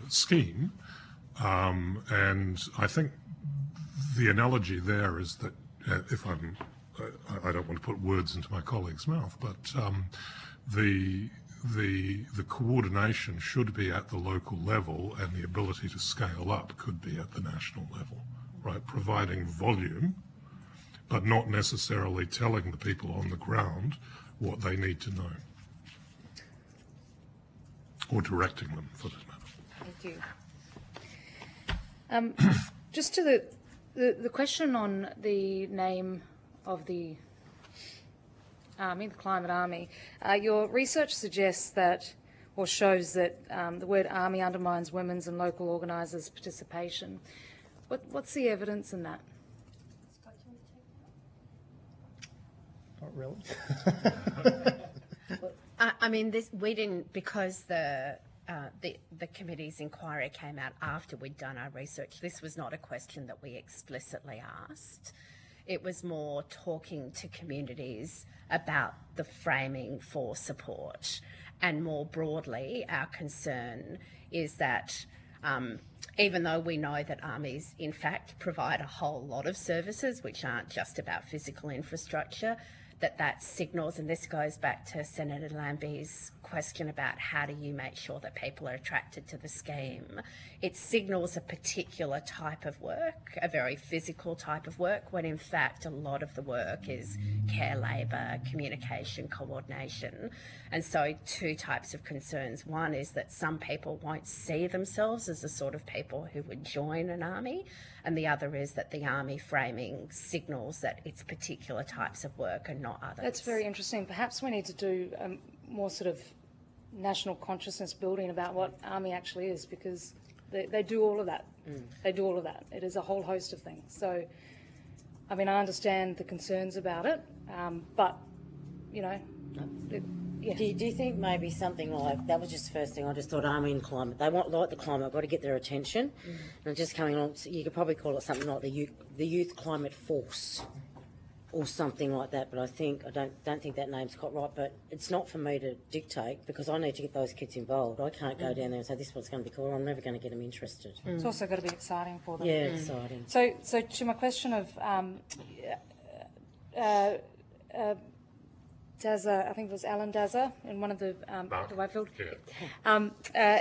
scheme. And I think the analogy there is that I don't want to put words into my colleague's mouth, but the coordination should be at the local level, and the ability to scale up could be at the national level, right? Providing volume, but not necessarily telling the people on the ground what they need to know, or directing them, for that matter. Thank you. Just to the question on the name of the Army, the Climate Army, your research suggests that, or shows that the word Army undermines women's and local organisers' participation. What's the evidence in that? Not really. I mean, we didn't, because the committee's inquiry came out after we'd done our research. This was not a question that we explicitly asked. It was more talking to communities about the framing for support. And more broadly, our concern is that even though we know that armies, in fact, provide a whole lot of services, which aren't just about physical infrastructure, that signals, and this goes back to Senator Lambie's question about how do you make sure that people are attracted to the scheme. It signals a particular type of work, a very physical type of work, when in fact a lot of the work is care labour, communication, coordination. And so 2 types of concerns. One is that some people won't see themselves as the sort of people who would join an army, and the other is that the army framing signals that it's particular types of work and not others. That's very interesting. Perhaps we need to do more sort of national consciousness building about what army actually is, because they do all of that. They do all of that. It is a whole host of things. So, I mean, I understand the concerns about it, but, you know, yeah. Do you think maybe something like, that was just the first thing, I just thought Army and climate, they want like the climate, got to get their attention, and just coming along, you could probably call it something like the youth climate force, or something like that. But I don't think that name's quite right. But it's not for me to dictate, because I need to get those kids involved. I can't go down there and say this is what's going to be cool. I'm never going to get them interested. It's also got to be exciting for them. Yeah, exciting. So to my question of Dazza, I think it was Alan Dazza in one of the Whitefield.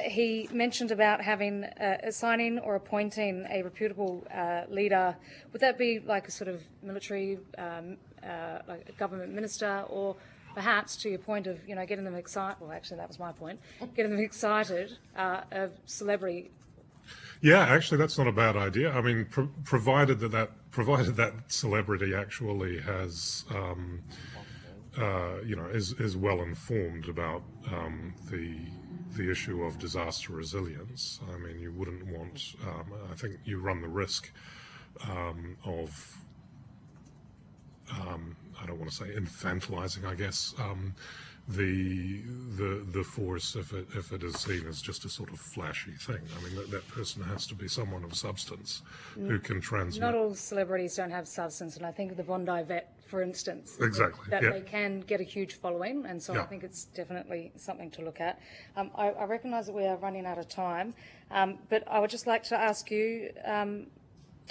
He mentioned about having assigning or appointing a reputable leader. Would that be like a sort of military, like a government minister, or perhaps to your point of getting them excited? Well, actually, that was my point. Getting them excited of celebrity. Yeah, actually, that's not a bad idea. I mean, provided that celebrity actually has. Is well informed about the issue of disaster resilience. I mean, you wouldn't want. I think you run the risk of. I don't want to say infantilizing, I guess, the force if it is seen as just a sort of flashy thing. I mean, that person has to be someone of substance who can transmit. Not all celebrities don't have substance, and I think of the Bondi vet, for instance, exactly, that they can get a huge following, and so I think it's definitely something to look at. I recognise that we are running out of time, but I would just like to ask you,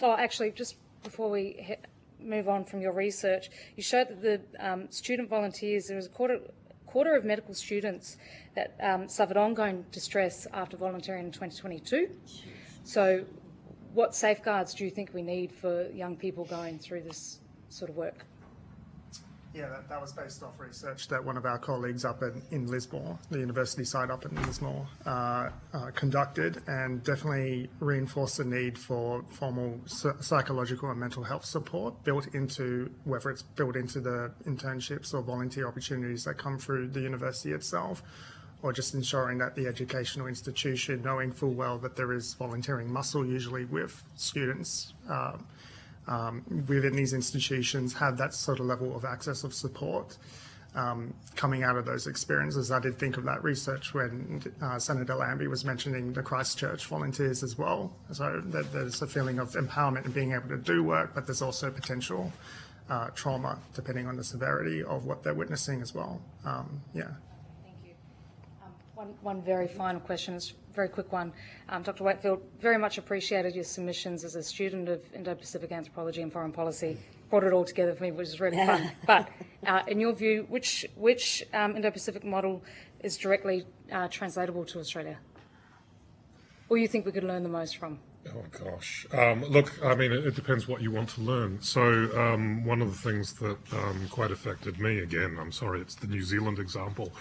actually, just before we move on from your research, you showed that the student volunteers, there was a quarter of medical students that suffered ongoing distress after volunteering in 2022. So what safeguards do you think we need for young people going through this sort of work? Yeah, that was based off research that one of our colleagues up in Lismore, the university site up in Lismore, conducted, and definitely reinforced the need for formal psychological and mental health support built into, whether it's built into the internships or volunteer opportunities that come through the university itself, or just ensuring that the educational institution, knowing full well that there is volunteering muscle usually with students within these institutions, have that sort of level of access of support coming out of those experiences. I did think of that research when Senator Lambie was mentioning the Christchurch volunteers as well. So there's a feeling of empowerment and being able to do work, but there's also potential trauma depending on the severity of what they're witnessing as well. One very final question, it's a very quick one. Dr. Whitefield, very much appreciated your submissions as a student of Indo-Pacific anthropology and foreign policy. Brought it all together for me, which is really fun. But in your view, which Indo-Pacific model is directly translatable to Australia? Or you think we could learn the most from? Oh gosh. Look, I mean, it depends what you want to learn. So one of the things that quite affected me, again, I'm sorry, it's the New Zealand example.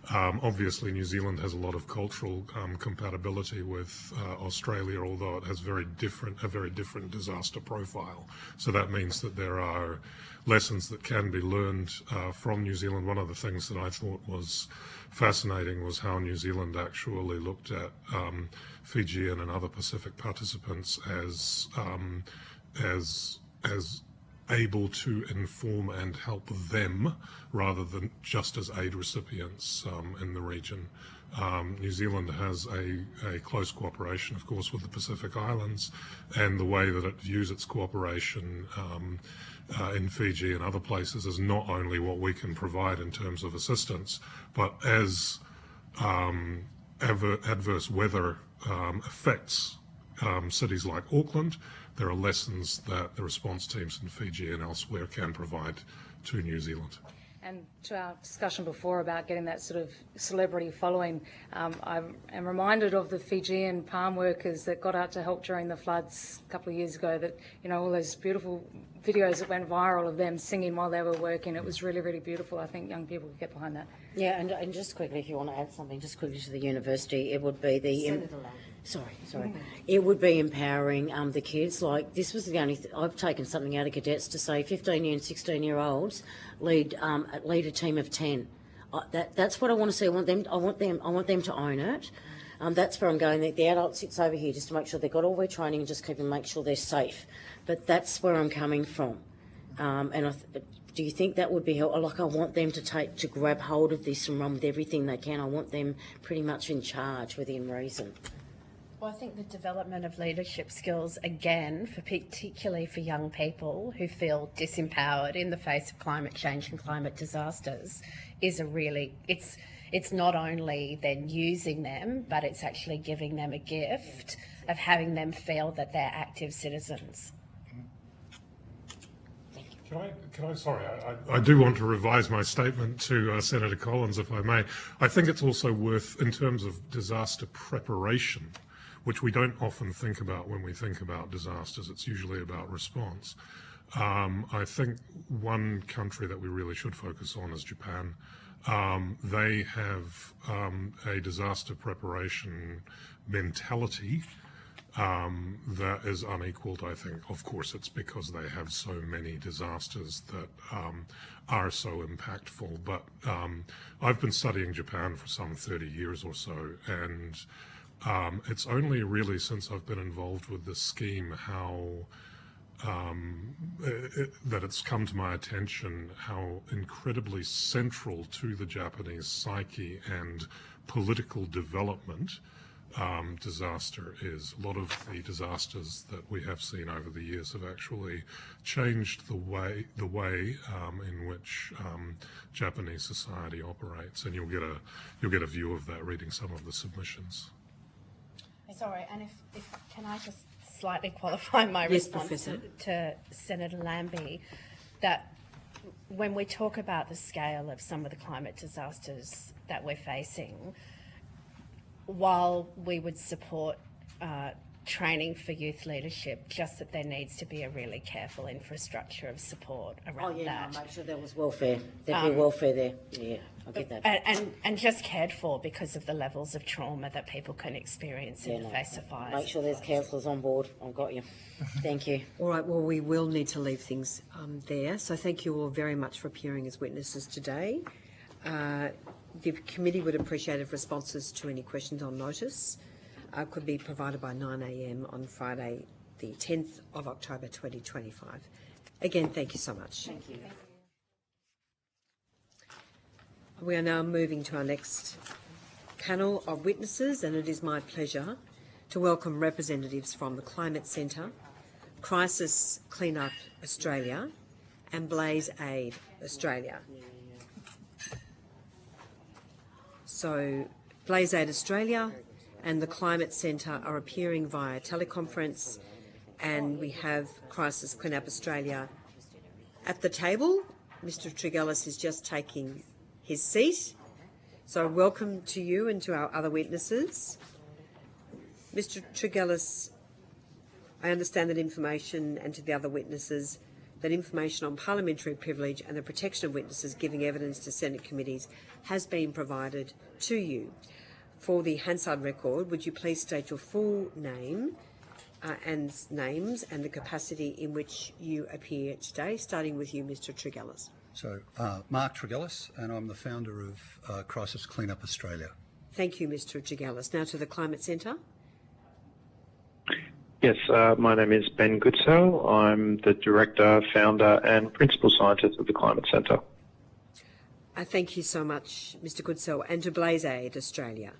Obviously, New Zealand has a lot of cultural compatibility with Australia, although it has a very different disaster profile. So that means that there are lessons that can be learned from New Zealand. One of the things that I thought was fascinating was how New Zealand actually looked at Fijian and other Pacific participants as able to inform and help them rather than just as aid recipients in the region. New Zealand has a close cooperation, of course, with the Pacific Islands, and the way that it views its cooperation in Fiji and other places is not only what we can provide in terms of assistance, but as adverse weather affects cities like Auckland, there are lessons that the response teams in Fiji and elsewhere can provide to New Zealand. And to our discussion before about getting that sort of celebrity following, I am reminded of the Fijian palm workers that got out to help during the floods a couple of years ago, that, all those beautiful videos that went viral of them singing while they were working. It was really, really beautiful. I think young people could get behind that. Yeah, and just quickly, if you want to add something, just quickly to the university, it would be the... Sorry. It would be empowering the kids. Like, this was the only... I've taken something out of cadets to say 15 and 16-year-olds lead a team of 10. That's what I want to see. I want them to own it. That's where I'm going. The adult sits over here just to make sure they've got all their training and just make sure they're safe. But that's where I'm coming from. Do you think that would be helpful? Like, I want them to grab hold of this and run with everything they can. I want them pretty much in charge within reason. Well, I think the development of leadership skills, again, particularly for young people who feel disempowered in the face of climate change and climate disasters, is it's not only then using them, but it's actually giving them a gift of having them feel that they're active citizens. I do want to revise my statement to Senator Collins, if I may. I think it's also worth, in terms of disaster preparation, which we don't often think about when we think about disasters, it's usually about response. I think one country that we really should focus on is Japan. They have a disaster preparation mentality that is unequaled, I think. Of course, it's because they have so many disasters that are so impactful. But I've been studying Japan for some 30 years or so, and it's only really since I've been involved with this scheme that it's come to my attention how incredibly central to the Japanese psyche and political development disaster is. A lot of the disasters that we have seen over the years have actually changed the way in which Japanese society operates, and you'll get a view of that reading some of the submissions. Sorry, and if can I just slightly qualify my response to Senator Lambie, that when we talk about the scale of some of the climate disasters that we're facing, while we would support training for youth leadership, just that there needs to be a really careful infrastructure of support around that. No, make sure there was welfare. There'd be welfare there. Yeah, I get that. And just cared for because of the levels of trauma that people can experience in the face of fires. Make sure there's counsellors on board. I've got you. Thank you. All right, well, we will need to leave things there. So thank you all very much for appearing as witnesses today. The committee would appreciate if responses to any questions on notice could be provided by 9 a.m. on Friday, the 10th of October 2025. Again, thank you so much. Thank you. We are now moving to our next panel of witnesses, and it is my pleasure to welcome representatives from the Climate Centre, Crisis Cleanup Australia and Blaze Aid Australia. So Blaze Aid Australia and the Climate Centre are appearing via teleconference, and we have Crisis Cleanup Australia at the table. Mr Tregellis is just taking his seat. So welcome to you and to our other witnesses. Mr Tregellis, I understand that information, and to the other witnesses, that information on parliamentary privilege and the protection of witnesses giving evidence to Senate committees has been provided to you. For the Hansard record, would you please state your full name and names and the capacity in which you appear today, starting with you, Mr Tregellis. So, Mark Tregellis, and I'm the founder of Crisis Cleanup Australia. Thank you, Mr Tregellis. Now to the Climate Centre. Yes, my name is Ben Goodsell. I'm the Director, Founder and Principal Scientist of the Climate Centre. Thank you so much, Mr Goodsell. And to Blaze Aid Australia.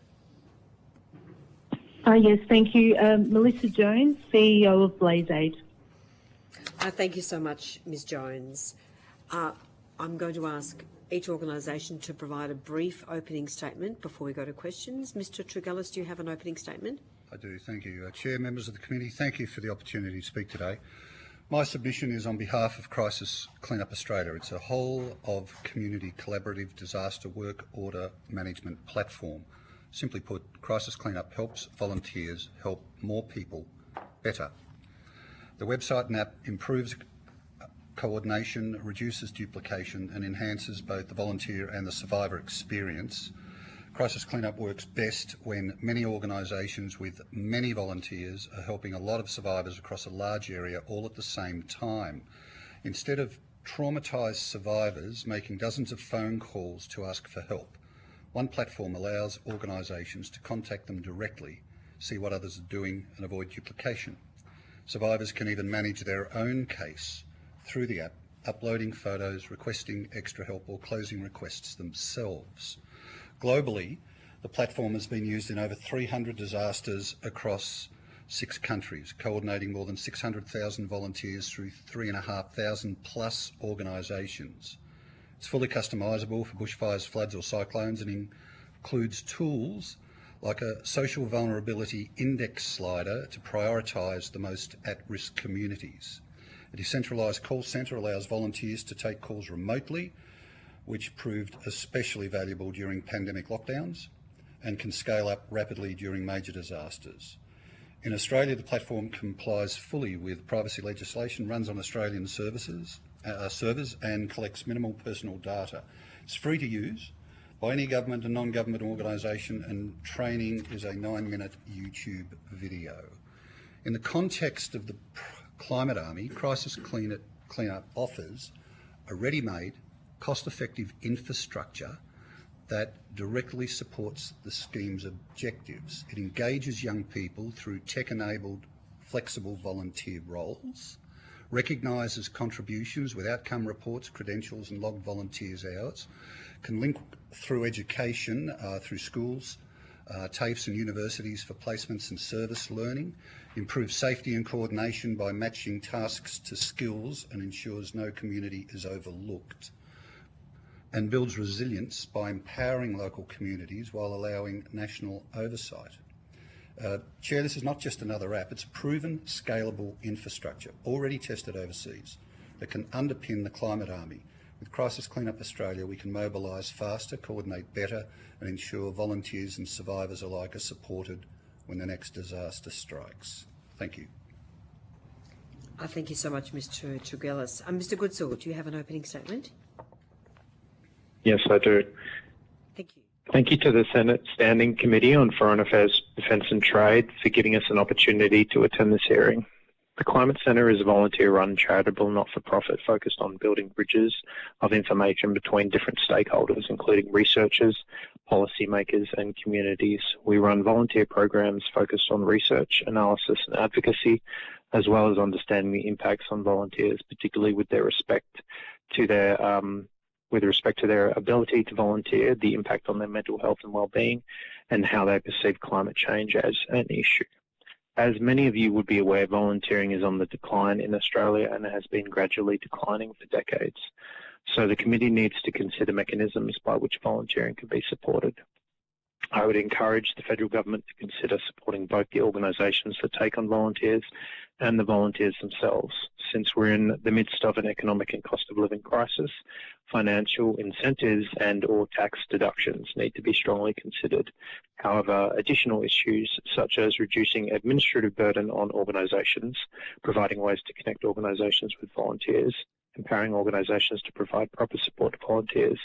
Yes, thank you. Melissa Jones, CEO of Blaze Aid. Thank you so much, Ms Jones. I'm going to ask each organisation to provide a brief opening statement before we go to questions. Mr Tregellis, do you have an opening statement? I do, thank you. Chair, members of the committee, thank you for the opportunity to speak today. My submission is on behalf of Crisis Cleanup Australia. It's a whole of community collaborative disaster work order management platform. Simply put, Crisis Cleanup helps volunteers help more people better. The website and app improves coordination, reduces duplication and enhances both the volunteer and the survivor experience. Crisis Cleanup works best when many organisations with many volunteers are helping a lot of survivors across a large area all at the same time. Instead of traumatised survivors making dozens of phone calls to ask for help, one platform allows organisations to contact them directly, see what others are doing and avoid duplication. Survivors can even manage their own case through the app, uploading photos, requesting extra help or closing requests themselves. Globally, The platform has been used in over 300 disasters across 6 countries, coordinating more than 600,000 volunteers through 3,500 plus organisations. It's fully customisable for bushfires, floods or cyclones, and includes tools like a social vulnerability index slider to prioritise the most at-risk communities. A decentralised call centre allows volunteers to take calls remotely, which proved especially valuable during pandemic lockdowns and can scale up rapidly during major disasters. In Australia, the platform complies fully with privacy legislation, runs on Australian servers and collects minimal personal data. It's free to use by any government and non-government organisation, and training is a 9-minute YouTube video. In the context of the Climate Army, Crisis Cleanup offers a ready-made, cost-effective infrastructure that directly supports the scheme's objectives. It engages young people through tech-enabled, flexible volunteer roles, recognises contributions with outcome reports, credentials and logged volunteers hours, can link through education, through schools, TAFEs and universities for placements and service learning, improves safety and coordination by matching tasks to skills and ensures no community is overlooked, and builds resilience by empowering local communities while allowing national oversight. Chair, this is not just another app, it's a proven, scalable infrastructure, already tested overseas, that can underpin the Climate Army. With Crisis Cleanup Australia, we can mobilise faster, coordinate better, and ensure volunteers and survivors alike are supported when the next disaster strikes. Thank you. Thank you so much, Mr. Tregillis. Mr. Goodsall, do you have an opening statement? Yes, I do. Thank you. Thank you to the Senate Standing Committee on Foreign Affairs, Defence and Trade for giving us an opportunity to attend this hearing. The Climate Centre is a volunteer-run, charitable, not-for-profit focused on building bridges of information between different stakeholders, including researchers, policymakers and communities. We run volunteer programs focused on research, analysis and advocacy, as well as understanding the impacts on volunteers, particularly with respect to their ability to volunteer, the impact on their mental health and well-being, and how they perceive climate change as an issue. As many of you would be aware, volunteering is on the decline in Australia and has been gradually declining for decades. So the committee needs to consider mechanisms by which volunteering can be supported. I would encourage the federal government to consider supporting both the organisations that take on volunteers and the volunteers themselves. Since we're in the midst of an economic and cost of living crisis, financial incentives and or tax deductions need to be strongly considered. However, additional issues such as reducing administrative burden on organisations, providing ways to connect organisations with volunteers, empowering organisations to provide proper support to volunteers,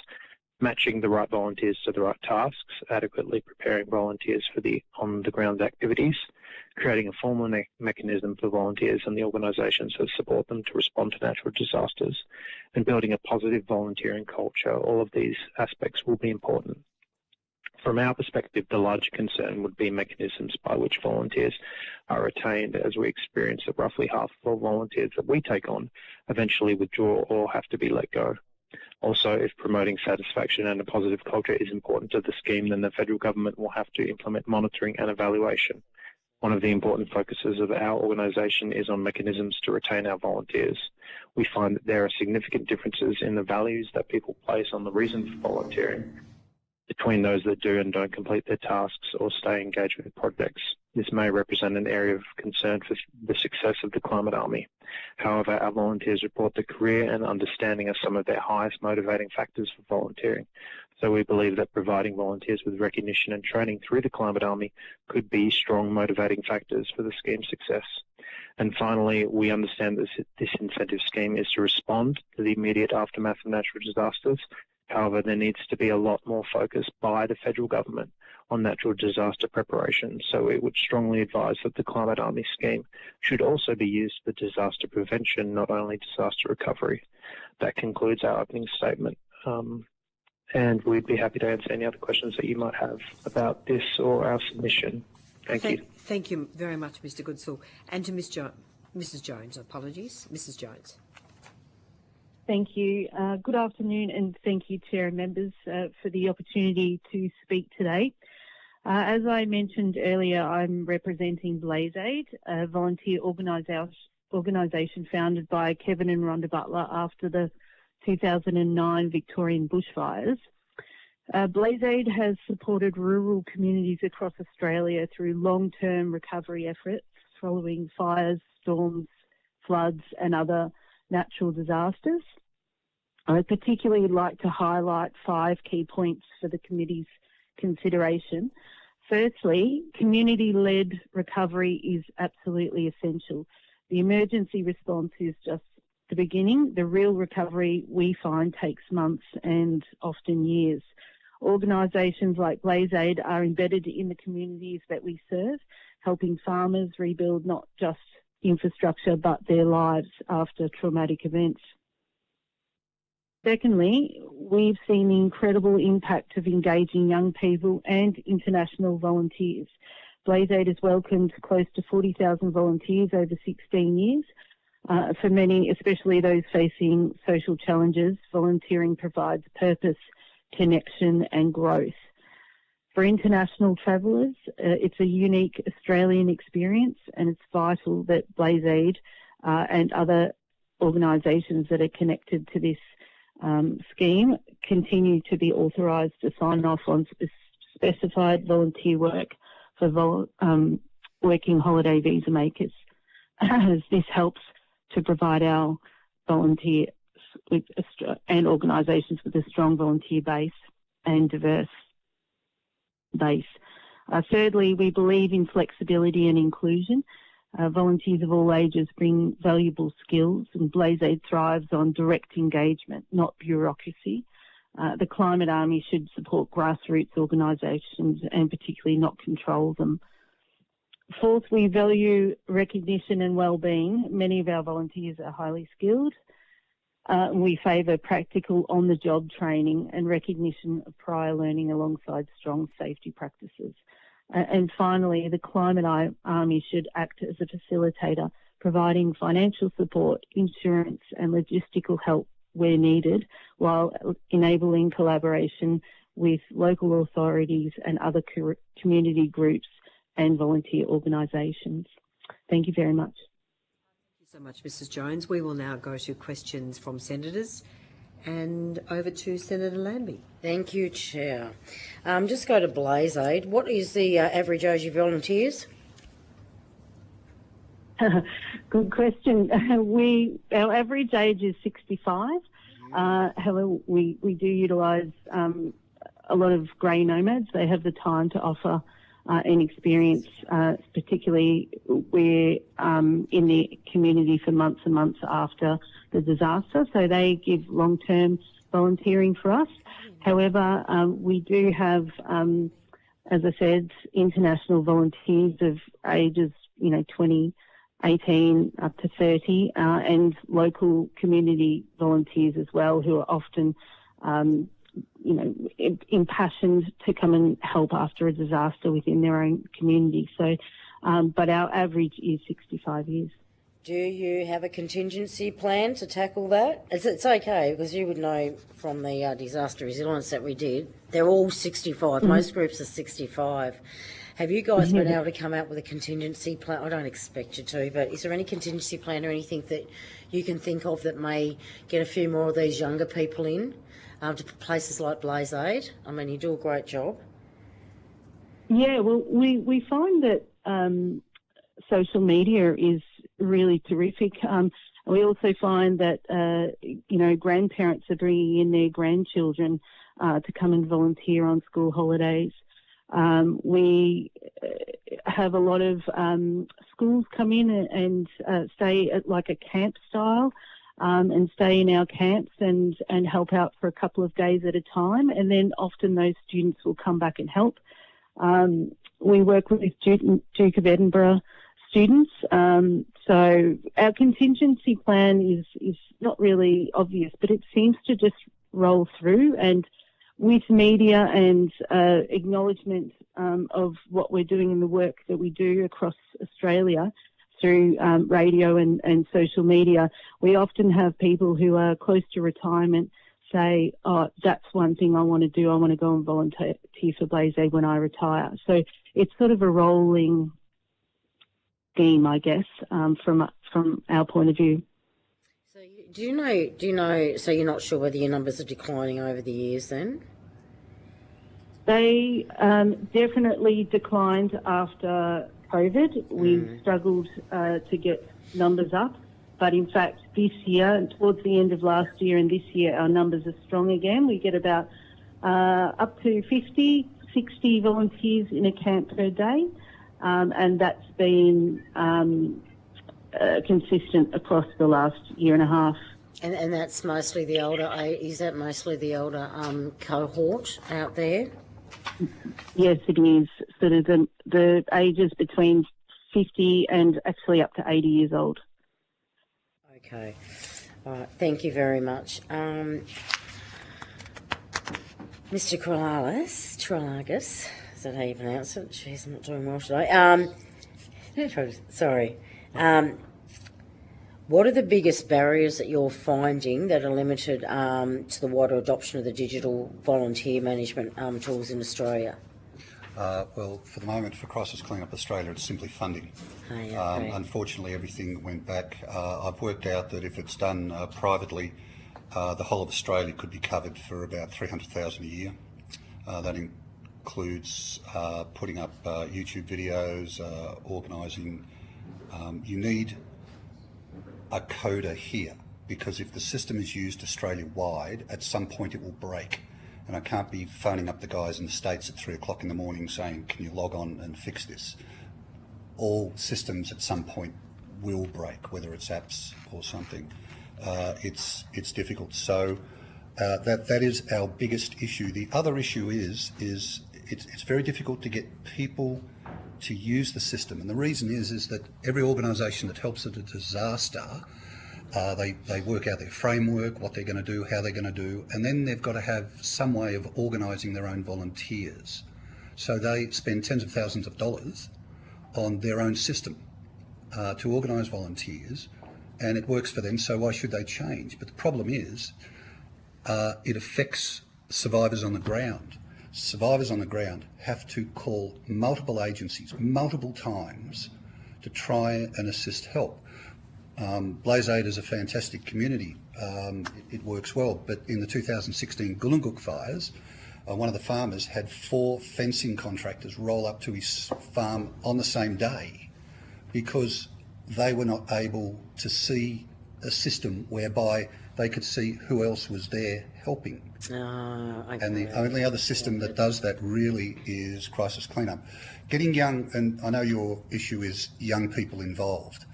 matching the right volunteers to the right tasks, adequately preparing volunteers for the on-the-ground activities, creating a formal mechanism for volunteers and the organisations that support them to respond to natural disasters, and building a positive volunteering culture. All of these aspects will be important. From our perspective, the larger concern would be mechanisms by which volunteers are retained, as we experience that roughly half of all volunteers that we take on eventually withdraw or have to be let go. Also, if promoting satisfaction and a positive culture is important to the scheme, then the federal government will have to implement monitoring and evaluation. One of the important focuses of our organisation is on mechanisms to retain our volunteers. We find that there are significant differences in the values that people place on the reason for volunteering between those that do and don't complete their tasks or stay engaged with projects. This may represent an area of concern for the success of the Climate Army. However, our volunteers report that career and understanding are some of their highest motivating factors for volunteering. So we believe that providing volunteers with recognition and training through the Climate Army could be strong motivating factors for the scheme's success. And finally, we understand that this incentive scheme is to respond to the immediate aftermath of natural disasters. However, there needs to be a lot more focus by the federal government on natural disaster preparation. So we would strongly advise that the Climate Army scheme should also be used for disaster prevention, not only disaster recovery. That concludes our opening statement. And we'd be happy to answer any other questions that you might have about this or our submission. Thank you. Thank you very much, Mr. Goodsall. And to Mrs. Jones, apologies. Mrs. Jones. Thank you. Good afternoon, and thank you, Chair and members, for the opportunity to speak today. As I mentioned earlier, I'm representing BlazeAid, a volunteer organisation founded by Kevin and Rhonda Butler after the 2009 Victorian bushfires. BlazeAid has supported rural communities across Australia through long-term recovery efforts following fires, storms, floods and other natural disasters. I'd particularly like to highlight 5 key points for the committee's consideration. Firstly, community-led recovery is absolutely essential. The emergency response is just the beginning. The real recovery, we find, takes months and often years. Organisations like BlazeAid are embedded in the communities that we serve, helping farmers rebuild not just infrastructure but their lives after traumatic events. Secondly, we've seen the incredible impact of engaging young people and international volunteers. BlazeAid has welcomed close to 40,000 volunteers over 16 years. For many, especially those facing social challenges, volunteering provides purpose, connection and growth. For international travellers, it's a unique Australian experience, and it's vital that BlazeAid and other organisations that are connected to this scheme continue to be authorised to sign off on specified volunteer work for working holiday visa makers, as this helps to provide our volunteers and organisations with a strong volunteer base and diverse base. Thirdly, we believe in flexibility and inclusion. Volunteers of all ages bring valuable skills, and BlazeAid thrives on direct engagement, not bureaucracy. The Climate Army should support grassroots organisations and particularly not control them. Fourth, we value recognition and wellbeing. Many of our volunteers are highly skilled. We favour practical on-the-job training and recognition of prior learning alongside strong safety practices. And finally, the Climate Army should act as a facilitator, providing financial support, insurance and logistical help where needed, while enabling collaboration with local authorities and other community groups and volunteer organisations. Thank you very much. Thank you so much, Mrs Jones. We will now go to questions from senators. And over to Senator Lambie. Thank you, Chair. Just go to BlazeAid. What is the average age of volunteers? Good question. Our average age is 65. However, we do utilise a lot of grey nomads. They have the time to offer and experience, particularly we're in the community for months and months after the disaster, so they give long-term volunteering for us. However, we do have, as I said, international volunteers of ages, 20, 18 up to 30, and local community volunteers as well, who are often impassioned to come and help after a disaster within their own community. So, but our average is 65 years. Do you have a contingency plan to tackle that? It's okay, because you would know from the disaster resilience that we did, they're all 65. Most groups are 65. Have you guys been able to come out with a contingency plan? I don't expect you to, but is there any contingency plan or anything that you can think of that may get a few more of these younger people in to places like BlazeAid? I mean, you do a great job. Yeah, well, we find that social media is really terrific. We also find that, grandparents are bringing in their grandchildren to come and volunteer on school holidays. We have a lot of schools come in and stay at like a camp style and stay in our camps and help out for a couple of days at a time. And then often those students will come back and help. We work with Duke of Edinburgh students. So our contingency plan is not really obvious, but it seems to just roll through. And with media and acknowledgement of what we're doing and the work that we do across Australia through radio and social media, we often have people who are close to retirement say, oh, that's one thing I want to do. I want to go and volunteer for Blaze Aid when I retire. So it's sort of a rolling scheme, I guess, from our point of view. So do you know, so you're not sure whether your numbers are declining over the years then? They definitely declined after COVID. We struggled to get numbers up. But in fact, this year, and towards the end of last year and this year, our numbers are strong again. We get about up to 50, 60 volunteers in a camp per day. And that's been consistent across the last year and a half. And that's mostly the older, is that mostly the older cohort out there? Yes, it is. Sort of the ages between 50 and actually up to 80 years old. Okay. All right. Thank you very much. Mr. Tralagas, is that how you pronounce it? Jeez, I'm not doing well today. Sorry. What are the biggest barriers that you're finding that are limited to the wider adoption of the digital volunteer management tools in Australia? Well, for the moment, for Crisis Cleanup Australia, it's simply funding. Unfortunately, everything went back. I've worked out that if it's done privately, the whole of Australia could be covered for about $300,000 a year. That includes putting up YouTube videos, organising. You need a coder here, because if the system is used Australia-wide, at some point it will break. And I can't be phoning up the guys in the States at 3 o'clock in the morning saying, can you log on and fix this? All systems at some point will break, whether it's apps or something. It's difficult. So that is our biggest issue. The other issue is it's very difficult to get people to use the system. And the reason is that every organisation that helps at a disaster, they work out their framework, what they're going to do, how they're going to do, and then they've got to have some way of organising their own volunteers. So they spend tens of thousands of dollars on their own system to organise volunteers, and it works for them, so why should they change? But the problem is it affects survivors on the ground. Survivors on the ground have to call multiple agencies multiple times to try and assist help. Blaze Aid is a fantastic community. It works well, but in the 2016 Goolgook fires, one of the farmers had 4 fencing contractors roll up to his farm on the same day because they were not able to see a system whereby they could see who else was there helping. Okay. And the only other system that does that really is Crisis Cleanup. Getting young, and I know your issue is young people involved.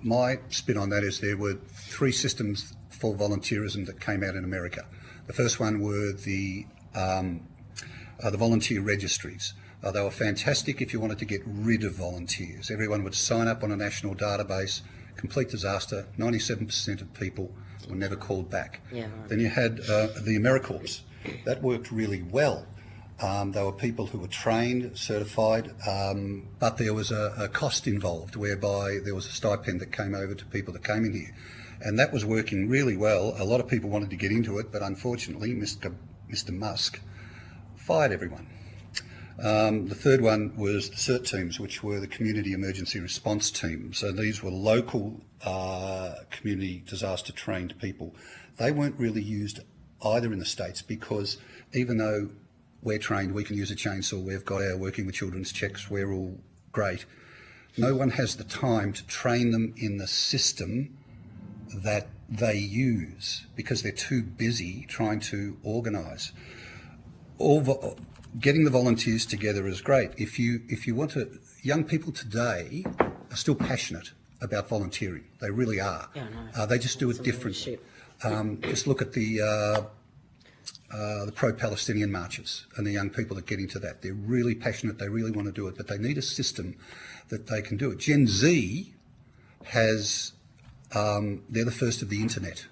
My spin on that is there were 3 systems for volunteerism that came out in America. The first one were the volunteer registries. They were fantastic if you wanted to get rid of volunteers. Everyone would sign up on a national database, complete disaster, 97% of people were never called back. Yeah, right. Then you had the AmeriCorps. That worked really well. They were people who were trained, certified, but there was a cost involved whereby there was a stipend that came over to people that came in here. And that was working really well. A lot of people wanted to get into it, but unfortunately Mr. Musk fired everyone. The third one was the CERT teams, which were the Community Emergency Response Teams. So these were local community disaster trained people. They weren't really used either in the States because even though we're trained, we can use a chainsaw, we've got our working with children's checks, we're all great. No one has the time to train them in the system that they use because they're too busy trying to organise. Getting the volunteers together is great. If you want to, young people today are still passionate about volunteering. They really are. Yeah, no. They just do it differently. Just look at the pro-Palestinian marches and the young people that get into that. They're really passionate. They really want to do it, but they need a system that they can do it. Gen Z has, they're the first of the internet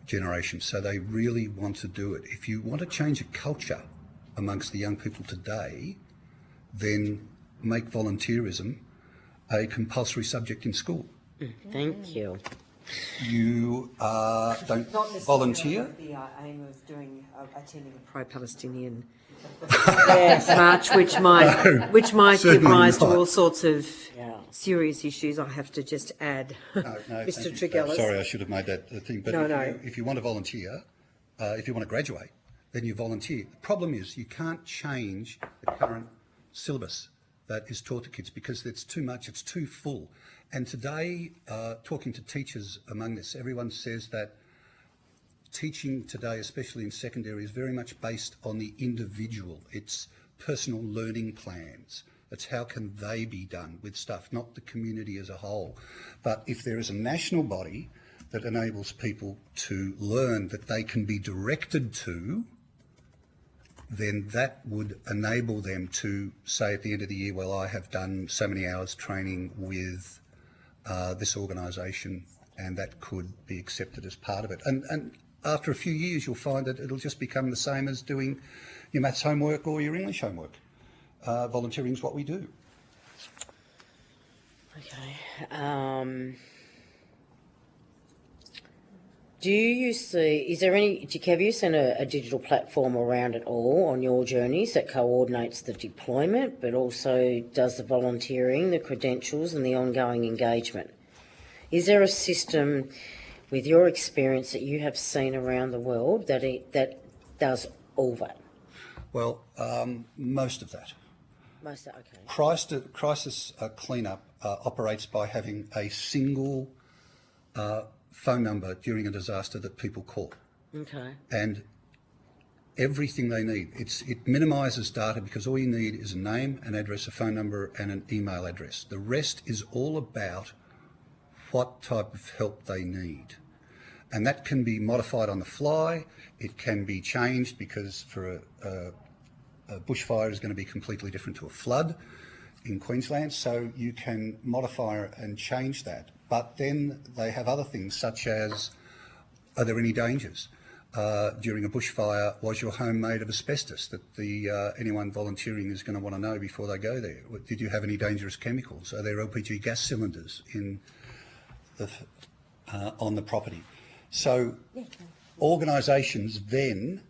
generation, so they really want to do it. If you want to change a culture amongst the young people today, then make volunteerism a compulsory subject in school. Thank you. you don't volunteer. Not the aim of attending a pro-Palestinian march, which might give rise to all sorts of serious issues. I have to just add, Mr. Tregellis. Sorry, I should have made that thing. But if you want to volunteer, if you want to graduate, then you volunteer. The problem is you can't change the current syllabus that is taught to kids because it's too much, it's too full. And today, talking to teachers among this, everyone says that teaching today, especially in secondary, is very much based on the individual. It's personal learning plans. It's how can they be done with stuff, not the community as a whole. But if there is a national body that enables people to learn that they can be directed to, then that would enable them to say at the end of the year, well, I have done so many hours training with this organisation, and that could be accepted as part of it. And after a few years, you'll find that it'll just become the same as doing your maths homework or your English homework. Volunteering is what we do. Okay. Do you see, have you seen a digital platform around it all on your journeys that coordinates the deployment but also does the volunteering, the credentials and the ongoing engagement? Is there a system with your experience that you have seen around the world that does all that? Well, most of that. Most of that, okay. Crisis cleanup operates by having a single phone number during a disaster that people call. Okay. And everything they need. It minimises data because all you need is a name, an address, a phone number and an email address. The rest is all about what type of help they need. And that can be modified on the fly. It can be changed because for a bushfire is going to be completely different to a flood in Queensland. So you can modify and change that. But then they have other things such as, are there any dangers? During a bushfire, was your home made of asbestos that anyone volunteering is going to want to know before they go there? Did you have any dangerous chemicals? Are there LPG gas cylinders on the property? So organisations then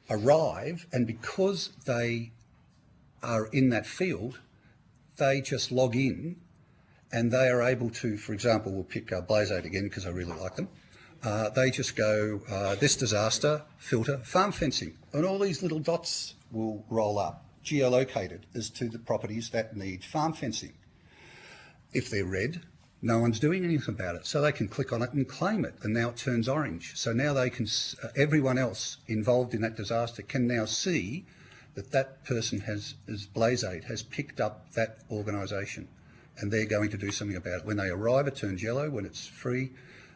arrive, and because they are in that field, they just log in and they are able to, for example, we'll pick Blaze 8 again because I really like them. They just go, this disaster, filter, farm fencing, and all these little dots will roll up, geolocated as to the properties that need farm fencing. If they're red, no one's doing anything about it, so they can click on it and claim it, and now it turns orange. So now they can, everyone else involved in that disaster can now see that that person as Blaze 8 has picked up that organisation, and they're going to do something about it. When they arrive, it turns yellow. When it's free,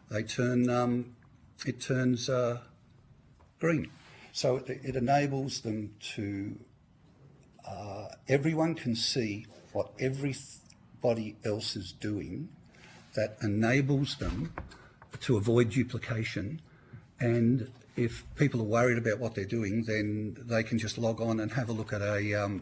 they turn, it turns green. So it enables them to, everyone can see what everybody else is doing. That enables them to avoid duplication, and if people are worried about what they're doing, then they can just log on and have a look at a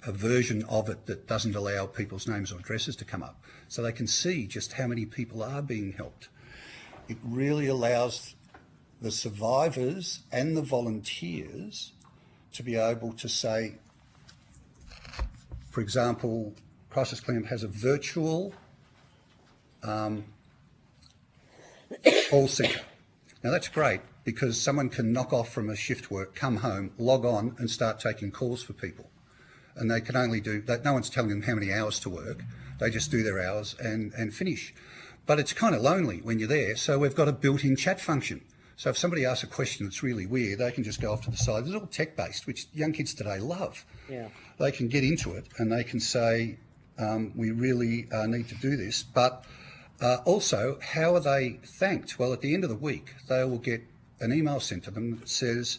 version of it that doesn't allow people's names or addresses to come up, so they can see just how many people are being helped. It really allows the survivors and the volunteers to be able to say, for example, Crisis Cleanup has a virtual call centre. Now that's great because someone can knock off from a shift work, come home, log on and start taking calls for people. And they can only do that. No one's telling them how many hours to work. They just do their hours and finish. But it's kind of lonely when you're there. So we've got a built-in chat function. So if somebody asks a question that's really weird, they can just go off to the side. It's all tech-based, which young kids today love. Yeah. They can get into it and they can say, we really need to do this. But also, how are they thanked? Well, at the end of the week, they will get an email sent to them that says,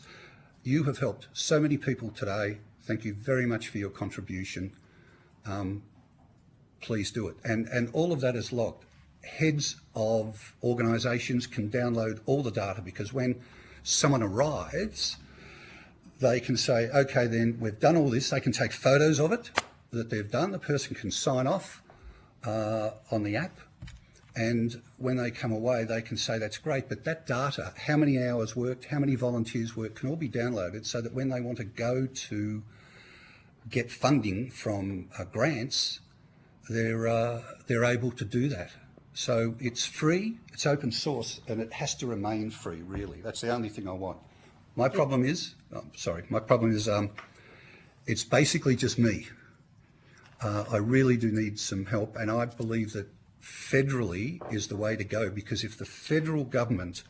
you have helped so many people today. Thank you very much for your contribution. Please do it. And all of that is logged. Heads of organisations can download all the data because when someone arrives, they can say, okay, then we've done all this. They can take photos of it that they've done. The person can sign off on the app. And when they come away, they can say that's great, but that data, how many hours worked, how many volunteers worked, can all be downloaded so that when they want to go to get funding from grants, they're able to do that. So it's free, it's open source, and it has to remain free, really. That's the only thing I want. My problem is, it's basically just me. I really do need some help, and I believe that federally is the way to go, because if the federal government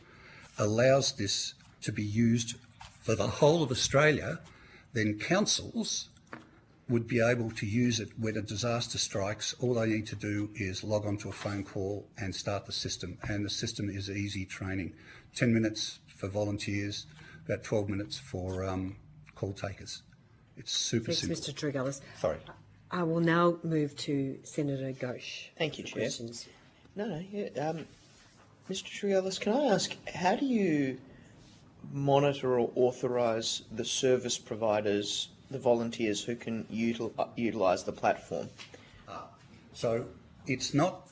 allows this to be used for the whole of Australia, then councils would be able to use it when a disaster strikes. All they need to do is log onto a phone call and start the system, and the system is easy training. 10 minutes for volunteers, about 12 minutes for call takers. It's super simple. Thanks, Mr. Tregellis. Sorry. I will now move to Senator Ghosh. Thank you, Chair. Questions. Mr. Tregellis, can I ask, how do you monitor or authorise the service providers, the volunteers who can utilise the platform? So it's not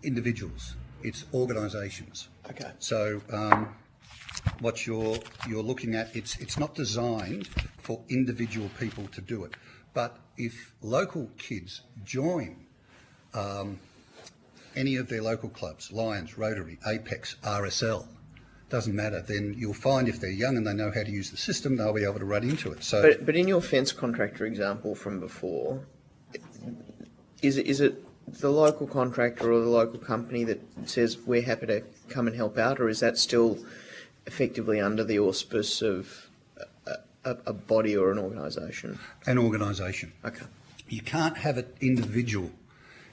individuals, it's organisations. Okay. So what you're looking at, it's not designed for individual people to do it. But if local kids join any of their local clubs, Lions, Rotary, Apex, RSL, doesn't matter, then you'll find if they're young and they know how to use the system, they'll be able to run into it. So, but in your fence contractor example from before, is it the local contractor or the local company that says we're happy to come and help out, or is that still effectively under the auspice of a body or an organisation? An organisation. Okay. You can't have it individual.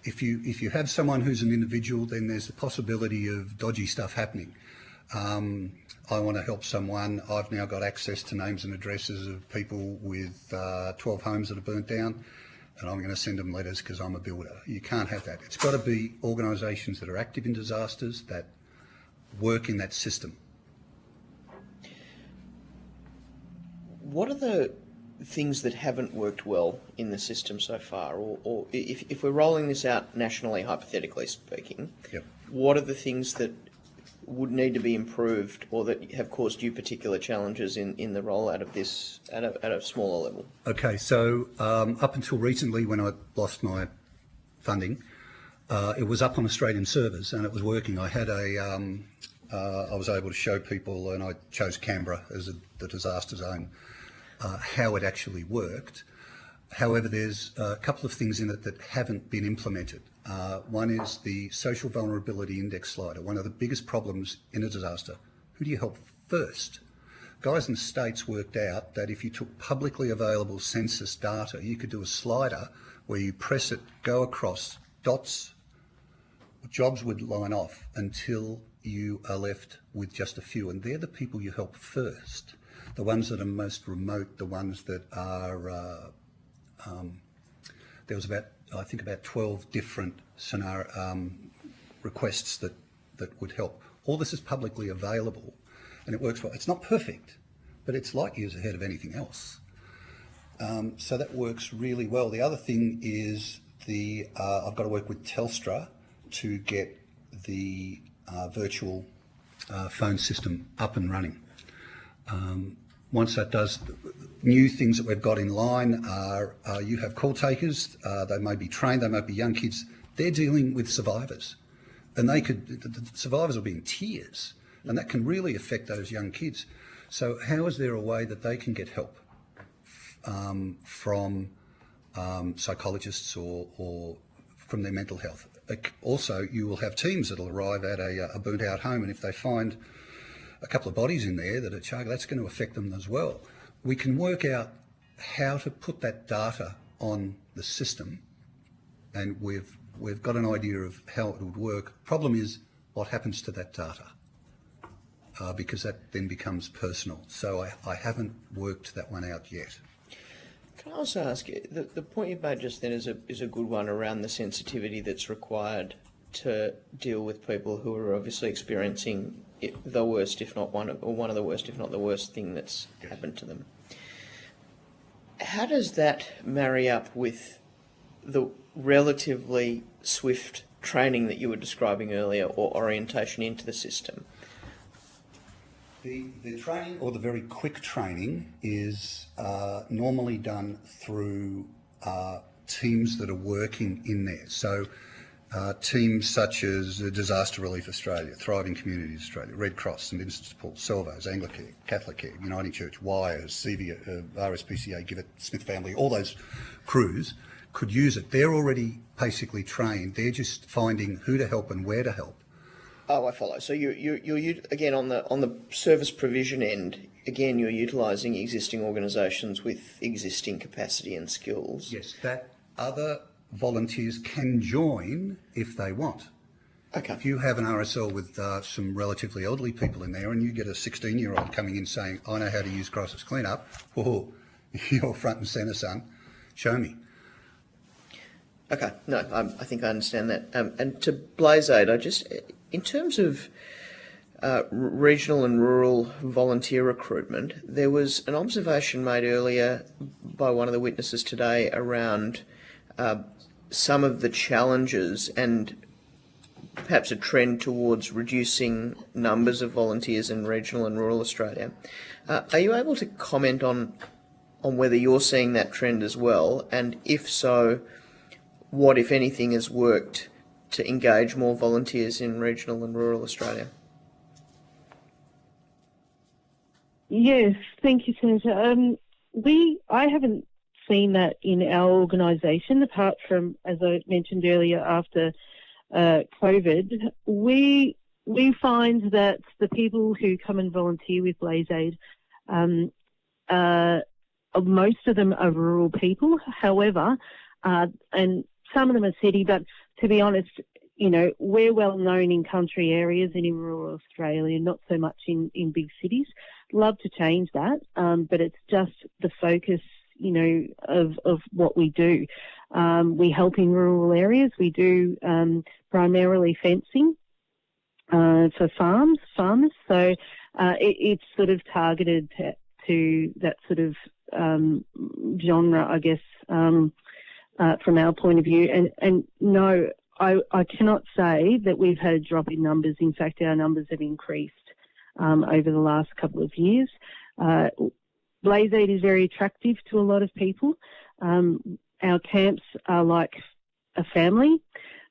If you have someone who's an individual, then there's the possibility of dodgy stuff happening. I want to help someone. I've now got access to names and addresses of people with 12 homes that are burnt down, and I'm going to send them letters because I'm a builder. You can't have that. It's got to be organisations that are active in disasters, that work in that system. What are the things that haven't worked well in the system so far? Or if we're rolling this out nationally, hypothetically speaking, yep, what are the things that would need to be improved or that have caused you particular challenges in the rollout of this at a smaller level? Okay, so up until recently when I lost my funding, it was up on Australian servers and it was working. I had I was able to show people, and I chose Canberra as the disaster zone, how it actually worked. However, there's a couple of things in it that haven't been implemented. One is the social vulnerability index slider. One of the biggest problems in a disaster, who do you help first? Guys in the States worked out that if you took publicly available census data, you could do a slider where you press it, go across, dots, jobs would line off until you are left with just a few, and they're the people you help first. The ones that are most remote, the ones that are, there was about 12 different scenario requests that would help. All this is publicly available and it works well. It's not perfect, but it's light years ahead of anything else. So that works really well. The other thing is I've got to work with Telstra to get the virtual phone system up and running. Once that does, new things that we've got in line are you have call takers, they may be trained, they may be young kids, they're dealing with survivors. And the survivors will be in tears, and that can really affect those young kids. So how is there a way that they can get help from psychologists or from their mental health? Also, you will have teams that will arrive at a burnt out home, and if they find a couple of bodies in there that are charged, that's going to affect them as well. We can work out how to put that data on the system, and we've got an idea of how it would work. Problem is what happens to that data, because that then becomes personal. So I haven't worked that one out yet. Can I also ask, the point you've made just then is a good one around the sensitivity that's required to deal with people who are obviously experiencing the worst, if not one of the worst, if not the worst thing that's happened to them. How does that marry up with the relatively swift training that you were describing earlier or orientation into the system? The training, or the very quick training, is normally done through teams that are working in there. So teams such as Disaster Relief Australia, Thriving Communities Australia, Red Cross, St Vincent's de Paul, Salvos, Anglicare, Catholic Care, Uniting Church, Wires, CVA, RSPCA, Give It, Smith Family, all those crews could use it. They're already basically trained. They're just finding who to help and where to help. Oh, I follow. So you're again on the service provision end. Again, you're utilising existing organisations with existing capacity and skills. Yes, that other volunteers can join if they want. Okay. If you have an RSL with some relatively elderly people in there, and you get a 16-year-old coming in saying, "I know how to use crisis cleanup," oh, you're front and centre, son. Show me. Okay. No, I think I understand that. And to BlazeAid, in terms of regional and rural volunteer recruitment, there was an observation made earlier by one of the witnesses today around some of the challenges and perhaps a trend towards reducing numbers of volunteers in regional and rural Australia. Are you able to comment on whether you're seeing that trend as well? And if so, what, if anything, has worked to engage more volunteers in regional and rural Australia? Yes, thank you, Senator. I haven't seen that in our organisation, apart from, as I mentioned earlier, after COVID. We find that the people who come and volunteer with BlazeAid, most of them are rural people. However, and some of them are city, but to be honest, we're well known in country areas and in rural Australia, not so much in big cities. Love to change that, but it's just the focus, of what we do. We help in rural areas. We do primarily fencing for farmers. So it's sort of targeted to that sort of genre, I guess, from our point of view. And no, I cannot say that we've had a drop in numbers. In fact, our numbers have increased over the last couple of years. BlazeAid is very attractive to a lot of people. Our camps are like a family.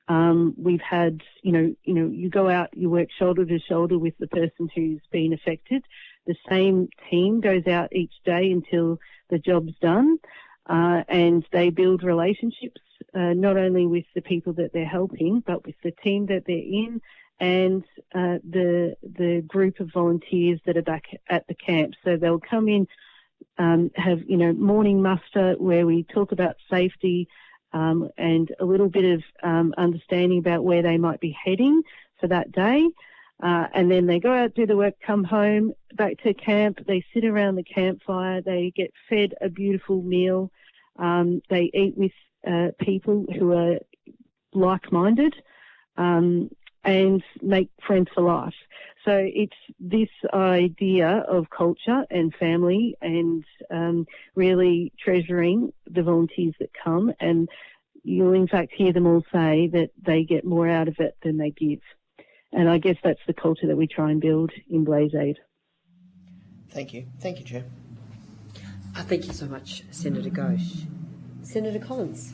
We've had, you go out, you work shoulder to shoulder with the person who's been affected. The same team goes out each day until the job's done, and they build relationships, not only with the people that they're helping, but with the team that they're in and the group of volunteers that are back at the camp. So they'll come in, have, morning muster where we talk about safety and a little bit of understanding about where they might be heading for that day. And then they go out, do the work, come home, back to camp. They sit around the campfire. They get fed a beautiful meal. They eat with people who are like-minded and make friends for life. So it's this idea of culture and family and really treasuring the volunteers that come. And you'll in fact hear them all say that they get more out of it than they give. And I guess that's the culture that we try and build in BlazeAid. Thank you. Thank you, Chair. Thank you so much, Senator Ghosh. Senator Collins.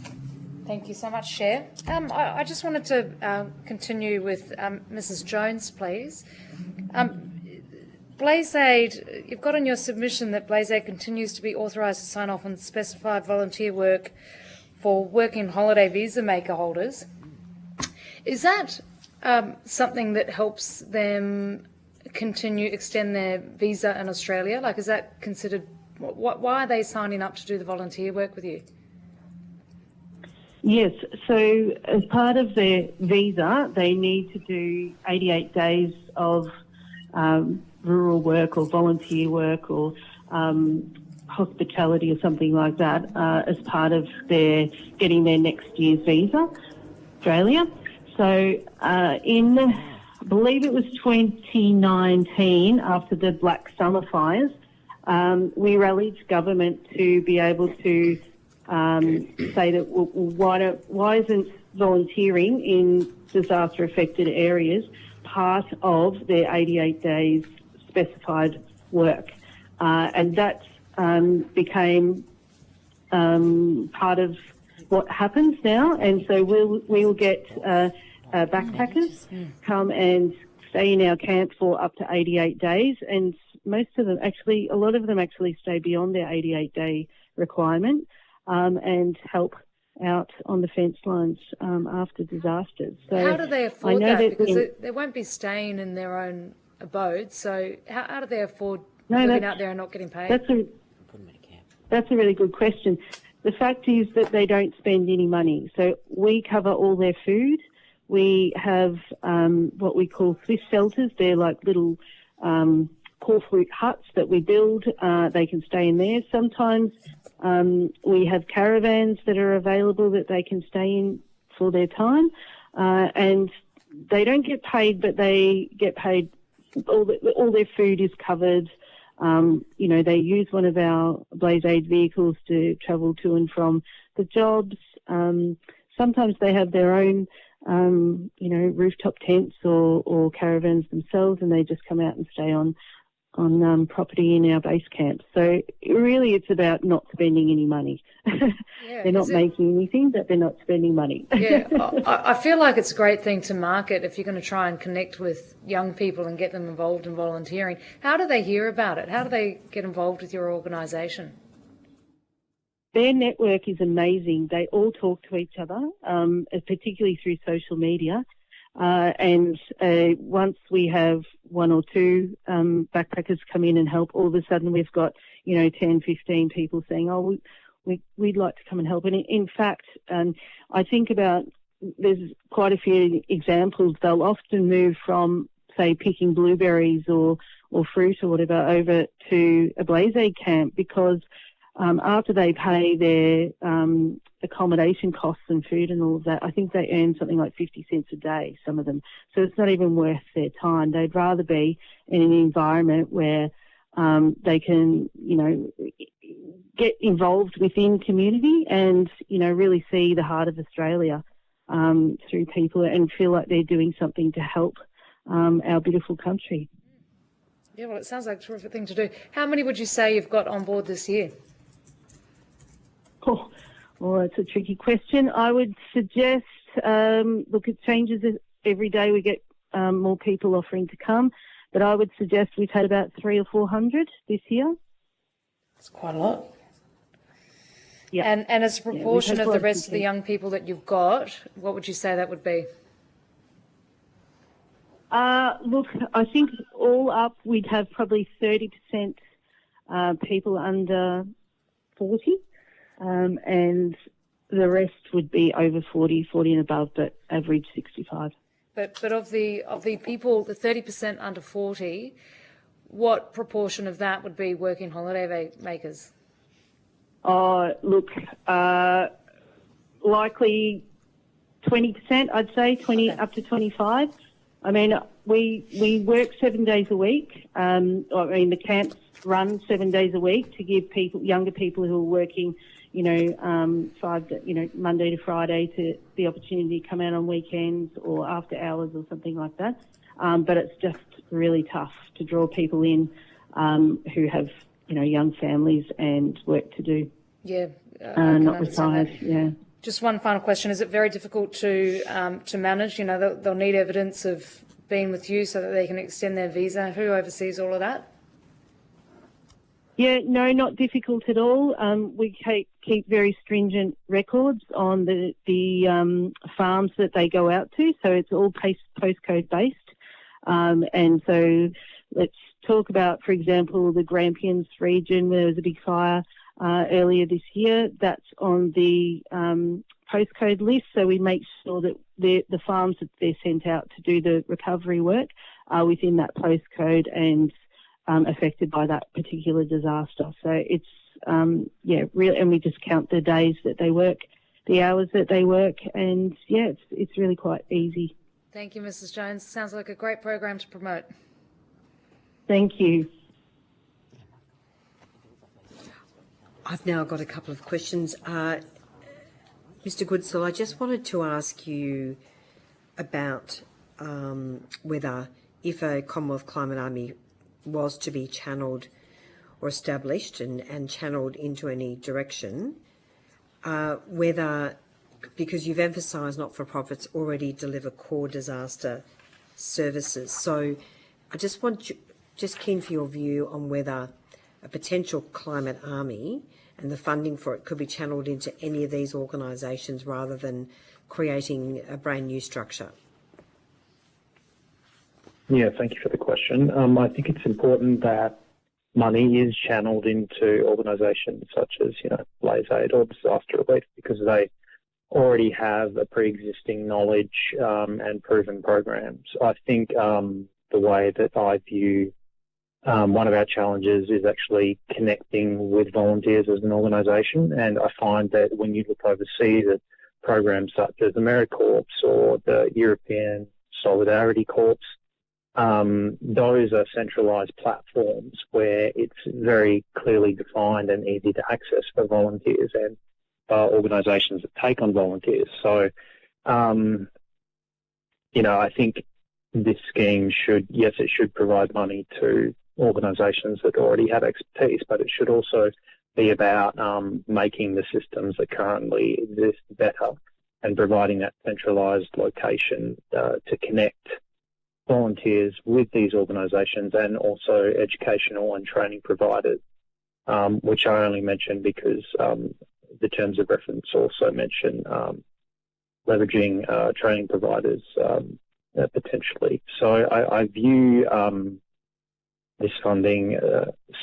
Thank you so much, Chair. I just wanted to continue with Mrs. Jones, please. BlazeAid, you've got in your submission that BlazeAid continues to be authorised to sign off on specified volunteer work for working holiday visa maker holders. Is that something that helps them extend their visa in Australia? Like, is that considered, why are they signing up to do the volunteer work with you? Yes, so as part of their visa, they need to do 88 days of rural work or volunteer work or hospitality or something like that as part of their getting their next year's visa, Australia. So in, I believe it was 2019, after the Black Summer fires, we rallied government to be able to say that, well, why isn't volunteering in disaster-affected areas part of their 88 days specified work? And that became part of what happens now. And so we'll get backpackers come and stay in our camp for up to 88 days. And most of them actually, a lot of them actually stay beyond their 88-day requirement and help out on the fence lines after disasters. So how do they afford that? Because they won't be staying in their own abode. So how do they afford living out there and not getting paid? That's a really good question. The fact is that they don't spend any money. So we cover all their food. We have what we call Swiss shelters. They're like little porphyry huts that we build. They can stay in there. Sometimes we have caravans that are available that they can stay in for their time. And they don't get paid, but they get paid. All their food is covered. You know, they use one of our Blaze Aid vehicles to travel to and from the jobs. Sometimes they have their own, you know, rooftop tents or caravans themselves, and they just come out and stay on property in our base camp. So really it's about not spending any money. They're not making anything, but they're not spending money. Yeah, I feel like it's a great thing to market if you're going to try and connect with young people and get them involved in volunteering. How do they hear about it? How do they get involved with your organisation? Their network is amazing. They all talk to each other, particularly through social media. And once we have one or two backpackers come in and help, all of a sudden we've got, you know, 10, 15 people saying, oh, we'd like to come and help. And in fact, I think about, there's quite a few examples. They'll often move from, say, picking blueberries or fruit or whatever over to a Blaze Aid camp because after they pay their accommodation costs and food and all of that, I think they earn something like 50 cents a day, some of them. So it's not even worth their time. They'd rather be in an environment where they can, you know, get involved within community and, you know, really see the heart of Australia through people and feel like they're doing something to help our beautiful country. Yeah, well, it sounds like a terrific thing to do. How many would you say you've got on board this year? Oh, well, it's a tricky question. I would suggest, look, it changes every day. We get more people offering to come, but I would suggest we've had about 300 or 400 this year. That's quite a lot. Yeah. And as a proportion of the rest of the young people that you've got, what would you say that would be? Look, I think all up we'd have probably 30% people under 40. And the rest would be over 40 and above, but average 65. But of the people, the 30% under 40, what proportion of that would be working holiday makers? Look, likely 20%, I'd say, 20 up to 25. I mean, we work 7 days a week. I mean, the camps run 7 days a week to give younger people who are working, you know, Monday to Friday to the opportunity to come out on weekends or after hours or something like that. But it's just really tough to draw people in who have, you know, young families and work to do. Yeah, not retired. Yeah. Just one final question: is it very difficult to manage? You know, they'll need evidence of being with you so that they can extend their visa. Who oversees all of that? Yeah, no, not difficult at all. We keep very stringent records on the farms that they go out to, so it's all postcode based. And so let's talk about, for example, the Grampians region where there was a big fire earlier this year. That's on the postcode list, so we make sure that the farms that they're sent out to do the recovery work are within that postcode and affected by that particular disaster. So it's, really, and we just count the days that they work, the hours that they work, and it's really quite easy. Thank you, Mrs. Jones. Sounds like a great program to promote. Thank you. I've now got a couple of questions. Mr. Goodsall, I just wanted to ask you about whether, if a Commonwealth Climate Army was to be channelled or established and channelled into any direction, whether, because you've emphasised not-for-profits already deliver core disaster services. So I just keen for your view on whether a potential climate army and the funding for it could be channelled into any of these organisations rather than creating a brand new structure. Yeah, thank you for the question. I think it's important that money is channelled into organisations such as, Blaze Aid or Disaster Relief, because they already have a pre-existing knowledge and proven programs. I think the way that I view one of our challenges is actually connecting with volunteers as an organisation, and I find that when you look overseas at programs such as AmeriCorps or the European Solidarity Corps, those are centralised platforms where it's very clearly defined and easy to access for volunteers and organisations that take on volunteers. So, I think this scheme should provide money to organisations that already have expertise, but it should also be about making the systems that currently exist better and providing that centralised location to connect volunteers with these organisations and also educational and training providers, which I only mention because the terms of reference also mention leveraging training providers potentially. So I view this funding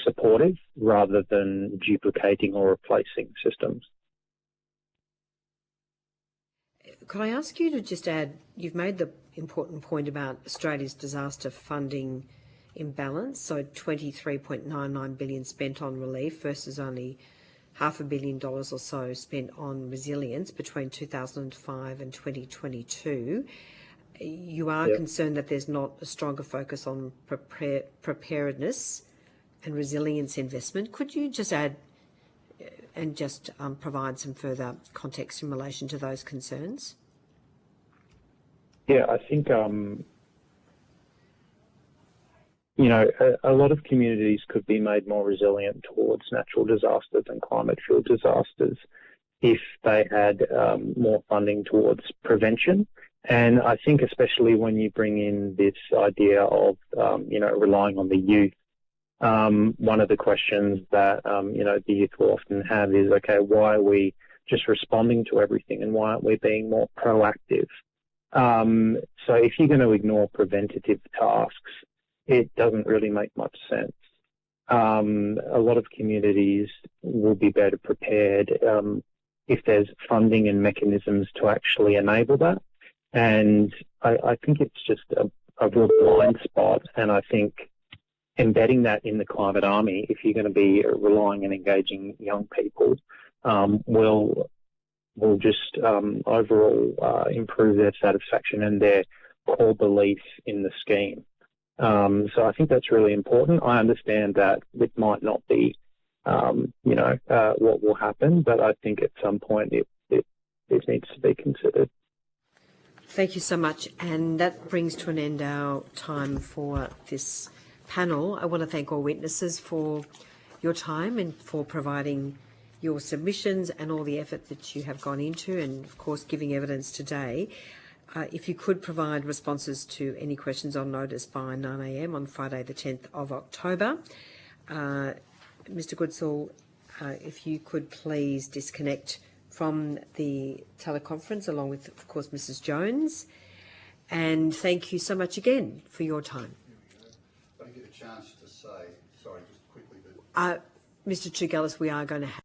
supportive rather than duplicating or replacing systems. Could I ask you to just add, you've made the important point about Australia's disaster funding imbalance, so $23.99 billion spent on relief versus only $500 million or so spent on resilience between 2005 and 2022. You are concerned that there's not a stronger focus on preparedness and resilience investment. Could you just add and just provide some further context in relation to those concerns? Yeah, I think, a lot of communities could be made more resilient towards natural disasters and climate-fueled disasters if they had more funding towards prevention. And I think especially when you bring in this idea of, relying on the youth, one of the questions that, the youth will often have is, okay, why are we just responding to everything and why aren't we being more proactive? So if you're going to ignore preventative tasks, it doesn't really make much sense. A lot of communities will be better prepared if there's funding and mechanisms to actually enable that. And I think it's just a real blind spot. And I think embedding that in the climate army, if you're going to be relying and engaging young people, will just overall improve their satisfaction and their core belief in the scheme. So I think that's really important. I understand that it might not be, what will happen, but I think at some point it needs to be considered. Thank you so much. And that brings to an end our time for this panel. I want to thank all witnesses for your time and for providing your submissions and all the effort that you have gone into and, of course, giving evidence today. If you could provide responses to any questions on notice by 9 a.m. on Friday the 10th of October. Mr Goodsall, if you could please disconnect from the teleconference along with, of course, Mrs Jones. And thank you so much again for your time. I didn't get a chance to say, sorry, just quickly. Mr Trugellis, we are going to have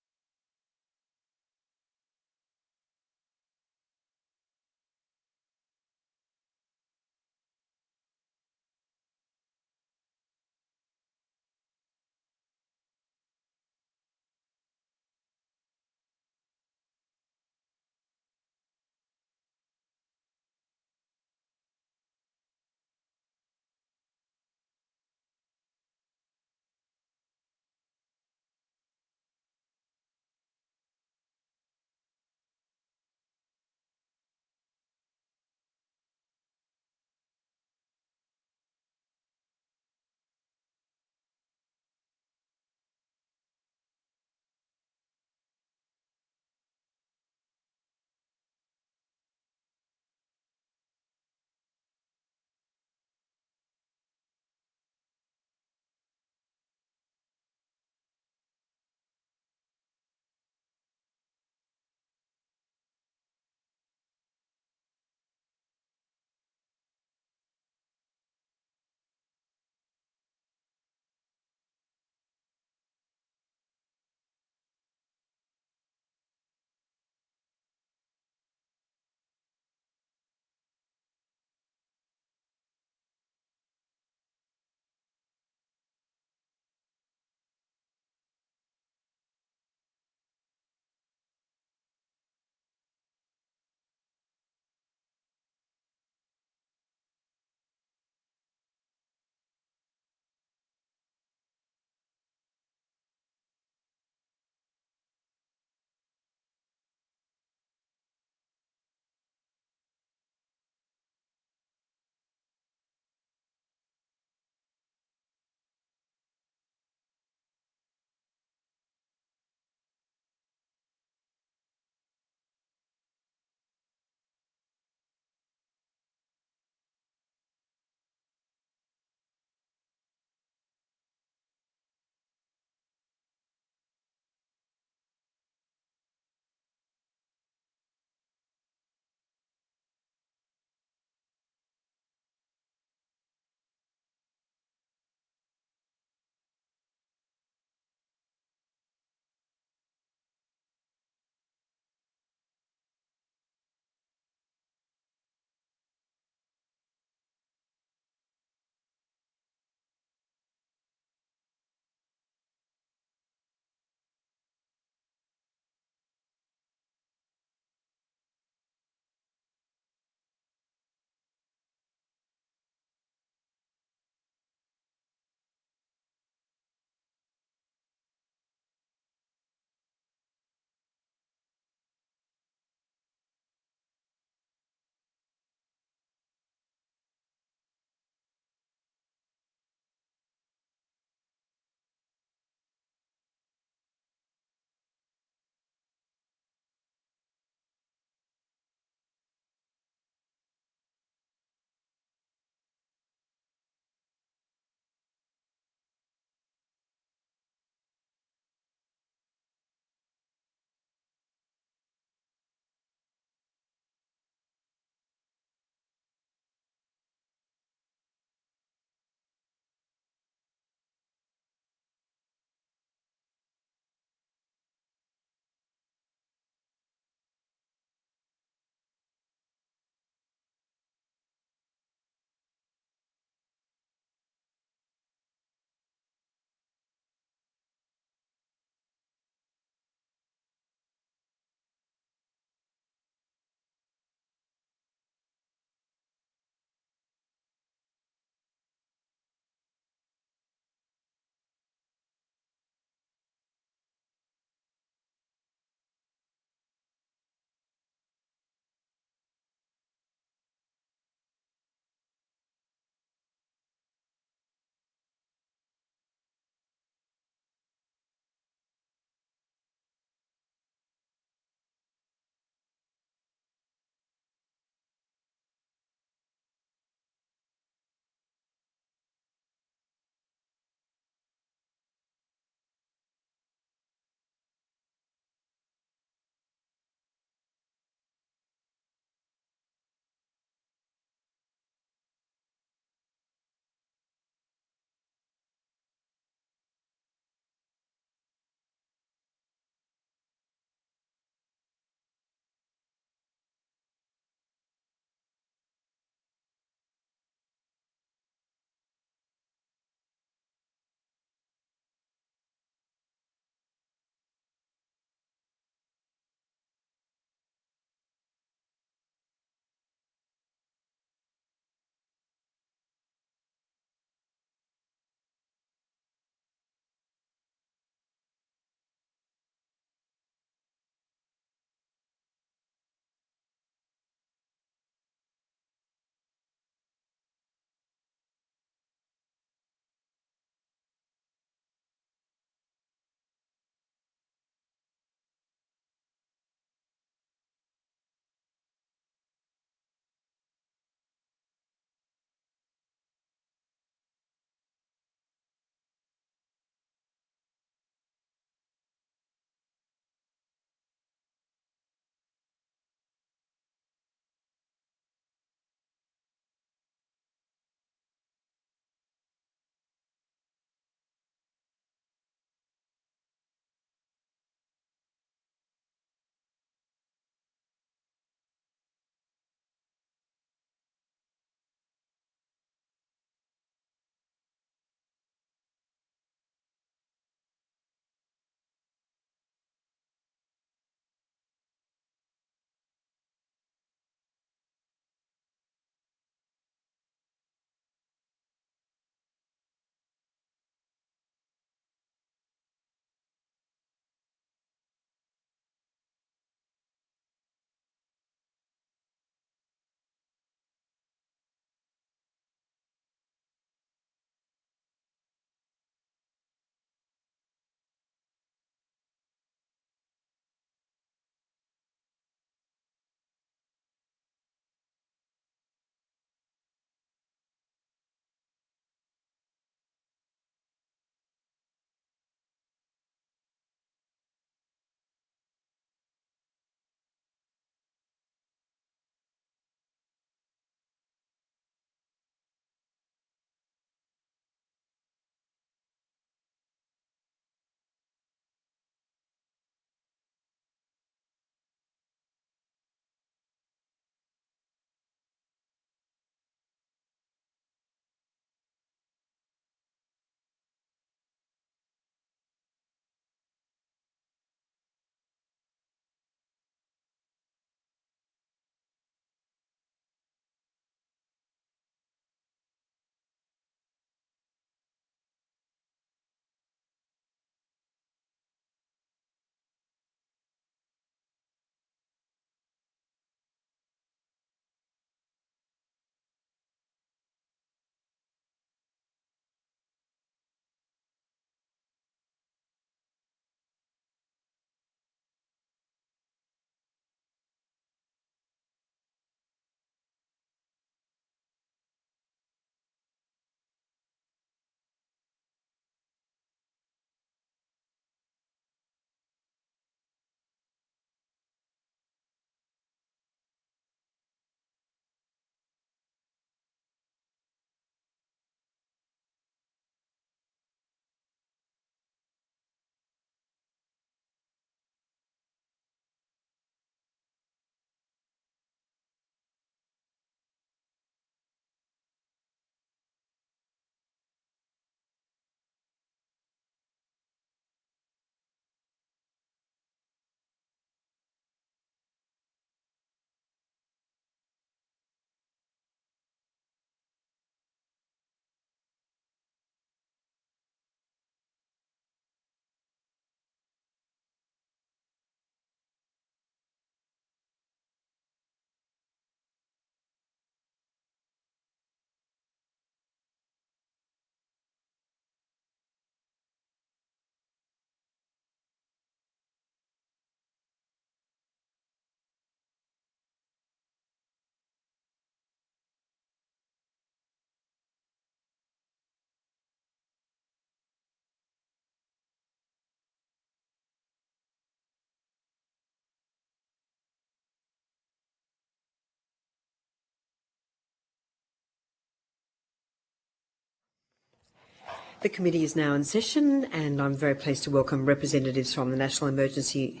The committee is now in session, and I'm very pleased to welcome representatives from the National Emergency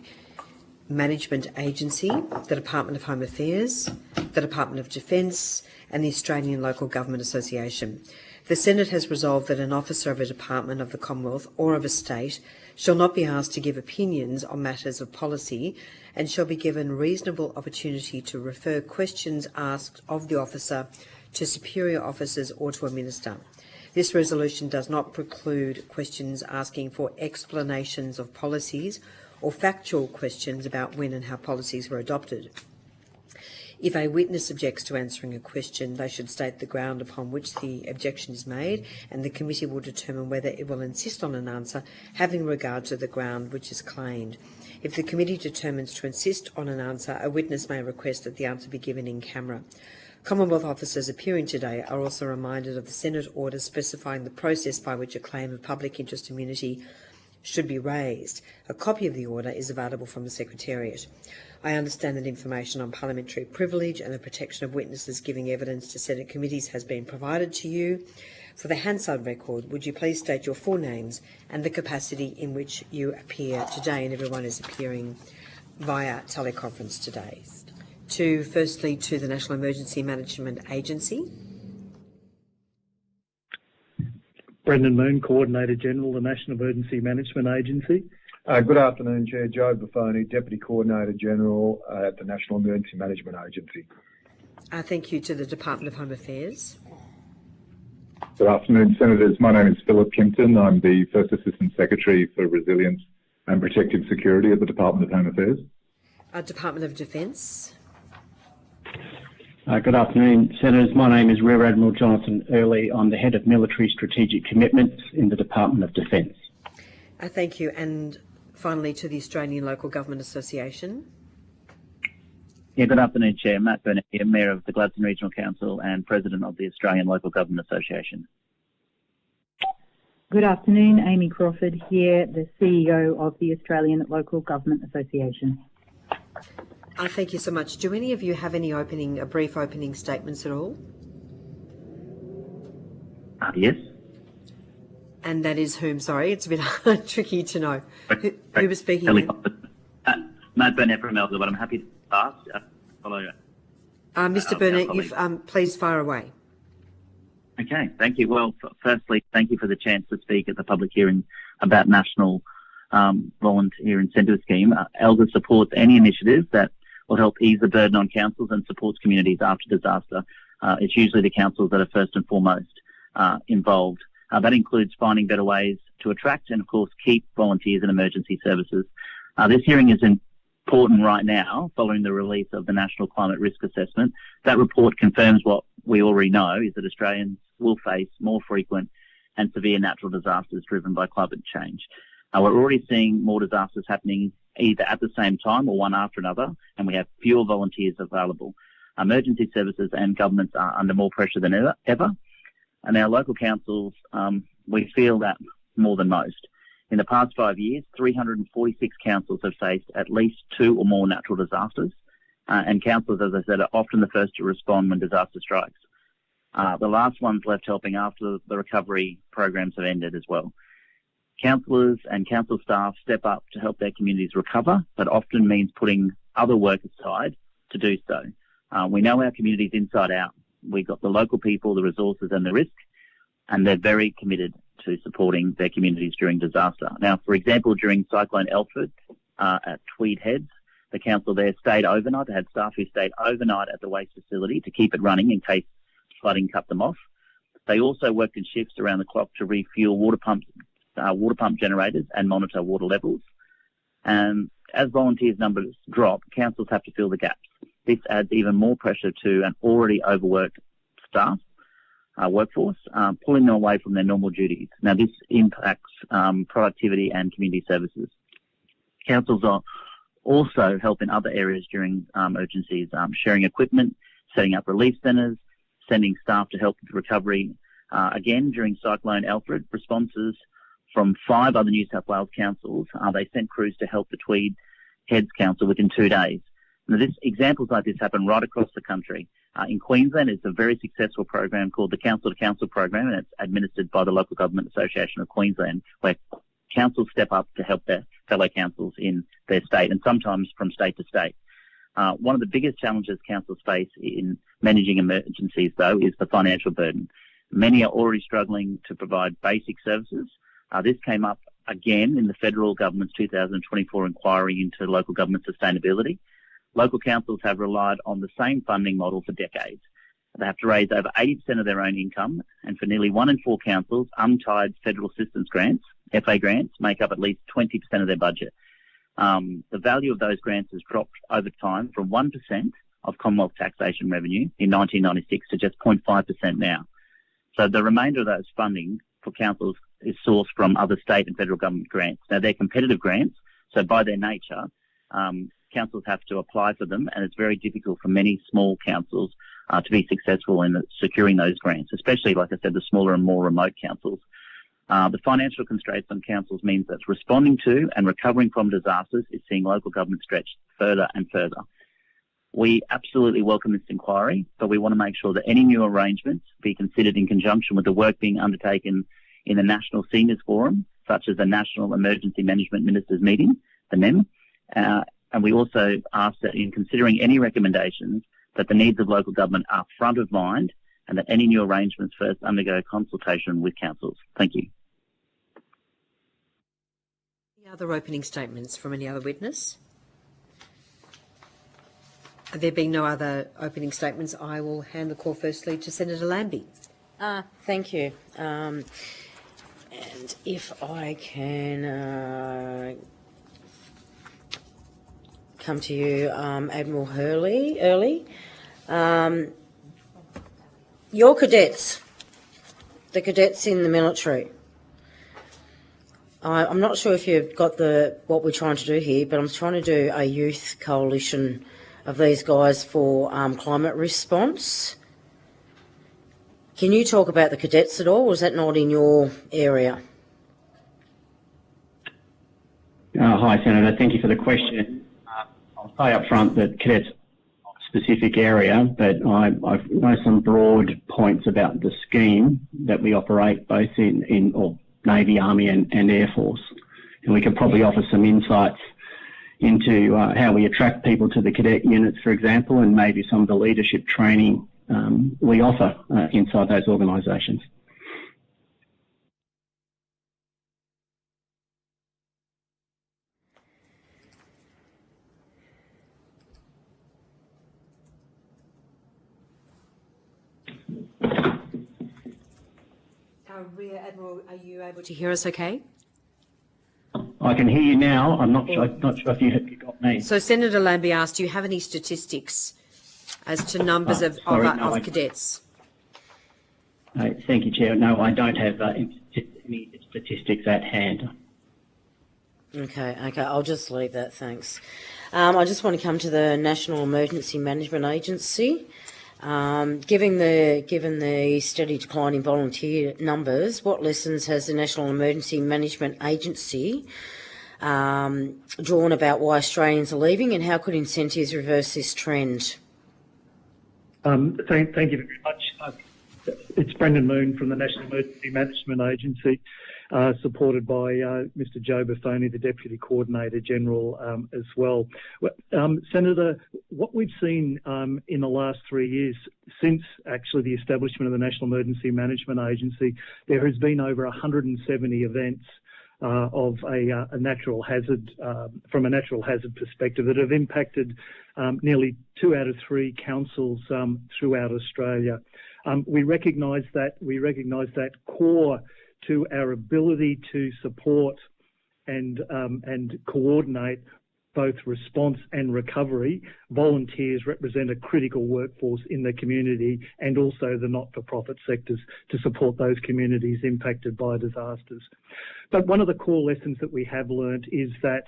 Management Agency, the Department of Home Affairs, the Department of Defence and the Australian Local Government Association. The Senate has resolved that an officer of a department of the Commonwealth or of a state shall not be asked to give opinions on matters of policy and shall be given reasonable opportunity to refer questions asked of the officer to superior officers or to a minister. This resolution does not preclude questions asking for explanations of policies or factual questions about when and how policies were adopted. If a witness objects to answering a question, they should state the ground upon which the objection is made, and the committee will determine whether it will insist on an answer having regard to the ground which is claimed. If the committee determines to insist on an answer, a witness may request that the answer be given in camera. Commonwealth officers appearing today are also reminded of the Senate order specifying the process by which a claim of public interest immunity should be raised. A copy of the order is available from the Secretariat. I understand that information on parliamentary privilege and the protection of witnesses giving evidence to Senate committees has been provided to you. For the Hansard record, would you please state your full names and the capacity in which you appear today? And everyone is appearing via teleconference today. Firstly, to the National Emergency Management Agency. Brendan Moon, Coordinator General, the National Emergency Management Agency. Good afternoon, Chair. Joe Buffoni, Deputy Coordinator General at the National Emergency Management Agency. Thank you. To the Department of Home Affairs. Good afternoon, Senators. My name is Philip Kimpton. I'm the First Assistant Secretary for Resilience and Protective Security at the Department of Home Affairs. Department of Defence. Good afternoon, Senators. My name is Rear Admiral Jonathan Earley. I'm the Head of Military Strategic Commitments in the Department of Defence. Thank you. And finally, to the Australian Local Government Association. Yeah, good afternoon, Chair. Matt Burnett here, Mayor of the Gladstone Regional Council and President of the Australian Local Government Association. Good afternoon, Amy Crawford here, the CEO of the Australian Local Government Association. Thank you so much. Do any of you have any brief opening statements at all? Yes. And that is whom? Sorry, it's a bit tricky to know. Who was speaking? Matt Burnett from Melbourne, but I'm happy to ask. Mr. Burnett, please fire away. Okay, thank you. Well, firstly, thank you for the chance to speak at the public hearing about National Volunteer Incentive Scheme. ELGA supports any initiative that will help ease the burden on councils and supports communities after disaster. It's usually the councils that are first and foremost involved. That includes finding better ways to attract and, of course, keep volunteers in emergency services. This hearing is important right now following the release of the National Climate Risk Assessment. That report confirms what we already know, is that Australians will face more frequent and severe natural disasters driven by climate change. We're already seeing more disasters happening either at the same time or one after another, and we have fewer volunteers available. Emergency services and governments are under more pressure than ever. And our local councils, we feel that more than most. In the past 5 years, 346 councils have faced at least 2 or more natural disasters, and councils, as I said, are often the first to respond when disaster strikes. The last ones left helping after the recovery programs have ended as well. Councillors and council staff step up to help their communities recover, but often means putting other work aside to do so. We know our communities inside out. We've got the local people, the resources and the risk, and they're very committed to supporting their communities during disaster. Now, for example, during Cyclone Alfred at Tweed Heads, the council there stayed overnight. They had staff who stayed overnight at the waste facility to keep it running in case flooding cut them off. They also worked in shifts around the clock to refuel water pump generators and monitor water levels. And as volunteers' numbers drop, councils have to fill the gaps. This adds even more pressure to an already overworked staff workforce, pulling them away from their normal duties. Now, this impacts productivity and community services. Councils are also help in other areas during emergencies, sharing equipment, setting up relief centres, sending staff to help with recovery. Again, during Cyclone Alfred, responses from 5 other New South Wales councils, they sent crews to help the Tweed Heads Council within 2 days. Now, examples like this happen right across the country, In Queensland, it's a very successful program called the Council to Council program, and it's administered by the Local Government Association of Queensland, where councils step up to help their fellow councils in their state, and sometimes from state to state. One of the biggest challenges councils face in managing emergencies, though, is the financial burden. Many are already struggling to provide basic services. This came up again in the federal government's 2024 inquiry into local government sustainability. Local councils have relied on the same funding model for decades. They have to raise over 80% of their own income, and for nearly 1 in 4 councils, untied federal assistance grants, FA grants, make up at least 20% of their budget. The value of those grants has dropped over time from 1% of Commonwealth taxation revenue in 1996 to just 0.5% now. So the remainder of those funding for councils is sourced from other state and federal government grants. Now, they're competitive grants, so by their nature, councils have to apply for them, and it's very difficult for many small councils to be successful in securing those grants, especially, like I said, the smaller and more remote councils. The financial constraints on councils means that responding to and recovering from disasters is seeing local government stretched further and further. We absolutely welcome this inquiry, but we want to make sure that any new arrangements be considered in conjunction with the work being undertaken in the National Seniors Forum, such as the National Emergency Management Ministers Meeting, the NEM, and we also ask that in considering any recommendations that the needs of local government are front of mind and that any new arrangements first undergo consultation with councils. Thank you. Any other opening statements from any other witness? There being no other opening statements, I will hand the call firstly to Senator Lambie. Thank you. And if I can come to you, Admiral Early. Your cadets, the cadets in the military, I'm not sure if you've got what we're trying to do here, but I'm trying to do a youth coalition of these guys for climate response. Can you talk about the cadets at all, or is that not in your area? Hi, Senator. Thank you for the question. I'll say up front that cadets are a specific area, but I know some broad points about the scheme that we operate both in Navy, Army and Air Force. And we can probably offer some insights into how we attract people to the cadet units, for example, and maybe some of the leadership training we offer inside those organisations. Rear Admiral, are you able to hear us okay? I can hear you now. I'm not sure if you got me. So Senator Lambie asked, do you have any statistics as to numbers of cadets? Thank you, Chair. No, I don't have any statistics at hand. Okay, I'll just leave that, thanks. I just want to come to the National Emergency Management Agency. Given the steady decline in volunteer numbers, what lessons has the National Emergency Management Agency drawn about why Australians are leaving, and how could incentives reverse this trend? Thank you very much. It's Brendan Moon from the National Emergency Management Agency, supported by Mr Joe Buffoni, the Deputy Coordinator General, as well. Senator, what we've seen in the last 3 years, since actually the establishment of the National Emergency Management Agency, there has been over 170 events of a natural hazard, from a natural hazard perspective, that have impacted nearly 2 out of 3 councils throughout Australia. We recognise that core to our ability to support and coordinate both response and recovery, volunteers represent a critical workforce in the community, and also the not-for-profit sectors to support those communities impacted by disasters. But one of the core lessons that we have learnt is that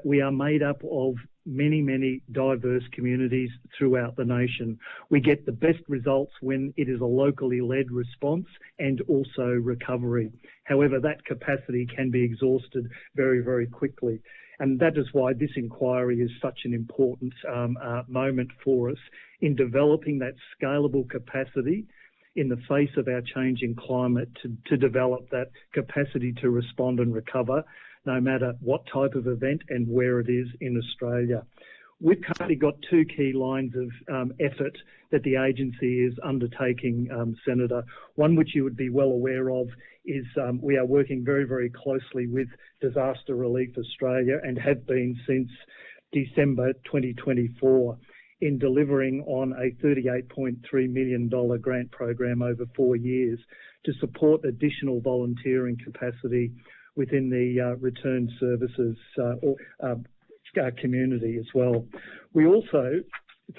we are made up of many, many diverse communities throughout the nation. We get the best results when it is a locally led response and also recovery. However, that capacity can be exhausted very, very quickly. And that is why this inquiry is such an important moment for us in developing that scalable capacity in the face of our changing climate to develop that capacity to respond and recover, no matter what type of event and where it is in Australia. We've currently got two key lines of effort that the agency is undertaking, Senator. One which you would be well aware of is we are working very, very closely with Disaster Relief Australia and have been since December 2024 in delivering on a $38.3 million grant program over 4 years to support additional volunteering capacity within the return services community as well. We also,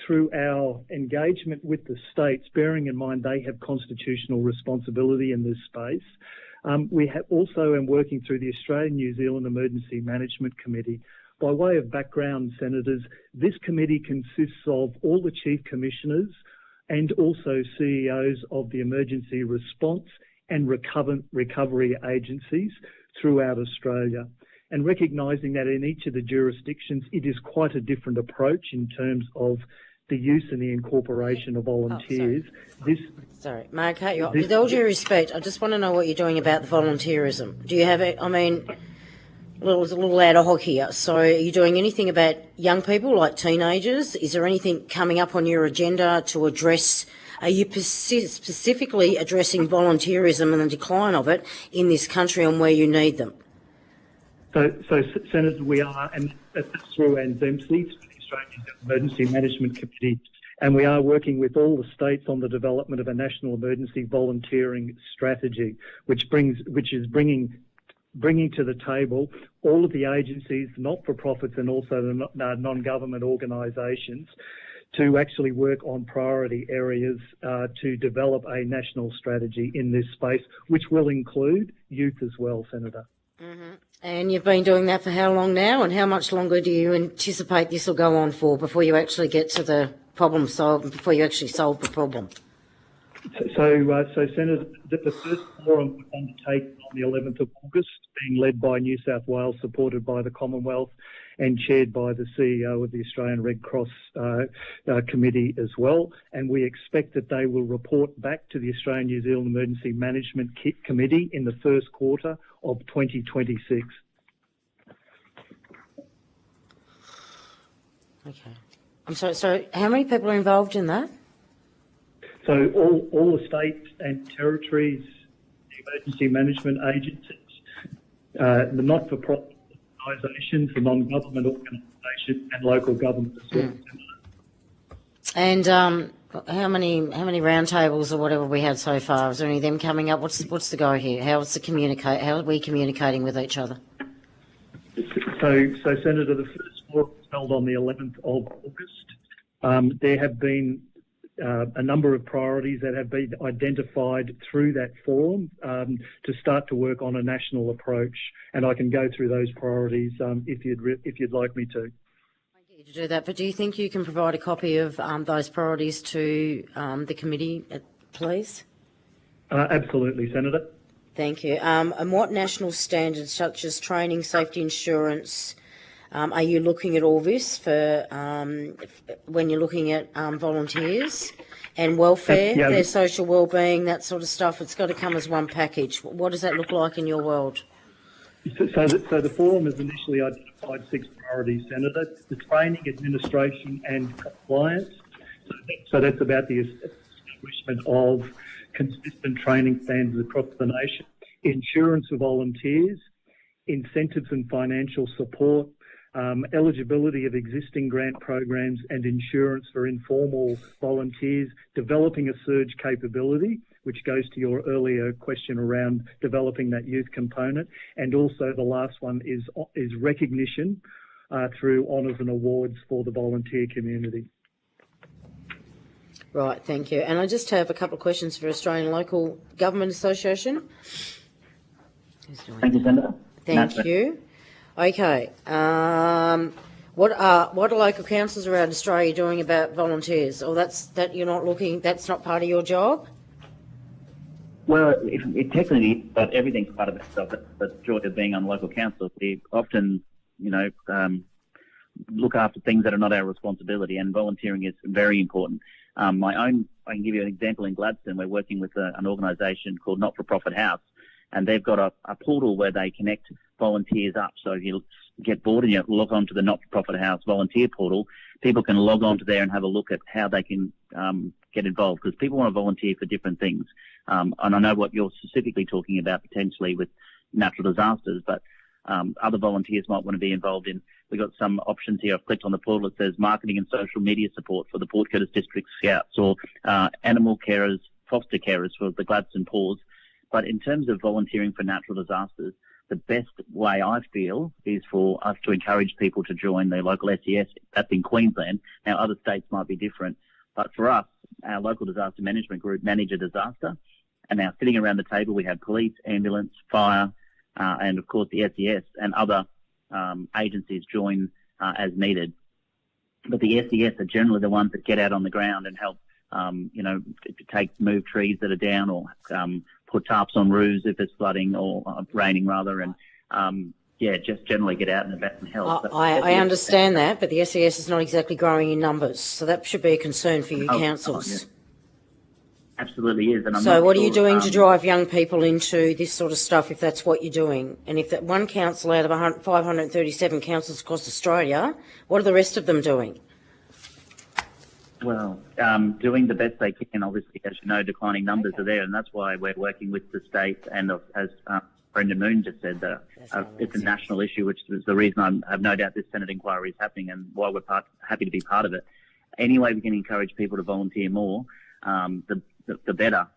through our engagement with the states, bearing in mind they have constitutional responsibility in this space, we have also am working through the Australian-New Zealand Emergency Management Committee. By way of background, Senators, this committee consists of all the Chief Commissioners and also CEOs of the emergency response and recovery agencies throughout Australia. And recognising that in each of the jurisdictions, it is quite a different approach in terms of the use and the incorporation of volunteers. Sorry, may I cut you off? With all due respect, I just want to know what you're doing about the volunteerism. Do you have it? I mean, it's a little out of hock here. So are you doing anything about young people, like teenagers? Is there anything coming up on your agenda to address? Are you specifically addressing volunteerism and the decline of it in this country and where you need them? So Senator, we are, and that's through NZEMC, through the Australian Emergency Management Committee, and we are working with all the states on the development of a national emergency volunteering strategy, which is bringing to the table all of the agencies, not-for-profits and also the non-government organisations to actually work on priority areas to develop a national strategy in this space, which will include youth as well, Senator. Mm-hmm. And you've been doing that for how long now, and how much longer do you anticipate this will go on for before you actually get to the problem solved, before you actually solve the problem? So Senator, the first forum was undertaken on the 11th of August, being led by New South Wales, supported by the Commonwealth, and chaired by the CEO of the Australian Red Cross Committee as well. And we expect that they will report back to the Australian New Zealand Emergency Management Committee in the first quarter of 2026. Okay. I'm sorry, so how many people are involved in that? So all the states and territories, the emergency management agencies, the not-for-profit organisations, the non-government organisations, and local government as well. And how many roundtables or whatever we had so far? Is there any of them coming up? What's the go here? How are we communicating with each other? So Senator, the first forum was held on the 11th of August. There have been a number of priorities that have been identified through that forum to start to work on a national approach, and I can go through those priorities if you'd like me to. Thank you to do that, but do you think you can provide a copy of those priorities to the committee, please? Absolutely, Senator. Thank you. And what national standards, such as training, safety insurance, are you looking at all this for when you're looking at volunteers and welfare, their social wellbeing, that sort of stuff? It's got to come as one package. What does that look like in your world? So the forum has initially identified 6 priorities, Senator. The training, administration and compliance. So that's about the establishment of consistent training standards across the nation. Insurance for volunteers, incentives and financial support, eligibility of existing grant programs and insurance for informal volunteers, developing a surge capability, which goes to your earlier question around developing that youth component, and also the last one is recognition through honours and awards for the volunteer community. Right, thank you. And I just have a couple of questions for Australian Local Government Association. Thank you, Senator. Thank you. Okay. What are local councils around Australia doing about volunteers? Or that's not part of your job? Well, it technically is, but everything's part of it. So that's the joy of being on local council. We often, look after things that are not our responsibility, and volunteering is very important. I can give you an example in Gladstone. We're working with an organisation called Not For Profit House, and they've got a portal where they connect volunteers up. So if you get bored and you log on to the Not For Profit House volunteer portal, people can log on to there and have a look at how they can get involved, because people want to volunteer for different things. And I know what you're specifically talking about potentially with natural disasters, but other volunteers might want to be involved in. We've got some options here. I've clicked on the portal. It says marketing and social media support for the Port Curtis District Scouts, or animal carers, foster carers for the Gladstone Paws. But in terms of volunteering for natural disasters, the best way I feel is for us to encourage people to join the local SES. That's in Queensland. Now, other states might be different. But for us, our local disaster management group manage a disaster. And now sitting around the table, we have police, ambulance, fire, and of course the SES and other agencies join as needed. But the SES are generally the ones that get out on the ground and help, move trees that are down, or put tarps on roofs if it's flooding or raining rather, and just generally get out and about and help. I understand that, but the SES is not exactly growing in numbers, so that should be a concern for you councils. Yeah. Absolutely is. And so what are you doing to drive young people into this sort of stuff, if that's what you're doing? And if that one council out of 537 councils across Australia, what are the rest of them doing? Well, doing the best they can. Obviously, as you know, declining numbers are there, and that's why we're working with the state. And as Brendan Moon just said, it's a national issue, which is the reason I have no doubt this Senate inquiry is happening, and why we're happy to be part of it. Any way we can encourage people to volunteer more, the better.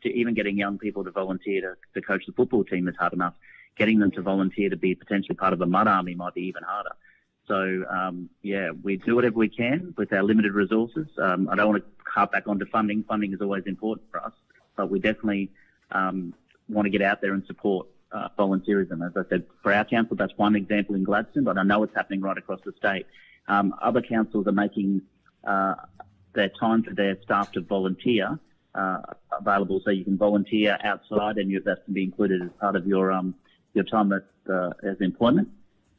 Even getting young people to volunteer to coach the football team is hard enough. Getting them to volunteer to be potentially part of a mud army might be even harder. So, we do whatever we can with our limited resources. I don't want to harp back onto funding. Funding is always important for us, but we definitely want to get out there and support volunteerism. As I said, for our council, that's one example in Gladstone, but I know it's happening right across the state. Other councils are making their time for their staff to volunteer available, so you can volunteer outside, and that can be included as part of your time as employment.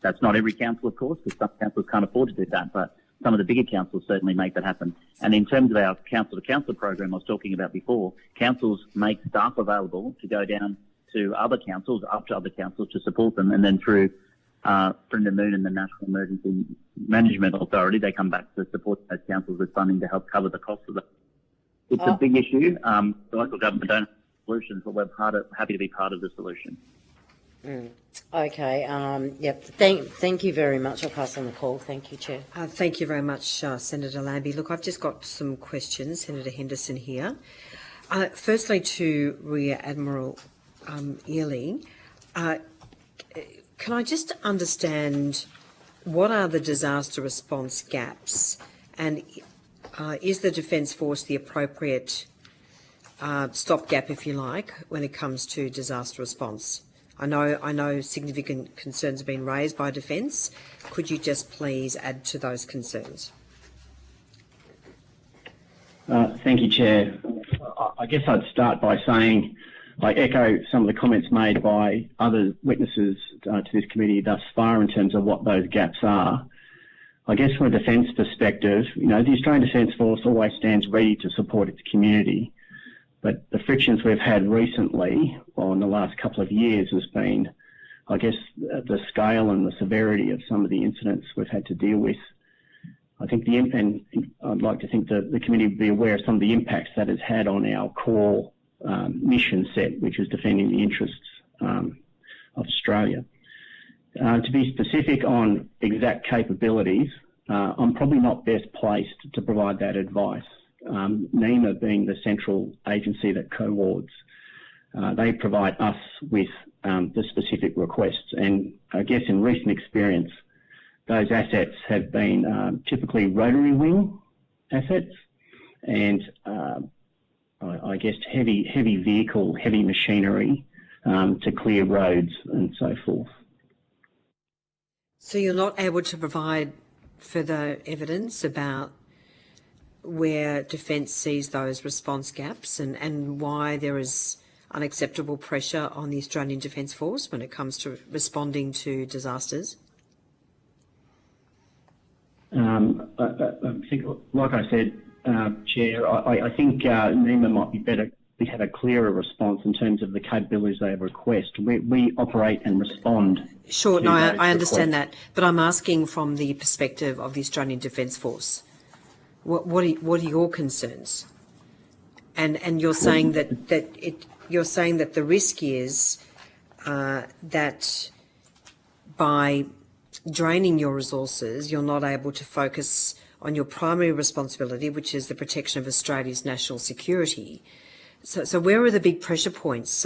That's not every council, of course, because some councils can't afford to do that, but some of the bigger councils certainly make that happen. And in terms of our council-to-council program I was talking about before, councils make staff available to go down to other councils, up to other councils to support them, and then through Brendan Moon and the National Emergency Management Authority, they come back to support those councils with funding to help cover the cost of it. It's a big issue. The local government don't have solutions, but we're happy to be part of the solution. Okay. Thank you very much. I'll pass on the call. Thank you, Chair. Thank you very much, Senator Lambie. Look, I've just got some questions. Senator Henderson here. Firstly, to Rear Admiral Early, can I just understand what are the disaster response gaps, and is the Defence Force the appropriate stopgap, if you like, when it comes to disaster response? I know significant concerns have been raised by Defence. Could you just please add to those concerns? Thank you, Chair. I guess I'd start by saying I echo some of the comments made by other witnesses to this committee thus far in terms of what those gaps are. I guess from a defence perspective, the Australian Defence Force always stands ready to support its community. But the frictions we've had recently, or in the last couple of years, has been, I guess, the scale and the severity of some of the incidents we've had to deal with. I think and I'd like to think that the committee would be aware of some of the impacts that it's had on our core mission set, which is defending the interests of Australia. To be specific on exact capabilities, I'm probably not best placed to provide that advice. NEMA being the central agency that co-awards, they provide us with the specific requests, and I guess in recent experience those assets have been typically rotary wing assets and I guess heavy vehicle, heavy machinery to clear roads and so forth. So you're not able to provide further evidence about where Defence sees those response gaps and why there is unacceptable pressure on the Australian Defence Force when it comes to responding to disasters? I think, like I said, Chair, I think NEMA might be better. We have a clearer response in terms of the capabilities they request. We operate and respond. Sure, no, I understand that, but I'm asking from the perspective of the Australian Defence Force. What are your concerns? And you're saying you're saying that the risk is that by draining your resources, you're not able to focus on your primary responsibility, which is the protection of Australia's national security. So where are the big pressure points,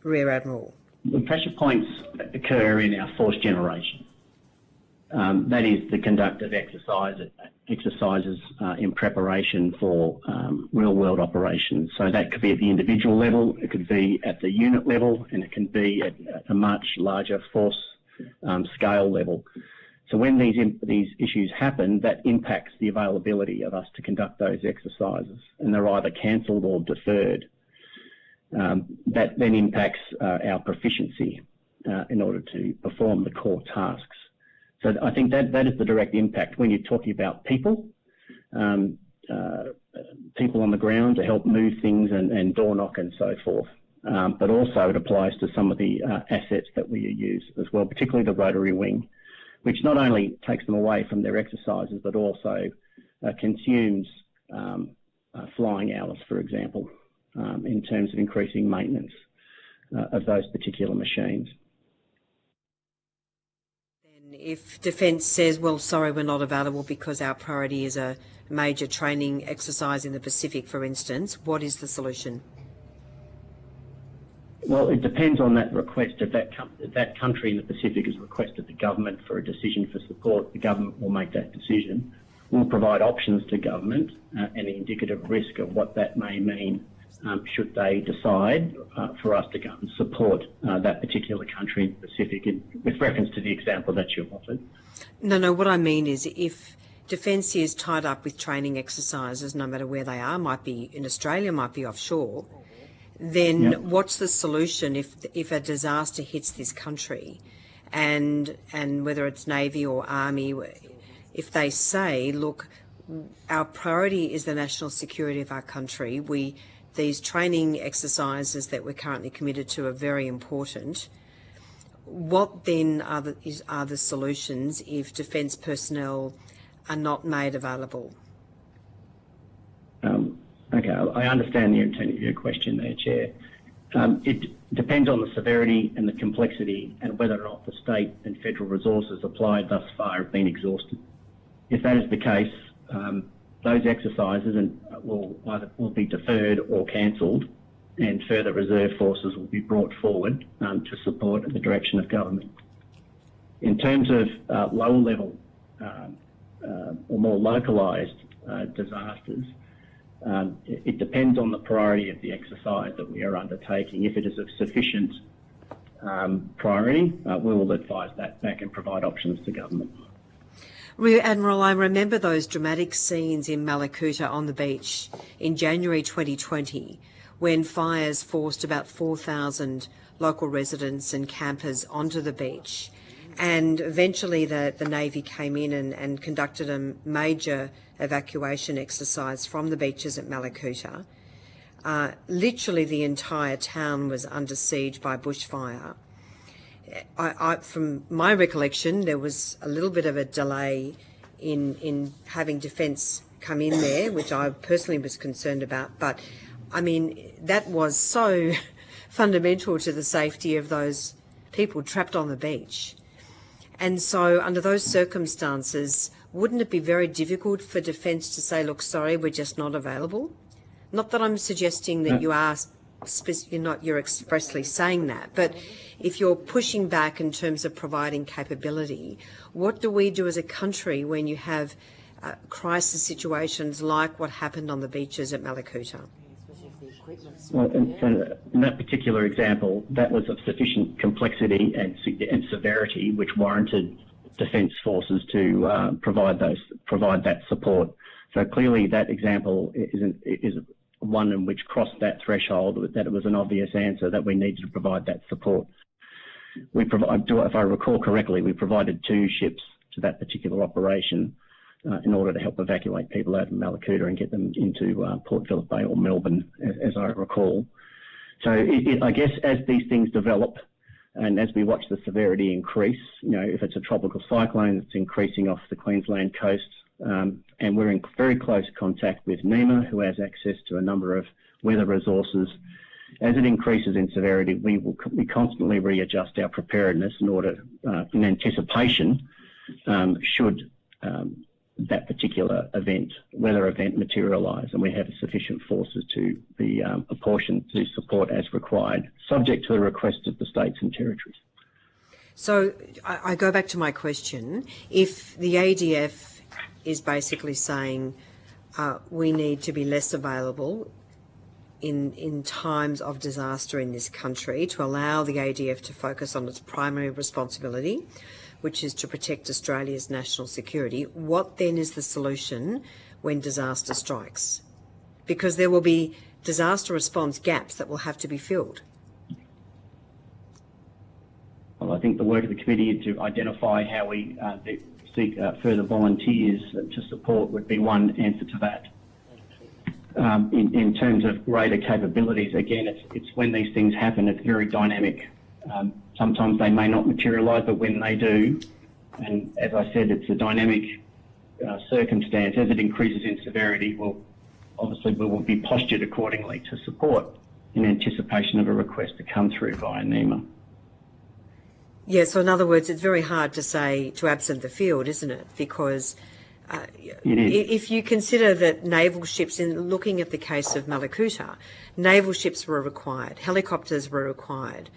Rear Admiral? The pressure points occur in our force generation. That is the conduct of exercises in preparation for real-world operations. So that could be at the individual level, it could be at the unit level, and it can be at a much larger force scale level. So when these issues happen, that impacts the availability of us to conduct those exercises, and they're either cancelled or deferred. That then impacts our proficiency in order to perform the core tasks. So I think that is the direct impact when you're talking about people, people on the ground to help move things and door knock and so forth. But also it applies to some of the assets that we use as well, particularly the rotary wing, which not only takes them away from their exercises, but also consumes flying hours, for example, in terms of increasing maintenance of those particular machines. If Defence says, well, sorry, we're not available because our priority is a major training exercise in the Pacific, for instance, what is the solution? Well, it depends on that request. If that country in the Pacific has requested the government for a decision for support, the government will make that decision. We'll provide options to government and the indicative risk of what that may mean should they decide for us to go and support that particular country in the Pacific, with reference to the example that you've offered. No, what I mean is if Defence is tied up with training exercises, no matter where they are, might be in Australia, might be offshore, then what's the solution if a disaster hits this country and whether it's Navy or Army, if they say, look, our priority is the national security of our country, these training exercises that we're currently committed to are very important. What then are the solutions if Defence personnel are not made available? Okay, I understand the intent of your question there, Chair. It depends on the severity and the complexity and whether or not the state and federal resources applied thus far have been exhausted. If that is the case, those exercises will be deferred or cancelled, and further reserve forces will be brought forward to support the direction of government. In terms of lower level or more localised disasters, it depends on the priority of the exercise that we are undertaking. If it is of sufficient priority, we will advise that back and provide options to government. Rear Admiral, I remember those dramatic scenes in Malakuta on the beach in January 2020 when fires forced about 4,000 local residents and campers onto the beach. And eventually the Navy came in and conducted a major evacuation exercise from the beaches at Malakuta. Literally the entire town was under siege by bushfire. From my recollection, there was a little bit of a delay in having Defence come in there, which I personally was concerned about. But, I mean, that was so fundamental to the safety of those people trapped on the beach. And so under those circumstances, wouldn't it be very difficult for Defence to say, look, sorry, we're just not available? Not that I'm suggesting that you're expressly saying that, but if you're pushing back in terms of providing capability, what do we do as a country when you have crisis situations like what happened on the beaches at Malakuta? Well, in that particular example, that was of sufficient complexity and severity which warranted Defence Forces to provide that support. So clearly, that example is one in which crossed that threshold. That it was an obvious answer that we needed to provide that support. If I recall correctly, we provided 2 ships to that particular operation in order to help evacuate people out of Mallacoota and get them into Port Phillip Bay or Melbourne, as I recall. So I guess as these things develop and as we watch the severity increase, if it's a tropical cyclone, it's increasing off the Queensland coast, and we're in very close contact with NEMA, who has access to a number of weather resources. As it increases in severity, we constantly readjust our preparedness in order, in anticipation, should that particular weather event materialise, and we have sufficient forces to be apportioned to support as required, subject to the request of the states and territories. So I go back to my question. If the ADF is basically saying we need to be less available in times of disaster in this country to allow the ADF to focus on its primary responsibility, which is to protect Australia's national security, what then is the solution when disaster strikes? Because there will be disaster response gaps that will have to be filled. Well, I think the work of the committee to identify how we seek further volunteers to support would be one answer to that. In terms of greater capabilities, again, it's when these things happen, it's very dynamic. Sometimes they may not materialise, but when they do, and as I said, it's a dynamic circumstance. As it increases in severity, we will be postured accordingly to support in anticipation of a request to come through via NEMA. Yeah, so in other words, it's very hard to say to absent the field, isn't it? Because if you consider that naval ships, in looking at the case of Mallacoota, naval ships were required, helicopters were required,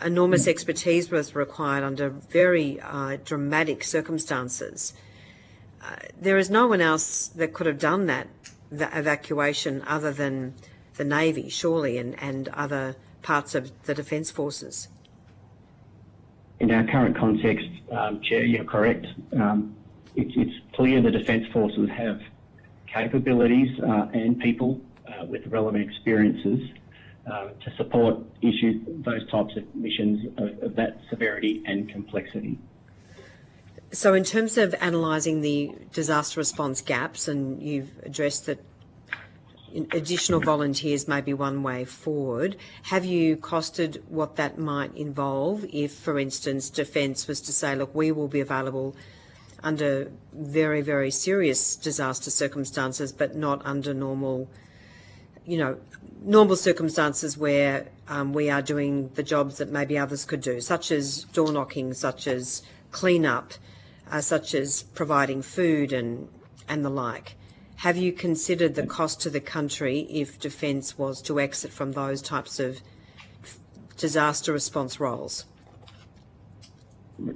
enormous expertise was required under very dramatic circumstances. There is no one else that could have done that evacuation other than the Navy, surely, and other parts of the Defence Forces. In our current context, Chair, you're correct. It's clear the Defence Forces have capabilities and people with relevant experiences to support those types of missions of that severity and complexity. So in terms of analysing the disaster response gaps, and you've addressed that additional volunteers may be one way forward, have you costed what that might involve if, for instance, Defence was to say, look, we will be available under very, very serious disaster circumstances, but not under normal circumstances where we are doing the jobs that maybe others could do, such as door knocking, such as clean-up, such as providing food and the like. Have you considered the cost to the country if Defence was to exit from those types of disaster response roles?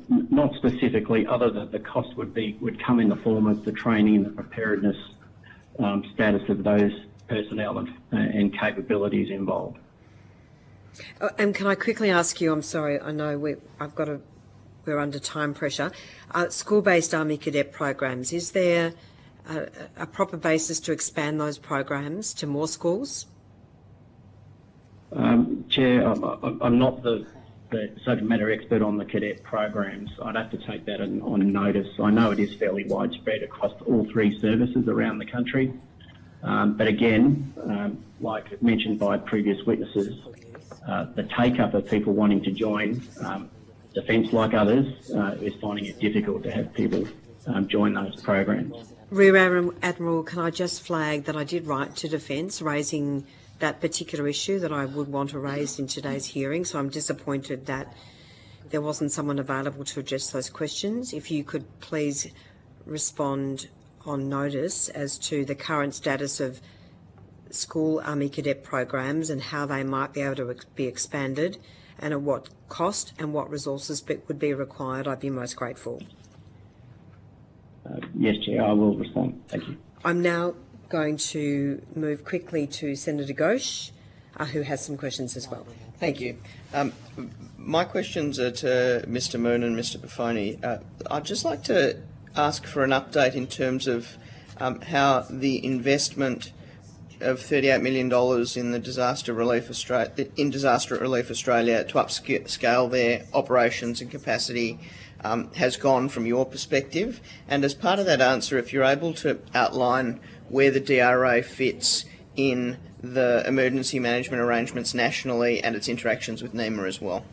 Not specifically, other than the cost would come in the form of the training and the preparedness status of those personnel and capabilities involved. And can I quickly ask you, I'm sorry, I know we're under time pressure, school-based Army Cadet programs, is there a proper basis to expand those programs to more schools? Chair, I'm not the subject matter expert on the cadet programs. I'd have to take that on notice. I know it is fairly widespread across all 3 services around the country. But again, like mentioned by previous witnesses, the take-up of people wanting to join Defence, like others, is finding it difficult to have people join those programs. Rear Admiral, can I just flag that I did write to Defence raising that particular issue that I would want to raise in today's hearing, so I'm disappointed that there wasn't someone available to address those questions. If you could please respond on notice as to the current status of school Army Cadet programs and how they might be able to be expanded and at what cost and what resources would be required, I'd be most grateful. Yes, Chair, I will respond. Thank you. I'm now going to move quickly to Senator Ghosh, who has some questions as well. Thank you. My questions are to Mr Moon and Mr Buffoni. I'd just like to ask for an update in terms of how the investment of $38 million in the Disaster Relief Australia to upscale their operations and capacity has gone from your perspective. And as part of that answer, if you're able to outline where the DRA fits in the emergency management arrangements nationally and its interactions with NEMA as well.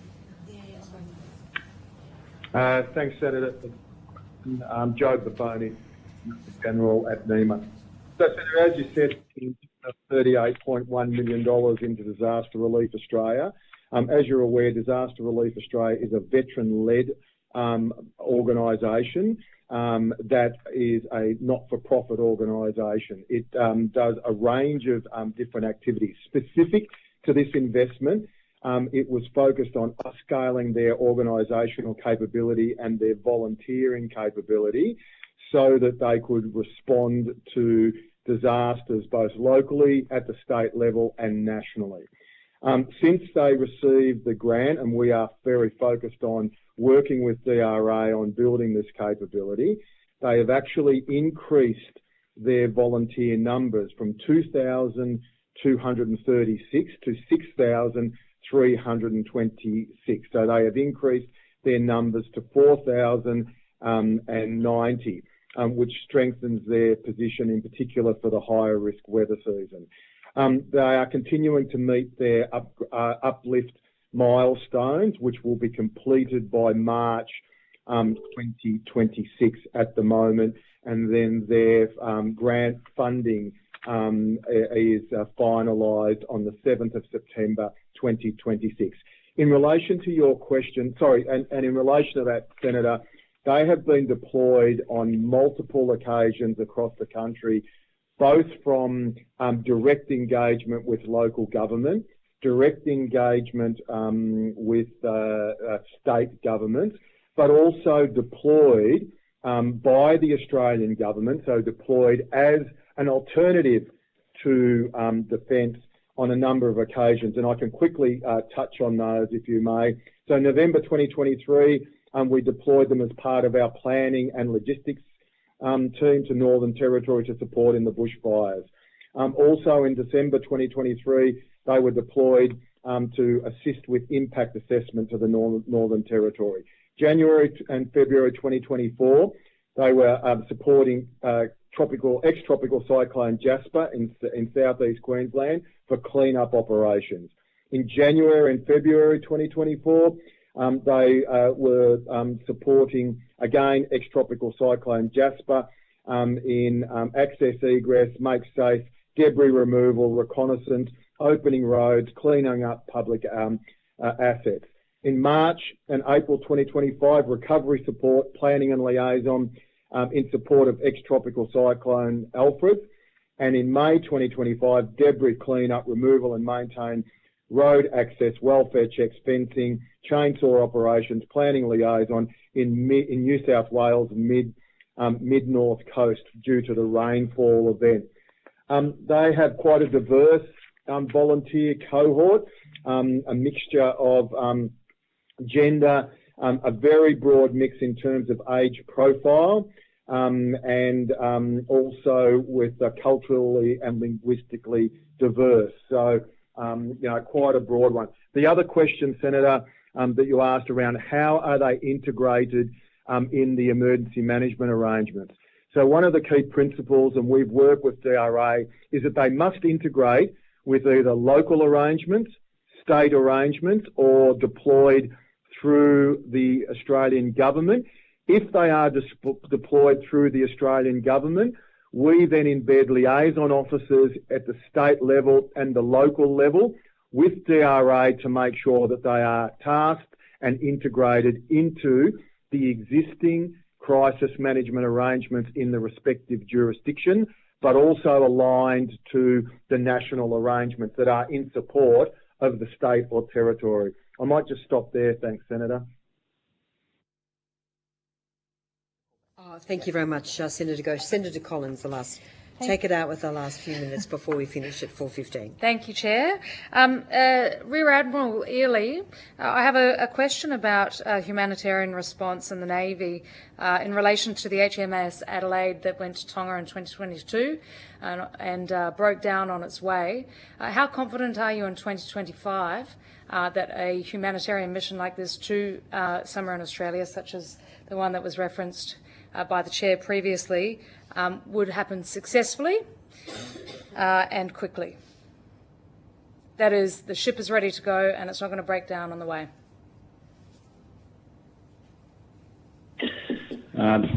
Thanks, Senator. Joe Buffoni, General at NEMA. So, Senator, as you said, $38.1 million into Disaster Relief Australia. As you're aware, Disaster Relief Australia is a veteran-led organisation that is a not-for-profit organisation. It does a range of different activities. Specific to this investment, it was focused on upscaling their organisational capability and their volunteering capability so that they could respond to disasters both locally, at the state level and nationally. Since they received the grant, and we are very focused on working with DRA on building this capability, they have actually increased their volunteer numbers from 2,236 to 6,326. So they have increased their numbers to 4,090, which strengthens their position in particular for the higher risk weather season. They are continuing to meet their uplift milestones, which will be completed by March 2026 at the moment, and then their grant funding is finalised on the 7th of September 2026. In relation to your question, and in relation to that, Senator, they have been deployed on multiple occasions across the country, both from direct engagement with local government, direct engagement with state government, but also deployed by the Australian government, so deployed as an alternative to defence on a number of occasions. And I can quickly touch on those if you may. So November 2023, we deployed them as part of our planning and logistics team to Northern Territory to support in the bushfires. Also in December 2023, they were deployed to assist with impact assessment to the Northern Territory. January and February 2024, they were supporting ex-tropical cyclone Jasper in southeast Queensland for clean-up operations. In January and February 2024, they were supporting, again, ex-tropical cyclone Jasper in access egress, make safe, debris removal, reconnaissance, opening roads, cleaning up public assets. In March and April 2025, recovery support, planning and liaison in support of ex-tropical cyclone Alfred. And in May 2025, debris cleanup, removal and maintain road access, welfare checks, fencing, chainsaw operations, planning liaison in New South Wales mid-north coast due to the rainfall event. They have quite a diverse volunteer cohort, a mixture of gender, a very broad mix in terms of age profile, and also with culturally and linguistically diverse. So, quite a broad one. The other question, Senator, that you asked around how are they integrated in the emergency management arrangements. So one of the key principles, and we've worked with DRA, is that they must integrate with either local arrangements, state arrangements, or deployed through the Australian government. If they are deployed through the Australian government, we then embed liaison officers at the state level and the local level with DRA to make sure that they are tasked and integrated into the existing crisis management arrangements in the respective jurisdiction, but also aligned to the national arrangements that are in support of the state or territory. I might just stop there. Thanks, Senator. Thank you very much, Senator Ghosh. Senator Collins, the last Take it out with the last few minutes before we finish at 4:15. Thank you, Chair. Rear Admiral Ely, I have a question about humanitarian response in the Navy in relation to the HMAS Adelaide that went to Tonga in 2022 and broke down on its way. How confident are you in 2025 that a humanitarian mission like this to somewhere in Australia, such as the one that was referenced by the Chair previously, would happen successfully and quickly? That is, the ship is ready to go and it's not going to break down on the way.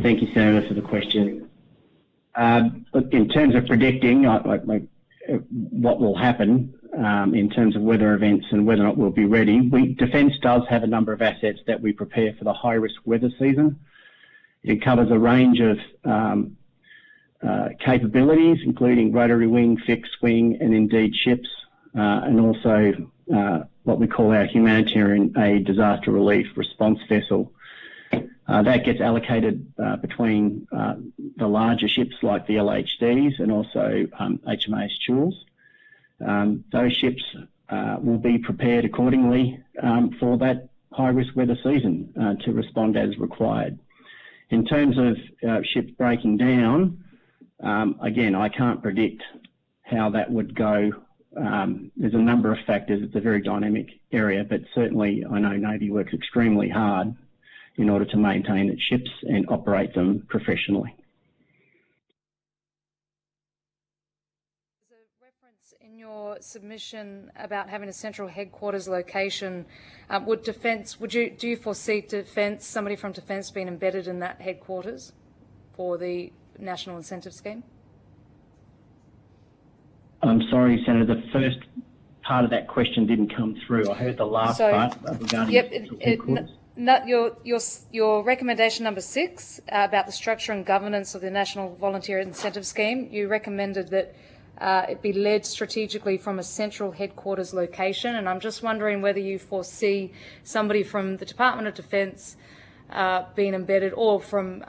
Thank you, Senator, for the question. In terms of predicting what will happen in terms of weather events and whether or not we'll be ready, Defence does have a number of assets that we prepare for the high-risk weather season. It covers a range of capabilities, including rotary wing, fixed wing, and indeed ships, and also what we call our humanitarian aid disaster relief response vessel. That gets allocated between the larger ships like the LHDs and also HMAS Choules. Those ships will be prepared accordingly for that high-risk weather season to respond as required. In terms of ships breaking down, again, I can't predict how that would go. There's a number of factors. It's a very dynamic area, but certainly I know Navy works extremely hard in order to maintain its ships and operate them professionally. There's a reference in your submission about having a central headquarters location. Do you foresee somebody from Defence being embedded in that headquarters for the National Incentive Scheme? I'm sorry, Senator, the first part of that question didn't come through. I heard the last part regarding headquarters. Your recommendation number 6 about the structure and governance of the National Volunteer Incentive Scheme, you recommended that it be led strategically from a central headquarters location, and I'm just wondering whether you foresee somebody from the Department of Defence being embedded, or from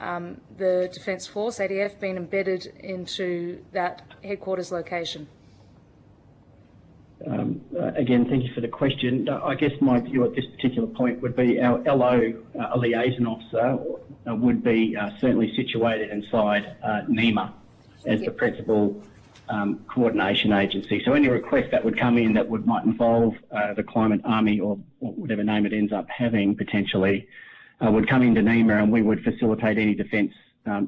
the Defence Force, ADF, being embedded into that headquarters location. Again, thank you for the question. I guess my view at this particular point would be our LO, a liaison officer, would be certainly situated inside NEMA as the principal coordination agency. So any request that would come in that might involve the Climate Army or whatever name it ends up having potentially would come into NEMA, and we would facilitate any defence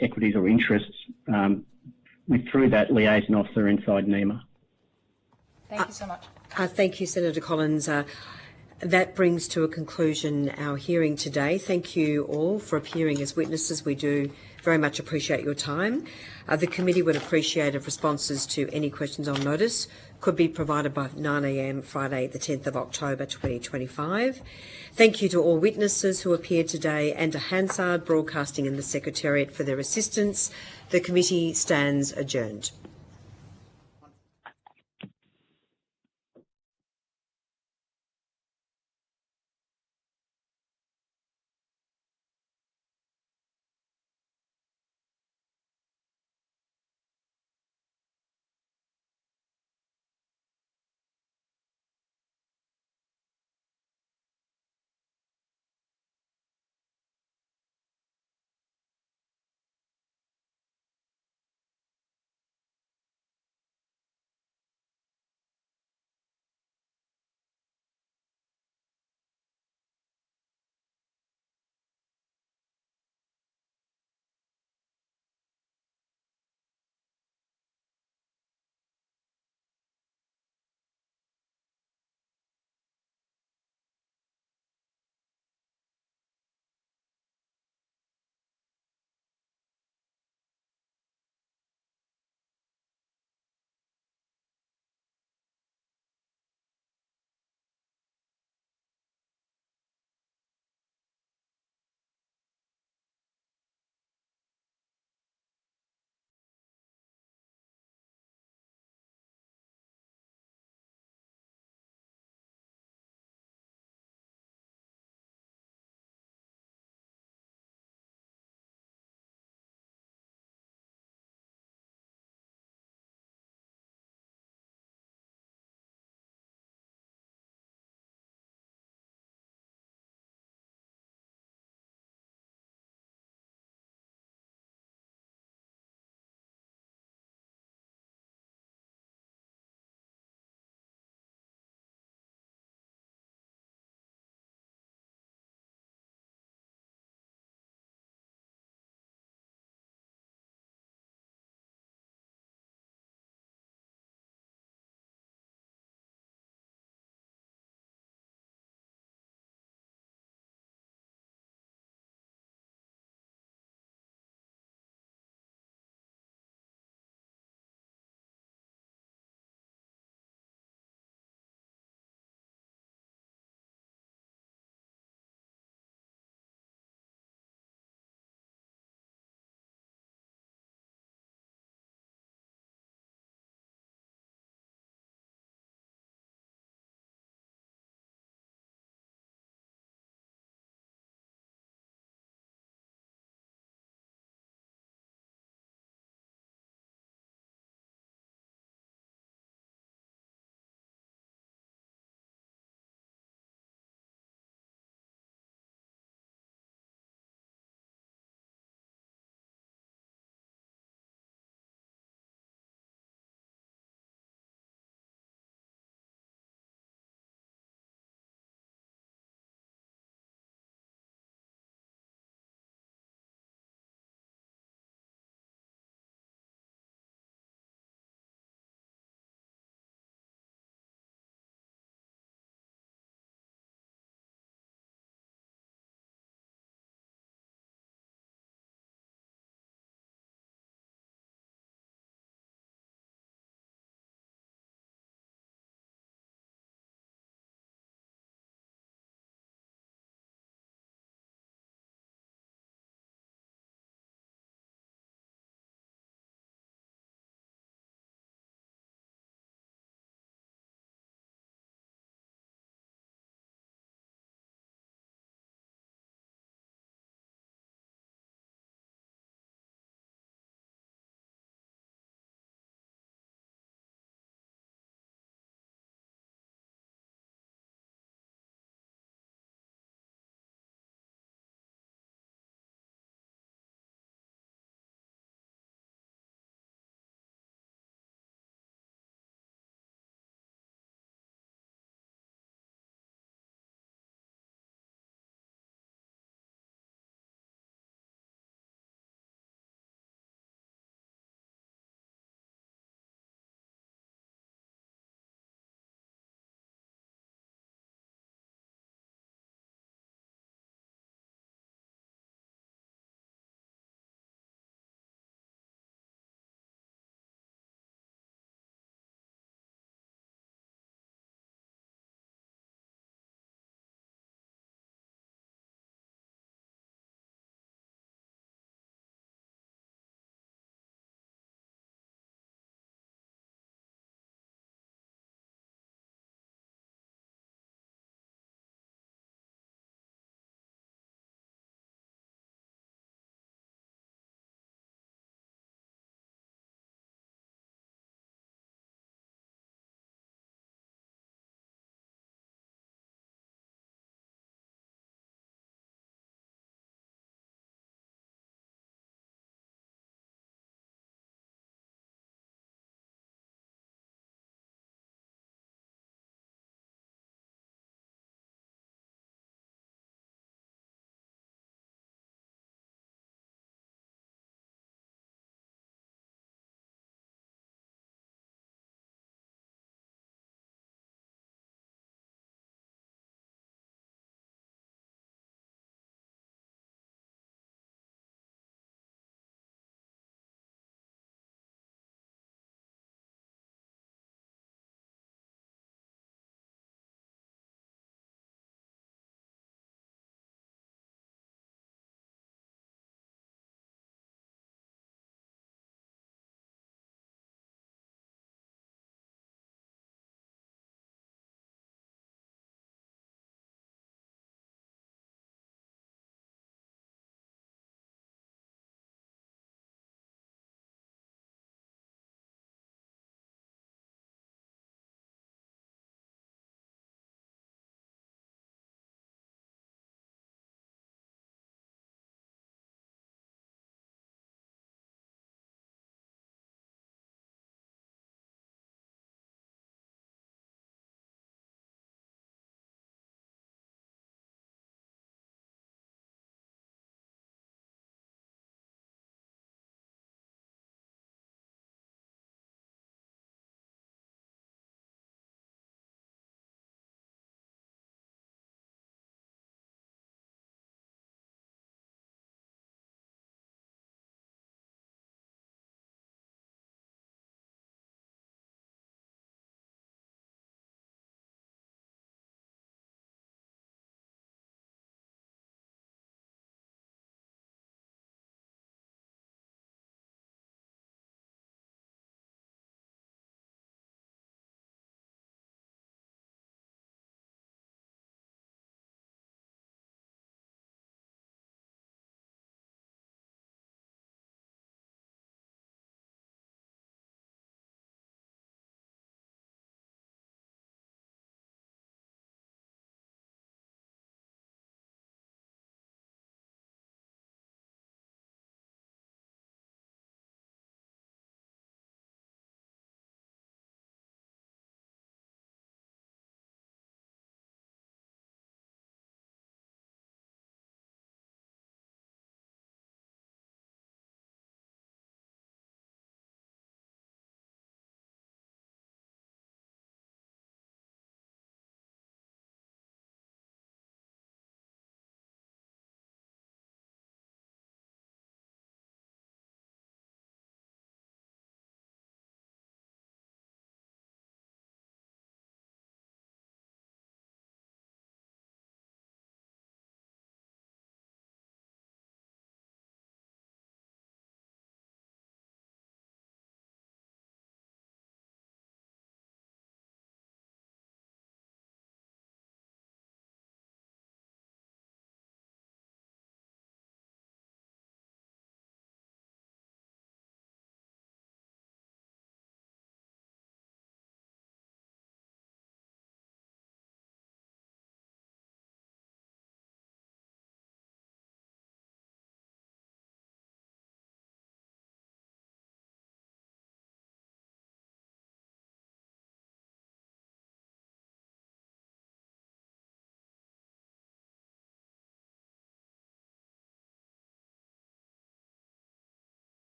equities or interests through that liaison officer inside NEMA. Thank you so much. Thank you, Senator Collins. That brings to a conclusion our hearing today. Thank you all for appearing as witnesses. We do very much appreciate your time. The committee would appreciate if responses to any questions on notice could be provided by 9 a.m. Friday, the 10th of October 2025. Thank you to all witnesses who appeared today and to Hansard Broadcasting and the Secretariat for their assistance. The committee stands adjourned.